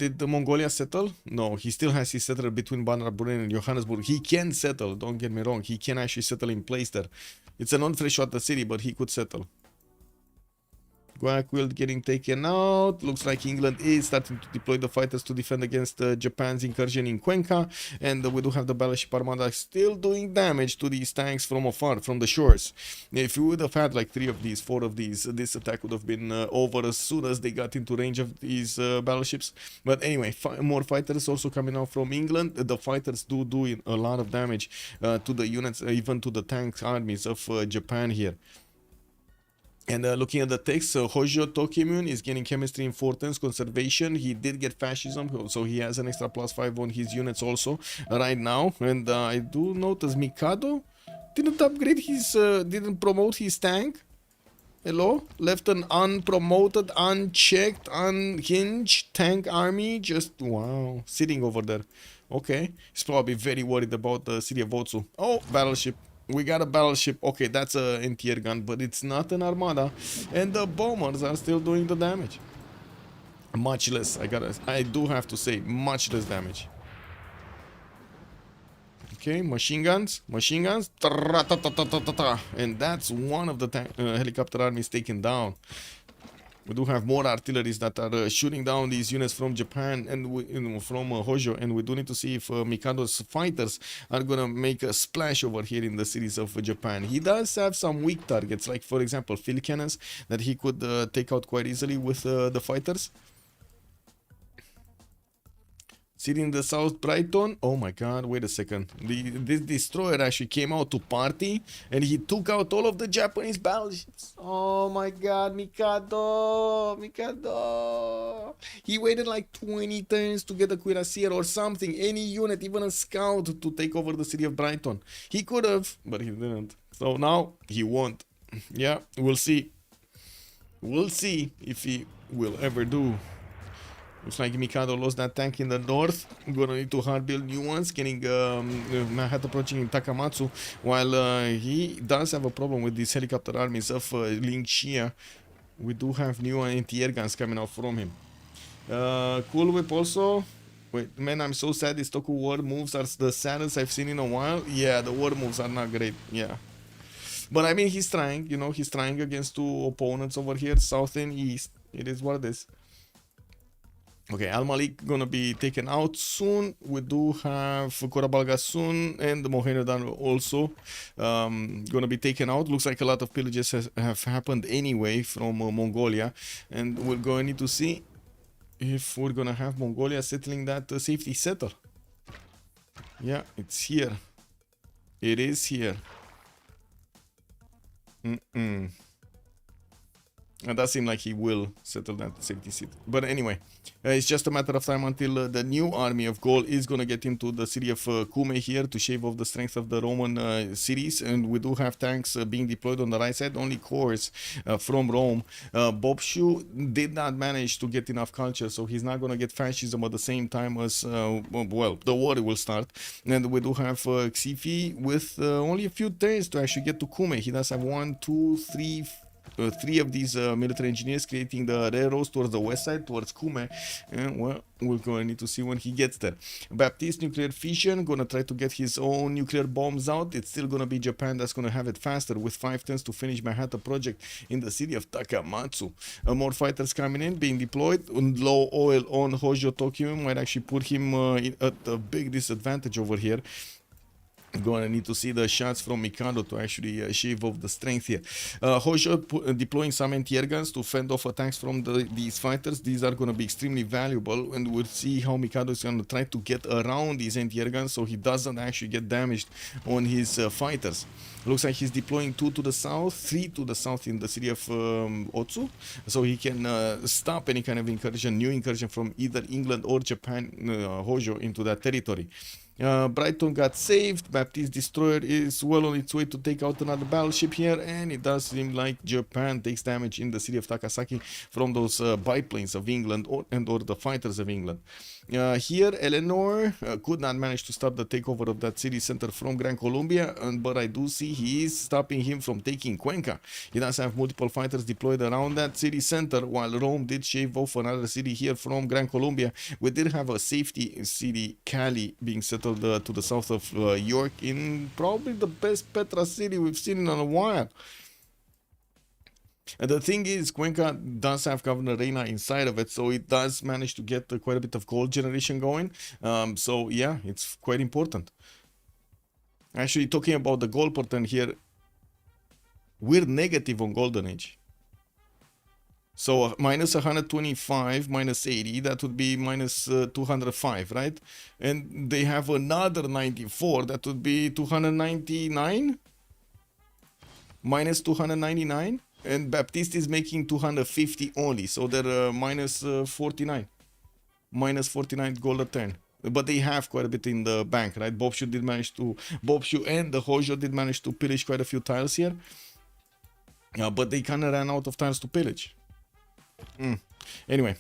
Did the Mongolia settle? No, he still has his settler between Bandar Buren and Johannesburg. He can settle, don't get me wrong. He can actually settle in place there. It's a non-freshwater city, but he could settle. Guayaquil getting taken out. Looks like England is starting to deploy the fighters to defend against Japan's incursion in Cuenca. And we do have the battleship armada still doing damage to these tanks from afar, from the shores. If you would have had like 3 of these, 4 of these, this attack would have been over as soon as they got into range of these battleships. But anyway, more fighters also coming out from England. The fighters do a lot of damage to the units, even to the tank armies of Japan here. And looking at the text, Hojo Tokugawa is getting chemistry importance, conservation. He did get fascism, so he has an extra +5 on his units also right now. And I do notice Mikado didn't upgrade his, didn't promote his tank. Hello? Left an unpromoted, unchecked, unhinged tank army. Just, wow, sitting over there. Okay, he's probably very worried about the city of Otsu. Oh, battleship. We got a battleship. Okay, that's an anti-air gun, but it's not an armada. And the bombers are still doing the damage. Much less, I do have to say, much less damage. Okay, machine guns. And that's one of the helicopter armies taken down. We do have more artilleries that are shooting down these units from Japan and from Hojo, and we do need to see if Mikado's fighters are gonna make a splash over here in the cities of Japan. He does have some weak targets, like for example field cannons that he could take out quite easily with the fighters. City in the South, Brighton. Oh my god, wait a second. This destroyer actually came out to party and he took out all of the Japanese battleships. Oh my god, Mikado. He waited like 20 turns to get a cuirassier or something. Any unit, even a scout, to take over the city of Brighton. He could have, but he didn't. So now he won't. Yeah, we'll see. We'll see if he will ever do. Looks like Mikado lost that tank in the north. Gonna need to hard build new ones, getting Manhattan approaching in Takamatsu, while he does have a problem with these helicopter armies of Lin Xia. We do have new anti-air guns coming out from him. Cool Whip also. Wait, man, I'm so sad. These Toku war moves are the saddest I've seen in a while. Yeah, the war moves are not great. Yeah. But I mean, he's trying, you know, he's trying against two opponents over here, south and east. It is what it is. Okay, Al Malik gonna be taken out soon. We do have Korabalga soon, and the Mohenjo-daro also gonna be taken out. Looks like a lot of pillages have happened anyway from Mongolia, and we're going to need to see if we're gonna have Mongolia settling that safety settle. Yeah, it's here. It is here. And that seems like he will settle that safety seat. But anyway, it's just a matter of time until the new army of Gaul is going to get into the city of Cume here to shave off the strength of the Roman cities. And we do have tanks being deployed on the right side, only corps from Rome. Boubsho did not manage to get enough culture, so he's not going to get fascism at the same time as, well, the war will start. And we do have Xiffy with only a few days to actually get to Cume. He does have 1, 2, 3, 3 of these military engineers creating the railroads towards the west side, towards Cume. And well, we're going to need to see when he gets there. Baptiste, nuclear fission, gonna try to get his own nuclear bombs out. It's still gonna be Japan that's gonna have it faster with 5 turns to finish Manhattan project in the city of Takamatsu. More fighters coming in, being deployed. Low oil on Hojo Tokyo might actually put him at a big disadvantage over here. Gonna need to see the shots from Mikado to actually shave off the strength here. Hojo deploying some anti-air guns to fend off attacks from these fighters. These are gonna be extremely valuable, and we'll see how Mikado is gonna try to get around these anti-air guns so he doesn't actually get damaged on his fighters. Looks like he's deploying 2 to the south, 3 to the south in the city of Otsu, so he can stop any kind of incursion, new incursion from either England or Japan, Hojo, into that territory. Brighton got saved. Baptiste destroyer is well on its way to take out another battleship here, and it does seem like Japan takes damage in the city of Takasaki from those biplanes of England or the fighters of England. Here Eleanor could not manage to stop the takeover of that city center from Gran Colombia, but I do see he is stopping him from taking Cuenca. He does have multiple fighters deployed around that city center, while Rome did shave off another city here from Gran Colombia. We did have a safety city, Cali, being settled to the south of York, in probably the best Petra city we've seen in a while. And the thing is, Cuenca does have Governor Reina inside of it, so it does manage to get quite a bit of gold generation going. So yeah, it's quite important. Actually, talking about the gold pattern here, we're negative on Golden Age. So minus 125, minus 80, that would be minus 205, right? And they have another 94, that would be 299? Minus 299? And Baptiste is making 250 only, so they're minus 49. Minus 49 gold a turn. But they have quite a bit in the bank, right? Boubsho and the Hojo did manage to pillage quite a few tiles here. But they kind of ran out of tiles to pillage. Anyway,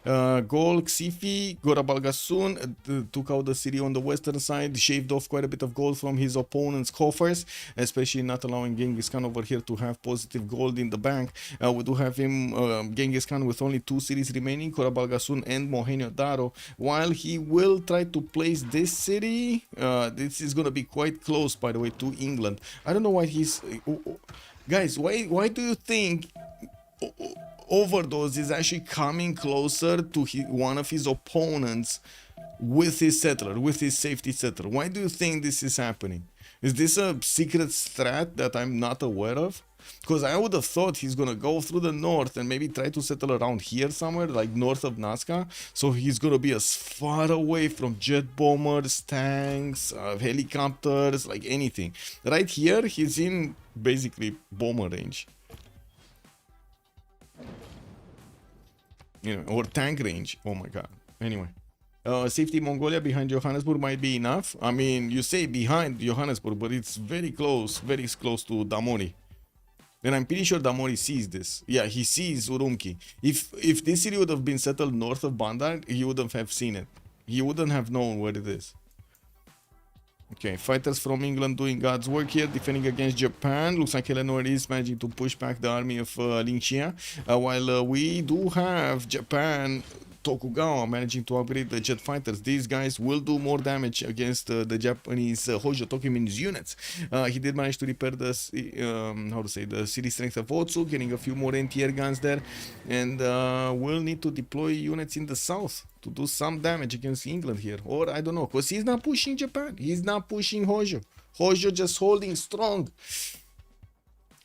Gaul, Xiffy, Gorabalga soon took out the city on the western side, shaved off quite a bit of gold from his opponent's coffers, especially not allowing Genghis Khan over here to have positive gold in the bank. We do have him, Genghis Khan, with only 2 cities remaining, Gorabalga soon and Mohenjo-daro, while he will try to place this city. This is going to be quite close, by the way, to England. I don't know why he's... guys, why do you think... OverDozZ is actually coming closer to one of his opponents with his settler, with his safety settler? Why do you think this is happening? Is this a secret strat that I'm not aware of? Because I would have thought he's gonna go through the north and maybe try to settle around here somewhere, like north of Nazca. So he's gonna be as far away from jet bombers, tanks, helicopters, like anything. Right here, he's in basically bomber range. You know, or tank range. Oh my god. Anyway, safety Mongolia behind Johannesburg might be enough. I mean, you say behind Johannesburg, but it's very close to Damori. And I'm pretty sure Damori sees this. Yeah, he sees Urumqi. If this city would have been settled north of Bandar, he wouldn't have seen it. He wouldn't have known where it is. Okay, fighters from England doing God's work here, defending against Japan. Looks like Eleanor is managing to push back the army of Lin Xia, while we do have Japan Tokugawa managing to upgrade the jet fighters. These guys will do more damage against the Japanese Hojo Tokugawa's units. He did manage to repair the the city strength of Otsu, getting a few more anti-air guns there, and will need to deploy units in the south to do some damage against England here, or I don't know, because he's not pushing Japan, he's not pushing Hojo. Hojo just holding strong.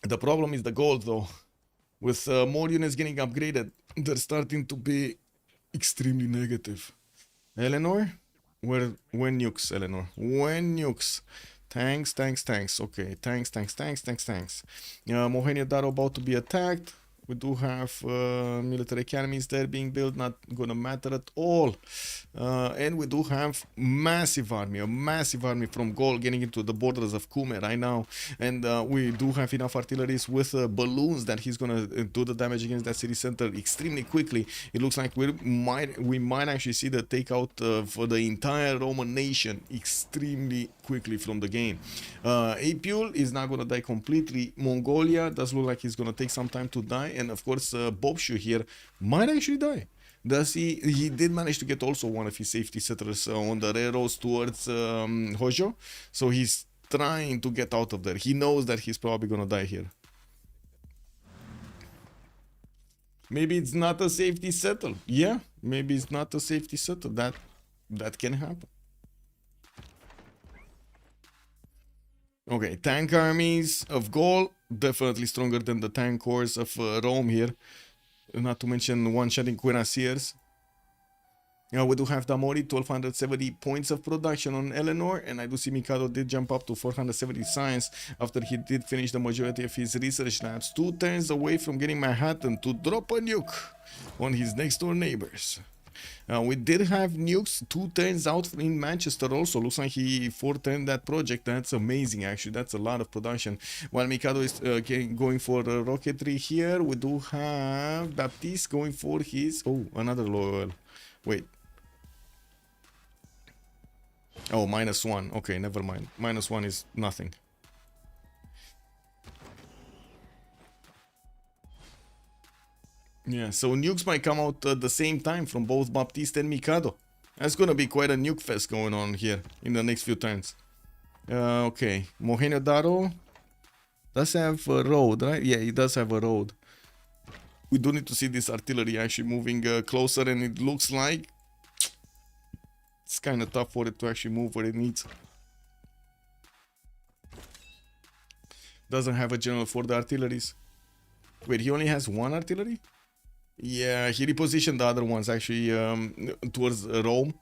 The problem is the gold though. With more units getting upgraded, they're starting to be extremely negative. Eleanor? When nukes, Eleanor? When nukes? Tanks. Okay, tanks. Mohenjo-daro about to be attacked. We do have military academies there being built, not gonna matter at all. And we do have a massive army from Gaul getting into the borders of Kume right now. And we do have enough artilleries with balloons that he's gonna do the damage against that city center extremely quickly. It looks like we might actually see the takeout for the entire Roman nation extremely quickly from the game. Apeul is not gonna die completely. Mongolia does look like he's gonna take some time to die. And of course, Boubsho here might actually die. Does he did manage to get also one of his safety settlers on the railroads towards Hojo, so he's trying to get out of there. He knows that he's probably gonna die here. Maybe it's not a safety settle. Yeah, maybe it's not a safety settle. That can happen. Okay, tank armies of Gaul, definitely stronger than the tank corps of Rome here. Not to mention one-shotting cuirassiers. We do have Damori, 1270 points of production on Eleanor, and I do see Mikado did jump up to 470 science after he did finish the majority of his research labs. 2 turns away from getting Manhattan to drop a nuke on his next door neighbors. We did have nukes 2 turns out in Manchester also. Looks like he 4-turned that project. That's amazing actually. That's a lot of production. While Mikado is going for rocketry here, we do have Baptiste going for his... Oh, another loyal. Wait. Oh, -1. Okay, never mind. -1 is nothing. Yeah, so nukes might come out at the same time from both Baptiste and Mikado. That's gonna be quite a nuke fest going on here in the next few turns. Okay, Mohenjo-daro does have a road, right? Yeah, it does have a road. We do need to see this artillery actually moving closer, and it looks like it's kind of tough for it to actually move where it needs. Doesn't have a general for the artilleries. Wait, he only has 1 artillery? Yeah, he repositioned the other ones actually towards Rome.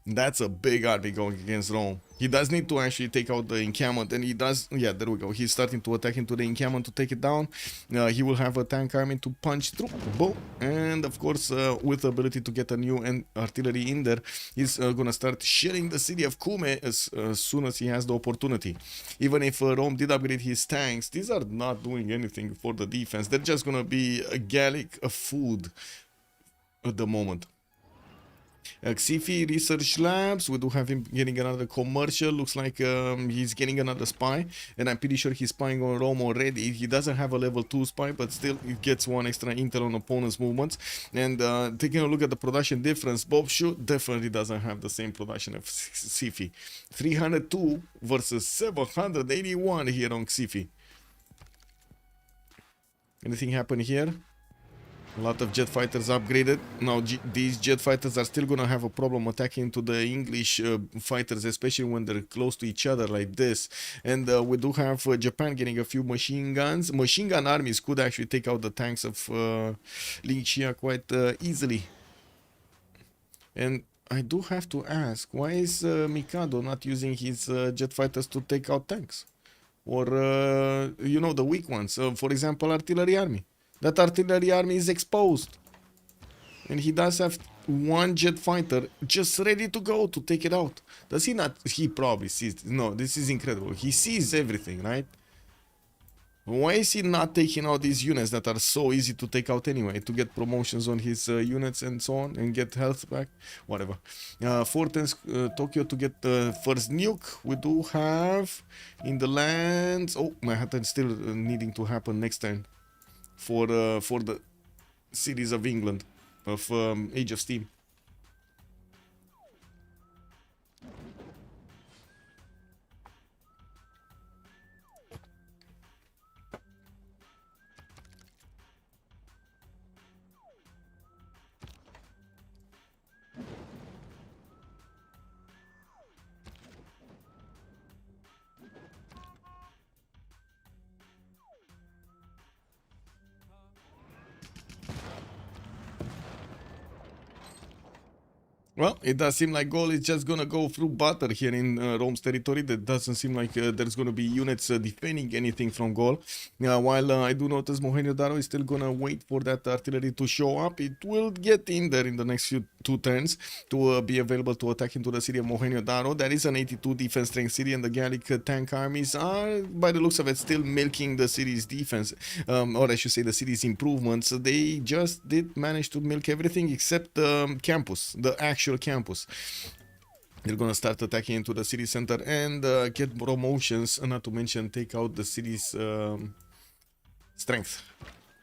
That's a big army going against Rome. He does need to actually take out the encampment, and he does. Yeah, there we go. He's starting to attack into the encampment to take it down. He will have a tank army to punch through. Boom. And of course, with the ability to get a new artillery in there, he's gonna start shelling the city of Kume as soon as he has the opportunity. Even if Rome did upgrade his tanks, these are not doing anything for the defense. They're just gonna be a Gallic food at the moment. Xiffy Research Labs, we do have him getting another commercial. Looks like he's getting another spy, and I'm pretty sure he's spying on Rome already. He doesn't have a level 2 spy, but still it gets 1 extra intel on opponent's movements. And taking a look at the production difference, Boubsho definitely doesn't have the same production of Xiffy. 302 versus 781 here on Xiffy. Anything happen here? A lot of jet fighters upgraded. Now these jet fighters are still gonna have a problem attacking into the English fighters, especially when they're close to each other like this. And we do have Japan getting a few machine guns. Machine gun armies could actually take out the tanks of Lin Xia quite easily. And I do have to ask, why is Mikado not using his jet fighters to take out tanks? Or, you know, the weak ones. For example, artillery army. That artillery army is exposed. And he does have 1 jet fighter just ready to go to take it out. Does he not? He probably sees. No, this is incredible. He sees everything, right? Why is he not taking out these units that are so easy to take out anyway? To get promotions on his units and so on, and get health back? Whatever. 410's Tokyo to get the first nuke. We do have in the lands... Oh, Manhattan still needing to happen next turn. For the cities of England, of Age of Steam. Well, it does seem like Gaul is just gonna go through butter here in Rome's territory. That doesn't seem like there's gonna be units defending anything from Gaul. While I do notice Mohenjo-Daro is still gonna wait for that artillery to show up. It will get in there in the next two turns to be available to attack into the city of Mohenjo-Daro. That is an 82 defense strength city, and the Gallic tank armies are, by the looks of it, still milking the city's defense, or I should say the city's improvements. They just did manage to milk everything except the campus, the actual campus. They're gonna start attacking into the city center and get promotions, not to mention take out the city's strength.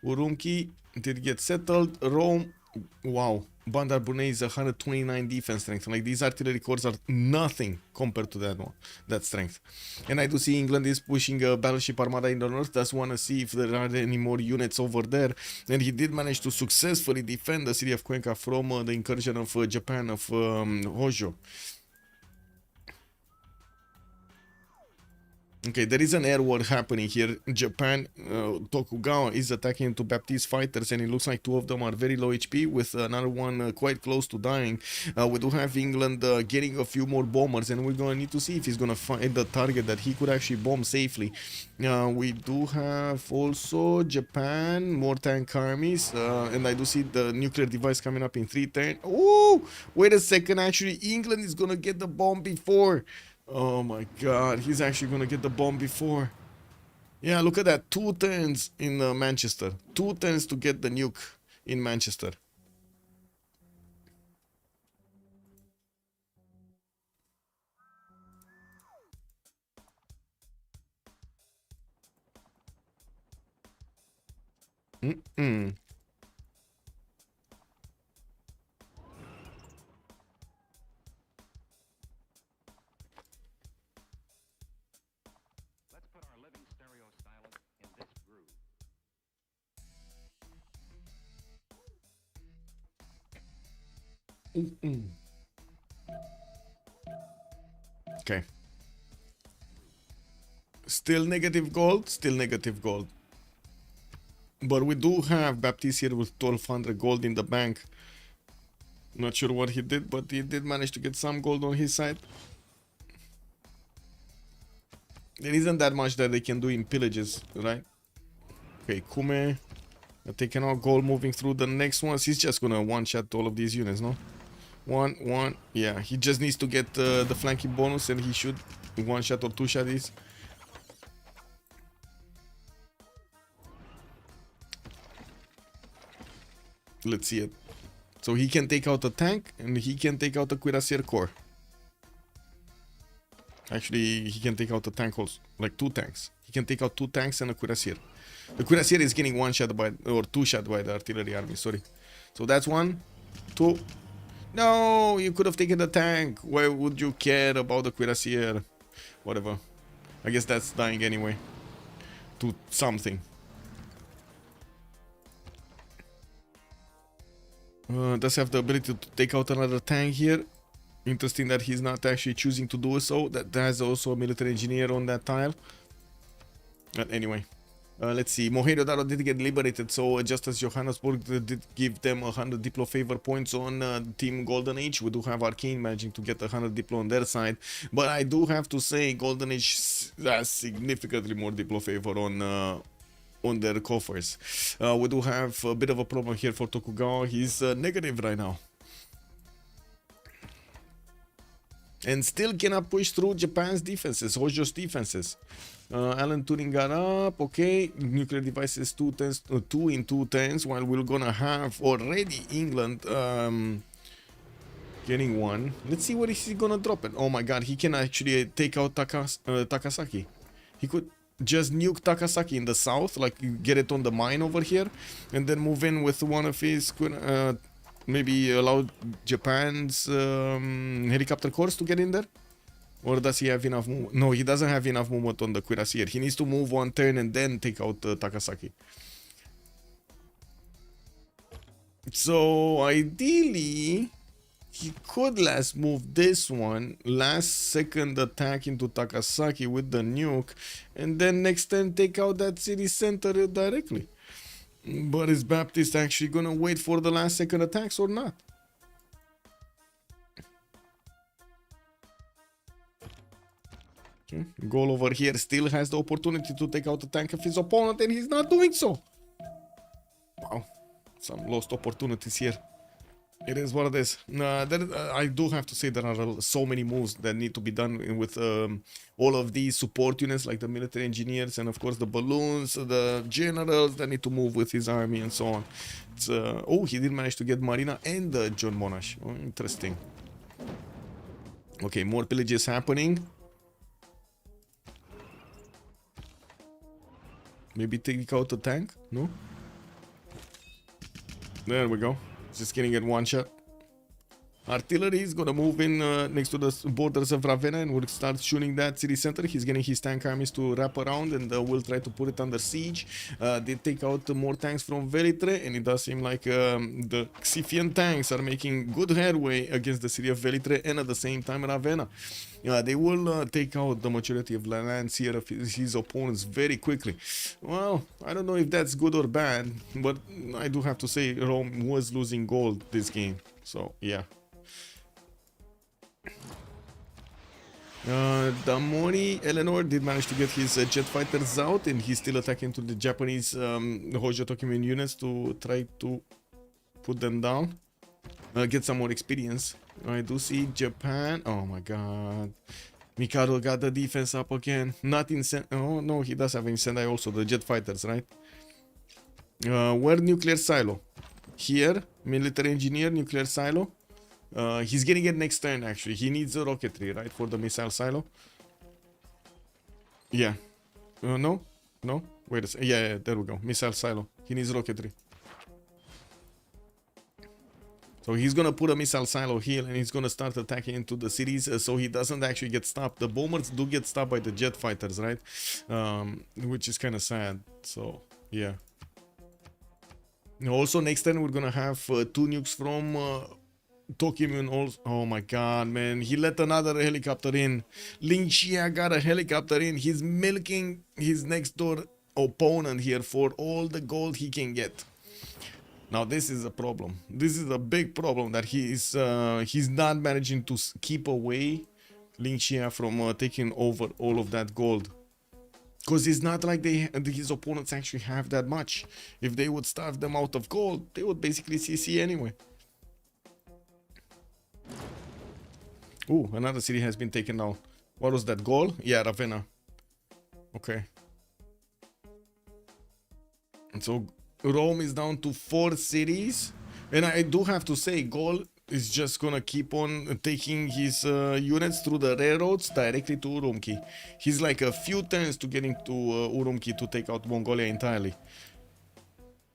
Urumqi did get settled. Rome, wow, Bandar Brunei is 129 defense strength. Like, these artillery corps are nothing compared to that one, that strength. And I do see England is pushing a battleship armada in the north. Just want to see if there are any more units over there. And he did manage to successfully defend the city of Cuenca from the incursion of Japan, of Hojo. Okay, there is an air war happening here. Japan, Tokugawa is attacking into Baptiste fighters, and it looks like two of them are very low HP, with another one quite close to dying. We do have England getting a few more bombers, and we're gonna need to see if he's gonna find the target that he could actually bomb safely. We do have also Japan, more tank armies, and I do see the nuclear device coming up in 3 turns. Oh, wait a second, actually England is gonna get the bomb before. Oh my god, he's actually gonna get the bomb before. Yeah, look at that. 2 turns in Manchester. 2 turns to get the nuke in Manchester. Okay. Still negative gold, still negative gold. But we do have Baptiste here with 1200 gold in the bank. Not sure what he did, but he did manage to get some gold on his side. There isn't that much that they can do in pillages, right? Okay, Kume taking out gold, moving through the next ones. He's just gonna one-shot all of these units, no? One, yeah, he just needs to get the flanking bonus, and he should one-shot or two-shot these. Let's see it. So he can take out a tank, and he can take out a cuirassier corps. Actually, he can take out a tank also, like 2 tanks. He can take out 2 tanks and a cuirassier. The cuirassier is getting one-shot by, or two-shot by the artillery army, sorry. So that's 1, 2. No, you could have taken the tank. Why would you care about the cuirassier? Whatever. I guess that's dying anyway. To something. Does have the ability to take out another tank here. Interesting that he's not actually choosing to do so. That has also a military engineer on that tile. But anyway. Let's see. Mohenjo-Daro did get liberated, so just as Johannesburg did give them 100 Diplo favor points on Team Golden Age, we do have Arcane managing to get 100 Diplo on their side. But I do have to say, Golden Age has significantly more Diplo favor on their coffers. We do have a bit of a problem here for Tokugawa. He's negative right now. And still cannot push through Japan's defenses, Hojo's defenses. Alan Turing got up, okay. Nuclear devices 2 in 2 turns, while we're gonna have already England getting 1. Let's see what is he gonna drop it. Oh my god, he can actually take out Takasaki. He could just nuke Takasaki in the south, like get it on the mine over here, and then move in with one of his maybe allow Japan's helicopter corps to get in there? Or does he have enough movement? No, he doesn't have enough movement on the cuirassier. He needs to move 1 turn and then take out Takasaki. So ideally, he could last move this one, last second attack into Takasaki with the nuke, and then next turn take out that city center directly. But is Baptiste actually gonna wait for the last second attacks or not? Okay. Gaul over here still has the opportunity to take out the tank of his opponent, and he's not doing so. Wow, some lost opportunities here. It is what it is. I do have to say there are so many moves that need to be done with all of these support units, like the military engineers and of course the balloons, the generals that need to move with his army and so on. It's, oh, he did manage to get Marina and John Monash. Oh, interesting. Okay, more pillages happening. Maybe take out the tank? No? There we go. Just getting it one shot. Artillery is gonna move in next to the borders of Ravenna and will start shooting that city center. He's getting his tank armies to wrap around and will try to put it under siege. They take out more tanks from Velitre, and it does seem like the Xiffian tanks are making good headway against the city of Velitre and at the same time Ravenna. They will take out the majority of lands here of his opponents very quickly. Well, I don't know if that's good or bad, but I do have to say Rome was losing gold this game. So, yeah. Damori, Eleanor did manage to get his jet fighters out, and he's still attacking to the Japanese Hojo Tokugawa units to try to put them down. Get some more experience. I do see Japan. Oh my god. Mikado got the defense up again. Not in oh no, he does have in Sendai also, the jet fighters, right? Where nuclear silo? Here, military engineer, nuclear silo. He's getting it next turn actually. He needs a rocketry, right, for the missile silo. Yeah. No? No? Wait a second. Yeah, there we go. Missile silo. He needs rocketry. So he's gonna put a missile silo here and he's gonna start attacking into the cities so he doesn't actually get stopped. The bombers do get stopped by the jet fighters, right? Which is kind of sad. So, yeah. Also, next turn we're gonna have 2 nukes from Tokimun also. Oh my god, man. He let another helicopter in. Lin Xia got a helicopter in. He's milking his next door opponent here for all the gold he can get. Now this is a problem. This is a big problem that he's not managing to keep away Lin Xia from taking over all of that gold. Because it's not like his opponents actually have that much. If they would starve them out of gold, they would basically CC anyway. Ooh, another city has been taken down. What was that, Gaul? Yeah, Ravenna. Okay. And so Rome is down to 4 cities. And I do have to say, Gaul is just gonna keep on taking his units through the railroads directly to Urumqi. He's like a few turns to getting to Urumqi to take out Mongolia entirely.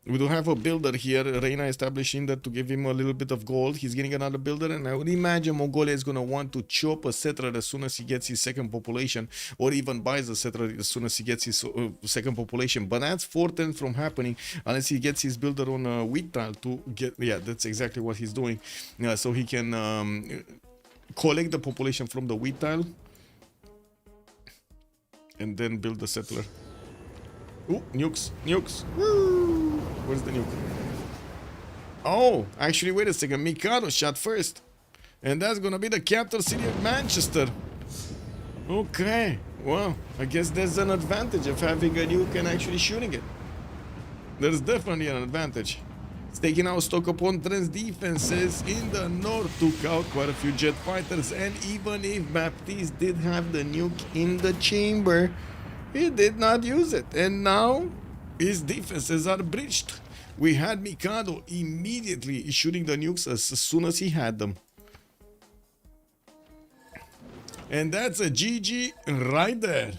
We do have a builder here, Reina establishing that to give him a little bit of gold. He's getting another builder, and I would imagine Mongolia is going to want to chop a settler as soon as he gets his second population, or even buys a settler as soon as he gets his second population. But that's 4 turns from happening unless he gets his builder on a wheat tile to get, yeah, that's exactly what he's doing. So he can collect the population from the wheat tile and then build the settler. Ooh, nukes, nukes. Woo! Where's the nuke? Oh, actually, wait a second. Mikado shot first. And that's gonna be the capital city of Manchester. Okay. Well, I guess there's an advantage of having a nuke and actually shooting it. There's definitely an advantage. It's taking out stock upon Trent's defenses in the north, took out quite a few jet fighters, and even if Baptiste did have the nuke in the chamber, he did not use it, and now his defenses are breached. We had Mikado immediately shooting the nukes as soon as he had them. And that's a GG right there.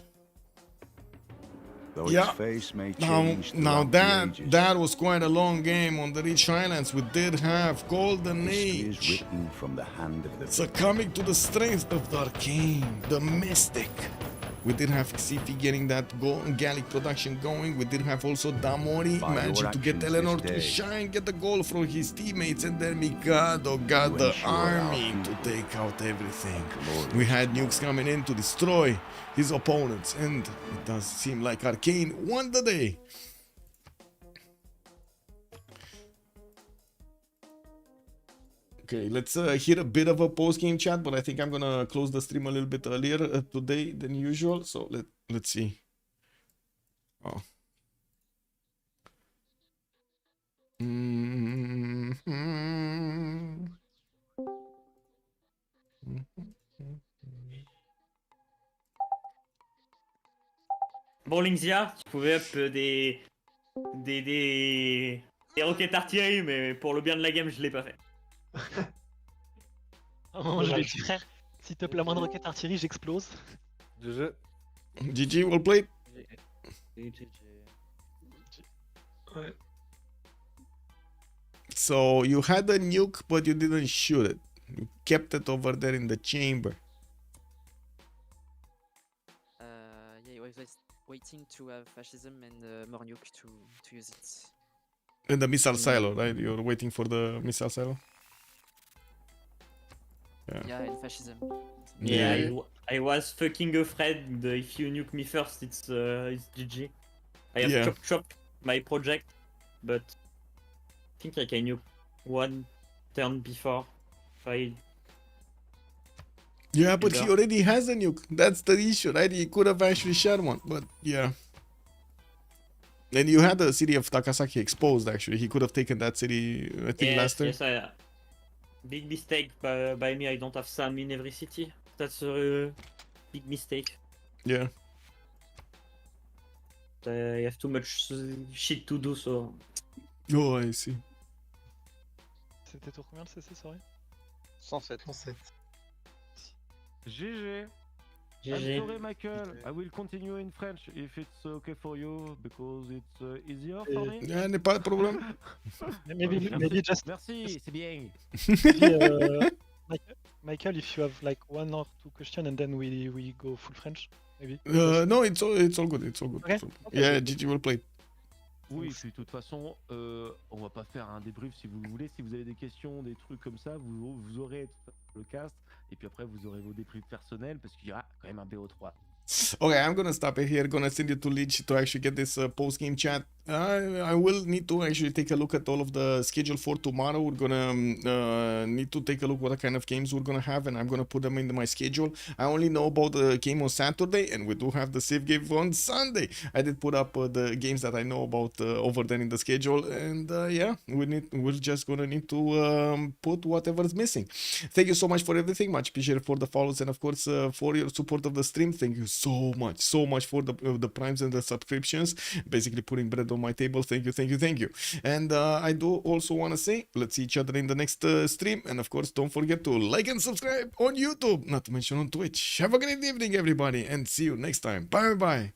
Though yeah. its face may Now that was quite a long game on the Rich Highlands. We did have Golden Age Age. written from the hand of the Succumbing to the strength of the Arcane, the Mystic. We did have Xiffy getting that Gallic production going. We did have also Damori managing to get Eleanor to shine, get the goal from his teammates, and then Mikado got the army to take out everything. We had nukes coming in to destroy his opponents, and it does seem like Arcane won the day. Okay, let's hear a bit of a post-game chat, but I think I'm gonna close the stream a little bit earlier today than usual. So let's see. Oh. Bon, Lin Xia, tu pouvais up des roquettes artillerie, mais pour le bien de la game, je l'ai pas fait. À un moment, je lui ai dit, frère, s'il te plaît, la moindre roquette artillerie, j'explose. GG. GG, well played. Ouais. So you had a nuke, but you didn't shoot it. You kept it over there in the chamber. Yeah, I was waiting to have fascism and more nuke to use it. In the missile silo, right? You're waiting for the missile silo? Yeah, and fascism. Yeah, I was fucking afraid that if you nuke me first, it's GG. I have chopped my project, but I think I can nuke one turn before. Yeah, but he already has a nuke. That's the issue, right? He could have actually shared one, but yeah. And you had the city of Takasaki exposed, actually. He could have taken that city, I think, last time. Yes, big mistake by me. I don't have Sam in every city. That's a big mistake. Yeah. I have too much shit to do, so... Oh, I see. C'était tour combien le CC, sorry? 107. GG. I'm sorry, Michael. I will continue in French if it's okay for you because it's easier for me. Yeah, n'est pas de problème. Maybe just. Merci, c'est bien. Michael, if you have like one or two questions and then we go full French, maybe. No, it's all good. It's all good. Okay. Yeah, GG will play. Oui, puis de toute façon, on va pas faire un débrief si vous voulez. Si vous avez des questions, des trucs comme ça, vous aurez le cast. Et puis après, vous aurez vos débriefs personnels parce qu'il y aura quand même un BO3. Okay, I'm gonna stop it here. Gonna send you to Lich to actually get this post-game chat. I will need to actually take a look at all of the schedule for tomorrow. We're gonna need to take a look what kind of games we're gonna have, and I'm gonna put them into my schedule. I only know about the game on Saturday, and we do have the Civ game on Sunday. I did put up the games that I know about over there in the schedule, and yeah, we're just gonna need to put whatever's missing. Thank you so much for everything. Much appreciated for the follows, and of course for your support of the stream. Thank you so much for the primes and the subscriptions, basically putting bread on my table. Thank you. And I do also want to say, let's see each other in the next stream, and of course don't forget to like and subscribe on YouTube, not to mention on Twitch. Have a great evening, everybody, and see you next time. Bye.